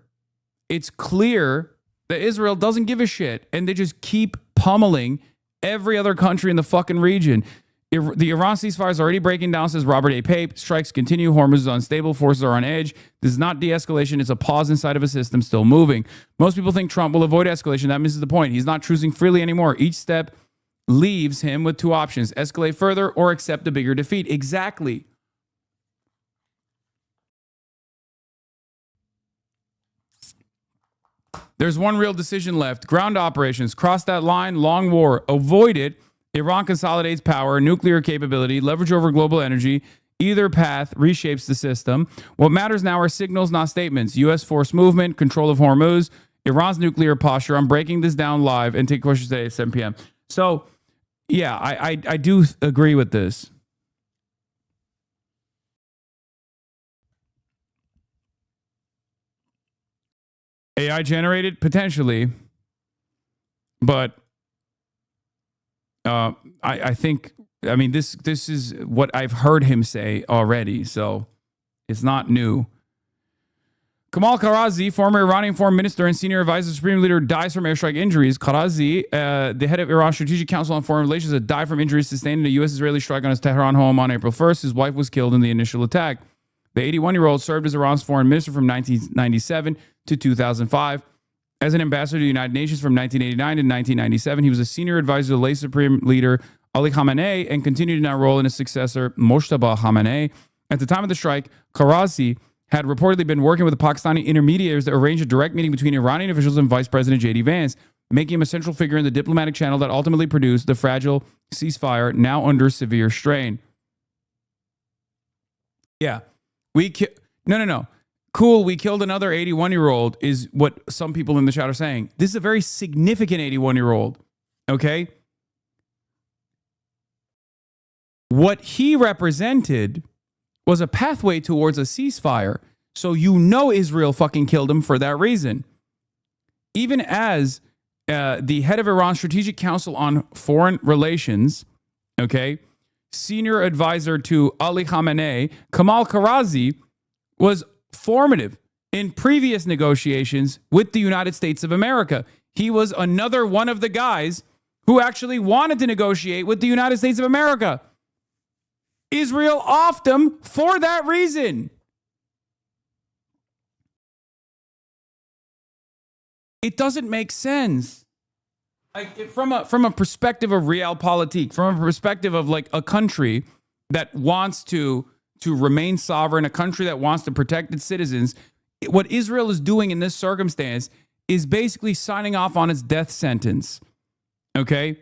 that Israel doesn't give a shit, and they just keep pummeling every other country in the fucking region. The Iran ceasefire is already breaking down, says Robert A. Pape. Strikes continue. Hormuz is unstable. Forces are on edge. This is not de-escalation. It's a pause inside of a system still moving. Most people think Trump will avoid escalation. That misses the point. He's not choosing freely anymore. Each step leaves him with two options: escalate further or accept a bigger defeat. Exactly. There's one real decision left. Ground operations. Cross that line. Long war. Avoid it. Iran consolidates power, nuclear capability, leverage over global energy. Either path reshapes the system. What matters now are signals, not statements. U.S. force movement, control of Hormuz, Iran's nuclear posture. I'm breaking this down live and take questions today at 7 p.m. So, yeah, I do agree with this. AI generated? Potentially. But I think, I mean, this is what I've heard him say already, so it's not new. Kamal Karazi, former Iranian foreign minister and senior advisor to the Supreme Leader, dies from airstrike injuries. Karazi, the head of Iran's Strategic Council on Foreign Relations, had died from injuries sustained in a U.S.-Israeli strike on his Tehran home on April 1st. His wife was killed in the initial attack. The 81-year-old served as Iran's foreign minister from 1997 to 2005. As an ambassador to the United Nations from 1989 to 1997, he was a senior advisor to the late Supreme Leader Ali Khamenei and continued in that role in his successor, Mojtaba Khamenei. At the time of the strike, Karazi had reportedly been working with the Pakistani intermediaries to arrange a direct meeting between Iranian officials and Vice President J.D. Vance, making him a central figure in the diplomatic channel that ultimately produced the fragile ceasefire now under severe strain. Yeah. No. Cool, we killed another 81-year-old is what some people in the chat are saying. This is a very significant 81-year-old, okay? What he represented was a pathway towards a ceasefire. So you know Israel fucking killed him for that reason. Even as the head of Iran's Strategic Council on Foreign Relations, okay, senior advisor to Ali Khamenei, Kamal Karazi was formative in previous negotiations with the United States of America. He was another one of the guys who actually wanted to negotiate with the United States of America. Israel offed him for that reason. It doesn't make sense. Like from a perspective of realpolitik, from a perspective of like a country that wants to remain sovereign, a country that wants to protect its citizens, what Israel is doing in this circumstance is basically signing off on its death sentence. Okay?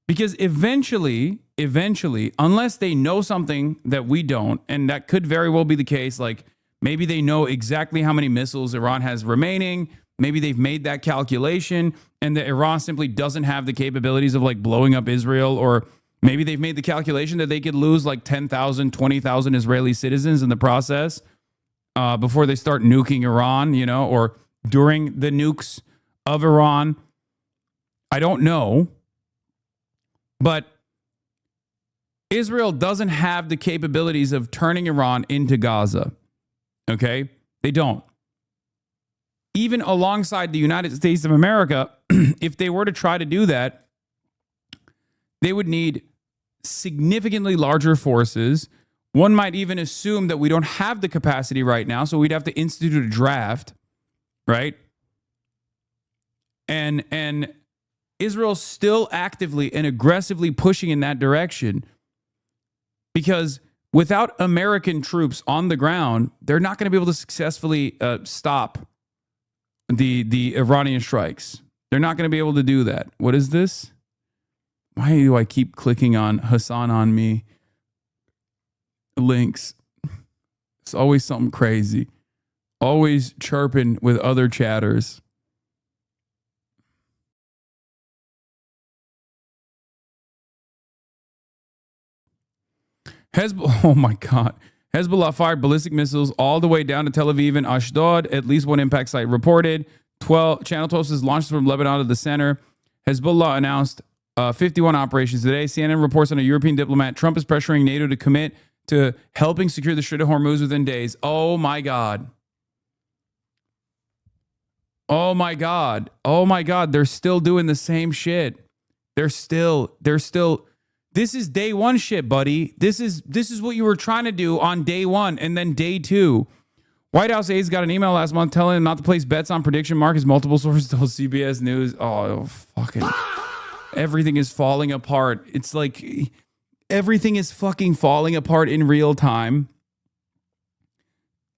Because eventually, unless they know something that we don't, and that could very well be the case, like maybe they know exactly how many missiles Iran has remaining, maybe they've made that calculation, and that Iran simply doesn't have the capabilities of like blowing up Israel, or maybe they've made the calculation that they could lose like 10,000, 20,000 Israeli citizens in the process before they start nuking Iran, you know, or during the nukes of Iran. I don't know. But Israel doesn't have the capabilities of turning Iran into Gaza. Okay? They don't. Even alongside the United States of America, if they were to try to do that, they would need significantly larger forces. One might even assume that we don't have the capacity right now, so we'd have to institute a draft, right? And Israel's still actively and aggressively pushing in that direction because without American troops on the ground, they're not going to be able to successfully stop the Iranian strikes. They're not going to be able to do that. What is this? Why do I keep clicking on Hasan on me links? It's always something crazy. Always chirping with other chatters. Oh my God. Hezbollah fired ballistic missiles all the way down to Tel Aviv and Ashdod. At least one impact site reported. Channel 12 says launched from Lebanon to the center. Hezbollah announced 51 operations today. CNN reports on a European diplomat. Trump is pressuring NATO to commit to helping secure the Strait of Hormuz within days. Oh my God. Oh my God. Oh my God. They're still doing the same shit. They're still. This is day one shit, buddy. This is what you were trying to do on day one and then day two. White House aides got an email last month telling them not to place bets on prediction markets. Multiple sources told CBS News. Oh, fucking. Everything is falling apart. It's like everything is fucking falling apart in real time.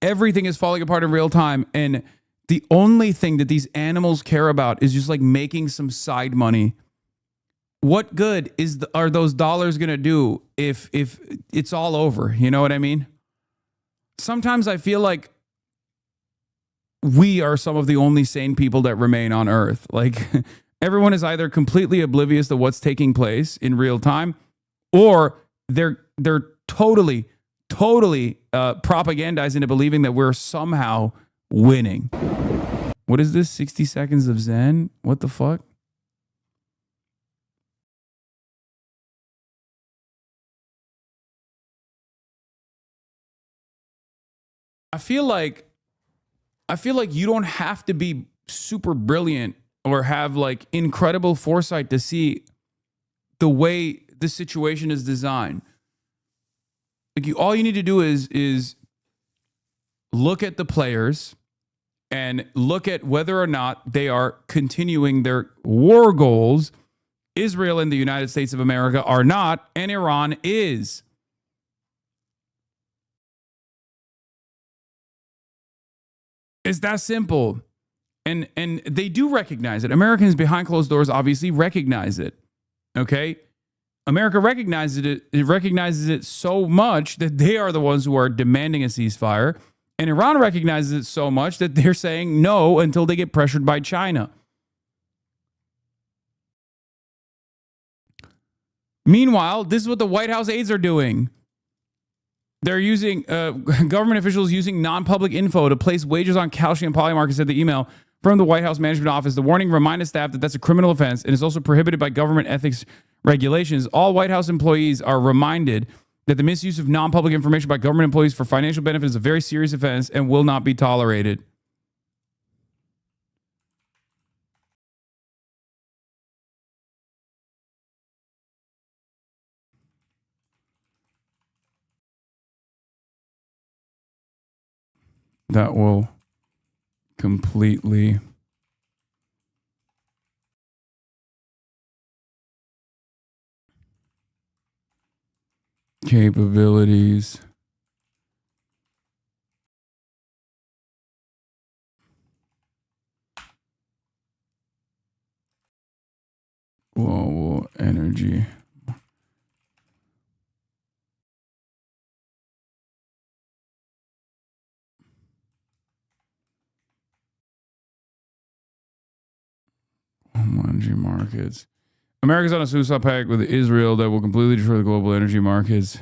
Everything is falling apart in real time. And the only thing that these animals care about is just like making some side money. What good are those dollars going to do if it's all over? You know what I mean? Sometimes I feel like we are some of the only sane people that remain on Earth. Like everyone is either completely oblivious to what's taking place in real time, or they're totally propagandized into believing that we're somehow winning. What is this? 60 seconds of Zen? What the fuck? I feel like you don't have to be super brilliant or have like incredible foresight to see the way the situation is designed. Like all you need to do is look at the players and look at whether or not they are continuing their war goals. Israel and the United States of America are not, and Iran is. It's that simple. And they do recognize it. Americans behind closed doors obviously recognize it. Okay? America recognizes it so much that they are the ones who are demanding a ceasefire. And Iran recognizes it so much that they're saying no until they get pressured by China. Meanwhile, this is what the White House aides are doing. They're using government officials using non-public info to place wagers on Kalshi and Polymarket, said the email from the White House Management Office. The warning reminded staff that that's a criminal offense and is also prohibited by government ethics regulations. All White House employees are reminded that the misuse of non-public information by government employees for financial benefit is a very serious offense and will not be tolerated. That will completely capabilities. Global energy. Energy markets. America's on a suicide pact with Israel that will completely destroy the global energy markets.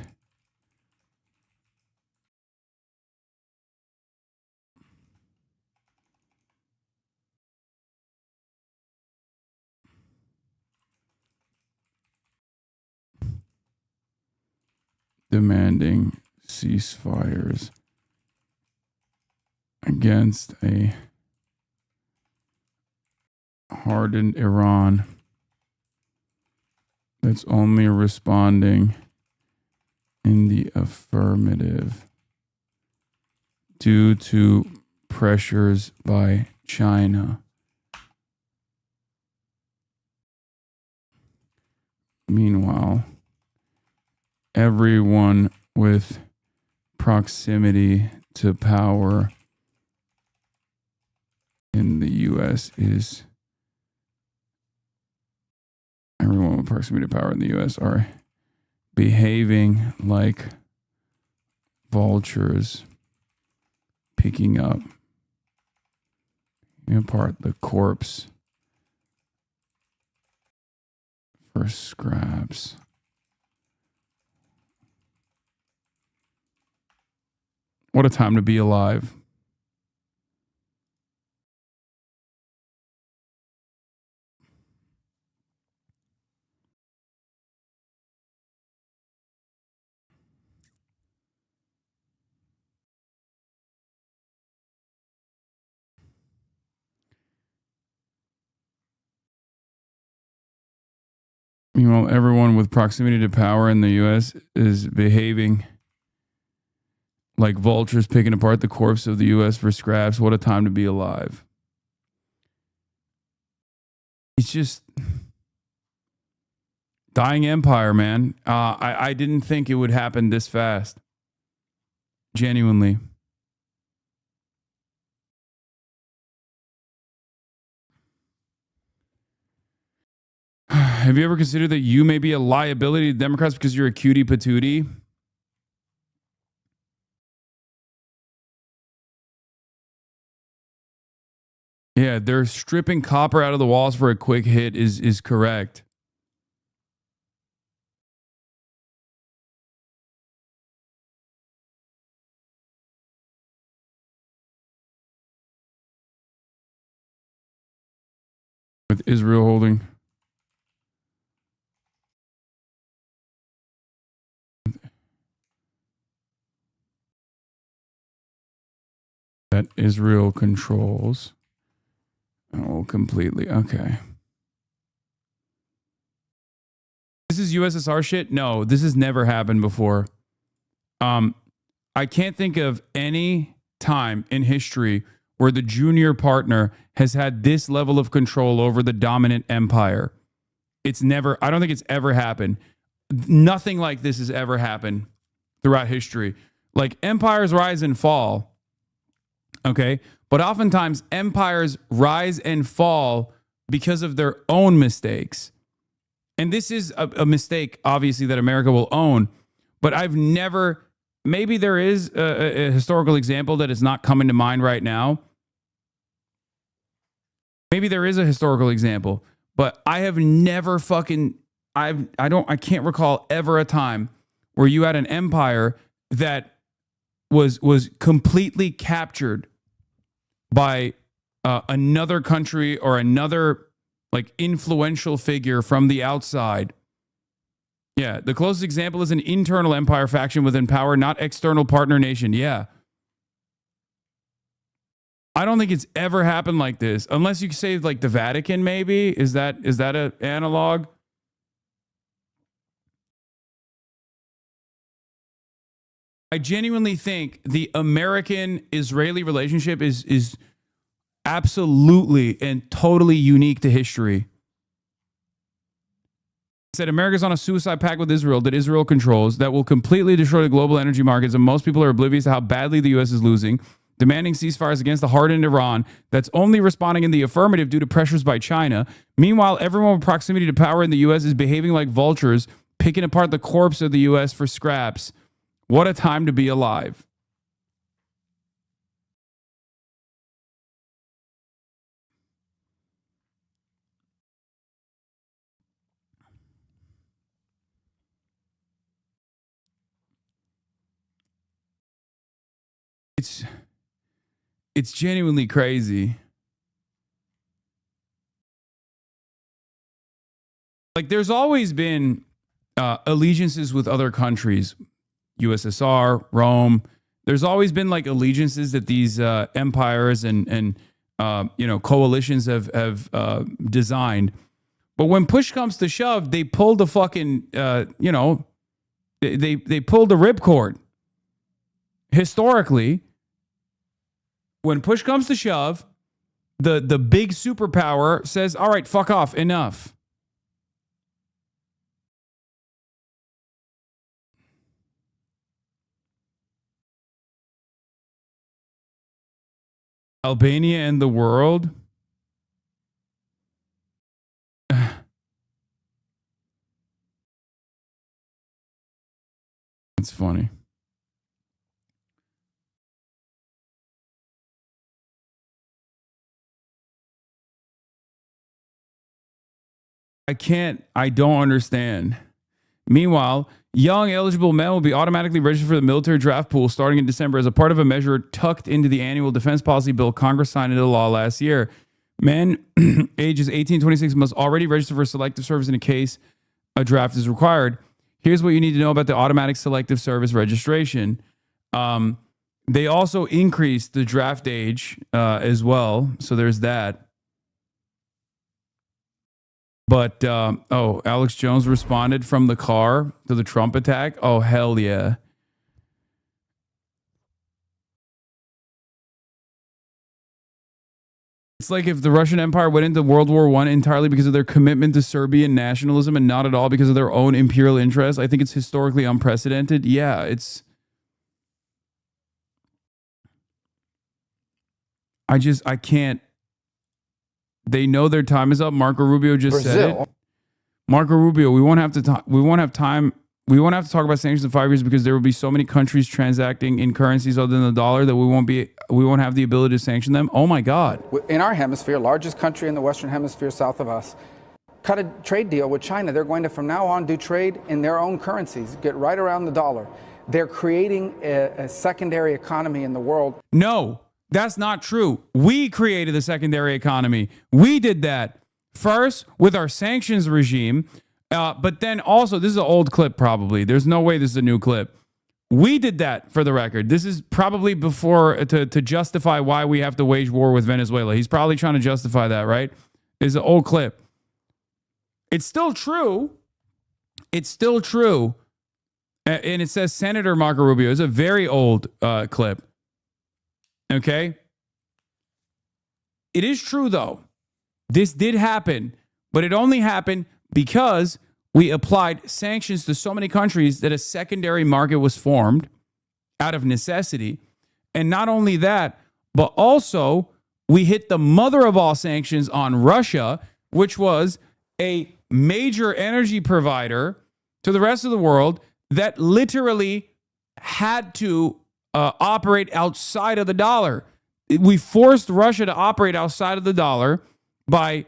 demanding ceasefires against a hardened Iran that's only responding in the affirmative due to pressures by China. Meanwhile, everyone with proximity to power in the U.S. is everyone with proximity to power in the U.S. are behaving like vultures, picking up apart the corpse for scraps. What a time to be alive. Meanwhile, everyone with proximity to power in the U.S. is behaving like vultures picking apart the corpse of the U.S. for scraps. What a time to be alive. It's just dying empire, man. I didn't think it would happen this fast. Genuinely. Have you ever considered that you may be a liability to Democrats because you're a cutie patootie? Yeah, they're stripping copper out of the walls for a quick hit is correct. With Israel holding. That Israel controls. Oh, completely. Okay. This is USSR shit? No, this has never happened before. I can't think of any time in history where the junior partner has had this level of control over the dominant empire. It's never, I don't think it's ever happened. Nothing like this has ever happened throughout history. Like empires rise and fall. Okay. But oftentimes empires rise and fall because of their own mistakes. And this is a mistake, obviously, that America will own. But I've never, maybe there is a historical example that is not coming to mind right now. Maybe there is a historical example, but I have never fucking, I can't recall ever a time where you had an empire that was completely captured by another country or another like influential figure from the outside. Yeah, the closest example is an internal empire faction within power, not external partner nation. Yeah. I don't think it's ever happened like this, unless you say like the Vatican maybe. Is that an analog? I genuinely think the American-Israeli relationship is absolutely and totally unique to history. He said America's on a suicide pact with Israel that Israel controls that will completely destroy the global energy markets, and most people are oblivious to how badly the U.S. is losing, demanding ceasefires against the hardened Iran that's only responding in the affirmative due to pressures by China. Meanwhile, everyone with proximity to power in the U.S. is behaving like vultures, picking apart the corpse of the U.S. for scraps. What a time to be alive. It's genuinely crazy. Like there's always been allegiances with other countries. USSR, Rome. There's always been like allegiances that these empires and coalitions have designed. But when push comes to shove, they pull the fucking they pull the ripcord. Historically, when push comes to shove, the big superpower says, "All right, fuck off, enough." Albania and the world. It's funny. I don't understand. Meanwhile, young eligible men will be automatically registered for the military draft pool starting in December as a part of a measure tucked into the annual defense policy bill Congress signed into law last year. Men ages 18 to 26 must already register for selective service in case a draft is required. Here's what you need to know about the automatic selective service registration. They also increased the draft age as well. So there's that. But, Alex Jones responded from the car to the Trump attack. Oh, hell yeah. It's like if the Russian Empire went into World War I entirely because of their commitment to Serbian nationalism and not at all because of their own imperial interests. I think it's historically unprecedented. Yeah, it's... I can't... They know their time is up. Marco Rubio just said it. Marco Rubio, we won't have time. We won't have to talk about sanctions in 5 years because there will be so many countries transacting in currencies other than the dollar that we won't have the ability to sanction them. Oh my God. In our hemisphere, largest country in the Western Hemisphere south of us, cut a trade deal with China. They're going to from now on do trade in their own currencies, get right around the dollar. They're creating a secondary economy in the world. No. That's not true. We created the secondary economy. We did that first with our sanctions regime. But then also, this is an old clip probably. There's no way this is a new clip. We did that for the record. This is probably before to justify why we have to wage war with Venezuela. He's probably trying to justify that, right? It's an old clip. It's still true. It's still true. And it says Senator Marco Rubio. It's a very old clip. Okay. It is true, though. This did happen, but it only happened because we applied sanctions to so many countries that a secondary market was formed out of necessity. And not only that, but also we hit the mother of all sanctions on Russia, which was a major energy provider to the rest of the world that literally had to operate outside of the dollar. We forced Russia to operate outside of the dollar by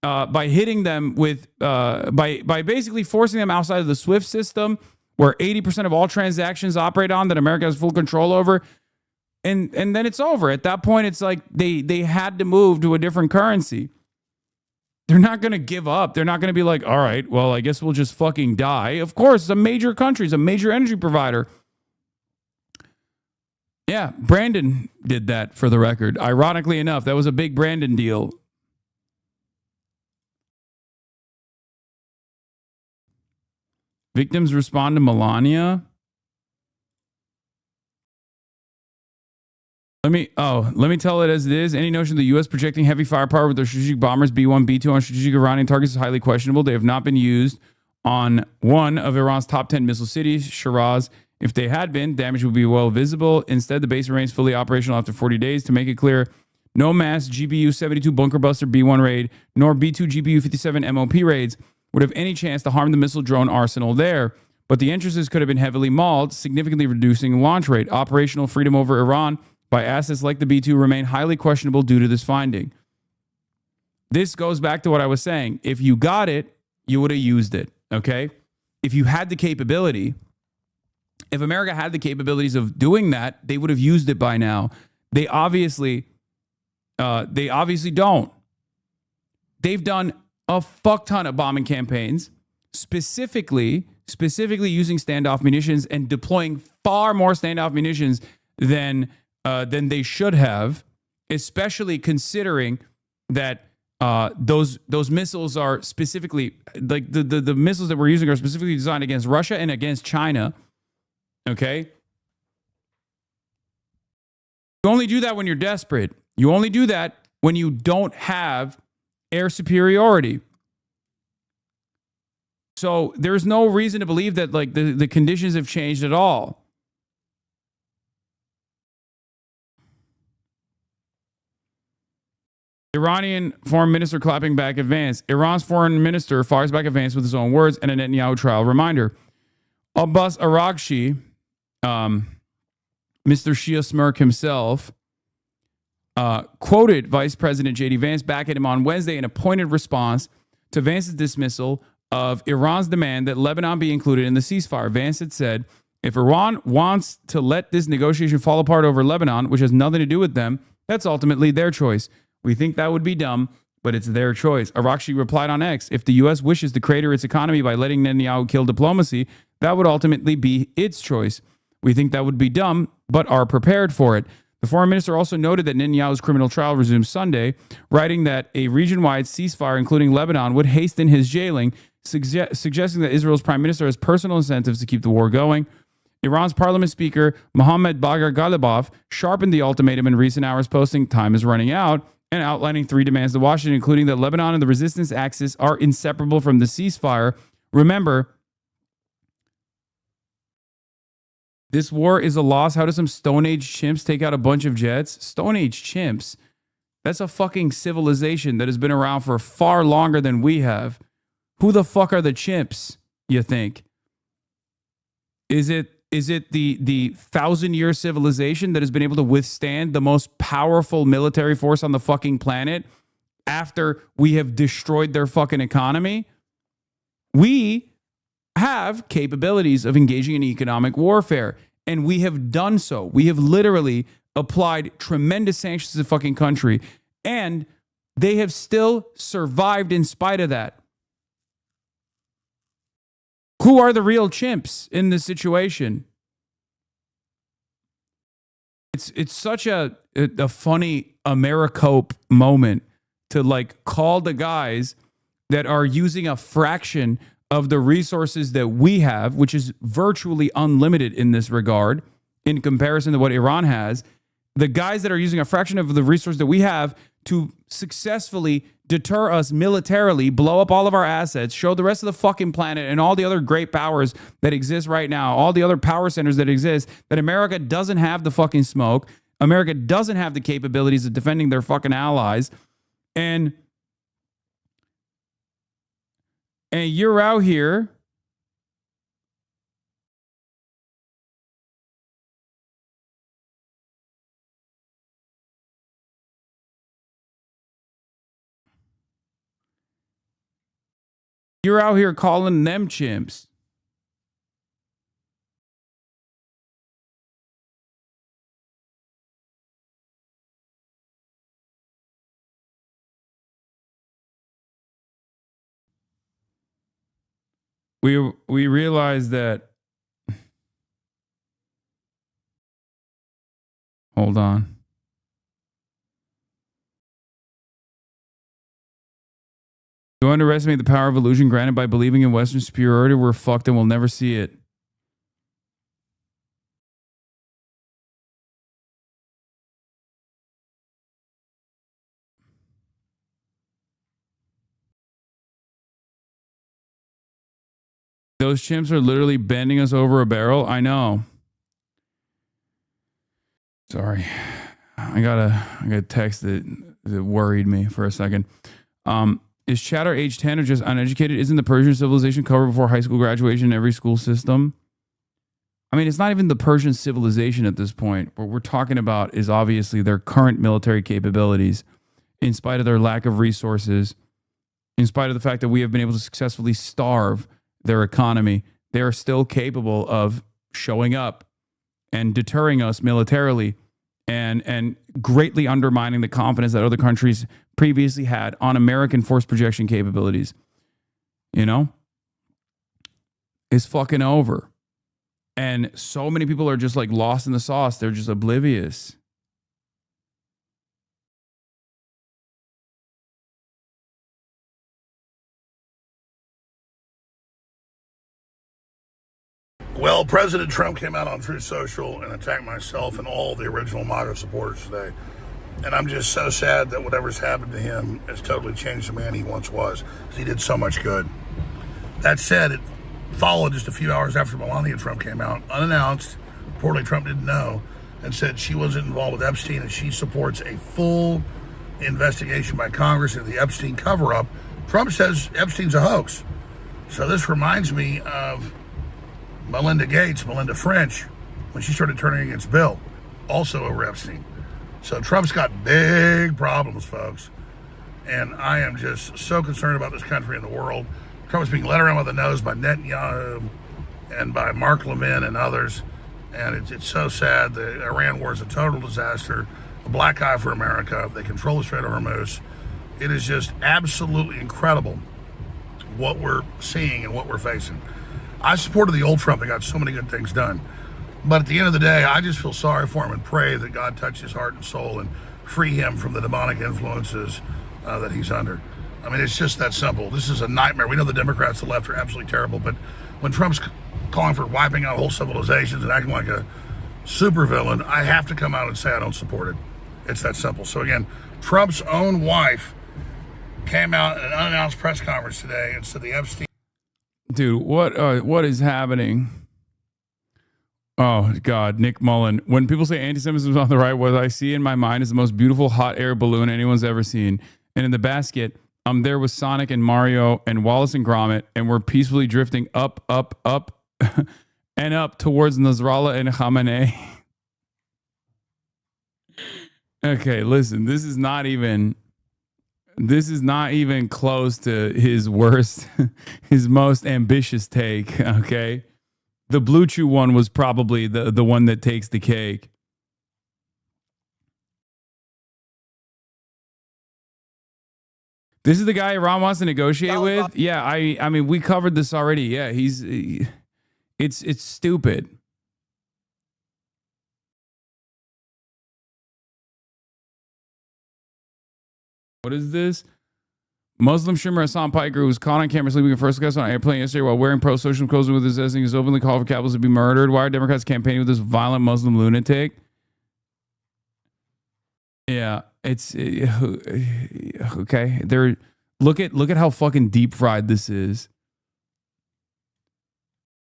hitting them with by basically forcing them outside of the SWIFT system, where 80% of all transactions operate on, that America has full control over, and then it's over. At that point, it's like they had to move to a different currency. They're not going to give up. They're not going to be like, all right, well, I guess we'll just fucking die. Of course, it's a major country, it's a major energy provider. Yeah, Brandon did that for the record. Ironically enough, that was a big Brandon deal. Victims respond to Melania. Let me tell it as it is. Any notion of the U.S. projecting heavy firepower with their strategic bombers B-1, B-2 on strategic Iranian targets is highly questionable. They have not been used on one of Iran's top 10 missile cities, Shiraz. If they had been, damage would be well visible. Instead, the base remains fully operational after 40 days. To make it clear, no mass GBU-72 bunker buster B-1 raid, nor B-2 GBU-57 MOP raids would have any chance to harm the missile drone arsenal there. But the entrances could have been heavily mauled, significantly reducing launch rate. Operational freedom over Iran by assets like the B-2 remain highly questionable due to this finding. This goes back to what I was saying. If you got it, you would have used it, okay? If you had the capability... If America had the capabilities of doing that, they would have used it by now. They obviously don't. They've done a fuck ton of bombing campaigns, specifically using standoff munitions and deploying far more standoff munitions than they should have, especially considering that those missiles are specifically like the missiles that we're using are specifically designed against Russia and against China. Okay. You only do that when you're desperate. You only do that when you don't have air superiority. So there's no reason to believe that like the conditions have changed at all. Iranian foreign minister clapping back advance. Iran's foreign minister fires back advance with his own words and a Netanyahu trial reminder. Abbas Araghchi, Mr. Shia Smirk himself, quoted Vice President J.D. Vance back at him on Wednesday in a pointed response to Vance's dismissal of Iran's demand that Lebanon be included in the ceasefire. Vance had said, if Iran wants to let this negotiation fall apart over Lebanon, which has nothing to do with them, that's ultimately their choice. We think that would be dumb, but it's their choice. Araghchi replied on X, if the U.S. wishes to crater its economy by letting Netanyahu kill diplomacy, that would ultimately be its choice. We think that would be dumb, but are prepared for it. The foreign minister also noted that Netanyahu's criminal trial resumes Sunday, writing that a region-wide ceasefire, including Lebanon, would hasten his jailing, suggesting that Israel's prime minister has personal incentives to keep the war going. Iran's parliament speaker, Mohammad Bagher Ghalibaf, sharpened the ultimatum in recent hours, posting, time is running out, and outlining 3 demands to Washington, including that Lebanon and the resistance axis are inseparable from the ceasefire. Remember, this war is a loss. How do some Stone Age chimps take out a bunch of jets? Stone Age chimps. That's a fucking civilization that has been around for far longer than we have. Who the fuck are the chimps, you think? Is it the 1,000-year civilization that has been able to withstand the most powerful military force on the fucking planet after we have destroyed their fucking economy? We have capabilities of engaging in economic warfare, and we have done so. We have literally applied tremendous sanctions to the fucking country, and they have still survived in spite of that. Who are the real chimps in this situation? It's such a funny Americope moment to like call the guys that are using a fraction of the resources that we have, which is virtually unlimited in this regard in comparison to what Iran has, the guys that are using a fraction of the resources that we have to successfully deter us militarily, blow up all of our assets, show the rest of the fucking planet and all the other great powers that exist right now, all the other power centers that exist, that America doesn't have the fucking smoke. America doesn't have the capabilities of defending their fucking allies. And you're out here calling them chimps. We realize that. Hold on. You underestimate the power of illusion granted by believing in Western superiority. We're fucked and we'll never see it. Those chimps are literally bending us over a barrel. I know. Sorry. I got a text that worried me for a second. Is chatter age 10 or just uneducated? Isn't the Persian civilization covered before high school graduation in every school system? I mean, it's not even the Persian civilization at this point. What we're talking about is obviously their current military capabilities, in spite of their lack of resources, in spite of the fact that we have been able to successfully starve their economy. They are still capable of showing up and deterring us militarily and greatly undermining the confidence that other countries previously had on American force projection capabilities. You know? It's fucking over. And so many people are just like lost in the sauce. They're just oblivious. Well, President Trump came out on Truth Social and attacked myself and all the original MAGA supporters today. And I'm just so sad that whatever's happened to him has totally changed the man he once was, because he did so much good. That said, it followed just a few hours after Melania Trump came out, unannounced, reportedly Trump didn't know, and said she wasn't involved with Epstein and she supports a full investigation by Congress into the Epstein cover-up. Trump says Epstein's a hoax. So this reminds me of Melinda French, when she started turning against Bill, also over Epstein. So Trump's got big problems, folks. And I am just so concerned about this country and the world. Trump's being led around by the nose by Netanyahu and by Mark Levin and others. And it's so sad. The Iran war is a total disaster, a black eye for America. They control the Strait of Hormuz. It is just absolutely incredible what we're seeing and what we're facing. I supported the old Trump that got so many good things done. But at the end of the day, I just feel sorry for him and pray that God touch his heart and soul and free him from the demonic influences that he's under. I mean, it's just that simple. This is a nightmare. We know the Democrats, the left, are absolutely terrible, but when Trump's calling for wiping out whole civilizations and acting like a supervillain, I have to come out and say I don't support it. It's that simple. So again, Trump's own wife came out in an unannounced press conference today and said the Epstein... Dude, what is happening? Oh, God, Nick Mullen. When people say anti-Semitism is on the right, what I see in my mind is the most beautiful hot air balloon anyone's ever seen. And in the basket, I'm there with Sonic and Mario and Wallace and Gromit, and we're peacefully drifting up, and up towards Nasrallah and Khamenei. Okay, listen, this is not even close to his worst, his most ambitious take, okay? The Blue Chew one was probably the one that takes the cake. This is the guy Iran wants to negotiate with? Yeah, I mean, we covered this already. Yeah, it's stupid. What is this? Muslim streamer Hasan Piker, who was caught on camera sleeping in first class on an airplane yesterday while wearing pro-social clothing with his ethnic, is openly called for capitalists to be murdered. Why are Democrats campaigning with this violent Muslim lunatic? Yeah, it's okay. Look at how fucking deep fried this is.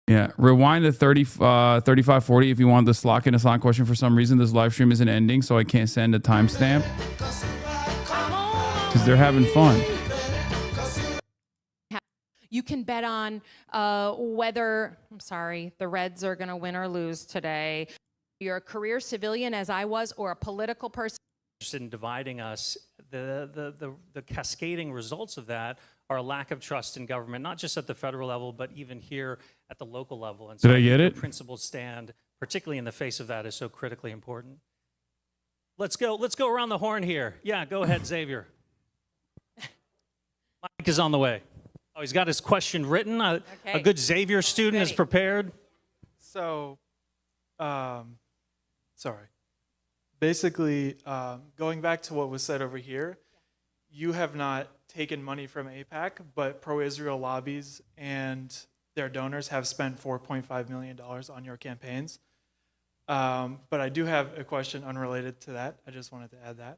Yeah, rewind to 3540 if you want the Slock and Aslan question. For some reason, this live stream isn't ending, so I can't send a timestamp because they're having fun. You can bet on whether, the Reds are going to win or lose today. You're a career civilian, as I was, or a political person. In dividing us, the cascading results of that are a lack of trust in government, not just at the federal level, but even here at the local level. And so did I get it? The principled stand, particularly in the face of that, is so critically important. Let's go around the horn here. Yeah, go ahead, Xavier. Mike is on the way. Oh, he's got his question written. A good Xavier student is prepared. So, sorry. Basically, going back to what was said over here, you have not taken money from AIPAC, but pro-Israel lobbies and their donors have spent $4.5 million on your campaigns. But I do have a question unrelated to that. I just wanted to add that.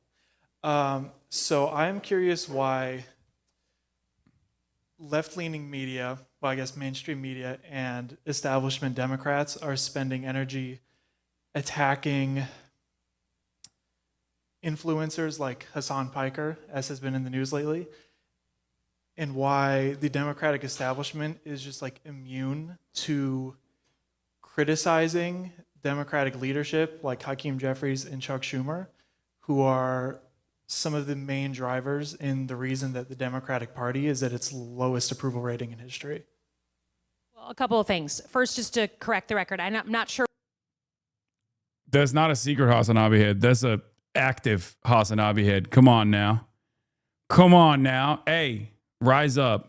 So I am curious why left-leaning media, well, I guess mainstream media and establishment Democrats are spending energy attacking influencers like Hasan Piker, as has been in the news lately, and why the Democratic establishment is just like immune to criticizing Democratic leadership like Hakeem Jeffries and Chuck Schumer, who are some of the main drivers in the reason that the Democratic Party is at its lowest approval rating in history. Well, a couple of things. First, just to correct the record, I'm not sure. That's not a secret Hasanabi head. That's a active Hasanabi head. Come on now. Come on now. Hey, rise up.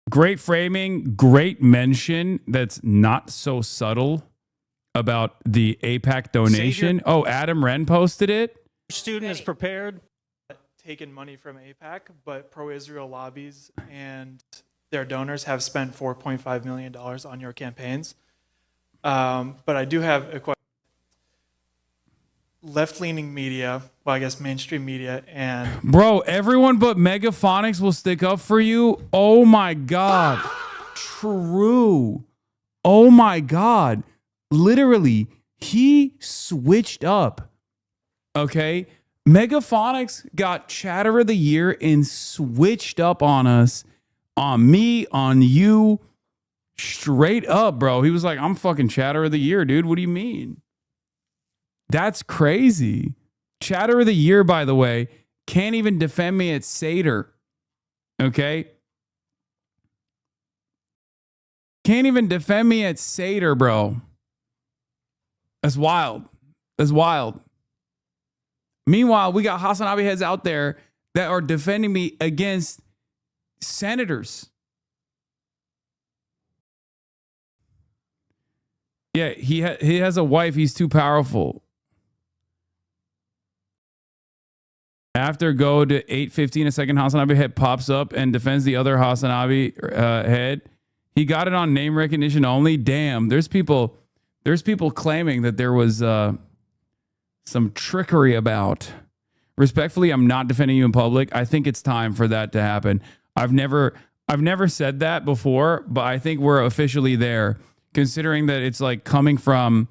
Great framing, great mention that's not so subtle about the AIPAC donation. Oh, Adam Wren posted it. Student is prepared. Taken money from AIPAC, but pro-Israel lobbies and their donors have spent $4.5 million on your campaigns. But I do have a question. Left-leaning media, well, I guess mainstream media, and Bro, everyone but Megaphonics will stick up for you. Oh my God. True. Oh my God. Literally, he switched up. Okay. Megaphonics got Chatter of the Year and switched up on us, on me, on you. Straight up, bro. He was like, I'm fucking Chatter of the Year, dude. What do you mean? That's crazy. Chatter of the Year, by the way, can't even defend me at Seder. Okay? Can't even defend me at Seder, bro. That's wild. That's wild. Meanwhile, we got Hasanabi heads out there that are defending me against senators. Yeah, he has a wife. He's too powerful. After go to 8:15, a second Hasanabi head pops up and defends the other Hasanabi head. He got it on name recognition only. Damn, there's people claiming that there was some trickery about. Respectfully, I'm not defending you in public. I think it's time for that to happen. I've never said that before, but I think we're officially there, considering that it's like coming from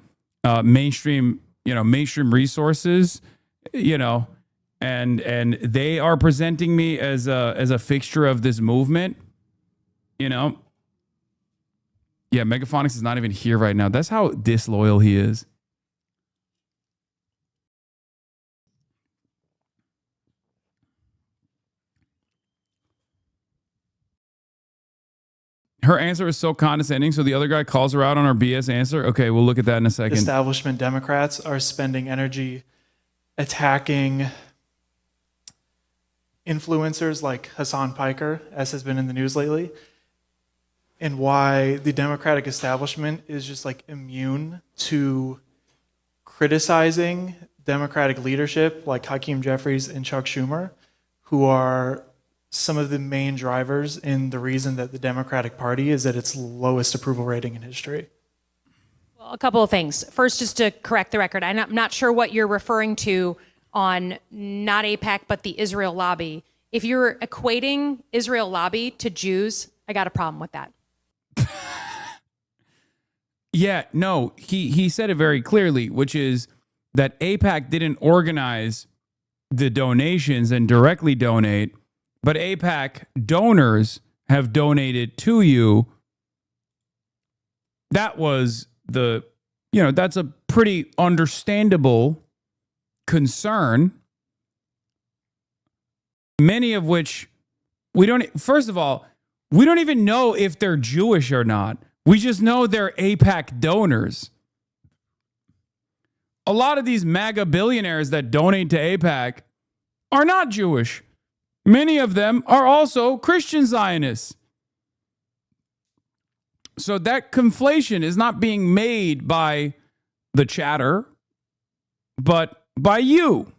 mainstream resources, and they are presenting me as a fixture of this movement, Yeah, Megaphonics is not even here right now. That's how disloyal he is. Her answer is so condescending, so the other guy calls her out on her BS answer. Okay, we'll look at that in a second. establishment Democrats are spending energy attacking influencers like Hasan Piker, as has been in the news lately, and why the Democratic establishment is just like immune to criticizing Democratic leadership like Hakeem Jeffries and Chuck Schumer, who are some of the main drivers in the reason that the Democratic Party is at its lowest approval rating in history. Well, a couple of things. First, just to correct the record, I'm not sure what you're referring to on not AIPAC, but the Israel lobby. If you're equating Israel lobby to Jews, I got a problem with that. Yeah, no, he said it very clearly, which is that AIPAC didn't organize the donations and directly donate, but AIPAC donors have donated to you. That was that's a pretty understandable concern, many of which first of all, we don't even know if they're Jewish or not. We just know they're AIPAC donors. A lot of these MAGA billionaires that donate to AIPAC are not Jewish. Many of them are also Christian Zionists. So that conflation is not being made by the chatter, but by you.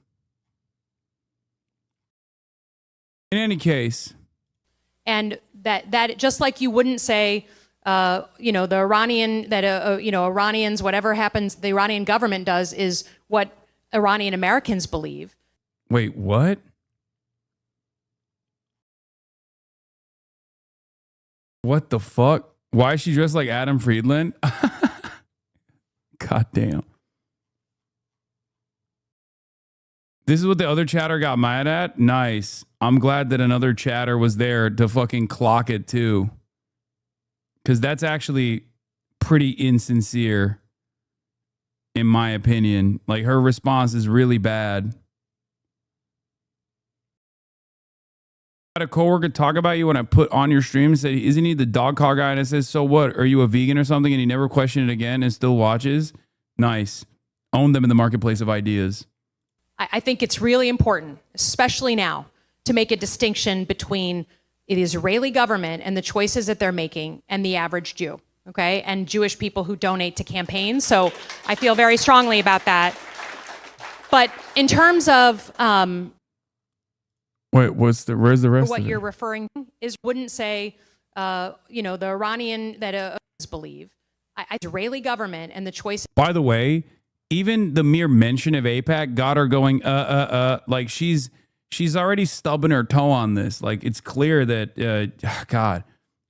In any case. And that just like you wouldn't say, the Iranian, Iranians, whatever happens, the Iranian government does is what Iranian Americans believe. Wait, what? What the fuck? Why is she dressed like Adam Friedland? God damn. This is what the other chatter got mad at? Nice. I'm glad that another chatter was there to fucking clock it too. Because that's actually pretty insincere, in my opinion. Like, her response is really bad. A coworker talk about you when I put on your stream and said, isn't he the dog car guy? And I says, so what? Are you a vegan or something? And he never questioned it again and still watches. Nice. Own them in the marketplace of ideas. I think it's really important, especially now, to make a distinction between the Israeli government and the choices that they're making and the average Jew, okay? And Jewish people who donate to campaigns. So I feel very strongly about that. But in terms of Wait, where's the rest what of you're it? referring to is wouldn't say, you know, the Iranian that believe, Israeli government and the choice. By the way, even the mere mention of AIPAC got her going, like she's already stubbing her toe on this. Like it's clear that, God,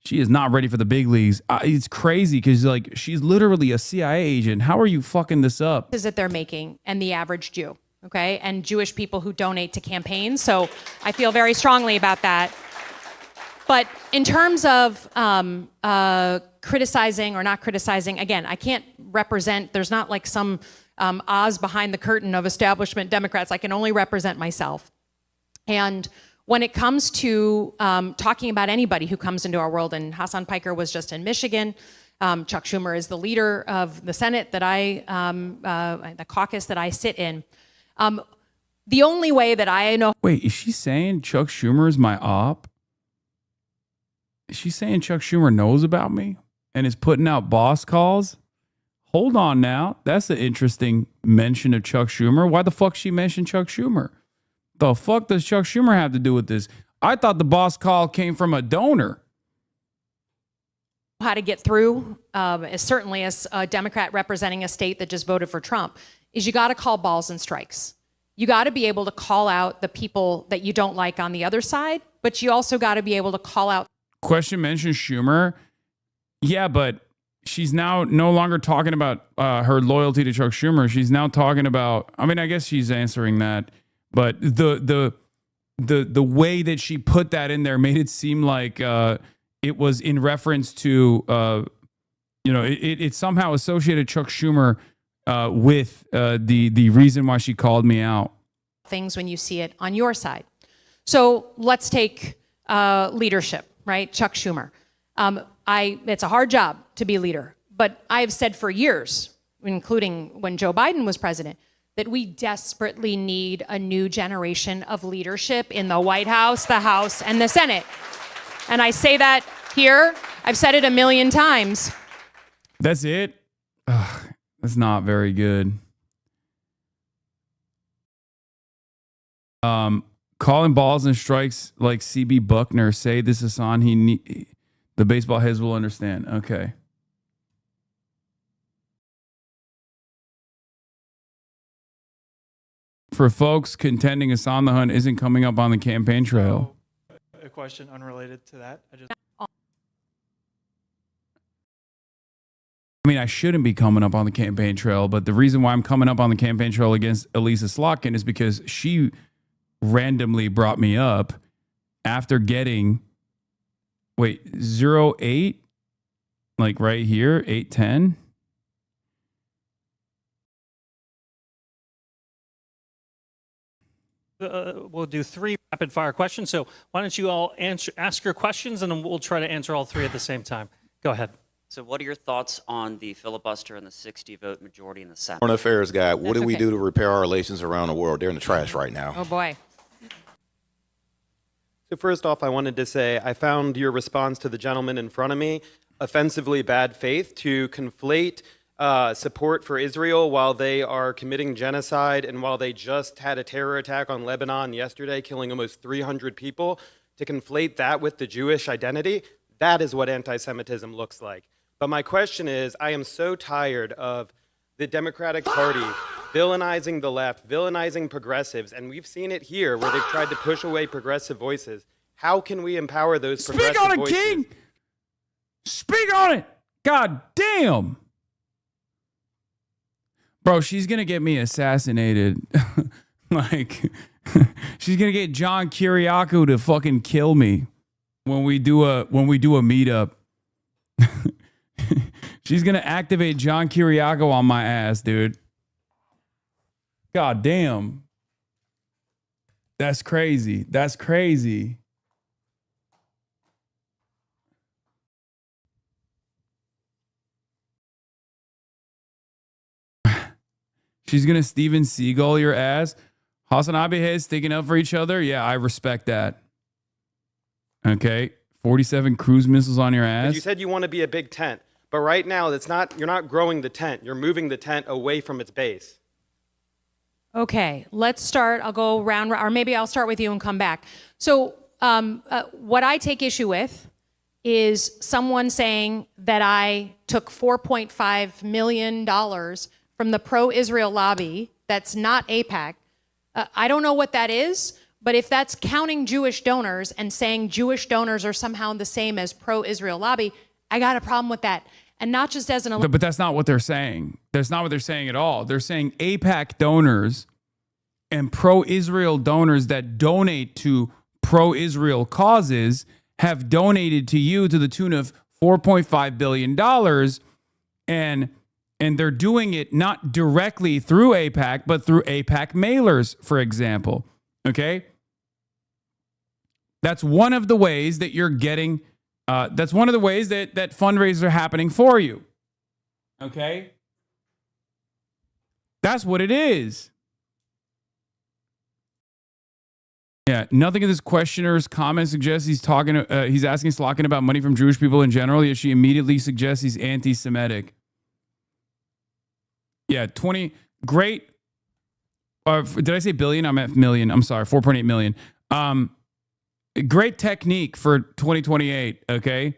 she is not ready for the big leagues. It's crazy because like she's literally a CIA agent. How are you fucking this up? That they're making and the average Jew, okay? And Jewish people who donate to campaigns. So I feel very strongly about that. But in terms of criticizing or not criticizing, again, I can't represent, there's not like some Oz behind the curtain of establishment Democrats. I can only represent myself. And when it comes to talking about anybody who comes into our world, and Hasan Piker was just in Michigan, Chuck Schumer is the leader of the Senate that the caucus that I sit in. The only way that I know. Wait, is she saying Chuck Schumer is my op? Is she saying Chuck Schumer knows about me and is putting out boss calls? Hold on now. That's an interesting mention of Chuck Schumer. Why the fuck she mentioned Chuck Schumer? The fuck does Chuck Schumer have to do with this? I thought the boss call came from a donor. How to get through, certainly as a Democrat representing a state that just voted for Trump, is you got to call balls and strikes. You got to be able to call out the people that you don't like on the other side, but you also got to be able to call out. Question mentioned Schumer. Yeah, but she's now no longer talking about her loyalty to Chuck Schumer. She's now talking about, I mean, I guess she's answering that, but the way that she put that in there made it seem like it was in reference to, it somehow associated Chuck Schumer with the reason why she called me out. Things when you see it on your side. So let's take leadership, right? Chuck Schumer. It's a hard job to be leader, but I've said for years, including when Joe Biden was president, that we desperately need a new generation of leadership in the White House, the House, and the Senate. And I say that here. I've said it a million times. That's it? Ugh, that's not very good. Calling balls and strikes like CB Buckner. Say this is on. The baseball heads will understand. Okay. For folks contending Hassan the Hunt isn't coming up on the campaign trail. A question unrelated to that. I mean, I shouldn't be coming up on the campaign trail, but the reason why I'm coming up on the campaign trail against Elisa Slotkin is because she randomly brought me up after getting 0.08, like right here, 810. We'll do 3 rapid fire questions. So why don't you all ask your questions and then we'll try to answer all 3 at the same time. Go ahead. So what are your thoughts on the filibuster and the 60-vote majority in the Senate? Foreign Affairs guy, what That's do we okay. do to repair our relations around the world? They're in the trash right now. Oh, boy. So first off, I wanted to say I found your response to the gentleman in front of me offensively bad faith to conflate support for Israel while they are committing genocide and while they just had a terror attack on Lebanon yesterday, killing almost 300 people. To conflate that with the Jewish identity, that is what anti-Semitism looks like. But my question is, I am so tired of the Democratic Party villainizing the left, villainizing progressives, and we've seen it here where they've tried to push away progressive voices. How can we empower those progressive voices? Speak on it, King! Speak on it! God damn! Bro, she's gonna get me assassinated. Like, she's gonna get John Kiriakou to fucking kill me when we do a meetup. She's gonna activate John Kiriakou on my ass, dude. God damn. That's crazy. That's crazy. She's gonna Steven Seagal your ass. Hasanabi heads sticking up for each other. Yeah, I respect that. Okay. 47 cruise missiles on your ass. You said you want to be a big tent, but right now that's not. You're not growing the tent. You're moving the tent away from its base. Okay, let's start. I'll go round, or maybe I'll start with you and come back. So what I take issue with is someone saying that I took $4.5 million from the pro-Israel lobby that's not AIPAC. I don't know what that is, but if that's counting Jewish donors and saying Jewish donors are somehow the same as pro-Israel lobby, I got a problem with that. And not just as an... But that's not what they're saying. That's not what they're saying at all. They're saying AIPAC donors and pro-Israel donors that donate to pro-Israel causes have donated to you to the tune of $4.5 billion. And they're doing it not directly through AIPAC, but through AIPAC mailers, for example. Okay? That's one of the ways that you're getting... that's one of the ways that fundraisers are happening for you. Okay? That's what it is. Yeah, nothing in this questioner's comment suggests he's asking Slotkin about money from Jewish people in general, yet she immediately suggests he's anti-Semitic. Yeah, 20, great. Did I say billion? I'm at million. I'm sorry, 4.8 million. Great technique for 2028, okay?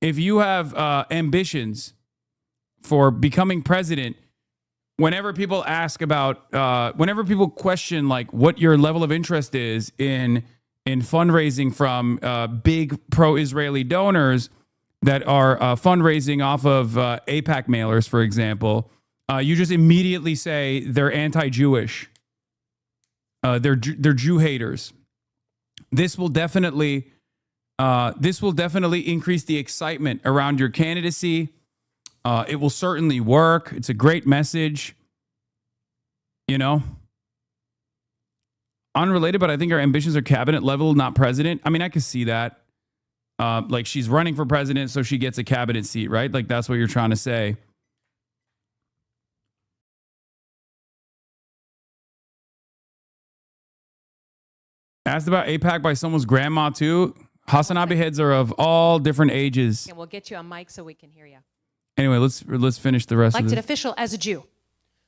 If you have ambitions for becoming president, whenever people ask about, whenever people question like what your level of interest is in fundraising from big pro-Israeli donors that are fundraising off of AIPAC mailers, for example, you just immediately say they're anti-Jewish. They're Jew haters. This will definitely increase the excitement around your candidacy. It will certainly work. It's a great message. You know, unrelated, but I think our ambitions are cabinet level, not president. I mean, I could see that. Like she's running for president, so she gets a cabinet seat, right? Like that's what you're trying to say. Asked about AIPAC by someone's grandma too. Hasanabi heads are of all different ages. And we'll get you a mic so we can hear you. Anyway, let's finish the rest of Elected this. official as a Jew.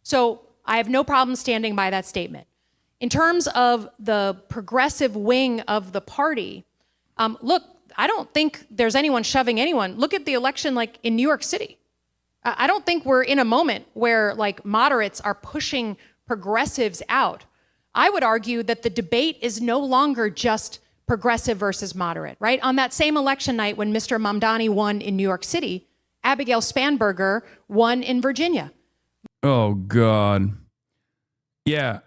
So I have no problem standing by that statement. In terms of the progressive wing of the party, look, I don't think there's anyone shoving anyone. Look at the election like in New York City. I don't think we're in a moment where like moderates are pushing progressives out. I would argue that the debate is no longer just progressive versus moderate, right? On that same election night when Mr. Mamdani won in New York City, Abigail Spanberger won in Virginia. Oh, God. Yeah,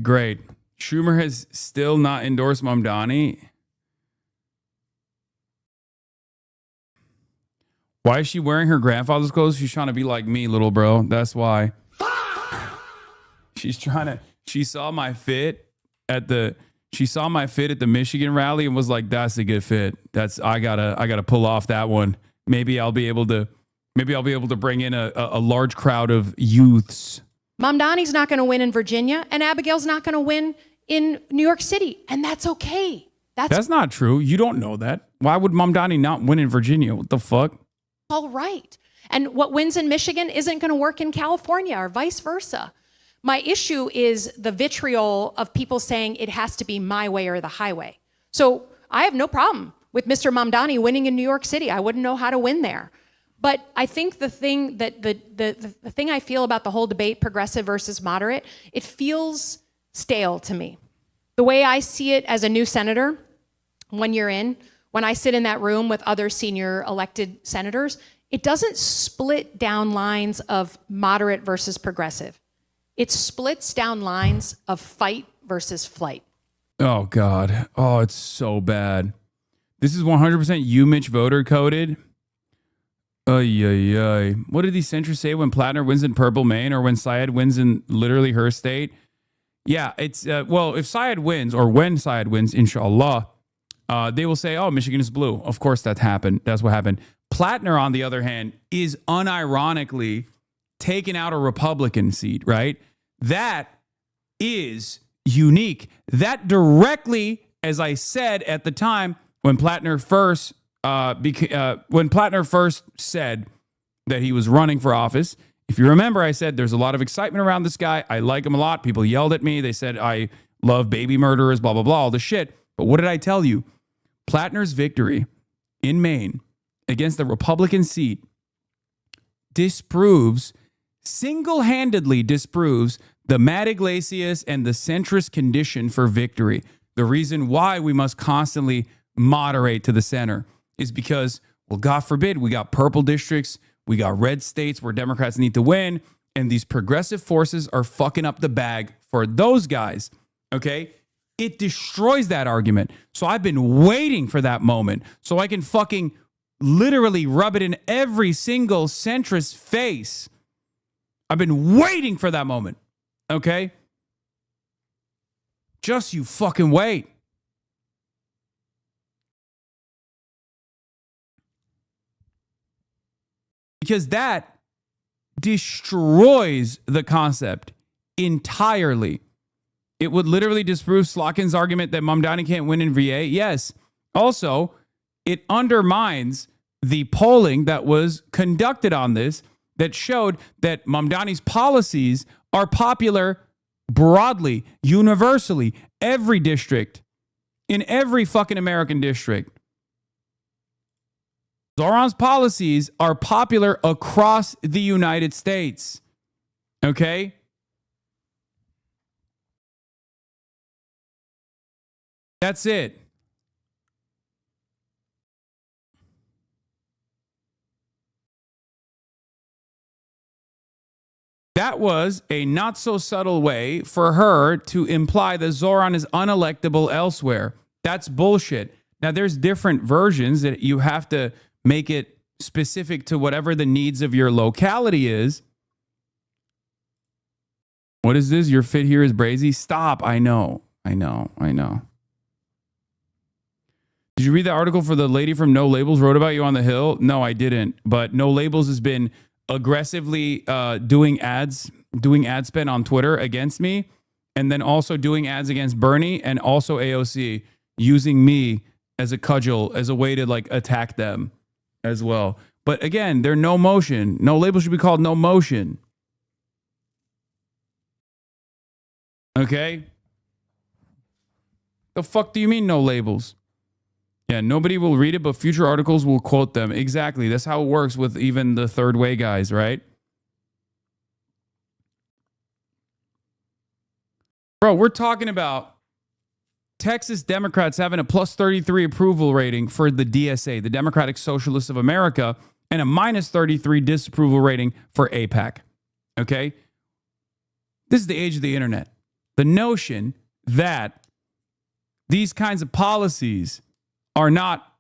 great. Schumer has still not endorsed Mamdani. Why is she wearing her grandfather's clothes? She's trying to be like me, little bro. That's why. She saw my fit at the Michigan rally and was like, that's a good fit. I gotta pull off that one. Maybe I'll be able to bring in a large crowd of youths. Mamdani's not going to win in Virginia, and Abigail's not going to win in New York City, and that's okay. That's not true. You don't know that. Why would Mamdani not win in Virginia? What the fuck? All right. And what wins in Michigan isn't going to work in California or vice versa. My issue is the vitriol of people saying it has to be my way or the highway. So I have no problem with Mr. Mamdani winning in New York City. I wouldn't know how to win there. But I think the thing that the thing I feel about the whole debate, progressive versus moderate, it feels stale to me. The way I see it as a new senator, 1 year in, when I sit in that room with other senior elected senators, it doesn't split down lines of moderate versus progressive. It splits down lines of fight versus flight. Oh, God. Oh, it's so bad. This is 100% you, Mitch, voter coded. What did these centrists say when Plattner wins in Purple, Maine, or when Syed wins in literally her state? Yeah, it's, well, if Syed wins, or when Syed wins, inshallah, they will say, oh, Michigan is blue. Of course that happened. That's what happened. Plattner, on the other hand, is unironically taking out a Republican seat, right? That is unique. That directly as I said at the time when Plattner first said that he was running for office, if you remember, I said there's a lot of excitement around this guy. I like him a lot. People yelled at me. They said I love baby murderers, blah, blah, blah, all the shit. But what did I tell you? Plattner's victory in Maine against the Republican seat single-handedly disproves the Matt Iglesias and the centrist condition for victory. The reason why we must constantly moderate to the center is because, well, God forbid, we got purple districts, we got red states where Democrats need to win, and these progressive forces are fucking up the bag for those guys, okay? It destroys that argument. So I've been waiting for that moment so I can fucking literally rub it in every single centrist face. I've been waiting for that moment, okay? Just you fucking wait. Because that destroys the concept entirely. It would literally disprove Slotkin's argument that Mamdani can't win in VA. Yes. Also, it undermines the polling that was conducted on this that showed that Mamdani's policies are popular broadly, universally, every district, in every fucking American district. Zoran's policies are popular across the United States. Okay? That's it. That was a not so subtle way for her to imply that Zoran is unelectable elsewhere. That's bullshit. Now, there's different versions that you have to make it specific to whatever the needs of your locality is. What is this? Your fit here is brazy? Stop. I know. Did you read the article for the lady from No Labels wrote about you on the Hill? No, I didn't. But No Labels has been aggressively doing ad spend on Twitter against me, and then also doing ads against Bernie and also AOC, using me as a cudgel, as a way to like attack them as well. But again, they're No Motion. No Label should be called No Motion. Okay? The fuck do you mean No Labels? Yeah, nobody will read it, but future articles will quote them. Exactly. That's how it works with even the third way guys, right? Bro, we're talking about Texas Democrats having a plus 33 approval rating for the DSA, the Democratic Socialists of America, and a minus 33 disapproval rating for AIPAC. Okay? This is the age of the internet. The notion that these kinds of policies are not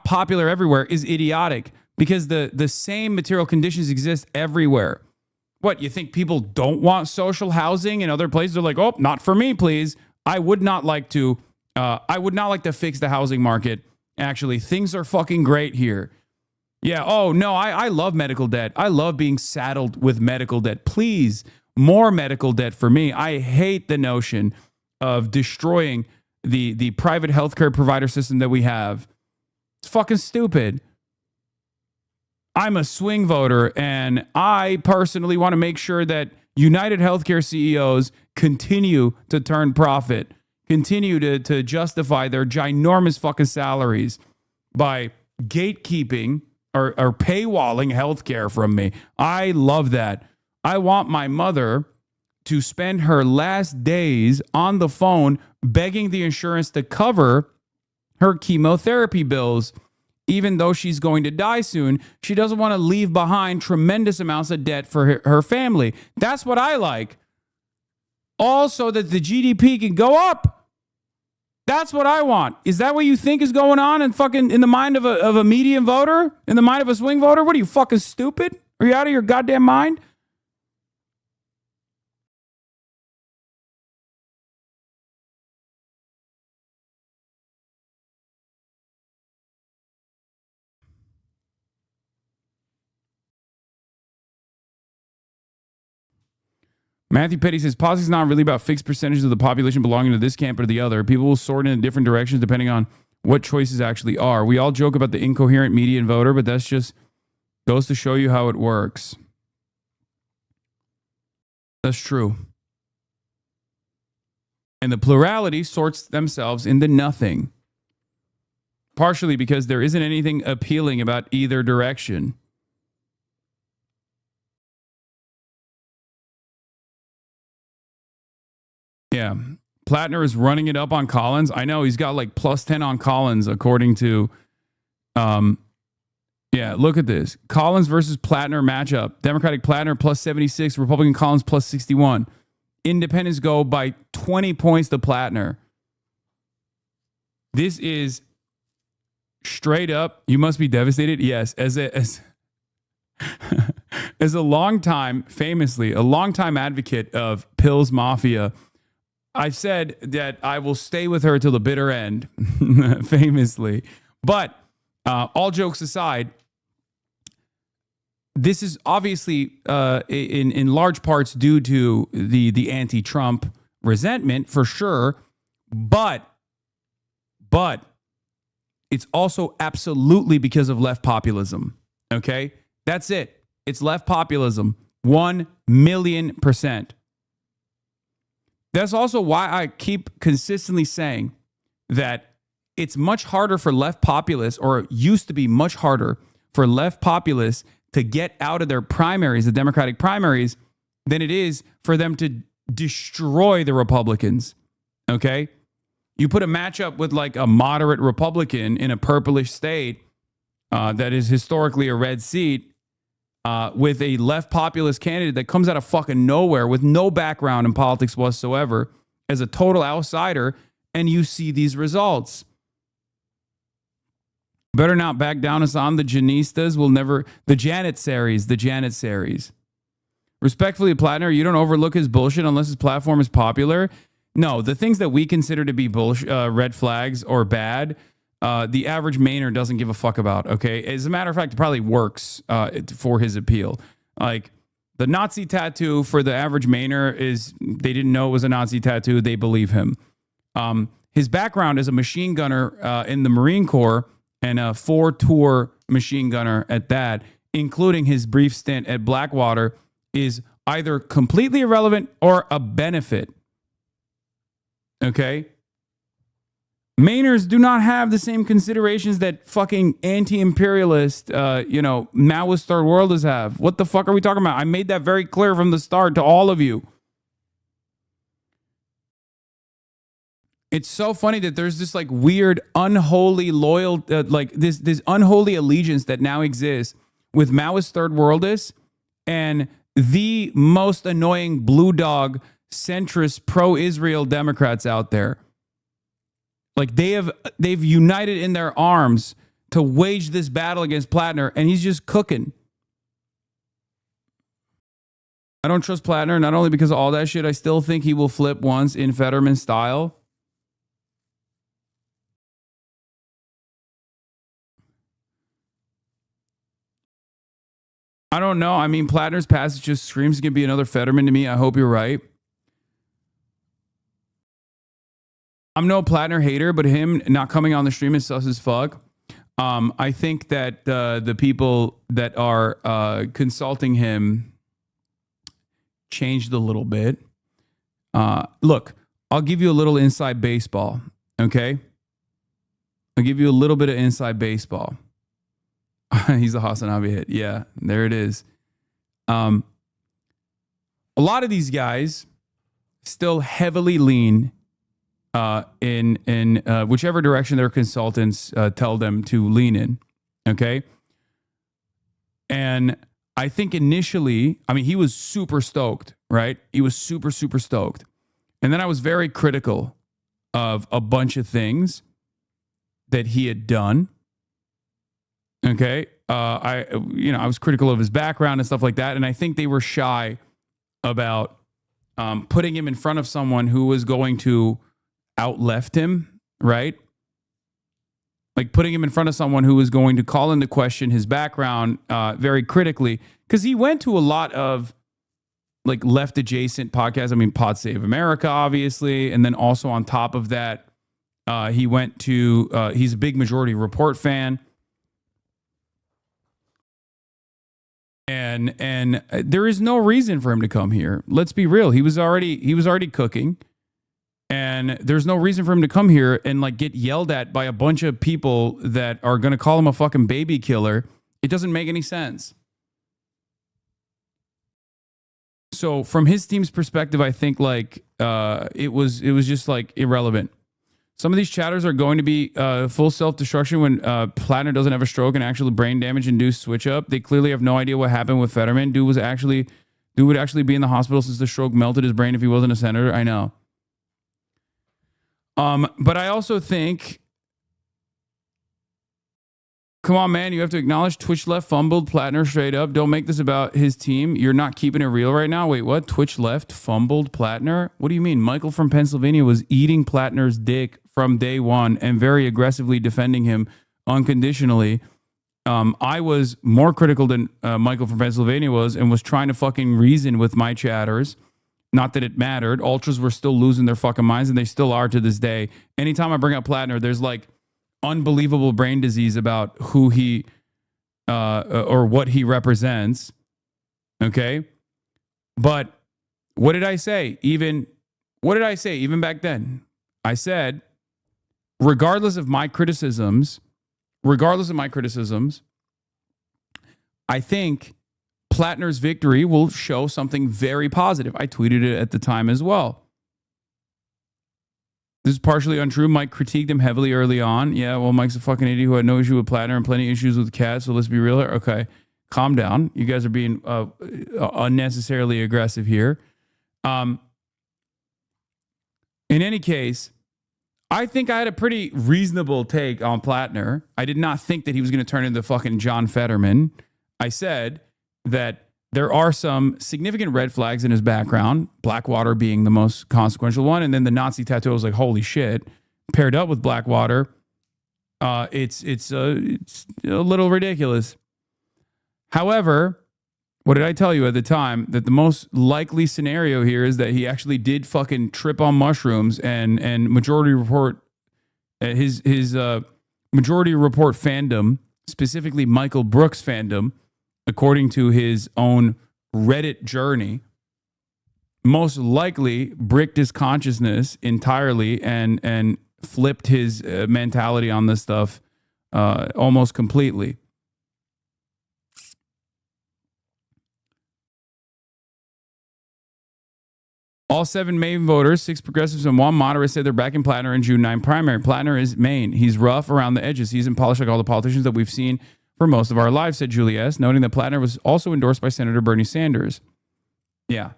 popular everywhere is idiotic, because the same material conditions exist everywhere. What, you think people don't want social housing in other places? They're like, oh, not for me, please. I would not like to fix the housing market. Actually, things are fucking great here. Yeah. Oh no, I love medical debt. I love being saddled with medical debt. Please, more medical debt for me. I hate the notion of destroying the private healthcare provider system that we have. It's fucking stupid. I'm a swing voter, and I personally want to make sure that United Healthcare CEOs continue to turn profit, continue to justify their ginormous fucking salaries by gatekeeping or paywalling healthcare from me. I love that. I want my mother to spend her last days on the phone begging the insurance to cover her chemotherapy bills. Even though she's going to die soon, she doesn't want to leave behind tremendous amounts of debt for her family. That's what I like. Also, that the GDP can go up. That's what I want. Is that what you think is going on in the mind of a median voter? In the mind of a swing voter? What are you, fucking stupid? Are you out of your goddamn mind? Matthew Petty says, politics is not really about fixed percentages of the population belonging to this camp or the other. People will sort in different directions depending on what choices actually are. We all joke about the incoherent median voter, but that's just goes to show you how it works. That's true. And the plurality sorts themselves into nothing. Partially because there isn't anything appealing about either direction. Yeah. Plattner is running it up on Collins. I know he's got like plus 10 on Collins, according to, yeah, look at this. Collins versus Plattner matchup. Democratic Plattner plus 76, Republican Collins plus 61. Independents go by 20 points to Plattner. This is straight up. You must be devastated. Yes. As a longtime, famously, a longtime advocate of Pills Mafia, I've said that I will stay with her till the bitter end, famously. But all jokes aside, this is obviously in large parts due to the anti-Trump resentment, for sure. But it's also absolutely because of left populism. Okay? That's it. It's left populism. 1,000,000%. That's also why I keep consistently saying that it's much harder for left populists, or it used to be much harder for left populists to get out of their primaries, the Democratic primaries, than it is for them to destroy the Republicans. Okay? You put a matchup with like a moderate Republican in a purplish state that is historically a red seat, with a left populist candidate that comes out of fucking nowhere with no background in politics whatsoever as a total outsider, and you see these results. Better not back down, Hasan. The Janistas will never... The Janet series. Respectfully, Plattner, you don't overlook his bullshit unless his platform is popular. No, the things that we consider to be bullshit, red flags or bad... the average Mainer doesn't give a fuck about, okay? As a matter of fact, it probably works for his appeal. Like, the Nazi tattoo for the average Mainer is, they didn't know it was a Nazi tattoo. They believe him. His background as a machine gunner in the Marine Corps, and a 4-tour machine gunner at that, including his brief stint at Blackwater, is either completely irrelevant or a benefit. Okay? Mainers do not have the same considerations that fucking anti-imperialist, Maoist third worlders have. What the fuck are we talking about? I made that very clear from the start to all of you. It's so funny that there's this like weird, unholy loyal, this unholy allegiance that now exists with Maoist third worldists and the most annoying blue dog, centrist, pro-Israel Democrats out there. Like they've united in their arms to wage this battle against Plattner, and he's just cooking. I don't trust Plattner, not only because of all that shit, I still think he will flip once in Fetterman style. I don't know. I mean, Plattner's passage just screams it's going to be another Fetterman to me. I hope you're right. I'm no Plattner hater, but him not coming on the stream is sus as fuck. I think that the people that are consulting him changed a little bit. Look, I'll give you a little inside baseball, okay? I'll give you a little bit of inside baseball. He's a Hasanabi hit. Yeah, there it is. A lot of these guys still heavily lean in whichever direction their consultants tell them to lean in, okay? And I think initially, I mean, he was super stoked, right? He was super, super stoked. And then I was very critical of a bunch of things that he had done, okay? I was critical of his background and stuff like that, and I think they were shy about putting him in front of someone who was going to out-left him, right? Like putting him in front of someone who was going to call into question his background very critically, because he went to a lot of like left adjacent podcasts. I mean, Pod Save America, obviously. And then also on top of that, he went to, he's a big Majority Report fan. And there is no reason for him to come here. Let's be real. He was already cooking. And there's no reason for him to come here and like get yelled at by a bunch of people that are going to call him a fucking baby killer. It doesn't make any sense. So from his team's perspective, I think like it was just like irrelevant. Some of these chatters are going to be full self-destruction when Plattner doesn't have a stroke and actual brain damage induced switch up. They clearly have no idea what happened with Fetterman. Dude would actually be in the hospital since the stroke melted his brain if he wasn't a senator. I know. But I also think, come on, man, you have to acknowledge Twitch left fumbled Plattner straight up. Don't make this about his team. You're not keeping it real right now. Wait, what? Twitch left fumbled Plattner? What do you mean? Michael from Pennsylvania was eating Plattner's dick from day one and very aggressively defending him unconditionally. I was more critical than Michael from Pennsylvania was and was trying to fucking reason with my chatters. Not that it mattered. Ultras were still losing their fucking minds, and they still are to this day. Anytime I bring up Plattner, there's like unbelievable brain disease about who he or what he represents. Okay? But what did I say? Even back then? I said, regardless of my criticisms, I think Plattner's victory will show something very positive. I tweeted it at the time as well. This is partially untrue. Mike critiqued him heavily early on. Yeah, well, Mike's a fucking idiot who had no issue with Plattner and plenty of issues with Cat, so let's be real here. Okay, calm down. You guys are being unnecessarily aggressive here. In any case, I think I had a pretty reasonable take on Plattner. I did not think that he was going to turn into fucking John Fetterman. I said that there are some significant red flags in his background, Blackwater being the most consequential one, and then the Nazi tattoo. I was like, holy shit. Paired up with Blackwater, it's a little ridiculous. However, what did I tell you at the time? That the most likely scenario here is that he actually did fucking trip on mushrooms and Majority Report, his Majority Report fandom, specifically Michael Brooks fandom, according to his own Reddit journey, most likely bricked his consciousness entirely and flipped his mentality on this stuff almost completely. All 7 Maine voters, 6 progressives and 1 moderate, said they're backing Plattner in June 9 primary. Plattner is Maine. He's rough around the edges. He's in polish like all the politicians that we've seen for most of our lives, said Julie S., noting that Plattner was also endorsed by Senator Bernie Sanders. Yeah.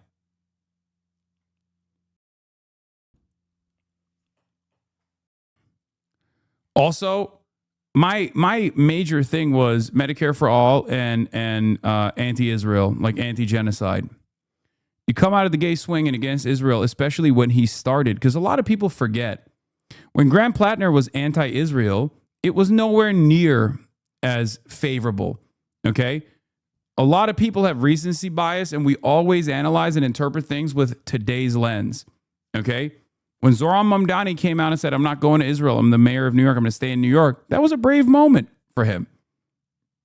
Also, my major thing was Medicare for all and anti-Israel, like anti-genocide. You come out of the gay swinging against Israel, especially when he started, because a lot of people forget. When Graham Plattner was anti-Israel, it was nowhere near as favorable, okay? A lot of people have recency bias, and we always analyze and interpret things with today's lens, okay? When Zoran Mamdani came out and said, I'm not going to Israel, I'm the mayor of New York, I'm going to stay in New York, that was a brave moment for him,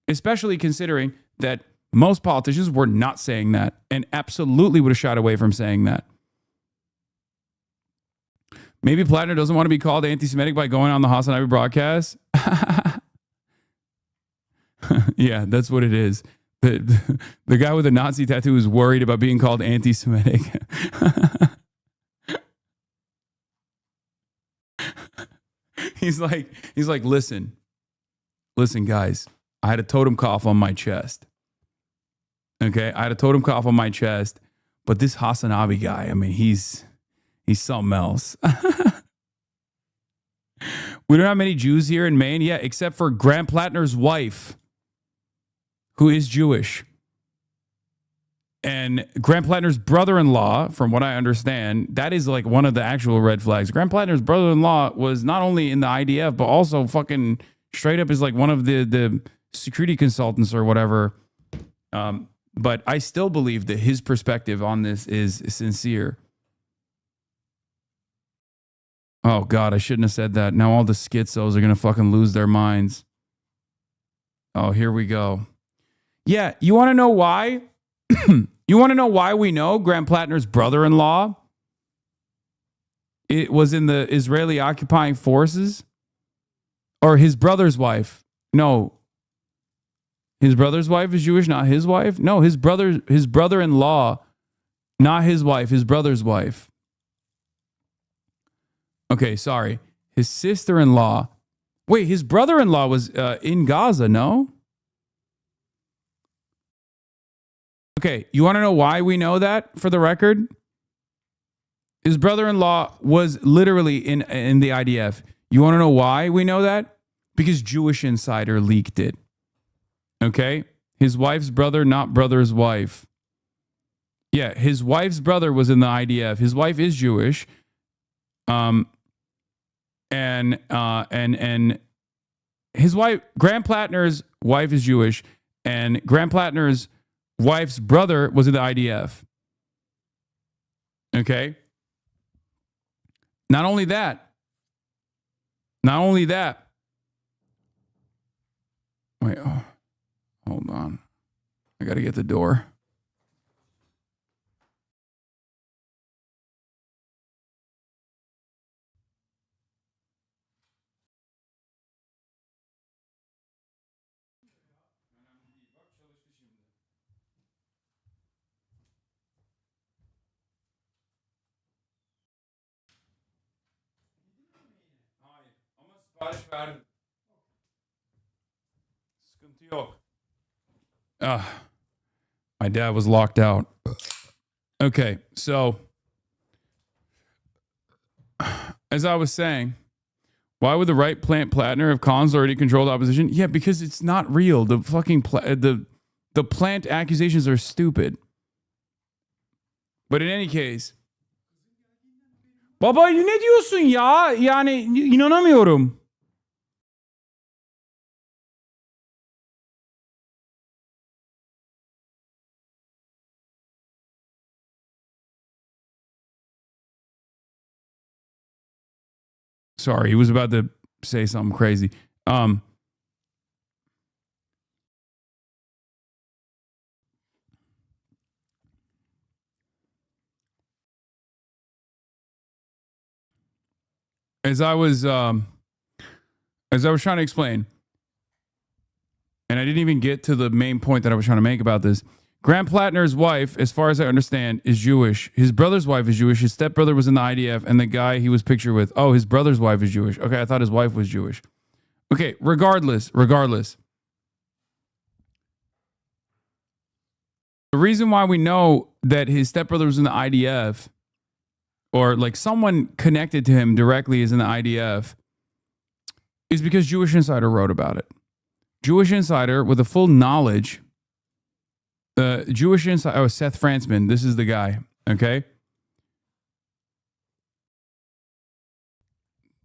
especially considering that most politicians were not saying that and absolutely would have shied away from saying that. Maybe Plattner doesn't want to be called anti-Semitic by going on the Hasanabi broadcast. Yeah, that's what it is. The guy with the Nazi tattoo is worried about being called anti-Semitic. He's like, listen, guys, I had a totem cough on my chest. Okay, I had a totem cough on my chest, but this Hasanabi guy, I mean, he's something else. We don't have many Jews here in Maine, yeah, except for Graham Plattner's wife, who is Jewish. And Graham Plattner's brother-in-law, from what I understand, that is like one of the actual red flags. Graham Plattner's brother-in-law was not only in the IDF, but also fucking straight up is like one of the security consultants or whatever But I still believe that his perspective on this is sincere. Oh, God, I shouldn't have said that. Now all the schizos are going to fucking lose their minds. Oh, here we go. Yeah, you want to know why? You want to know why we know Graham Plattner's brother-in-law it was in the Israeli occupying forces? Or his brother's wife? No. His brother's wife is Jewish, not his wife? No, his brother-in-law, not his wife, his brother's wife. Okay, sorry. His sister-in-law. Wait, his brother-in-law was in Gaza, no? Okay, you want to know why we know that, for the record? His brother-in-law was literally in the IDF. You want to know why we know that? Because Jewish Insider leaked it. Okay? His wife's brother, not brother's wife. Yeah, his wife's brother was in the IDF. His wife is Jewish. And his wife, Graham Plattner's wife is Jewish, and Graham Plattner's wife's brother was in the IDF. Okay? Not only that. Wait, hold on. I got to get the door. My dad was locked out. Okay, so as I was saying, why would the right plant Plattner if Khan's already controlled opposition? Yeah, because it's not real. The fucking the plant accusations are stupid. But in any case, baba ne diyorsun ya? Yani inanamıyorum. Sorry, he was about to say something crazy. As I was trying to explain, and I didn't even get to the main point that I was trying to make about this. Graham Plattner's wife, as far as I understand, is Jewish. His brother's wife is Jewish. His stepbrother was in the IDF, and the guy he was pictured with, oh, his brother's wife is Jewish. Okay, I thought his wife was Jewish. Okay, regardless. The reason why we know that his stepbrother was in the IDF, or like someone connected to him directly is in the IDF, is because Jewish Insider wrote about it. Jewish Insider, with a full knowledge, Jewish Insider, oh, Seth Fransman, this is the guy, okay?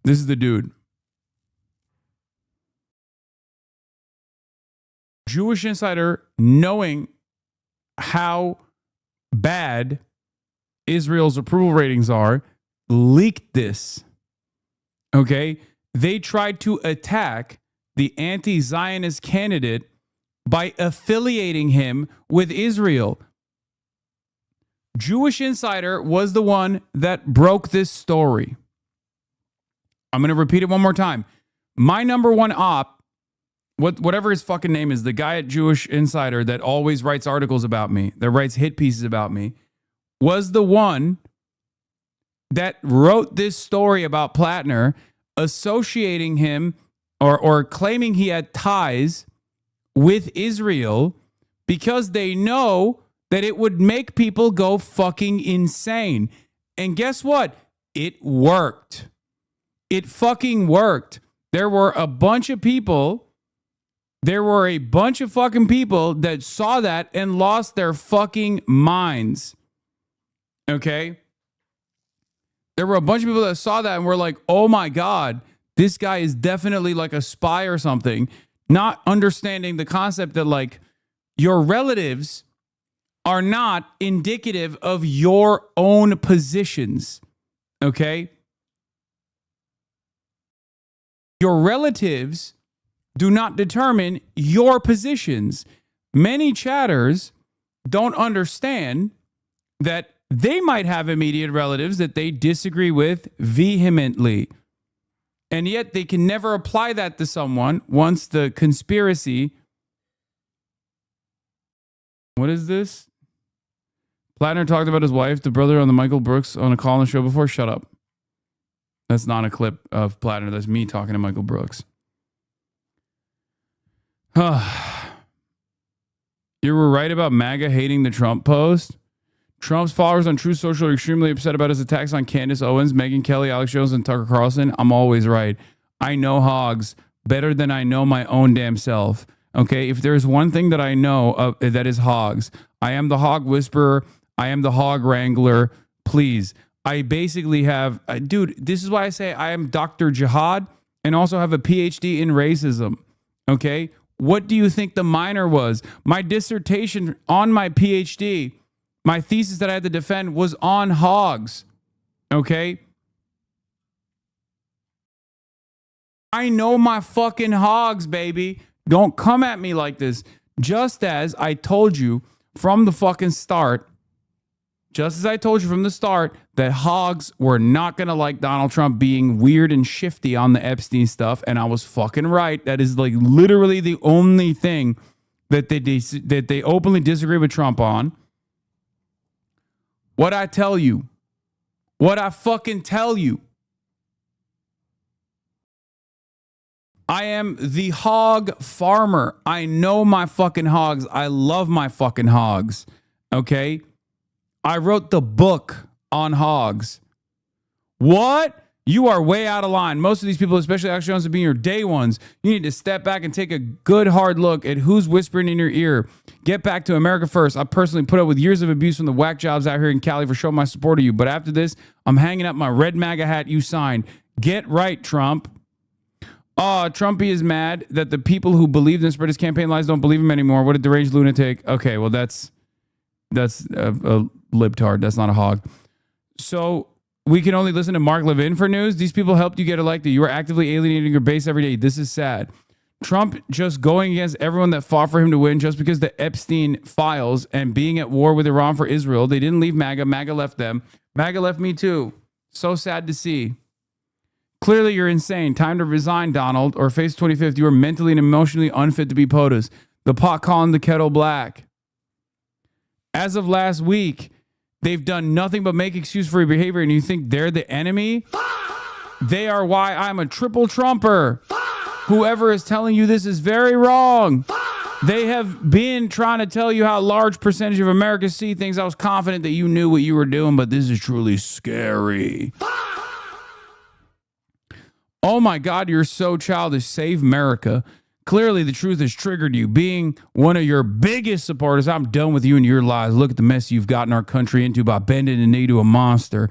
This is the dude. Jewish Insider, knowing how bad Israel's approval ratings are, leaked this. Okay? They tried to attack the anti-Zionist candidate by affiliating him with Israel. Jewish Insider was the one that broke this story. I'm going to repeat it one more time. My number one op, whatever his fucking name is, the guy at Jewish Insider that always writes articles about me, that writes hit pieces about me, was the one that wrote this story about Plattner, associating him or claiming he had ties with Israel because they know that it would make people go fucking insane. And guess what? It worked. It fucking worked. There were a bunch of people that saw that and lost their fucking minds. Okay? There were a bunch of people that saw that and were like, oh my God, this guy is definitely like a spy or something. Not understanding the concept that like your relatives are not indicative of your own positions, okay? Your relatives do not determine your positions. Many chatters don't understand that they might have immediate relatives that they disagree with vehemently. And yet they can never apply that to someone once the conspiracy. What is this? Plattner talked about his wife, the brother on the Michael Brooks on a call-in show before. Shut up. That's not a clip of Plattner. That's me talking to Michael Brooks. You were right about MAGA hating the Trump post. Trump's followers on Truth Social are extremely upset about his attacks on Candace Owens, Megyn Kelly, Alex Jones, and Tucker Carlson. I'm always right. I know hogs better than I know my own damn self. Okay, if there's one thing that I know that is hogs, I am the hog whisperer. I am the hog wrangler. Please. I basically have, dude, this is why I say I am Dr. Jihad and also have a PhD in racism. Okay, what do you think the minor was? My dissertation on my PhD, my thesis that I had to defend was on hogs. Okay. I know my fucking hogs, baby. Don't come at me like this. Just as I told you from the fucking start, that hogs were not going to like Donald Trump being weird and shifty on the Epstein stuff. And I was fucking right. That is like literally the only thing that they openly disagree with Trump on. What I fucking tell you. I am the hog farmer. I know my fucking hogs. I love my fucking hogs. Okay? I wrote the book on hogs. What? You are way out of line. Most of these people, especially Alex Jones, being your day ones, you need to step back and take a good hard look at who's whispering in your ear. Get back to America first. I personally put up with years of abuse from the whack jobs out here in Cali for showing my support of you. But after this, I'm hanging up my red MAGA hat you signed. Get right, Trump. Trumpy is mad that the people who believed and spread his campaign lies don't believe him anymore. What a deranged lunatic. Okay, well, that's a libtard. That's not a hog. So we can only listen to Mark Levin for news. These people helped you get elected. You are actively alienating your base every day. This is sad. Trump just going against everyone that fought for him to win just because the Epstein files and being at war with Iran for Israel. They didn't leave MAGA. MAGA left them. MAGA left me too. So sad to see. Clearly, you're insane. Time to resign, Donald, or face 25th. You are mentally and emotionally unfit to be POTUS. The pot calling the kettle black. As of last week, they've done nothing but make excuse for your behavior, and you think they're the enemy? They are why I'm a triple Trumper. Whoever is telling you this is very wrong. They have been trying to tell you how a large percentage of Americans see things. I was confident that you knew what you were doing, but this is truly scary. Oh my God, you're so childish. Save America. Clearly, the truth has triggered you. Being one of your biggest supporters, I'm done with you and your lies. Look at the mess you've gotten our country into by bending the knee to a monster.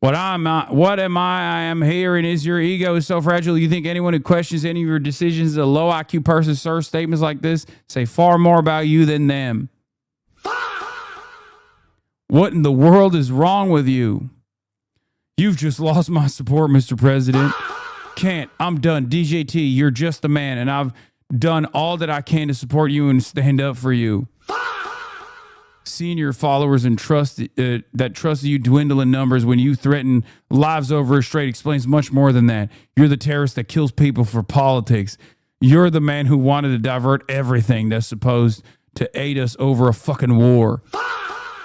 What am I am hearing is your ego is so fragile. You think anyone who questions any of your decisions is a low IQ person. Sir, statements like this say far more about you than them. What in the world is wrong with you? You've just lost my support, Mr. President. Can't. I'm done. DJT, you're just the man, and I've done all that I can to support you and stand up for you. Seeing your followers and that trusted you dwindle in numbers when you threaten lives over a strait explains much more than that. You're the terrorist that kills people for politics. You're the man who wanted to divert everything that's supposed to aid us over a fucking war.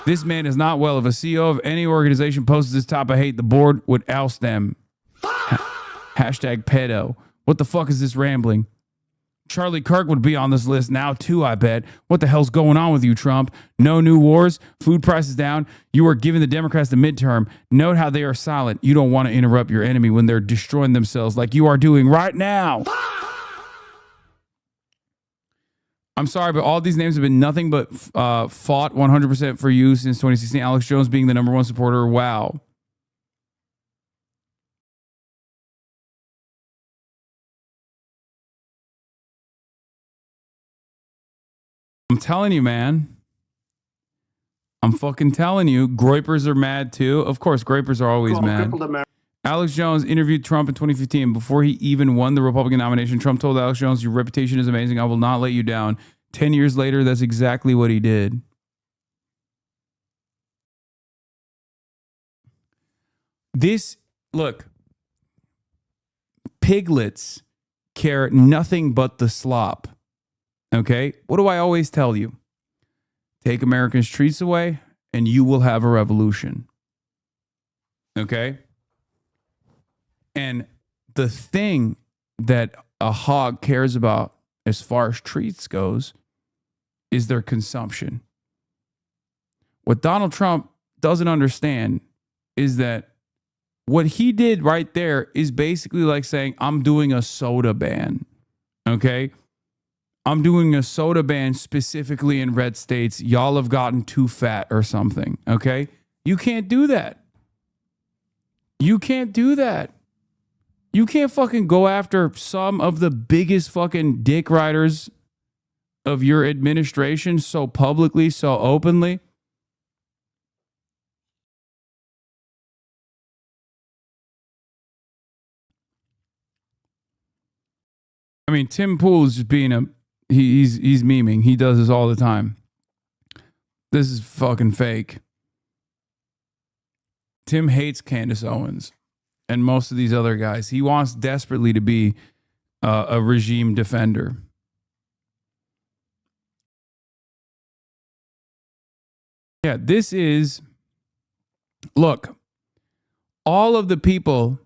This man is not well. If a CEO of any organization posts this type of hate, the board would oust them. Hashtag pedo. What the fuck is this rambling? Charlie Kirk would be on this list now too, I bet. What the hell's going on with you, Trump? No new wars, food prices down. You are giving the Democrats the midterm. Note how they are silent. You don't want to interrupt your enemy when they're destroying themselves like you are doing right now. I'm sorry, but all these names have been nothing but fought 100% for you since 2016. Alex Jones being the #1 supporter. Wow. I'm telling you, man. I'm fucking telling you, Groypers are mad too. Of course, Groypers are always mad. Alex Jones interviewed Trump in 2015 before he even won the Republican nomination. Trump told Alex Jones, "Your reputation is amazing. I will not let you down." 10 years later, that's exactly what he did. Look, piglets care nothing but the slop. Okay? What do I always tell you? Take Americans' treats away, and you will have a revolution. Okay? And the thing that a hog cares about as far as treats goes is their consumption. What Donald Trump doesn't understand is that what he did right there is basically like saying, I'm doing a soda ban. Okay? I'm doing a soda ban specifically in red states. Y'all have gotten too fat or something. Okay? You can't do that. You can't do that. You can't fucking go after some of the biggest fucking dick riders of your administration so publicly, so openly. I mean, Tim Pool is just being he's memeing. He does this all the time. This is fucking fake. Tim hates Candace Owens and most of these other guys. He wants desperately to be a regime defender. Yeah, this is, look, all of the people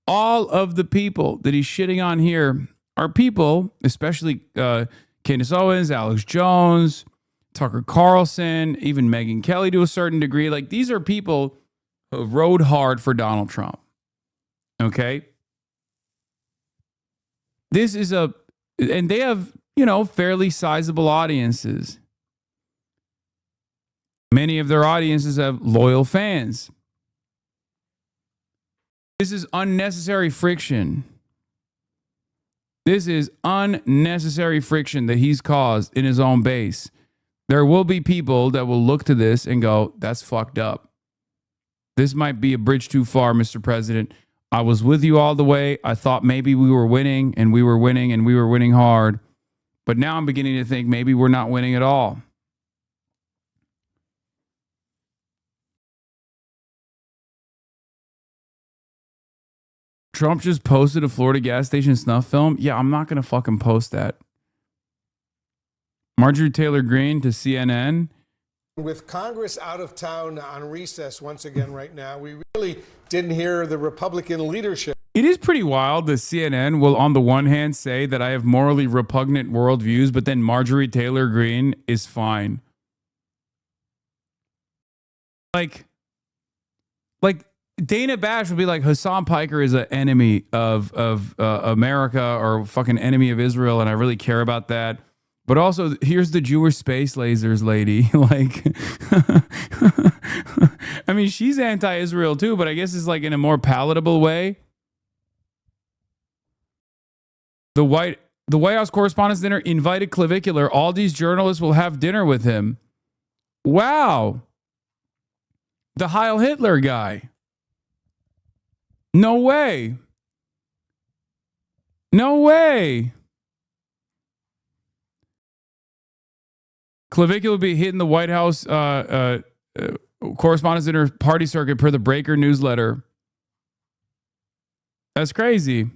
that he's shitting on here are people, especially Candace Owens, Alex Jones, Tucker Carlson, even Megyn Kelly to a certain degree. Like, these are people who rode hard for Donald Trump. Okay? This is and they have, fairly sizable audiences. Many of their audiences have loyal fans. This is unnecessary friction. This is unnecessary friction that he's caused in his own base. There will be people that will look to this and go, that's fucked up. This might be a bridge too far, Mr. President. I was with you all the way. I thought maybe we were winning and we were winning and we were winning hard. But now I'm beginning to think maybe we're not winning at all. Trump just posted a Florida gas station snuff film. Yeah, I'm not going to fucking post that. Marjorie Taylor Greene to CNN. With Congress out of town on recess once again right now, we really didn't hear the Republican leadership. It is pretty wild that CNN will, on the one hand, say that I have morally repugnant worldviews, but then Marjorie Taylor Greene is fine. Like Dana Bash would be like, Hasan Piker is an enemy of America or fucking enemy of Israel, and I really care about that. But also, here's the Jewish space lasers lady. Like, I mean, she's anti-Israel too, but I guess it's like in a more palatable way. The White House Correspondents' Dinner invited Clavicular. All these journalists will have dinner with him. Wow. The Heil Hitler guy. No way. No way. Clavicular will be hitting the White House Correspondents' Dinner party circuit per the Breaker newsletter. That's crazy.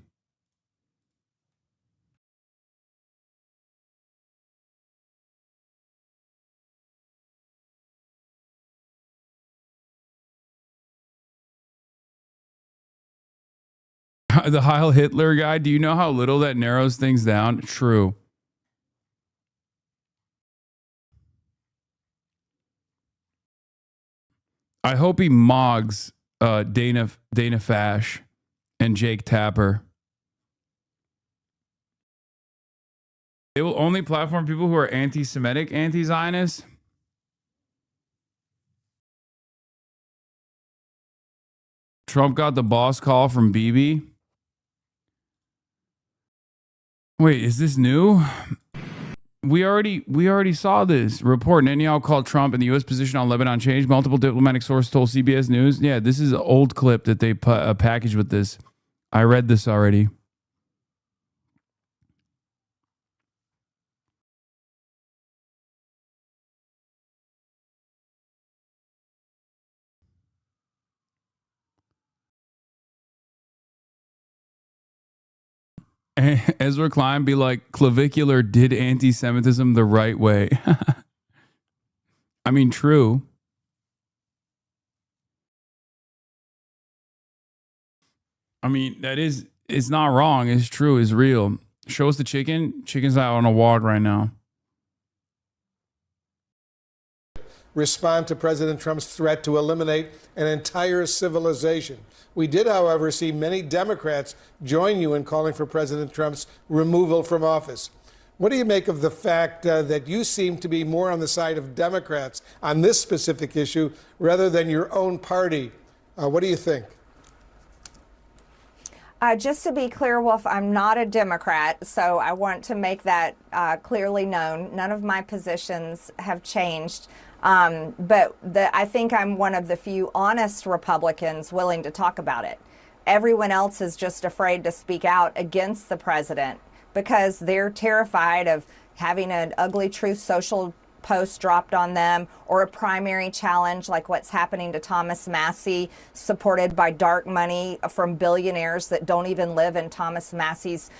The Heil Hitler guy, do you know how little that narrows things down? True. I hope he mogs Dana Fash and Jake Tapper. They will only platform people who are anti-Semitic, anti-Zionist. Trump got the boss call from Bibi. Wait, is this new? We already saw this report. Netanyahu called Trump and the U.S. position on Lebanon changed. Multiple diplomatic sources told CBS News. Yeah, this is an old clip that they packaged with this. I read this already. Ezra Klein be like, clavicular did anti-Semitism the right way. I mean, true. I mean, it's not wrong. It's true. It's real. Show us the chicken. Chicken's out on a walk right now. Respond to President Trump's threat to eliminate an entire civilization. We did, however, see many Democrats join you in calling for President Trump's removal from office. What do you make of the fact that you seem to be more on the side of Democrats on this specific issue rather than your own party? What do you think? Just to be clear, Wolf, I'm not a Democrat, so I want to make that clearly known. None of my positions have changed. But I think I'm one of the few honest Republicans willing to talk about it. Everyone else is just afraid to speak out against the president because they're terrified of having an ugly truth social post dropped on them or a primary challenge like what's happening to Thomas Massie, supported by dark money from billionaires that don't even live in Thomas Massie's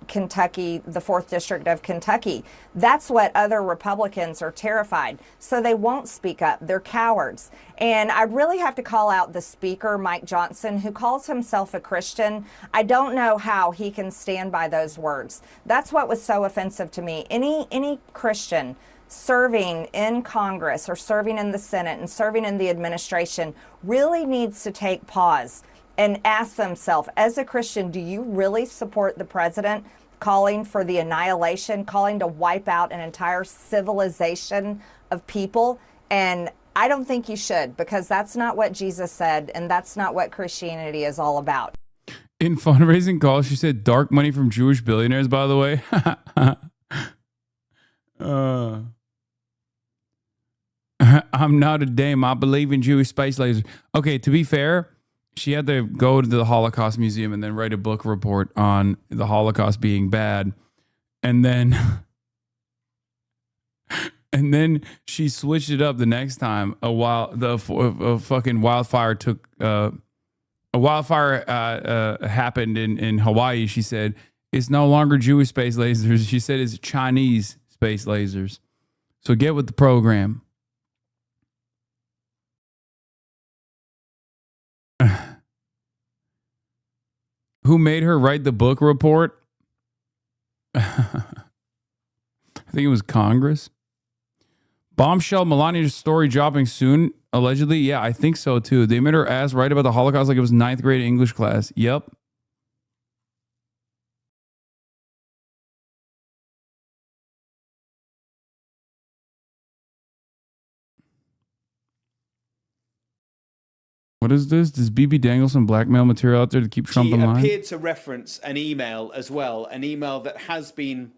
Kentucky, the 4th District of Kentucky. That's what other Republicans are terrified. So they won't speak up. They're cowards. And I really have to call out the speaker, Mike Johnson, who calls himself a Christian. I don't know how he can stand by those words. That's what was so offensive to me. Any Christian serving in Congress or serving in the Senate and serving in the administration really needs to take pause and ask themselves, as a Christian, do you really support the president calling for the annihilation, calling to wipe out an entire civilization of people? And I don't think you should, because that's not what Jesus said, and that's not what Christianity is all about. In fundraising calls, she said dark money from Jewish billionaires, by the way. I'm not a dame. I believe in Jewish space lasers. Okay, to be fair, she had to go to the Holocaust Museum and then write a book report on the Holocaust being bad. And then she switched it up the next time. A fucking wildfire took happened in Hawaii. She said it's no longer Jewish space lasers. She said it's Chinese space lasers. So get with the program. Who made her write the book report? I think it was Congress. Bombshell Melania's story dropping soon, allegedly. Yeah, I think so too. They made her ass write about the Holocaust like it was 9th grade English class. Yep. What is this? Does BB dangle some blackmail material out there to keep Trump in line? She appeared to reference an email as well, an email that has been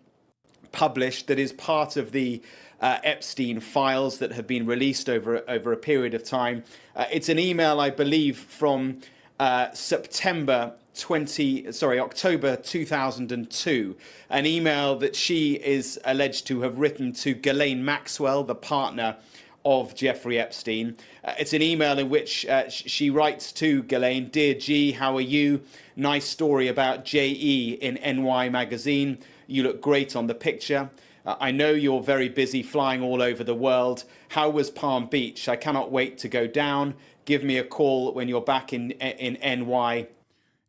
published that is part of the Epstein files that have been released over a period of time. It's an email, I believe, from October 2002, an email that she is alleged to have written to Ghislaine Maxwell, the partner of Jeffrey Epstein. It's an email in which she writes to Ghislaine, "Dear G, how are you? Nice story about JE in NY magazine. You look great on the picture. I know you're very busy flying all over the world. How was Palm Beach? I cannot wait to go down. Give me a call when you're back in NY."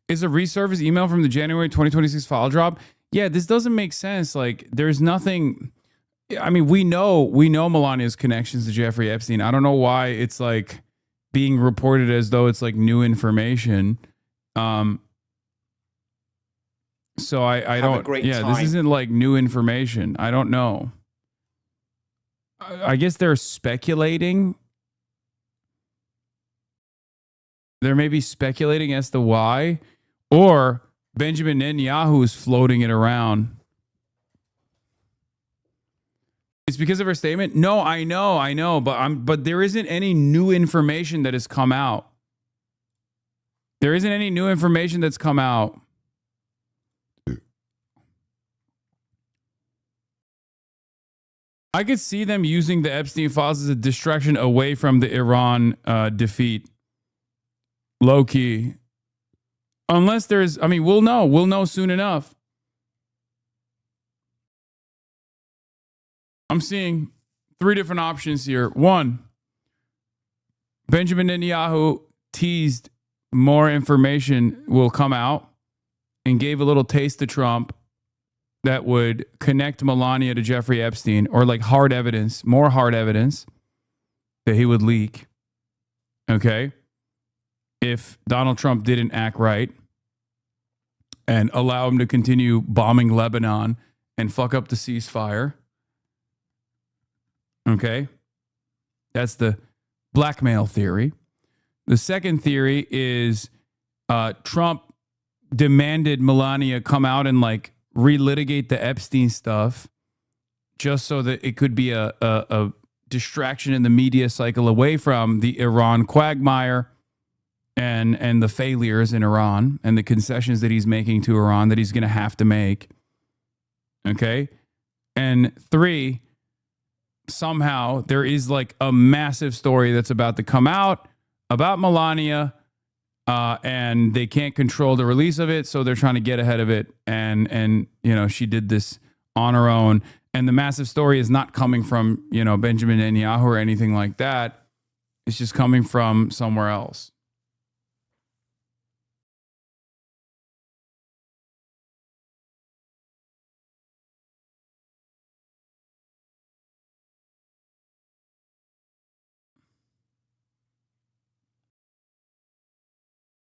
Is a resurfaced email from the January 2026 file drop? Yeah, this doesn't make sense. Like, there's nothing. I mean, we know Melania's connections to Jeffrey Epstein. I don't know why it's like being reported as though it's like new information. So I don't. This isn't like new information. I don't know. I guess they're speculating. They're maybe speculating as to why, or Benjamin Netanyahu is floating it around. It's because of her statement? No, I know, but there isn't any new information that has come out. There isn't any new information that's come out. I could see them using the Epstein files as a distraction away from the Iran defeat. Low key. Unless there's, I mean, we'll know soon enough. I'm seeing three different options here. One, Benjamin Netanyahu teased more information will come out and gave a little taste to Trump that would connect Melania to Jeffrey Epstein, or like hard evidence, more hard evidence that he would leak. Okay. If Donald Trump didn't act right and allow him to continue bombing Lebanon and fuck up the ceasefire. Okay. That's the blackmail theory. The second theory is Trump demanded Melania come out and like relitigate the Epstein stuff just so that it could be a distraction in the media cycle away from the Iran quagmire and the failures in Iran and the concessions that he's making to Iran that he's going to have to make. Okay. And three, somehow there is like a massive story that's about to come out about Melania, and they can't control the release of it, so they're trying to get ahead of it. And you know, she did this on her own. And the massive story is not coming from, you know, Benjamin Netanyahu or anything like that. It's just coming from somewhere else.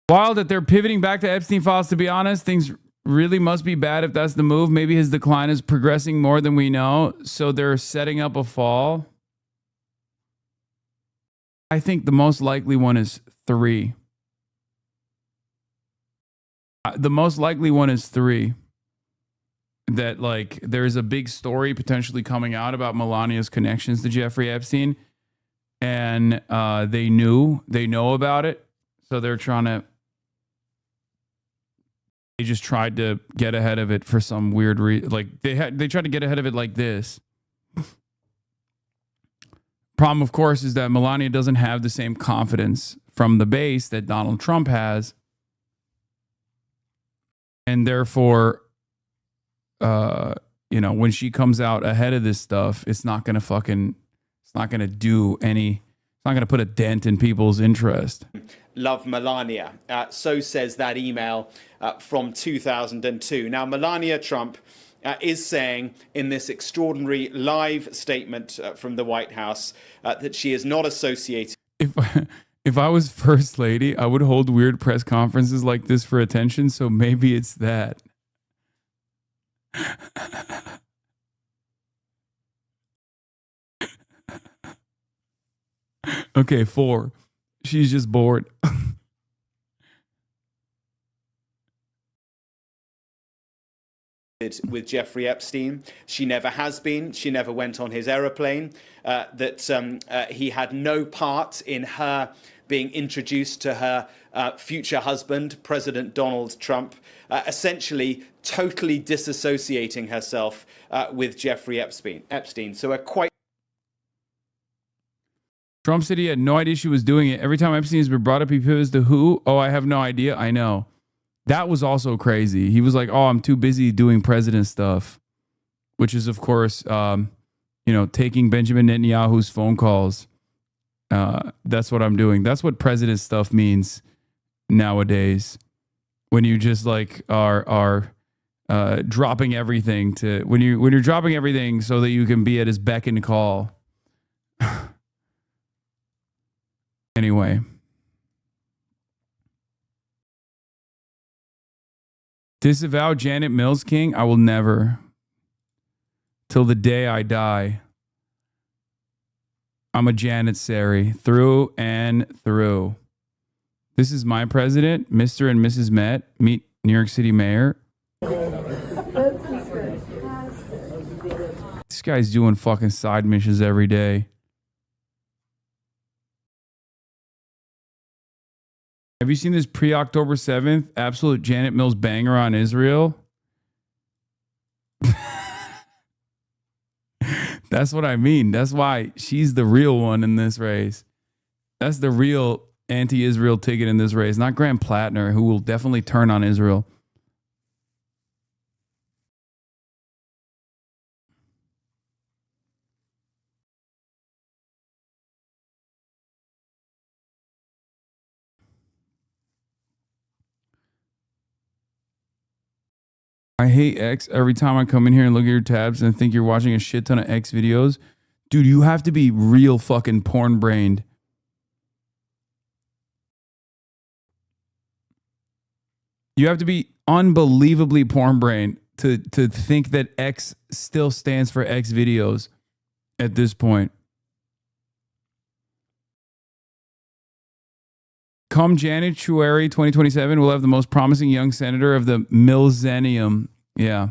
Wild that they're pivoting back to Epstein files, to be honest. Things really must be bad if that's the move. Maybe his decline is progressing more than we know, so they're setting up a fall. I think the most likely one is 3. The most likely one is 3. That like there's a big story potentially coming out about Melania's connections to Jeffrey Epstein, and they know about it, so they're trying to. They just tried to get ahead of it for some weird reason. Like they tried to get ahead of it like this. Problem, of course, is that Melania doesn't have the same confidence from the base that Donald Trump has, and therefore, you know, when she comes out ahead of this stuff, it's not gonna do any. It's not gonna put a dent in people's interest. Love Melania. So says that email from 2002. Now, Melania Trump is saying in this extraordinary live statement from the White House that she is not associated. If I was First Lady, I would hold weird press conferences like this for attention, so maybe it's that. Okay, 4. She's just bored. With Jeffrey Epstein. She never has been. She never went on his aeroplane. That he had no part in her being introduced to her future husband, President Donald Trump, essentially totally disassociating herself with Jeffrey Epstein. So a quite. Trump said he had no idea she was doing it. Every time Epstein has been brought up, he pivots to who? Oh, I have no idea. I know. That was also crazy. He was like, oh, I'm too busy doing president stuff, which is, of course, you know, taking Benjamin Netanyahu's phone calls. That's what I'm doing. That's what president stuff means nowadays. When you just like are dropping everything to when you're dropping everything so that you can be at his beck and call. Anyway. Disavow Janet Mills King? I will never. Till the day I die. I'm a Janitsary through and through. This is my president, Mr. and Mrs. Met. Meet New York City Mayor. This guy's doing fucking side missions every day. Have you seen this pre-October 7th absolute Janet Mills banger on Israel? That's what I mean. That's why she's the real one in this race. That's the real anti-Israel ticket in this race, not Graham Plattner, who will definitely turn on Israel. I hate X every time I come in here and look at your tabs and think you're watching a shit ton of X videos. Dude, you have to be real fucking porn brained. You have to be unbelievably porn brained to think that X still stands for X videos at this point. Come January 2027, we'll have the most promising young senator of the millennium. Yeah.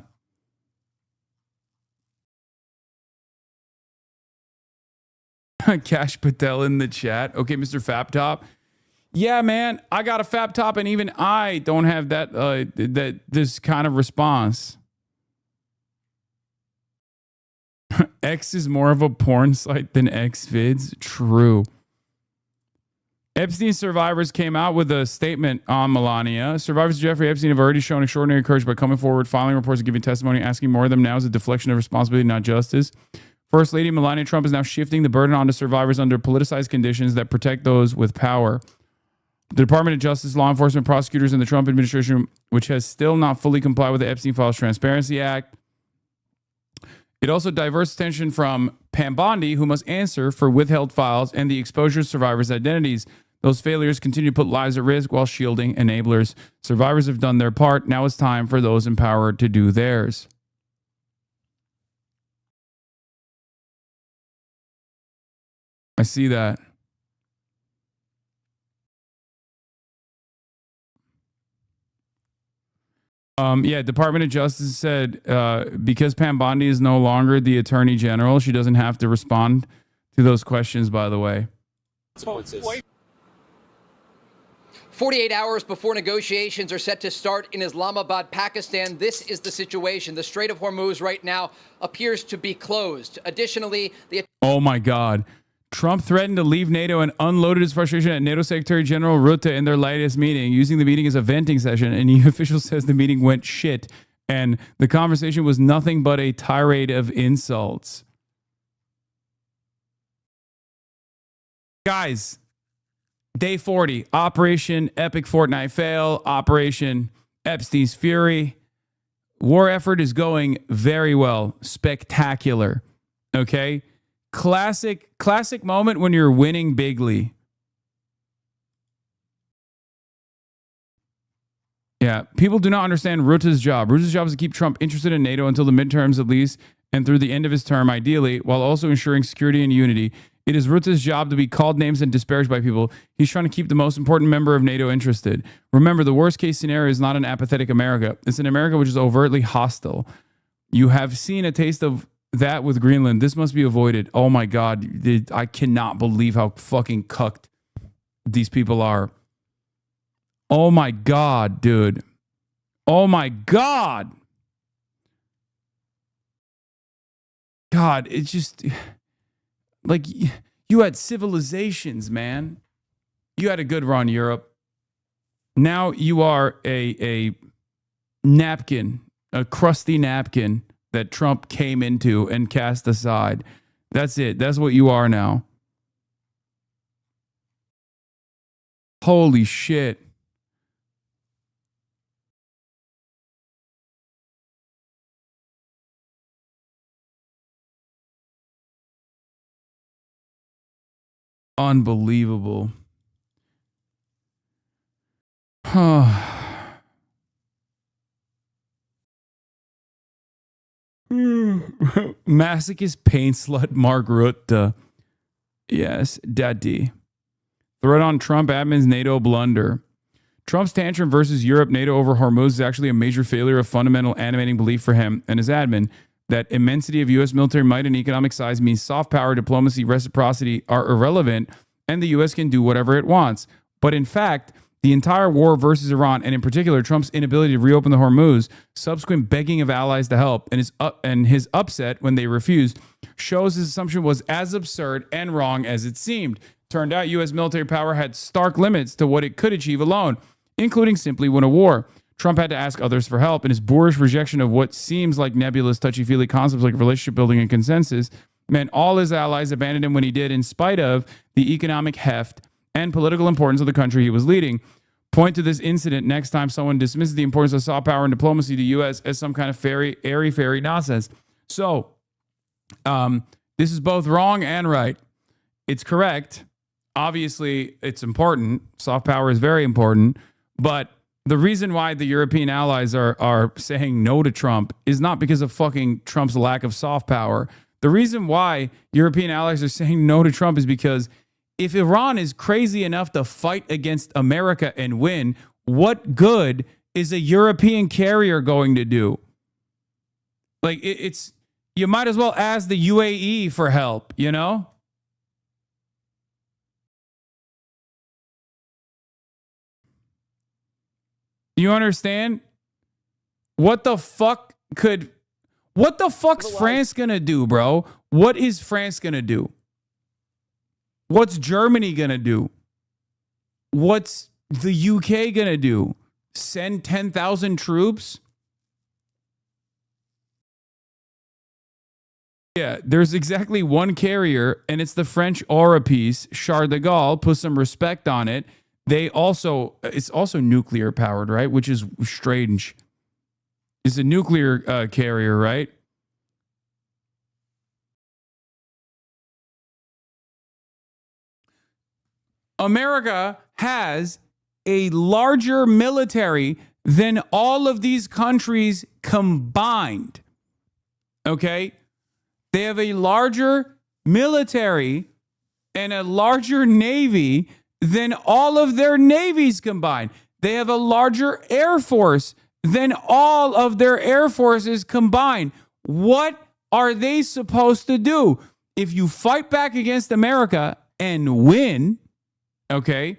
Cash Patel in the chat. Okay, Mr. Fap Top. Yeah, man, I got a Fap Top, and even I don't have that this kind of response. X is more of a porn site than Xvids. True. Epstein survivors came out with a statement on Melania. Survivors of Jeffrey Epstein have already shown extraordinary courage by coming forward, filing reports, and giving testimony. Asking more of them now is a deflection of responsibility, not justice. First Lady Melania Trump is now shifting the burden onto survivors under politicized conditions that protect those with power. The Department of Justice, law enforcement, prosecutors, and the Trump administration, which has still not fully complied with the Epstein Files Transparency Act. It also diverts attention from Pam Bondi, who must answer for withheld files and the exposure of survivors' identities. Those failures continue to put lives at risk while shielding enablers. Survivors have done their part. Now it's time for those in power to do theirs. I see that. Yeah, Department of Justice said because Pam Bondi is no longer the Attorney General, she doesn't have to respond to those questions, by the way. 48 hours before negotiations are set to start in Islamabad, Pakistan, this is the situation. The Strait of Hormuz right now appears to be closed. Additionally, Oh my God. Trump threatened to leave NATO and unloaded his frustration at NATO Secretary General Rutte in their latest meeting, using the meeting as a venting session. And the official says the meeting went shit and the conversation was nothing but a tirade of insults. Guys, Day 40, Operation Epic Fortnite Fail, Operation Epstein's Fury. War effort is going very well. Spectacular. Okay? Classic moment when you're winning bigly. Yeah, people do not understand Rutte's job. Rutte's job is to keep Trump interested in NATO until the midterms at least, and through the end of his term, ideally, while also ensuring security and unity. It is Rutte's job to be called names and disparaged by people. He's trying to keep the most important member of NATO interested. Remember, the worst case scenario is not an apathetic America. It's an America which is overtly hostile. You have seen a taste of that with Greenland. This must be avoided. Oh my God. I cannot believe how fucking cucked these people are. Oh my God, dude. Oh my God. God, it's just like you had civilizations, man. You had a good run, Europe. Now you are a napkin, a crusty napkin that Trump came into and cast aside. That's it. That's what you are now. Holy shit. Unbelievable. Masochist paint slut Mark Rutte. Yes, daddy. Threat on Trump admin's NATO blunder. Trump's tantrum versus Europe NATO over Hormuz is actually a major failure of fundamental animating belief for him and his admin. that immensity of U.S. military might and economic size means soft power, diplomacy, reciprocity are irrelevant, and the U.S. can do whatever it wants. But in fact, the entire war versus Iran, and in particular Trump's inability to reopen the Hormuz, subsequent begging of allies to help, and his upset when they refused, shows his assumption was as absurd and wrong as it seemed. Turned out U.S. military power had stark limits to what it could achieve alone, including simply win a war. Trump had to ask others for help, and his boorish rejection of what seems like nebulous, touchy-feely concepts like relationship building and consensus meant all his allies abandoned him when he did, in spite of the economic heft and political importance of the country he was leading. Point to this incident next time someone dismisses the importance of soft power and diplomacy to the U.S. as some kind of airy-fairy nonsense. So, this is both wrong and right. It's correct. Obviously, it's important. Soft power is very important. But the reason why the European allies are saying no to Trump is not because of fucking Trump's lack of soft power. The reason why European allies are saying no to Trump is because if Iran is crazy enough to fight against America and win, what good is a European carrier going to do? Like, it's you might as well ask the UAE for help, you know? You understand? What the fuck's France gonna do, bro? What is France gonna do? What's Germany gonna do? What's the UK gonna do? Send 10,000 troops? Yeah, there's exactly one carrier, and it's the French Oripice, Charles de Gaulle. Put some respect on it. It's also nuclear powered, right? Which is strange. It's a nuclear carrier, right? America has a larger military than all of these countries combined. Okay? They have a larger military and a larger navy than all of their navies combined. They have a larger air force than all of their air forces combined. What are they supposed to do? If you fight back against America and win, okay,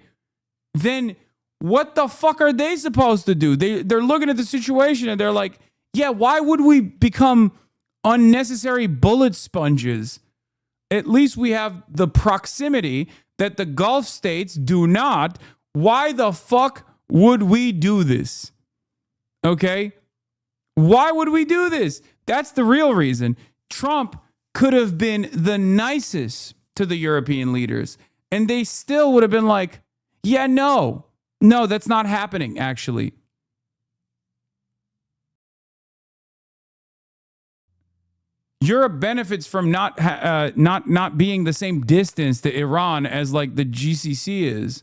then what the fuck are they supposed to do? They're looking at the situation and they're like, yeah, why would we become unnecessary bullet sponges? At least we have the proximity that the Gulf states do not. Why the fuck would we do this? Okay? Why would we do this? That's the real reason. Trump could have been the nicest to the European leaders, and they still would have been like, yeah, no, that's not happening, actually. Europe benefits from not being the same distance to Iran as like the GCC is.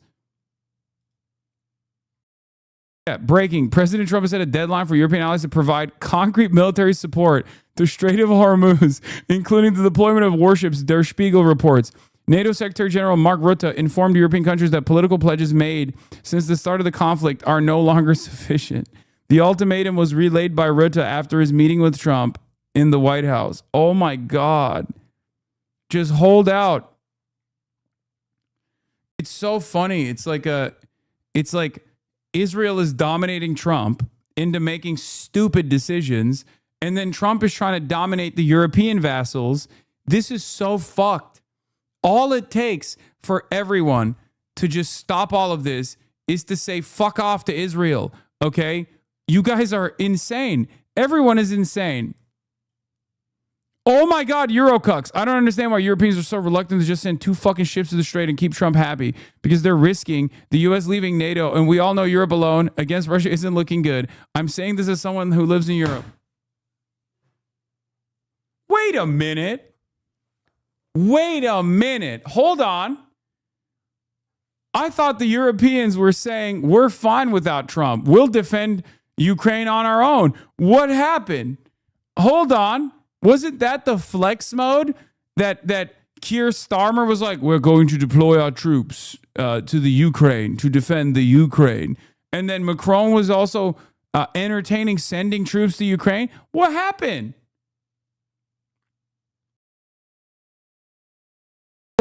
Yeah, breaking. President Trump has set a deadline for European allies to provide concrete military support to Strait of Hormuz, including the deployment of warships, Der Spiegel reports. NATO Secretary General Mark Rutte informed European countries that political pledges made since the start of the conflict are no longer sufficient. The ultimatum was relayed by Rutte after his meeting with Trump in the White House. Oh my God. Just hold out. It's so funny. It's like Israel is dominating Trump into making stupid decisions, and then Trump is trying to dominate the European vassals. This is so fucked. All it takes for everyone to just stop all of this is to say fuck off to Israel, okay? You guys are insane. Everyone is insane. Oh my God, Eurocucks. I don't understand why Europeans are so reluctant to just send 2 fucking ships to the Strait and keep Trump happy, because they're risking the U.S. leaving NATO, and we all know Europe alone against Russia isn't looking good. I'm saying this as someone who lives in Europe. Wait a minute. Hold on. I thought the Europeans were saying we're fine without Trump. We'll defend Ukraine on our own. What happened? Hold on. Wasn't that the flex mode that Keir Starmer was like, we're going to deploy our troops to the Ukraine to defend the Ukraine? And then Macron was also entertaining sending troops to Ukraine. What happened?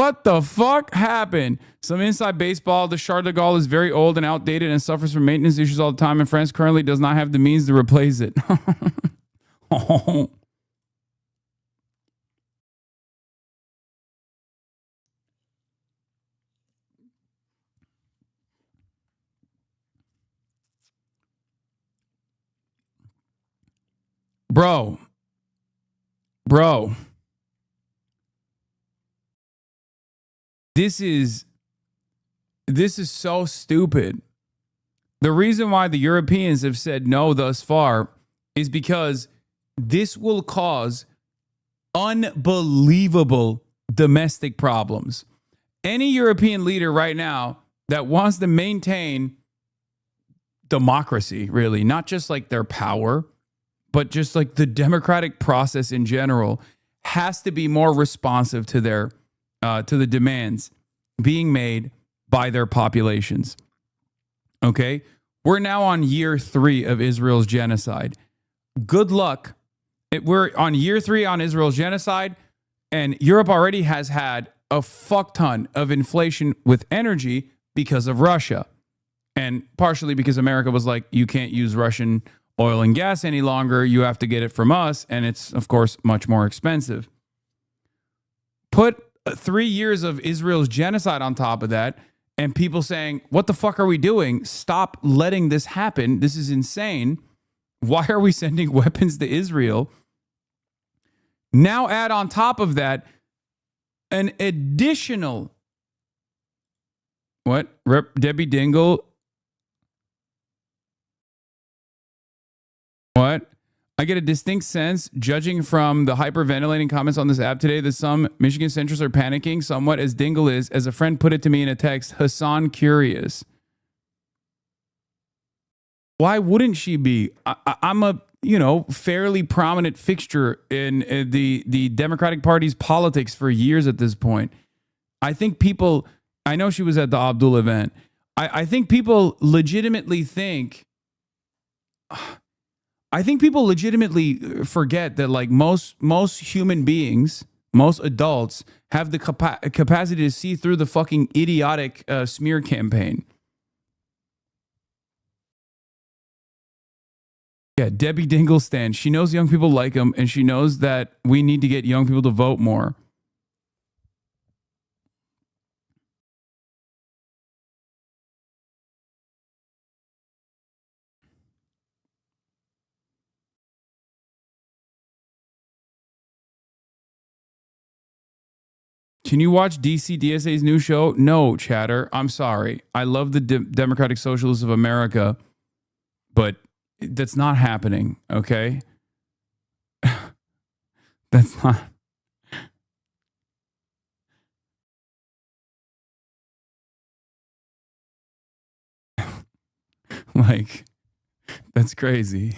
What the fuck happened? Some inside baseball. The Charles de Gaulle is very old and outdated and suffers from maintenance issues all the time, and France currently does not have the means to replace it. Oh. Bro. This is so stupid. The reason why the Europeans have said no thus far is because this will cause unbelievable domestic problems. Any European leader right now that wants to maintain democracy, really, not just like their power, but just like the democratic process in general, has to be more responsive to their to the demands being made by their populations. Okay? We're now on year 3 of Israel's genocide. Good luck. We're on year 3 on Israel's genocide, and Europe already has had a fuck ton of inflation with energy because of Russia. And partially because America was like, you can't use Russian oil and gas any longer. You have to get it from us. And it's, of course, much more expensive. Put 3 years of Israel's genocide on top of that, and people saying, what the fuck are we doing? Stop letting this happen. This is insane. Why are we sending weapons to Israel? Now add on top of that an additional, what? Debbie Dingle? What? I get a distinct sense, judging from the hyperventilating comments on this app today, that some Michigan centrists are panicking somewhat, as Dingle is. As a friend put it to me in a text, Hasan curious. Why wouldn't she be? I'm a, fairly prominent fixture in the Democratic Party's politics for years at this point. I think people, I know she was at the Abdul event. I think people legitimately think, forget that like most human beings, most adults have the capacity to see through the fucking idiotic smear campaign. Yeah, Debbie Dingle stands. She knows young people like him, and she knows that we need to get young people to vote more. Can you watch DCDSA's new show? No, chatter. I'm sorry. I love the Democratic Socialists of America, but that's not happening, okay? That's not. Like, that's crazy.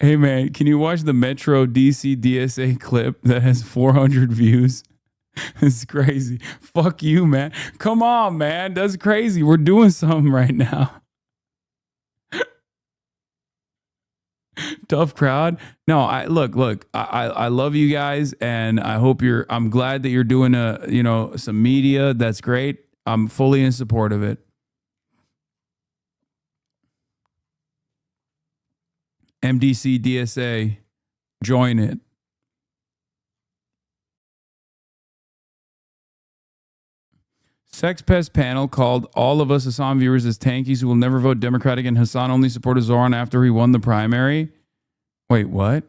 Hey man, can you watch the Metro DC DSA clip that has 400 views? It's crazy. Fuck you, man. Come on, man. That's crazy. We're doing something right now. Tough crowd. No, I look. I love you guys, and I hope I'm glad that you're doing some media. That's great. I'm fully in support of it. MDC DSA, join it. Sex Pest panel called all of us Hasan viewers as tankies who will never vote Democratic, and Hasan only supported Zoran after he won the primary. Wait, what?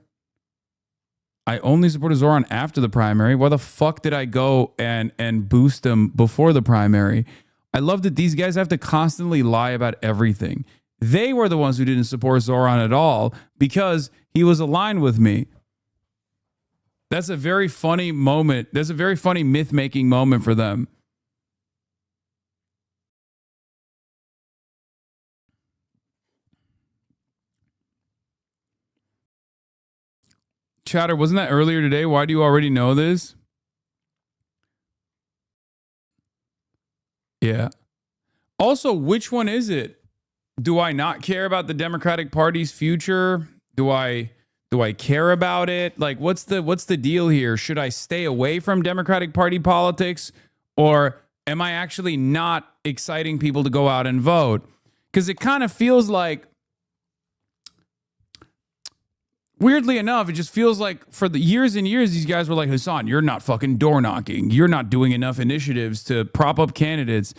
I only supported Zoran after the primary. Why the fuck did I go and boost him before the primary? I love that these guys have to constantly lie about everything. They were the ones who didn't support Zoran at all because he was aligned with me. That's a very funny moment. That's a very funny myth-making moment for them. Chatter, wasn't that earlier today? Why do you already know this? Yeah. Also, which one is it? Do I not care about the Democratic Party's future? Do I Do I care about it? Like, what's the deal here? Should I stay away from Democratic Party politics, or am I actually not exciting people to go out and vote? Because it kind of feels like, weirdly enough, it just feels like for the years and years, these guys were like, Hasan, you're not fucking door knocking. You're not doing enough initiatives to prop up candidates.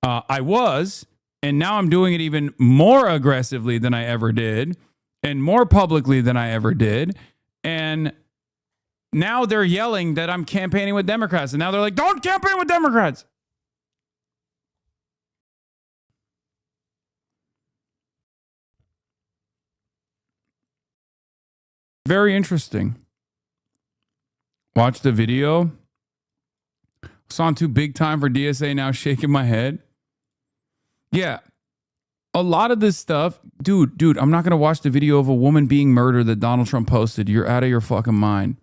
I was, and now I'm doing it even more aggressively than I ever did, and more publicly than I ever did. And now they're yelling that I'm campaigning with Democrats. And now they're like, don't campaign with Democrats. Very interesting. Watch the video. Hasan too big time for DSA, now shaking my head. Yeah. A lot of this stuff, dude, I'm not going to watch the video of a woman being murdered that Donald Trump posted. You're out of your fucking mind.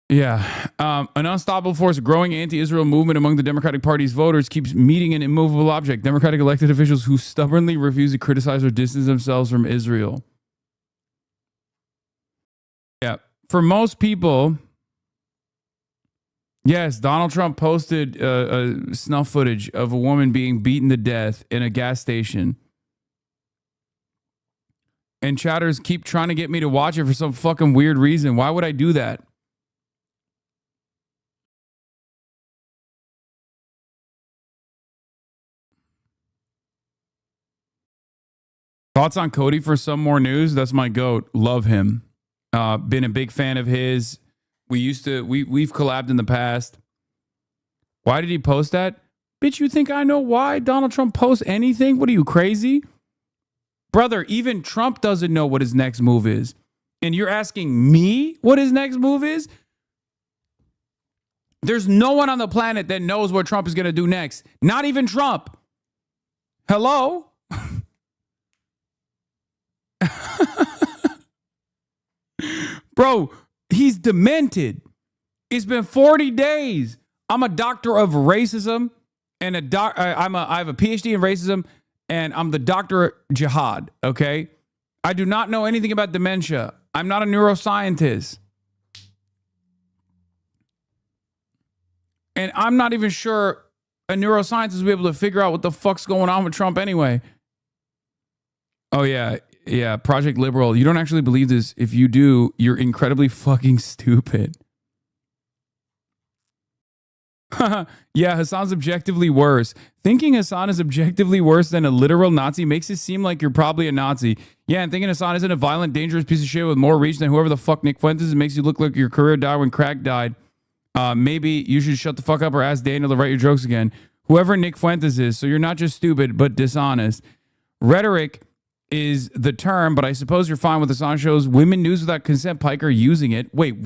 Yeah. An unstoppable force, a growing anti-Israel movement among the Democratic Party's voters keeps meeting an immovable object. Democratic elected officials who stubbornly refuse to criticize or distance themselves from Israel. Yeah. For most people, yes, Donald Trump posted snuff footage of a woman being beaten to death in a gas station. And chatters keep trying to get me to watch it for some fucking weird reason. Why would I do that? Thoughts on Cody for some more news? That's my GOAT. Love him. Been a big fan of his. We've collabed in the past. Why did he post that? Bitch, you think I know why Donald Trump posts anything? What are you, crazy? Brother, even Trump doesn't know what his next move is. And you're asking me what his next move is? There's no one on the planet that knows what Trump is going to do next. Not even Trump. Hello? Bro, he's demented. It's been 40 days. I'm a doctor of racism, and I have a PhD in racism, and I'm the doctor jihad, okay? I do not know anything about dementia. I'm not a neuroscientist. And I'm not even sure a neuroscientist will be able to figure out what the fuck's going on with Trump anyway. Oh, yeah. Yeah, Project Liberal. You don't actually believe this. If you do, you're incredibly fucking stupid. Yeah, Hasan's objectively worse. Thinking Hasan is objectively worse than a literal Nazi makes it seem like you're probably a Nazi. Yeah, and thinking Hasan isn't a violent, dangerous piece of shit with more reach than whoever the fuck Nick Fuentes is makes you look like your career died when crack died. Maybe you should shut the fuck up or ask Daniel to write your jokes again. Whoever Nick Fuentes is, so you're not just stupid, but dishonest. Rhetoric is the term, but I suppose you're fine with Hasan shows women news without consent. Piker using it. Wait,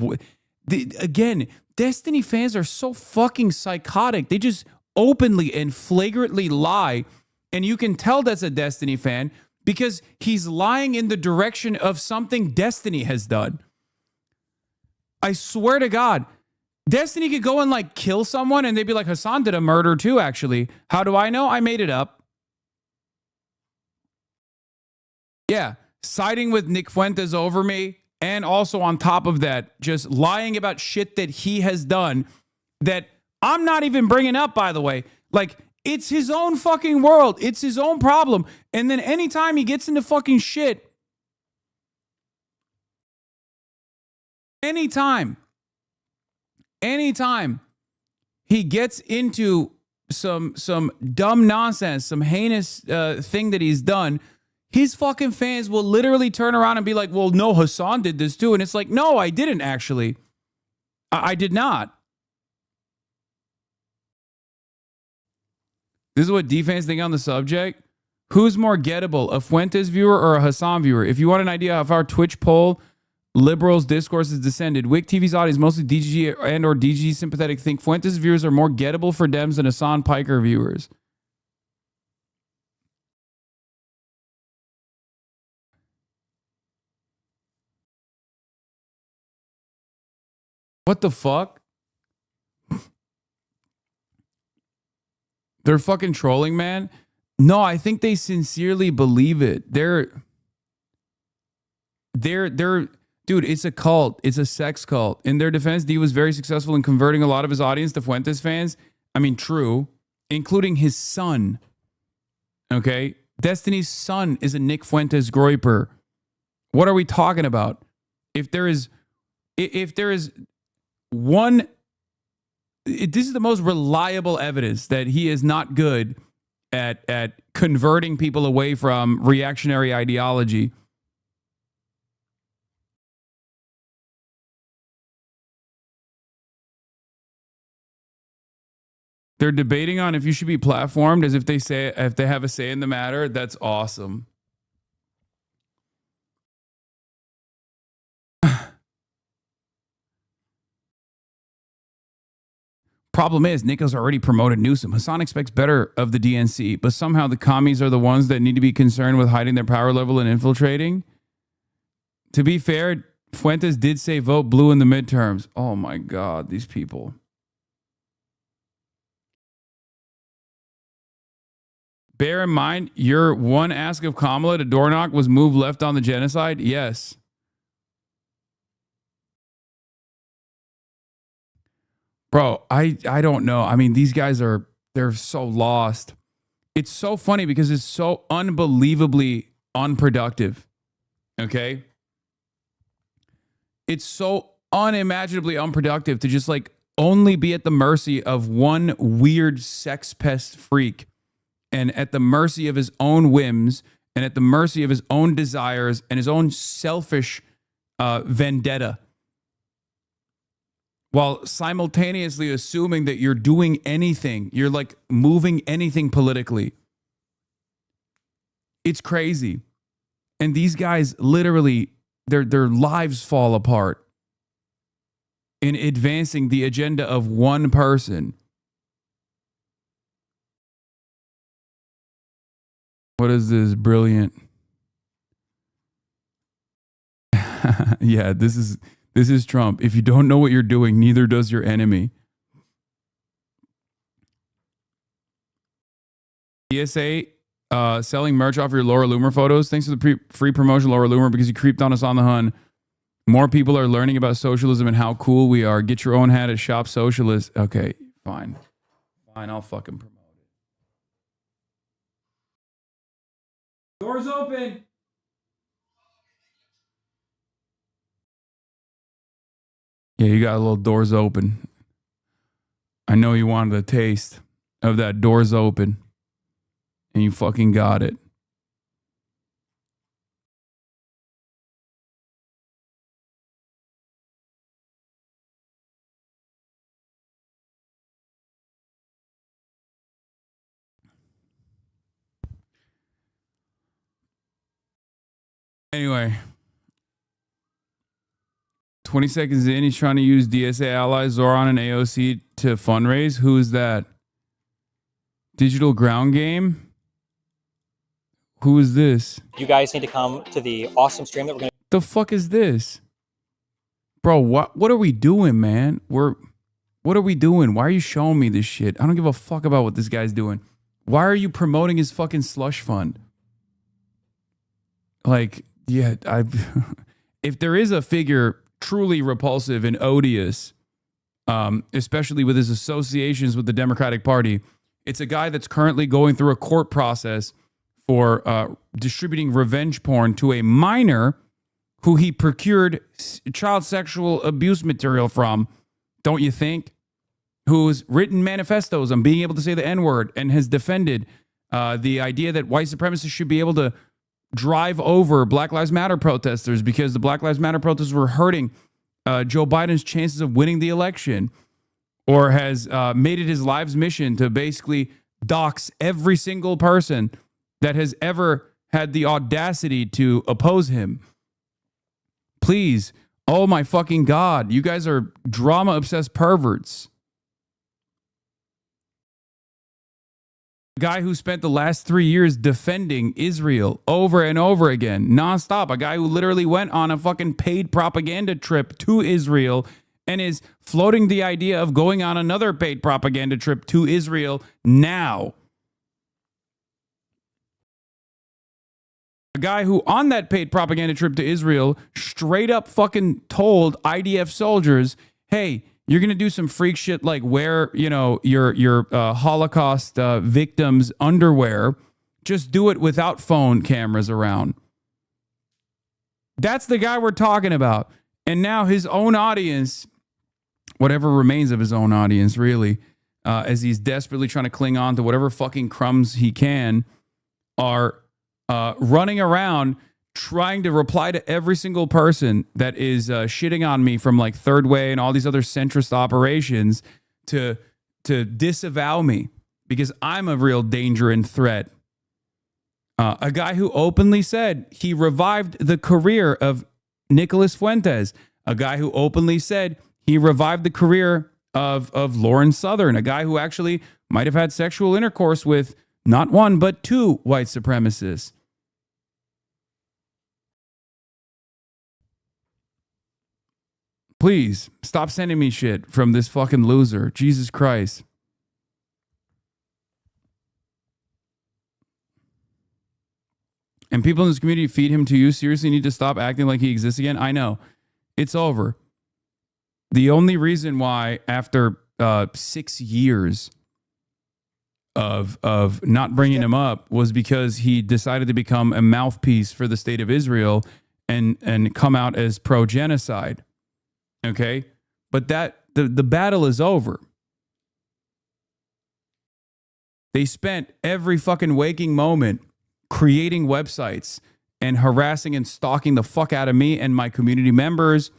again, Destiny fans are so fucking psychotic. They just openly and flagrantly lie, and you can tell that's a Destiny fan because he's lying in the direction of something Destiny has done. I swear to God, Destiny could go and like kill someone, and they'd be like, Hasan did a murder too, actually. How do I know? I made it up. Yeah, siding with Nick Fuentes over me, and also on top of that, just lying about shit that he has done that I'm not even bringing up, by the way. Like, it's his own fucking world. It's his own problem. And then anytime he gets into fucking shit, anytime he gets into some dumb nonsense, some heinous thing that he's done, his fucking fans will literally turn around and be like, well, no, Hasan did this too. And it's like, no, I didn't actually. I did not. This is what D-fans think on the subject. Who's more gettable, a Fuentes viewer or a Hasan viewer? If you want an idea of our Twitch poll, liberals' discourse has descended. Wick TV's audience, mostly DG and or DG sympathetic, think Fuentes viewers are more gettable for Dems than Hasan Piker viewers. What the fuck? They're fucking trolling, man. No, I think they sincerely believe it. They're dude, it's a cult. It's a sex cult. In their defense, D was very successful in converting a lot of his audience to Fuentes fans. I mean, true, including his son. Okay? Destiny's son is a Nick Fuentes groiper. What are we talking about? If there is one, this is the most reliable evidence that he is not good at converting people away from reactionary ideology. They're debating on if you should be platformed as if they have a say in the matter. That's awesome. Problem is, Nick has already promoted Newsom. Hasan expects better of the DNC, but somehow the commies are the ones that need to be concerned with hiding their power level and infiltrating. To be fair, Fuentes did say vote blue in the midterms. Oh my God, these people. Bear in mind, your one ask of Kamala to door knock was move left on the genocide? Yes. Bro, I don't know. I mean, these guys they're so lost. It's so funny because it's so unbelievably unproductive. Okay? It's so unimaginably unproductive to just like only be at the mercy of one weird sex pest freak and at the mercy of his own whims and at the mercy of his own desires and his own selfish vendetta, while simultaneously assuming that you're doing anything. You're like moving anything politically. It's crazy. And these guys literally, their lives fall apart in advancing the agenda of one person. What is this? Brilliant. Yeah, this is Trump. If you don't know what you're doing, neither does your enemy. ESA selling merch off your Laura Loomer photos. Thanks for the free promotion, Laura Loomer, because you creeped on us on the Hun. More people are learning about socialism and how cool we are. Get your own hat at Shop Socialist. Okay, fine. Fine, I'll fucking promote it. Doors open. Yeah, you got a little doors open. I know you wanted a taste of that doors open. And you fucking got it. Anyway. 20 seconds in, he's trying to use DSA allies, Zoran and AOC to fundraise. Who is that? Digital Ground Game? Who is this? You guys need to come to the awesome stream that we're going to... The fuck is this? Bro, what are we doing, man? What are we doing? Why are you showing me this shit? I don't give a fuck about what this guy's doing. Why are you promoting his fucking slush fund? Like, yeah, if there is a figure truly repulsive and odious, especially with his associations with the Democratic Party, it's a guy that's currently going through a court process for distributing revenge porn to a minor who he procured child sexual abuse material from, don't you think? Who's written manifestos on being able to say the N-word and has defended the idea that white supremacists should be able to drive over Black Lives Matter protesters because the Black Lives Matter protesters were hurting Joe Biden's chances of winning the election, or has made it his life's mission to basically dox every single person that has ever had the audacity to oppose him. Please, oh my fucking God, you guys are drama-obsessed perverts. A guy who spent the last 3 years defending Israel over and over again, nonstop. A guy who literally went on a fucking paid propaganda trip to Israel and is floating the idea of going on another paid propaganda trip to Israel now. A guy who on that paid propaganda trip to Israel straight up fucking told IDF soldiers, hey, you're going to do some freak shit like wear, you know, your Holocaust victims' underwear. Just do it without phone cameras around. That's the guy we're talking about. And now his own audience, whatever remains of his own audience, really, as he's desperately trying to cling on to whatever fucking crumbs he can, are running around trying to reply to every single person that is shitting on me from like Third Way and all these other centrist operations to disavow me because I'm a real danger and threat. A guy who openly said he revived the career of Nicholas Fuentes. A guy who openly said he revived the career of Lauren Southern. A guy who actually might have had sexual intercourse with not one, but two white supremacists. Please stop sending me shit from this fucking loser. Jesus Christ. And people in this community feed him to you. Seriously need to stop acting like he exists again. I know. It's over. The only reason why after 6 years of not bringing him up was because he decided to become a mouthpiece for the state of Israel and come out as pro-genocide. Okay? But the battle is over. They spent every fucking waking moment creating websites and harassing and stalking the fuck out of me and my community members,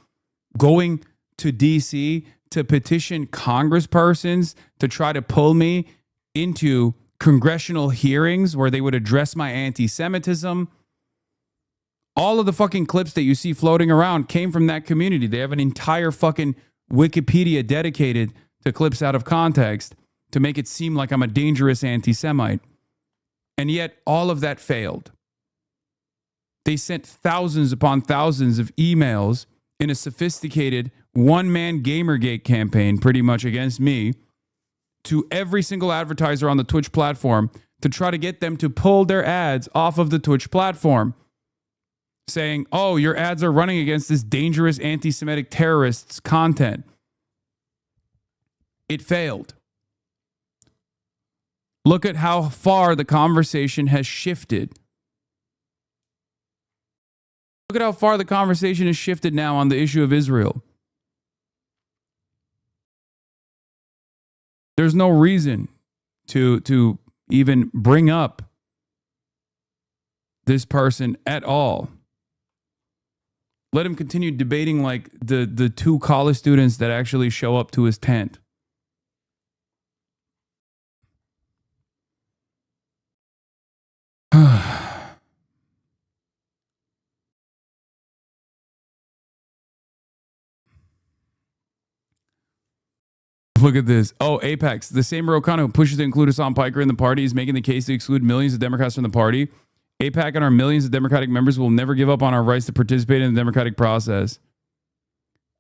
going to DC to petition congresspersons to try to pull me into congressional hearings where they would address my anti-Semitism. All of the fucking clips that you see floating around came from that community. They have an entire fucking Wikipedia dedicated to clips out of context to make it seem like I'm a dangerous anti-Semite. And yet all of that failed. They sent thousands upon thousands of emails in a sophisticated one-man Gamergate campaign pretty much against me to every single advertiser on the Twitch platform to try to get them to pull their ads off of the Twitch platform, saying, oh, your ads are running against this dangerous anti-Semitic terrorists content. It failed. Look at how far the conversation has shifted. Look at how far the conversation has shifted now on the issue of Israel. There's no reason to even bring up this person at all. Let him continue debating like the two college students that actually show up to his tent. Look at this. Oh, AIPAC. The same Rokana who pushes to include Hasan Piker in the party is making the case to exclude millions of Democrats from the party. AIPAC and our millions of Democratic members will never give up on our rights to participate in the democratic process.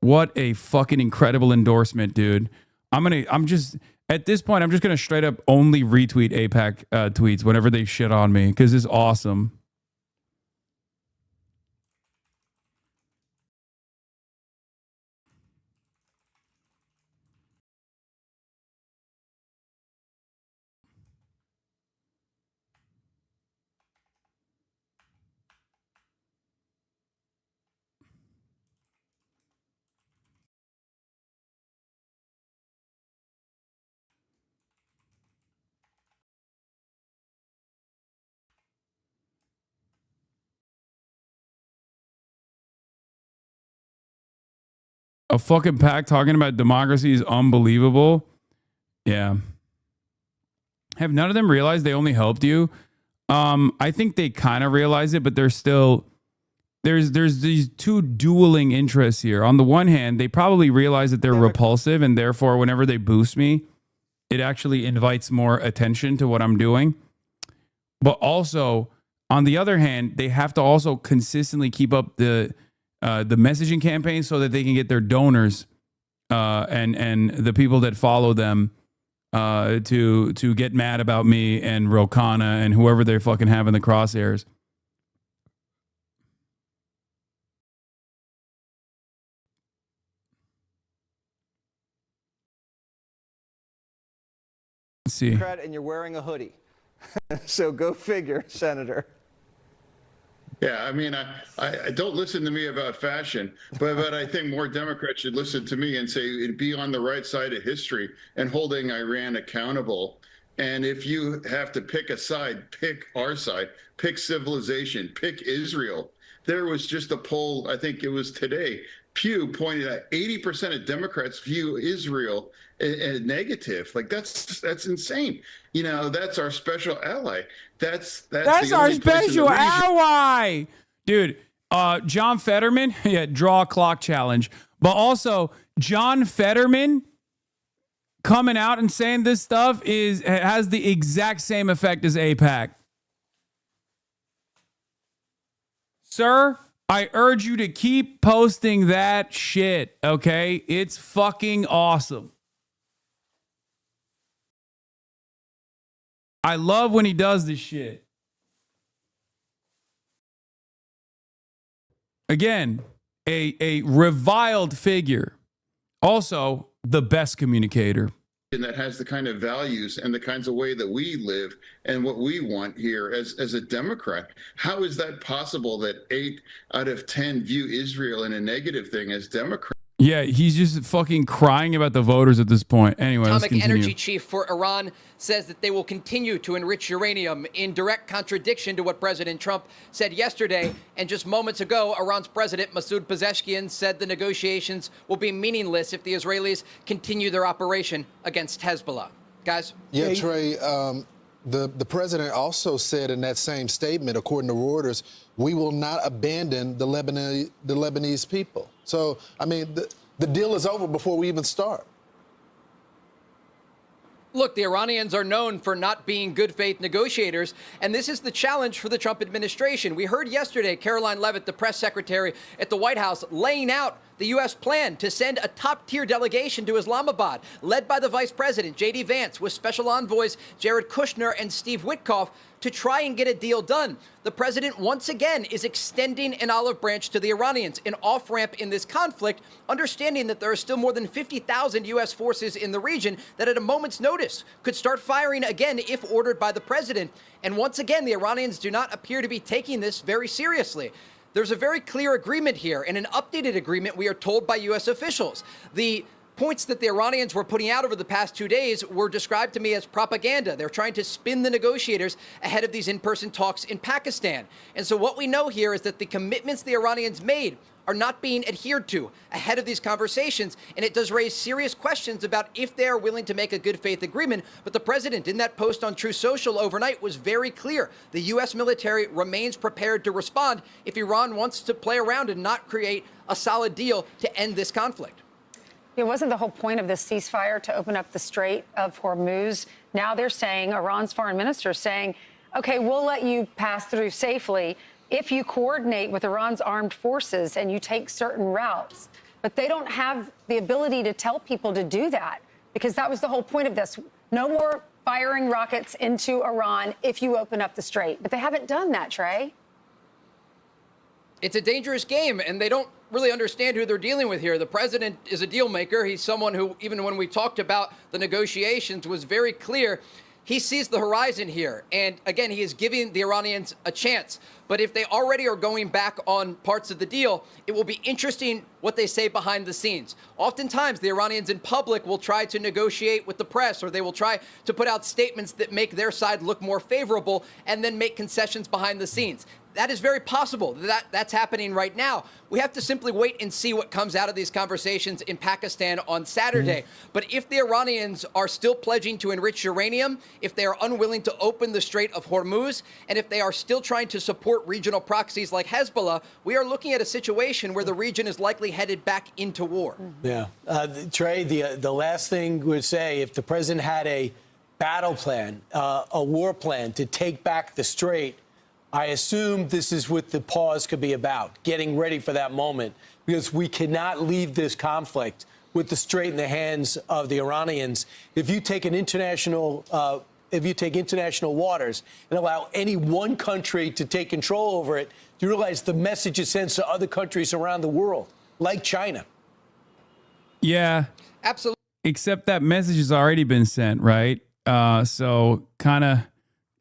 What a fucking incredible endorsement, dude. I'm just, at this point, I'm just going to straight up only retweet AIPAC tweets whenever they shit on me because it's awesome. A fucking pack talking about democracy is unbelievable. Yeah. Have none of them realized they only helped you? I think they kind of realize it, but there's still there's these two dueling interests here. On the one hand, they probably realize that they're repulsive, and therefore, whenever they boost me, it actually invites more attention to what I'm doing. But also, on the other hand, they have to also consistently keep up the messaging campaign so that they can get their donors and the people that follow them to get mad about me and Rokana and whoever they fucking have in the crosshairs. Let's see. And you're wearing a hoodie. So go figure, Senator. Yeah, I mean, I don't listen to me about fashion, but I think more Democrats should listen to me and say, be on the right side of history and holding Iran accountable. And if you have to pick a side, pick our side, pick civilization, pick Israel. There was just a poll, I think it was today, Pew pointed out 80% of Democrats view Israel as negative. Like that's insane. You know, that's our special ally. That's our special ally, dude. John Fetterman, yeah, draw a clock challenge. But also, John Fetterman coming out and saying this stuff has the exact same effect as AIPAC. Sir, I urge you to keep posting that shit, okay? It's fucking awesome. I love when he does this shit. Again, a reviled figure. Also, the best communicator. That has the kind of values and the kinds of way that we live and what we want here as a Democrat. How is that possible that 8 out of 10 view Israel in a negative thing as Democrats? Yeah, he's just fucking crying about the voters at this point. Anyway, let's Atomic continue. Energy Chief for Iran says that they will continue to enrich uranium in direct contradiction to what President Trump said yesterday. And just moments ago, Iran's President Masoud Pezeshkian said the negotiations will be meaningless if the Israelis continue their operation against Hezbollah. Guys? Yeah, Trey, the president also said in that same statement, according to Reuters, we will not abandon the Lebanese people. So, I mean, the deal is over before we even start. Look, the Iranians are known for not being good faith negotiators, and this is the challenge for the Trump administration. We heard yesterday Caroline Leavitt, the press secretary at the White House, laying out the U.S. plan to send a top-tier delegation to Islamabad, led by the Vice President, J.D. Vance, with special envoys Jared Kushner and Steve Witkoff, to try and get a deal done. The president, once again, is extending an olive branch to the Iranians, an off-ramp in this conflict, understanding that there are still more than 50,000 U.S. forces in the region that at a moment's notice could start firing again if ordered by the president. And once again, the Iranians do not appear to be taking this very seriously. There's a very clear agreement here, and an updated agreement, we are told by U.S. officials. The points that the Iranians were putting out over the past 2 days were described to me as propaganda. They're trying to spin the negotiators ahead of these in-person talks in Pakistan. And so what we know here is that the commitments the Iranians made are not being adhered to ahead of these conversations, and it does raise serious questions about if they are willing to make a good faith agreement. But the president, in that post on Truth Social overnight, was very clear. The U.S. military remains prepared to respond if Iran wants to play around and not create a solid deal to end this conflict. It wasn't the whole point of this ceasefire to open up the Strait of Hormuz. Now they're saying, Iran's foreign minister is saying, okay, we'll let you pass through safely if you coordinate with Iran's armed forces and you take certain routes. But they don't have the ability to tell people to do that, because that was the whole point of this. No more firing rockets into Iran if you open up the strait. But they haven't done that, Trey. It's a dangerous game, and they don't really understand who they're dealing with here. The president is a deal maker. He's someone who, even when we talked about the negotiations, was very clear. He sees the horizon here. And again, he is giving the Iranians a chance. But if they already are going back on parts of the deal, it will be interesting what they say behind the scenes. Oftentimes, the Iranians in public will try to negotiate with the press, or they will try to put out statements that make their side look more favorable and then make concessions behind the scenes. That is very possible. That's happening right now. We have to simply wait and see what comes out of these conversations in Pakistan on Saturday. But if the Iranians are still pledging to enrich uranium, if they are unwilling to open the Strait of Hormuz, and if they are still trying to support regional proxies like Hezbollah, we are looking at a situation where the region is likely headed back into war. Yeah. Trey, the last thing we'd say, if the president had a battle plan, a war plan to take back the strait, I assume this is what the pause could be about, getting ready for that moment, because we cannot leave this conflict with the strait in the hands of the Iranians. If you take international waters and allow any one country to take control over it, you realize the message it sends to other countries around the world, like China. Yeah. Absolutely. Except that message has already been sent, right? So kind of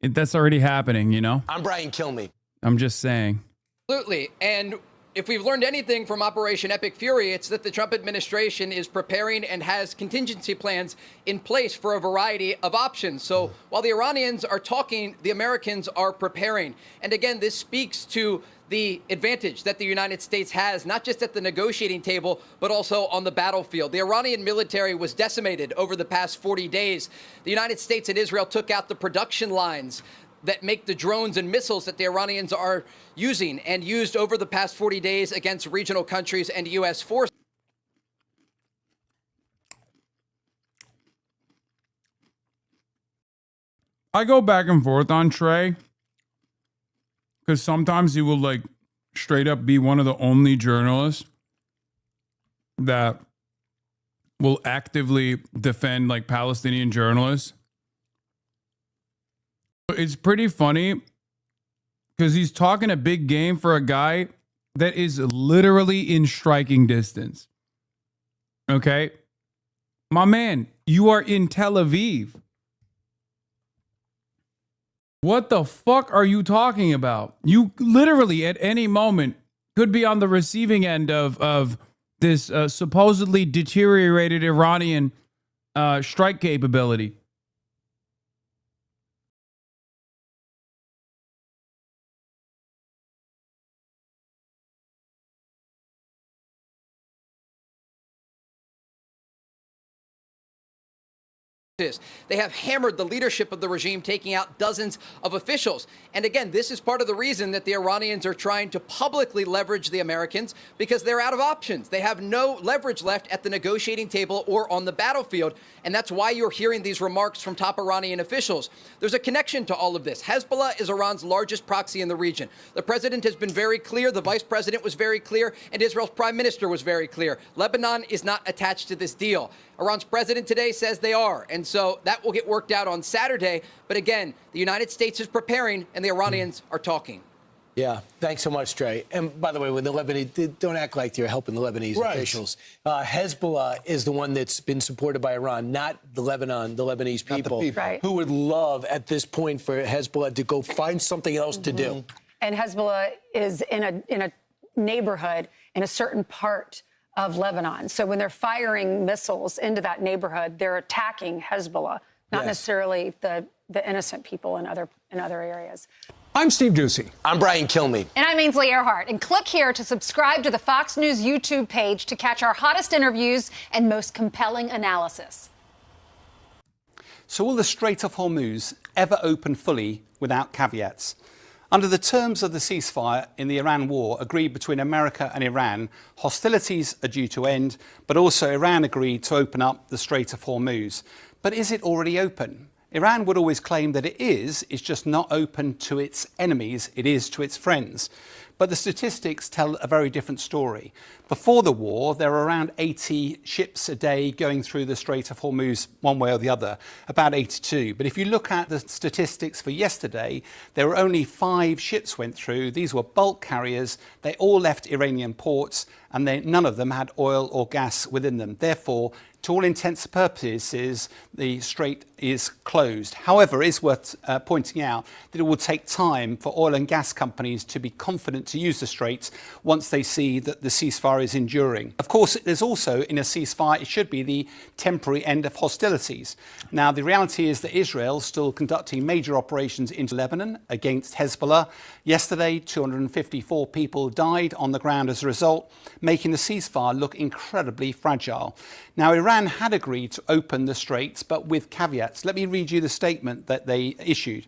that's already happening, you know? I'm Brian Kilmeade. I'm just saying. Absolutely. And if we've learned anything from Operation Epic Fury, it's that the Trump administration is preparing and has contingency plans in place for a variety of options. So while the Iranians are talking, the Americans are preparing. And again, this speaks to the advantage that the United States has, not just at the negotiating table, but also on the battlefield. The Iranian military was decimated over the past 40 days. The United States and Israel took out the production lines that make the drones and missiles that the Iranians are using and used over the past 40 days against regional countries and U.S. forces. I go back and forth on Trey because sometimes he will like straight up be one of the only journalists that will actively defend like Palestinian journalists. It's pretty funny because he's talking a big game for a guy that is literally in striking distance. Okay? My man, you are in Tel Aviv. What the fuck are you talking about? You literally at any moment could be on the receiving end of this supposedly deteriorated Iranian strike capability. They have hammered the leadership of the regime, taking out dozens of officials. And again, this is part of the reason that the Iranians are trying to publicly leverage the Americans, because they're out of options. They have no leverage left at the negotiating table or on the battlefield. And that's why you're hearing these remarks from top Iranian officials. There's a connection to all of this. Hezbollah is Iran's largest proxy in the region. The president has been very clear. The vice president was very clear. And Israel's prime minister was very clear. Lebanon is not attached to this deal. Iran's president today says they are. And so that will get worked out on Saturday. But again, the United States is preparing and the Iranians are talking. Yeah, thanks so much, Trey. And by the way, with the Lebanese, don't act like you're helping the Lebanese officials. Hezbollah is the one that's been supported by Iran, not the Lebanese people, who would love at this point for Hezbollah to go find something else to do. And Hezbollah is in a neighborhood in a certain part of Lebanon. So when they're firing missiles into that neighborhood, they're attacking Hezbollah, not necessarily the innocent people in other areas. I'm Steve Doocy. I'm Brian Kilmeade. And I'm Ainsley Earhart. And click here to subscribe to the Fox News YouTube page to catch our hottest interviews and most compelling analysis. So will the Strait of Hormuz ever open fully without caveats? Under the terms of the ceasefire in the Iran war agreed between America and Iran, hostilities are due to end, but also Iran agreed to open up the Strait of Hormuz. But is it already open? Iran would always claim that it is, it's just not open to its enemies, it is to its friends. But the statistics tell a very different story. Before the war, there were around 80 ships a day going through the Strait of Hormuz one way or the other, about 82. But if you look at the statistics for yesterday, there were only 5 ships went through. These were bulk carriers. They all left Iranian ports, and none of them had oil or gas within them. Therefore, to all intents and purposes, the strait is closed. However, it is worth pointing out that it will take time for oil and gas companies to be confident to use the straits once they see that the ceasefire is enduring. Of course, there's also, in a ceasefire, it should be the temporary end of hostilities. Now, the reality is that Israel is still conducting major operations into Lebanon against Hezbollah. Yesterday, 254 people died on the ground as a result, making the ceasefire look incredibly fragile. Now, Iran had agreed to open the straits, but with caveats. Let me read you the statement that they issued.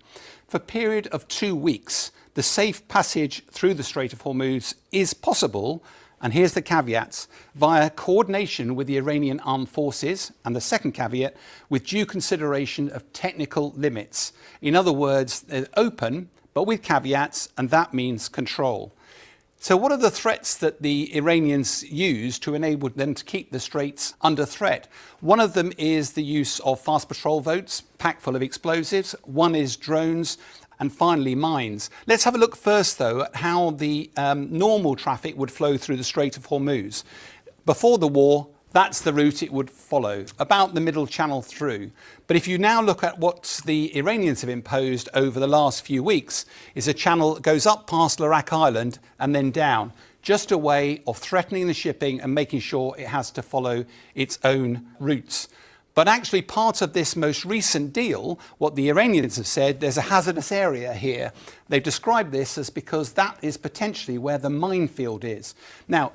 For a period of 2 weeks, the safe passage through the Strait of Hormuz is possible, and here's the caveats, via coordination with the Iranian armed forces, and the second caveat, with due consideration of technical limits. In other words, they're open, but with caveats, and that means control. So what are the threats that the Iranians use to enable them to keep the straits under threat? One of them is the use of fast patrol boats packed full of explosives. One is drones. And finally, mines. Let's have a look first, though, at how the normal traffic would flow through the Strait of Hormuz. Before the war, That's the route it would follow, about the middle channel through. But if you now look at what the Iranians have imposed over the last few weeks, is a channel that goes up past Larak Island and then down, just a way of threatening the shipping and making sure it has to follow its own routes. But actually part of this most recent deal, what the Iranians have said, there's a hazardous area here. They've described this as because that is potentially where the minefield is. Now,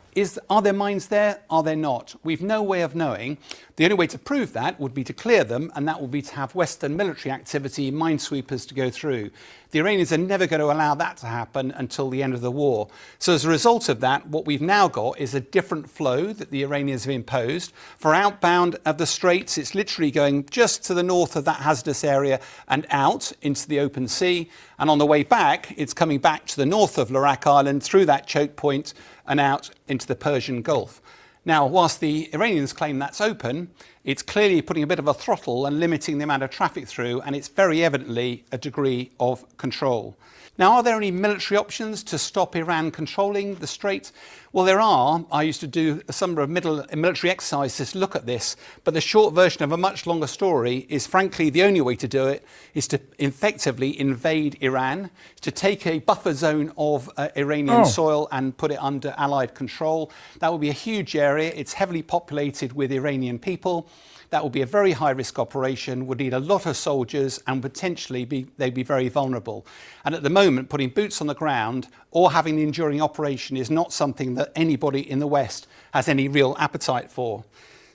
are there mines there? Are there not? We've no way of knowing. The only way to prove that would be to clear them, and that would be to have Western military activity, minesweepers to go through. The Iranians are never going to allow that to happen until the end of the war. So as a result of that, what we've now got is a different flow that the Iranians have imposed. For outbound of the Straits, it's literally going just to the north of that hazardous area and out into the open sea. And on the way back, it's coming back to the north of Larak Island through that choke point and out into the Persian Gulf. Now, whilst the Iranians claim that's open, it's clearly putting a bit of a throttle and limiting the amount of traffic through, and it's very evidently a degree of control. Now, are there any military options to stop Iran controlling the Strait? Well, there are. I used to do a number of military exercises to look at this, but the short version of a much longer story is, frankly, the only way to do it is to effectively invade Iran, to take a buffer zone of Iranian soil and put it under Allied control. That would be a huge area. It's heavily populated with Iranian people. That would be a very high-risk operation, would need a lot of soldiers, and potentially they'd be very vulnerable. And at the moment, putting boots on the ground or having an enduring operation is not something that anybody in the West has any real appetite for.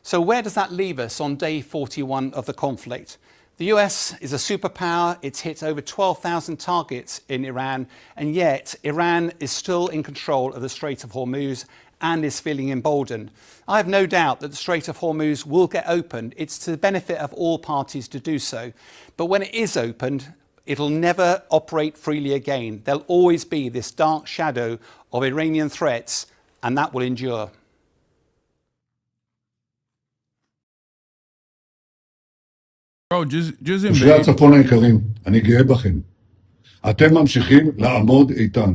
So where does that leave us on day 41 of the conflict? The US is a superpower. It's hit over 12,000 targets in Iran, and yet Iran is still in control of the Strait of Hormuz and is feeling emboldened. I have no doubt that the Strait of Hormuz will get opened. It's to the benefit of all parties to do so. But when it is opened, it'll never operate freely again. There'll always be this dark shadow of Iranian threats, and that will endure. Bro, just תושבי הצפון היקרים, אני גאה בכם. אתם ממשיכים לעמוד איתן.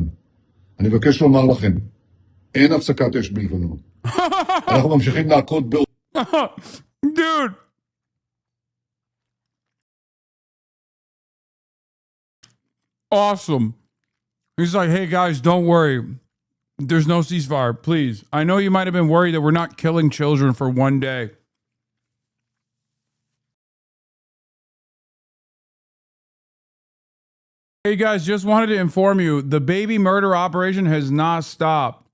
אני מבקש לומר לכם, אין הפסקת אש בלבנון. אנחנו ממשיכים להכות Dude. Awesome. He's like, hey guys, don't worry. There's no ceasefire, please. I know you might have been worried that we're not killing children for one day. Hey guys, just wanted to inform you, the baby murder operation has not stopped.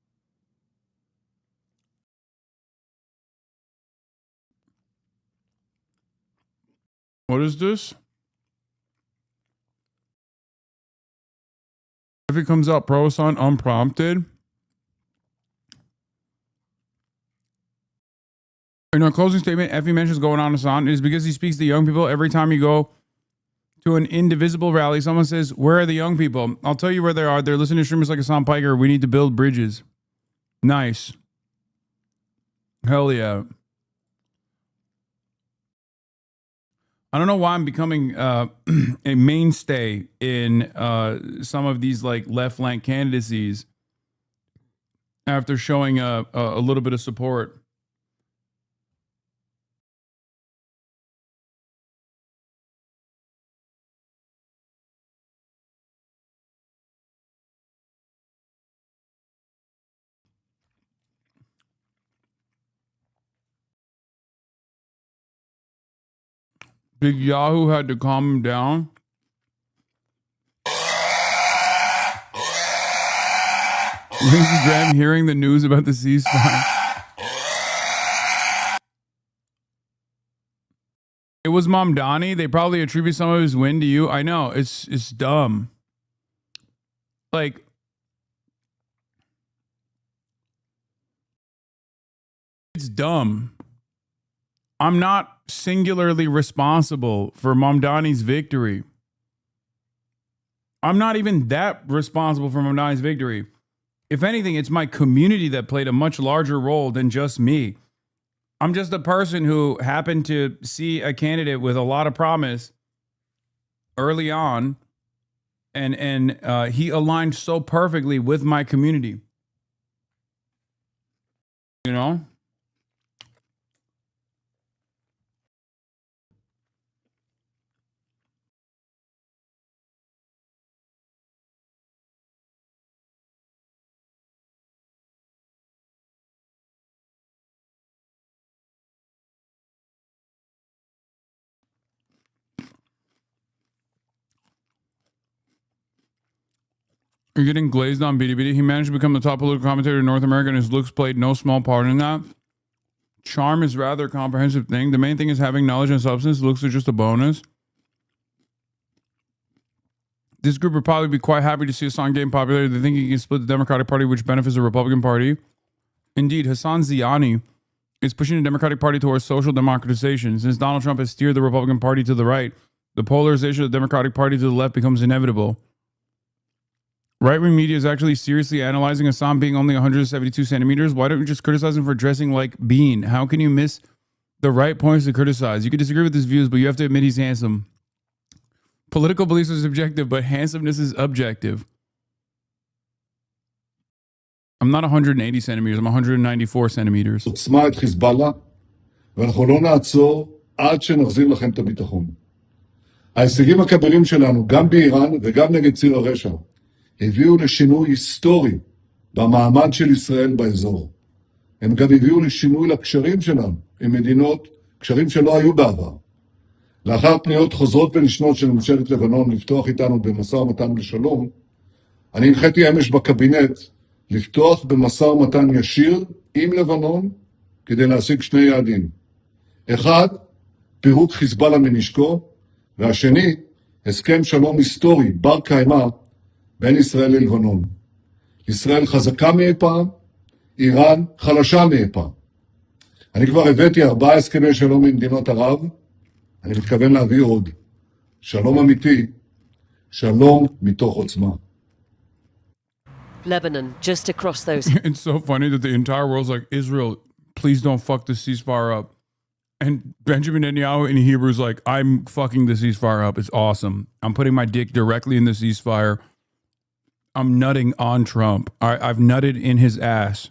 What is this? If it comes out pro-Hassan unprompted. In our closing statement, Effie mentions going on Hassan is because he speaks to young people. Every time you go to an indivisible rally, someone says, where are the young people? I'll tell you where they are. They're listening to streamers like Hasan Piker. We need to build bridges. Nice. Hell yeah. I don't know why I'm becoming a mainstay in some of these like left flank candidacies after showing a little bit of support. Big Yahoo had to calm him down. Lindsey Graham hearing the news about the ceasefire. It was Mamdani. They probably attribute some of his win to you. I know. It's dumb. Like, it's dumb. I'm not singularly responsible for Mamdani's victory. I'm not even that responsible for Mamdani's victory. If anything, it's my community that played a much larger role than just me. I'm just a person who happened to see a candidate with a lot of promise early on, and he aligned so perfectly with my community. You know? You're getting glazed on BDBD. He managed to become the top political commentator in North America, and his looks played no small part in that. Charm is rather a comprehensive thing. The main thing is having knowledge and substance. Looks are just a bonus. This group would probably be quite happy to see Hassan gain popularity. They think he can split the Democratic Party, which benefits the Republican Party. Indeed, Hassan Ziani is pushing the Democratic Party towards social democratization. Since Donald Trump has steered the Republican Party to the right, the polarization of the Democratic Party to the left becomes inevitable. Right-wing media is actually seriously analyzing Hassan being only 172 centimeters. Why don't you just criticize him for dressing like Bean? How can you miss the right points to criticize? You can disagree with his views, but you have to admit he's handsome. Political beliefs are subjective, but handsomeness is objective. I'm not 180 centimeters, I'm 194 centimeters. עוצמה את חיזבאללה, ואנחנו לא נעצור עד שנחזיר לכם את הביטחון. ההישגים הכבירים שלנו, גם באיראן וגם נגד ציר הרשע, הביאו לשינוי היסטורי במעמד של ישראל באזור. הם גם הביאו לשינוי לקשרים שלנו עם מדינות, קשרים שלא היו בעבר. לאחר פניות חוזרות ונשנות של ממשלת לבנון לפתוח איתנו במשא ומתן לשלום, אני הנחיתי אמש בקבינט לפתוח במשא ומתן ישיר עם לבנון כדי להשיג שני יעדים. אחד, פירוק חיזבאללה מנשקו, והשני, הסכם שלום היסטורי, בר קיימא, בין ישראל ללבנון. ישראל חזקה מאי פעם, איראן חלשה מאי פעם. אני כבר הבאתי 4 הסכמי שלום עם מדינות ערב, אני מתכוון להביא עוד. שלום אמיתי, שלום מתוך עוצמה. Lebanon, just across those. It's so funny that the entire world's like, Israel, please don't fuck the ceasefire up. And Benjamin Netanyahu in Hebrew is like, I'm fucking the ceasefire up. It's awesome. I'm putting my dick directly in the ceasefire. I'm nutting on Trump. I've nutted in his ass.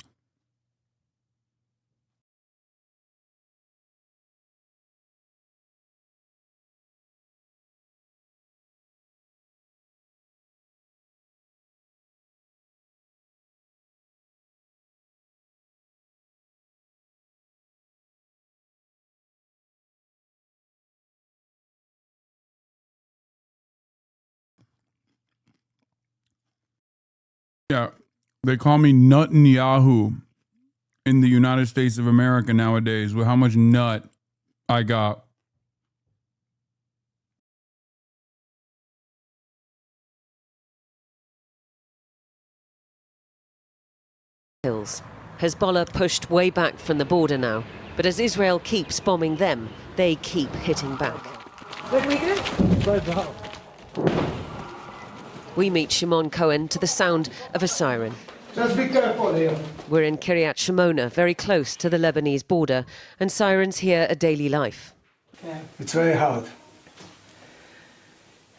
Yeah, they call me Netanyahu in the United States of America nowadays with how much nut I got. Hills. Hezbollah pushed way back from the border now, but as Israel keeps bombing them, they keep hitting back. Where do we go? We meet Shimon Cohen to the sound of a siren. Just be careful here. We're in Kiryat Shimona, very close to the Lebanese border, and sirens here are daily life. Yeah. It's very hard.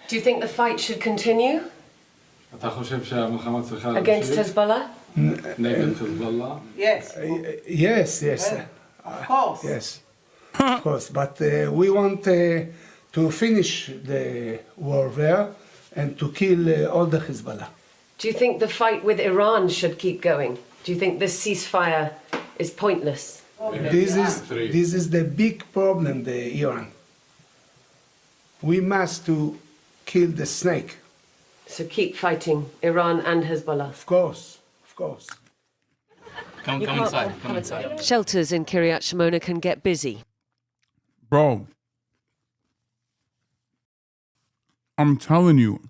Do you think the fight should continue against Hezbollah? Yes. Yes, yes. Of course. Yes, of course. But we want to finish the war there and to kill all the Hezbollah. Do you think the fight with Iran should keep going? Do you think this ceasefire is pointless? This is the big problem, the Iran. We must to kill the snake. So keep fighting Iran and Hezbollah. Of course, of course. Come inside. Shelters in Kiryat Shimona can get busy. Bro, I'm telling you,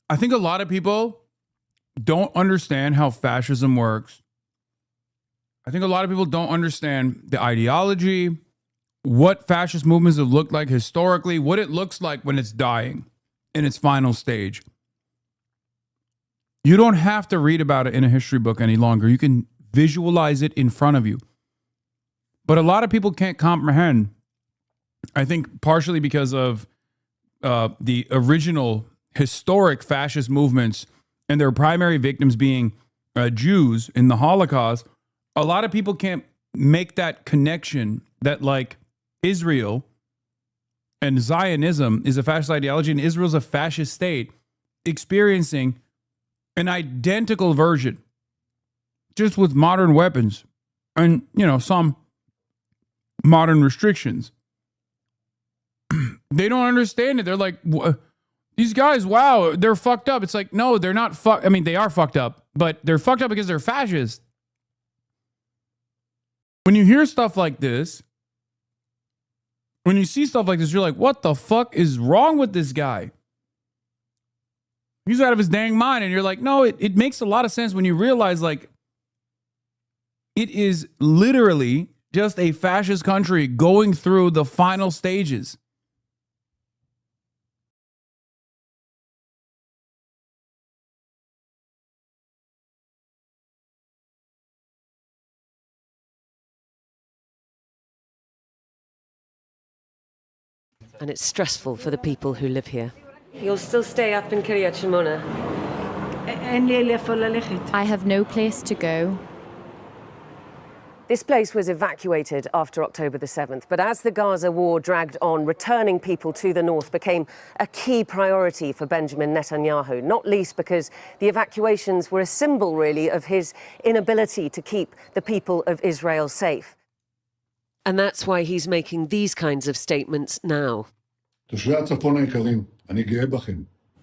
I think a lot of people don't understand how fascism works. I think a lot of people don't understand the ideology, what fascist movements have looked like historically, what it looks like when it's dying in its final stage. You don't have to read about it in a history book any longer. You can visualize it in front of you. But a lot of people can't comprehend, I think partially because of the original historic fascist movements and their primary victims being Jews in the Holocaust. A lot of people can't make that connection that like Israel and Zionism is a fascist ideology and Israel's a fascist state experiencing an identical version just with modern weapons and, you know, some modern restrictions. they don't understand it. They're like, these guys, wow, they're fucked up. It's like, no, they're not fucked. I mean, they are fucked up, but they're fucked up because they're fascists. When you hear stuff like this, when you see stuff like this, you're like, what the fuck is wrong with this guy? He's out of his dang mind. And you're like, no, it makes a lot of sense when you realize, like, it is literally just a fascist country going through the final stages. And it's stressful for the people who live here. You'll still stay up in Kiryat Shimona? I have no place to go. This place was evacuated after October the 7th, but as the Gaza war dragged on, returning people to the north became a key priority for Benjamin Netanyahu, not least because the evacuations were a symbol, really, of his inability to keep the people of Israel safe. And that's why he's making these kinds of statements now.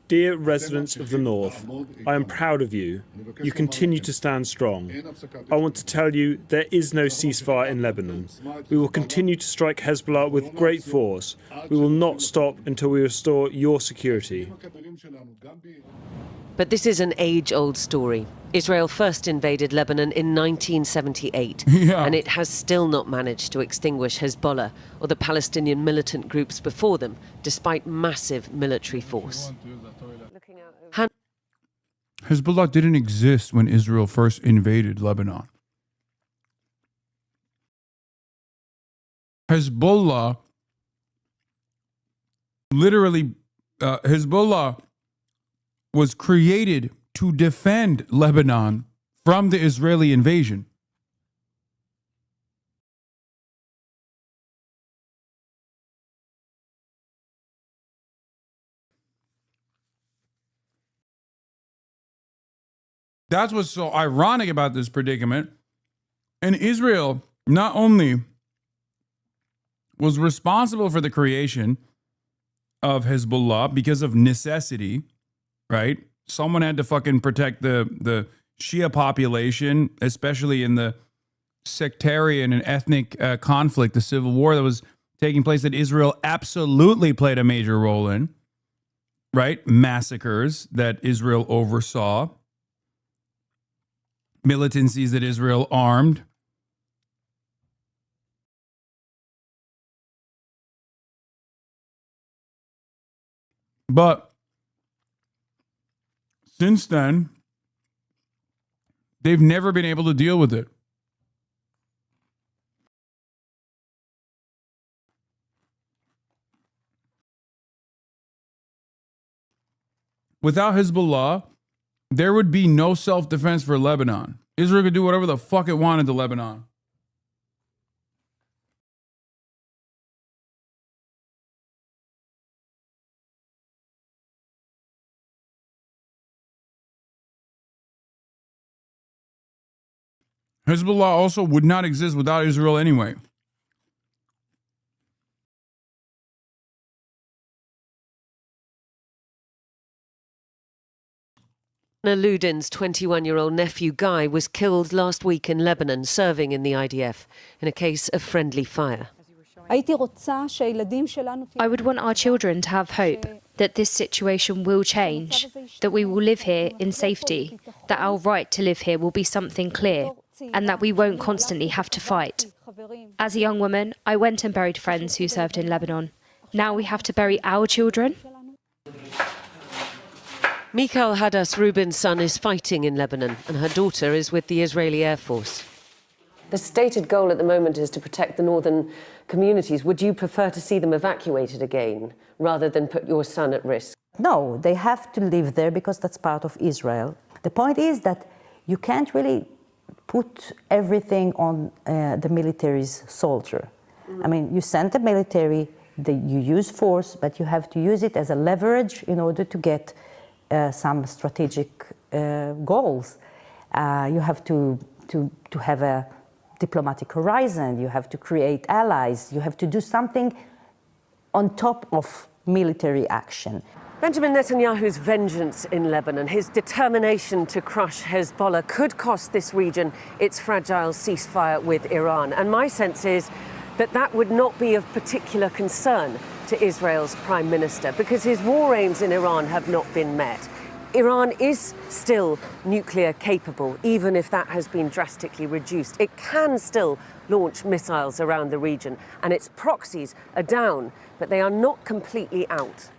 Dear residents of the North, I am proud of you. You continue to stand strong. I want to tell you there is no ceasefire in Lebanon. We will continue to strike Hezbollah with great force. We will not stop until we restore your security. But this is an age-old story. Israel first invaded Lebanon in 1978, and it has still not managed to extinguish Hezbollah or the Palestinian militant groups before them, despite massive military force. Hezbollah didn't exist when Israel first invaded Lebanon. Hezbollah Hezbollah was created to defend Lebanon from the Israeli invasion. That's what's so ironic about this predicament. And Israel not only was responsible for the creation of Hezbollah because of necessity, right? Someone had to fucking protect the Shia population, especially in the sectarian and ethnic conflict, the civil war that was taking place that Israel absolutely played a major role in, right? Massacres that Israel oversaw, militancies that Israel armed. But since then, they've never been able to deal with it. Without Hezbollah, there would be no self-defense for Lebanon. Israel could do whatever the fuck it wanted to Lebanon. Hezbollah also would not exist without Israel anyway. Aludin's 21-year-old nephew Guy was killed last week in Lebanon, serving in the IDF, in a case of friendly fire. I would want our children to have hope that this situation will change, that we will live here in safety, that our right to live here will be something clear, and that we won't constantly have to fight. As a young woman, I went and buried friends who served in Lebanon. Now we have to bury our children. Mikhail Hadas Rubin's son is fighting in Lebanon, and her daughter is with the Israeli Air Force. The stated goal at the moment is to protect the northern communities. Would you prefer to see them evacuated again, rather than put your son at risk? No, they have to live there because that's part of Israel. The point is that you can't really put everything on the military's soldier. I mean, you send the military, you use force, but you have to use it as a leverage in order to get some strategic goals. You have to have a diplomatic horizon, you have to create allies, you have to do something on top of military action. Benjamin Netanyahu's vengeance in Lebanon, his determination to crush Hezbollah, could cost this region its fragile ceasefire with Iran. And my sense is that that would not be of particular concern to Israel's prime minister, because his war aims in Iran have not been met. Iran is still nuclear capable, even if that has been drastically reduced. It can still launch missiles around the region, and its proxies are down, but they are not completely out.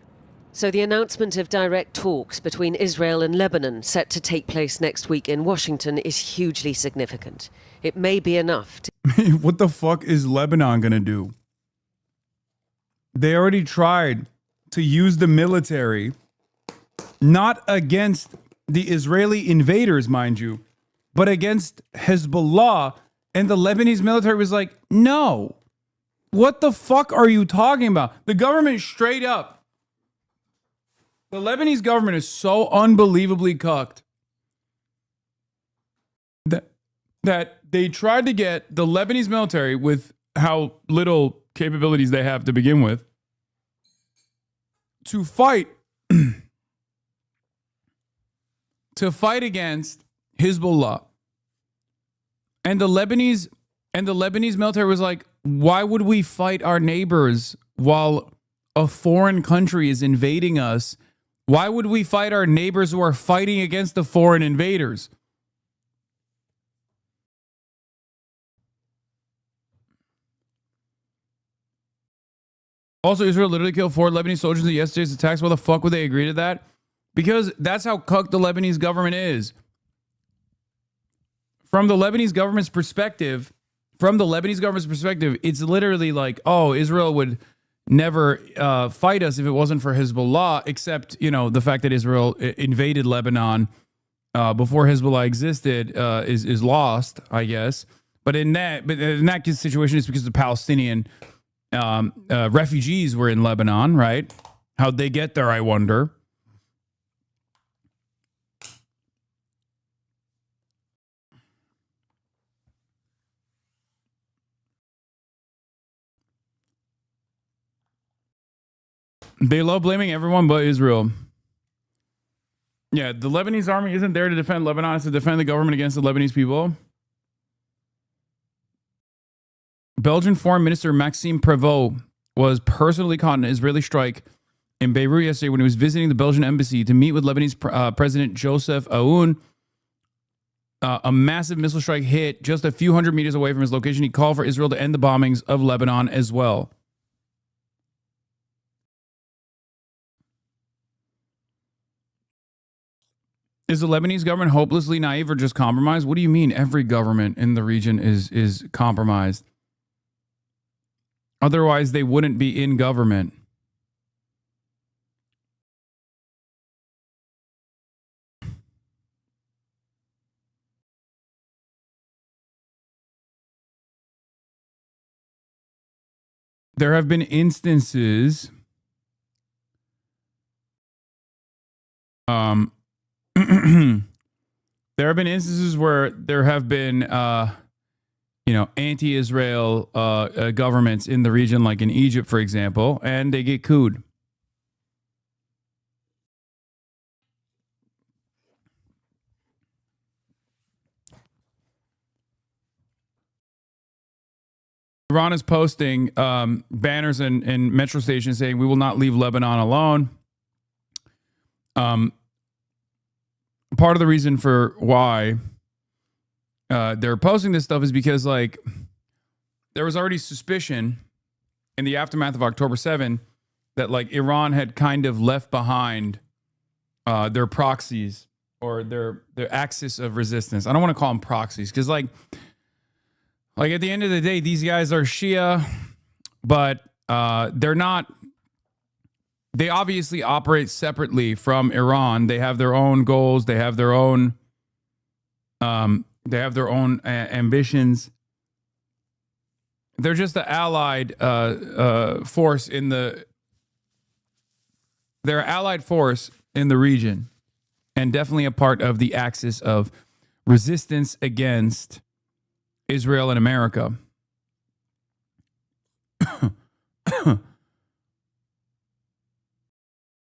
So the announcement of direct talks between Israel and Lebanon, set to take place next week in Washington, is hugely significant. It may be enough to... What the fuck is Lebanon going to do? They already tried to use the military, not against the Israeli invaders, mind you, but against Hezbollah. And the Lebanese military was like, no. What the fuck are you talking about? The government straight up. The Lebanese government is so unbelievably cucked that they tried to get the Lebanese military, with how little capabilities they have to begin with, to fight against Hezbollah. And the Lebanese military was like, why would we fight our neighbors while a foreign country is invading us? Why would we fight our neighbors who are fighting against the foreign invaders? Also, Israel literally killed 4 Lebanese soldiers in yesterday's attacks. Why the fuck would they agree to that? Because that's how cucked the Lebanese government is. From the Lebanese government's perspective, it's literally like, oh, Israel would never fight us if it wasn't for Hezbollah, except, you know, the fact that Israel invaded Lebanon before Hezbollah existed is lost, I guess. But in that situation, it's because the Palestinian refugees were in Lebanon, right? How'd they get there, I wonder. They love blaming everyone but Israel. Yeah, the Lebanese army isn't there to defend Lebanon. It's to defend the government against the Lebanese people. Belgian Foreign Minister Maxime Prévost was personally caught in an Israeli strike in Beirut yesterday when he was visiting the Belgian embassy to meet with Lebanese President Joseph Aoun. A massive missile strike hit just a few hundred meters away from his location. He called for Israel to end the bombings of Lebanon as well. Is the Lebanese government hopelessly naive or just compromised? What do you mean every government in the region is compromised? Otherwise, they wouldn't be in government. There have been instances there have been instances where there have been, anti-Israel governments in the region, like in Egypt, for example, and they get couped. Iran is posting banners in metro stations saying, "We will not leave Lebanon alone." Part of the reason for why they're posting this stuff is because, like, there was already suspicion in the aftermath of October 7 that, like, Iran had kind of left behind their proxies or their axis of resistance. I don't want to call them proxies because, like at the end of the day, these guys are Shia, but they're not. They obviously operate separately from Iran. They have their own goals. They have their own. They have their own ambitions. They're just the allied force in the. They're allied force in the region, and definitely a part of the axis of resistance against Israel and America.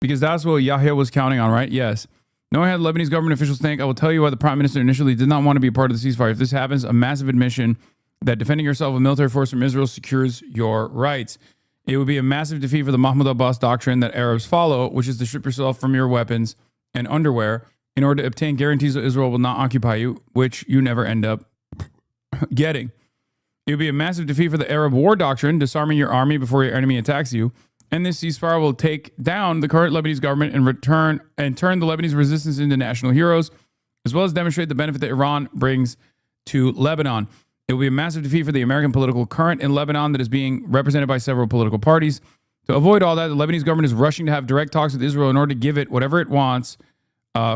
Because that's what Yahya was counting on, right? Yes. Knowing how the Lebanese government officials think, I will tell you why the prime minister initially did not want to be a part of the ceasefire. If this happens, a massive admission that defending yourself with military force from Israel secures your rights. It would be a massive defeat for the Mahmoud Abbas doctrine that Arabs follow, which is to strip yourself from your weapons and underwear in order to obtain guarantees that Israel will not occupy you, which you never end up getting. It would be a massive defeat for the Arab war doctrine, disarming your army before your enemy attacks you. And this ceasefire will take down the current Lebanese government and turn the Lebanese resistance into national heroes, as well as demonstrate the benefit that Iran brings to Lebanon. It will be a massive defeat for the American political current in Lebanon that is being represented by several political parties. To avoid all that, the Lebanese government is rushing to have direct talks with Israel in order to give it whatever it wants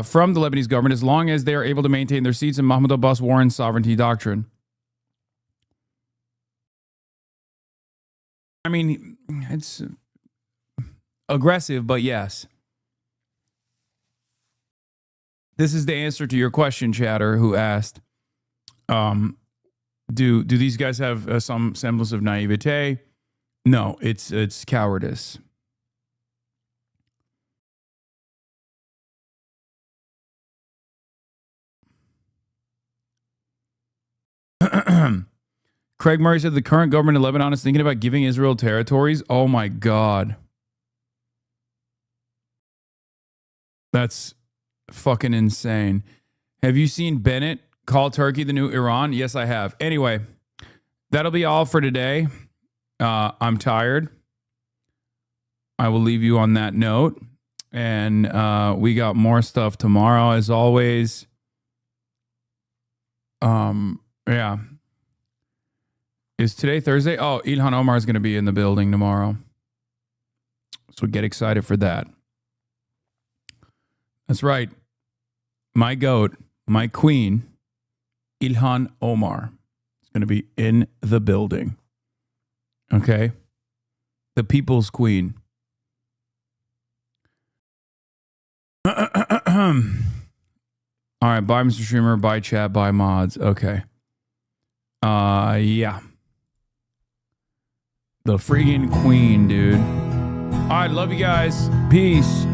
from the Lebanese government, as long as they are able to maintain their seats in Mahmoud Abbas' war and sovereignty doctrine. I mean, it's aggressive, but yes. This is the answer to your question, chatter, who asked, do these guys have some semblance of naivete? No, it's cowardice. Craig Murray said the current government in Lebanon is thinking about giving Israel territories. Oh my God. That's fucking insane. Have you seen Bennett call Turkey the new Iran? Yes, I have. Anyway, that'll be all for today. I'm tired. I will leave you on that note. And we got more stuff tomorrow, as always. Yeah. Is today Thursday? Oh, Ilhan Omar is going to be in the building tomorrow. So get excited for that. That's right. My goat, my queen, Ilhan Omar is going to be in the building. Okay? The people's queen. All right. Bye, Mr. Streamer. Bye, chat. Bye, mods. Okay. Yeah. The freaking queen, dude. All right. Love you guys. Peace.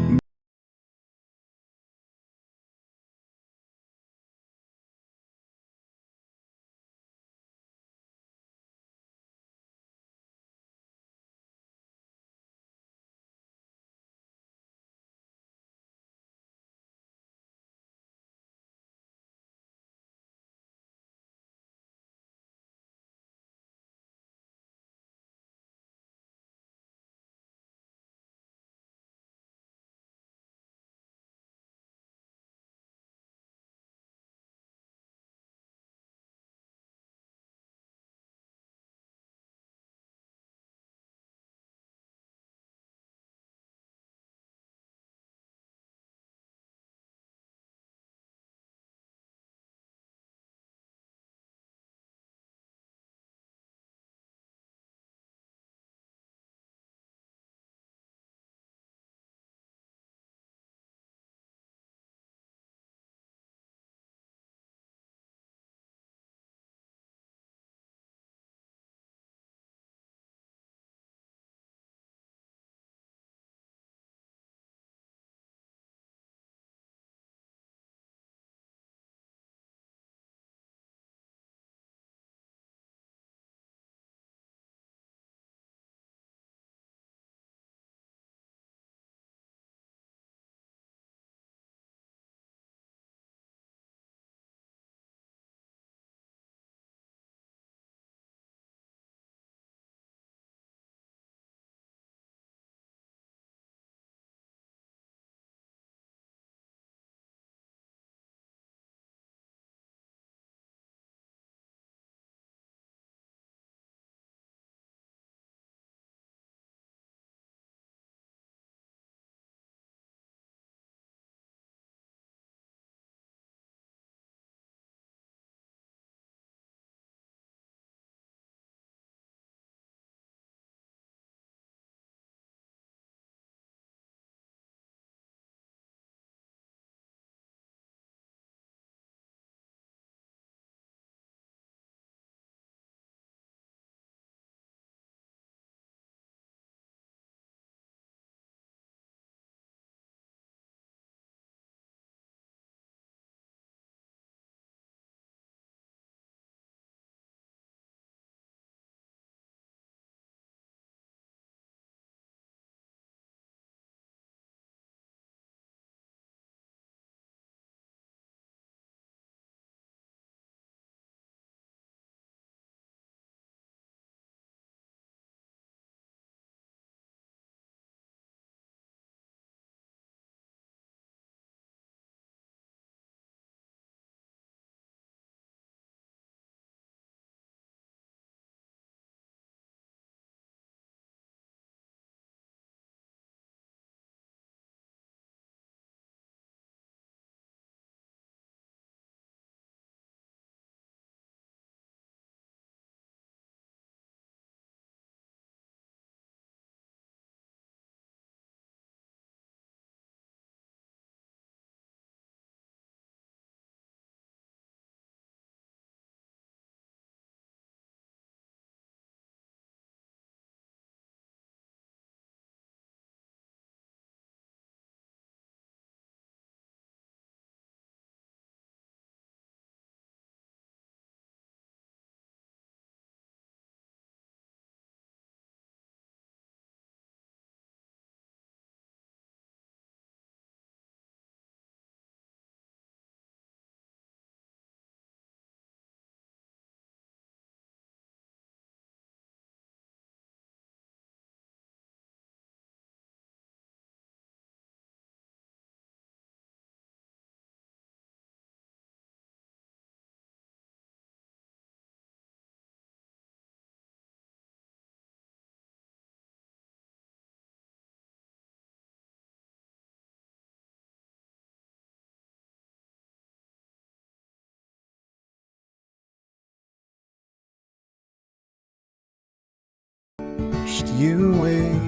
you wait.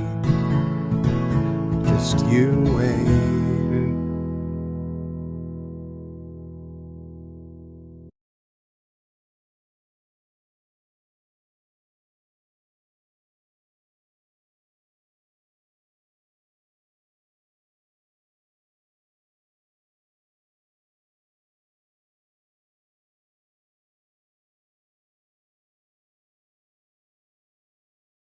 Just you wait.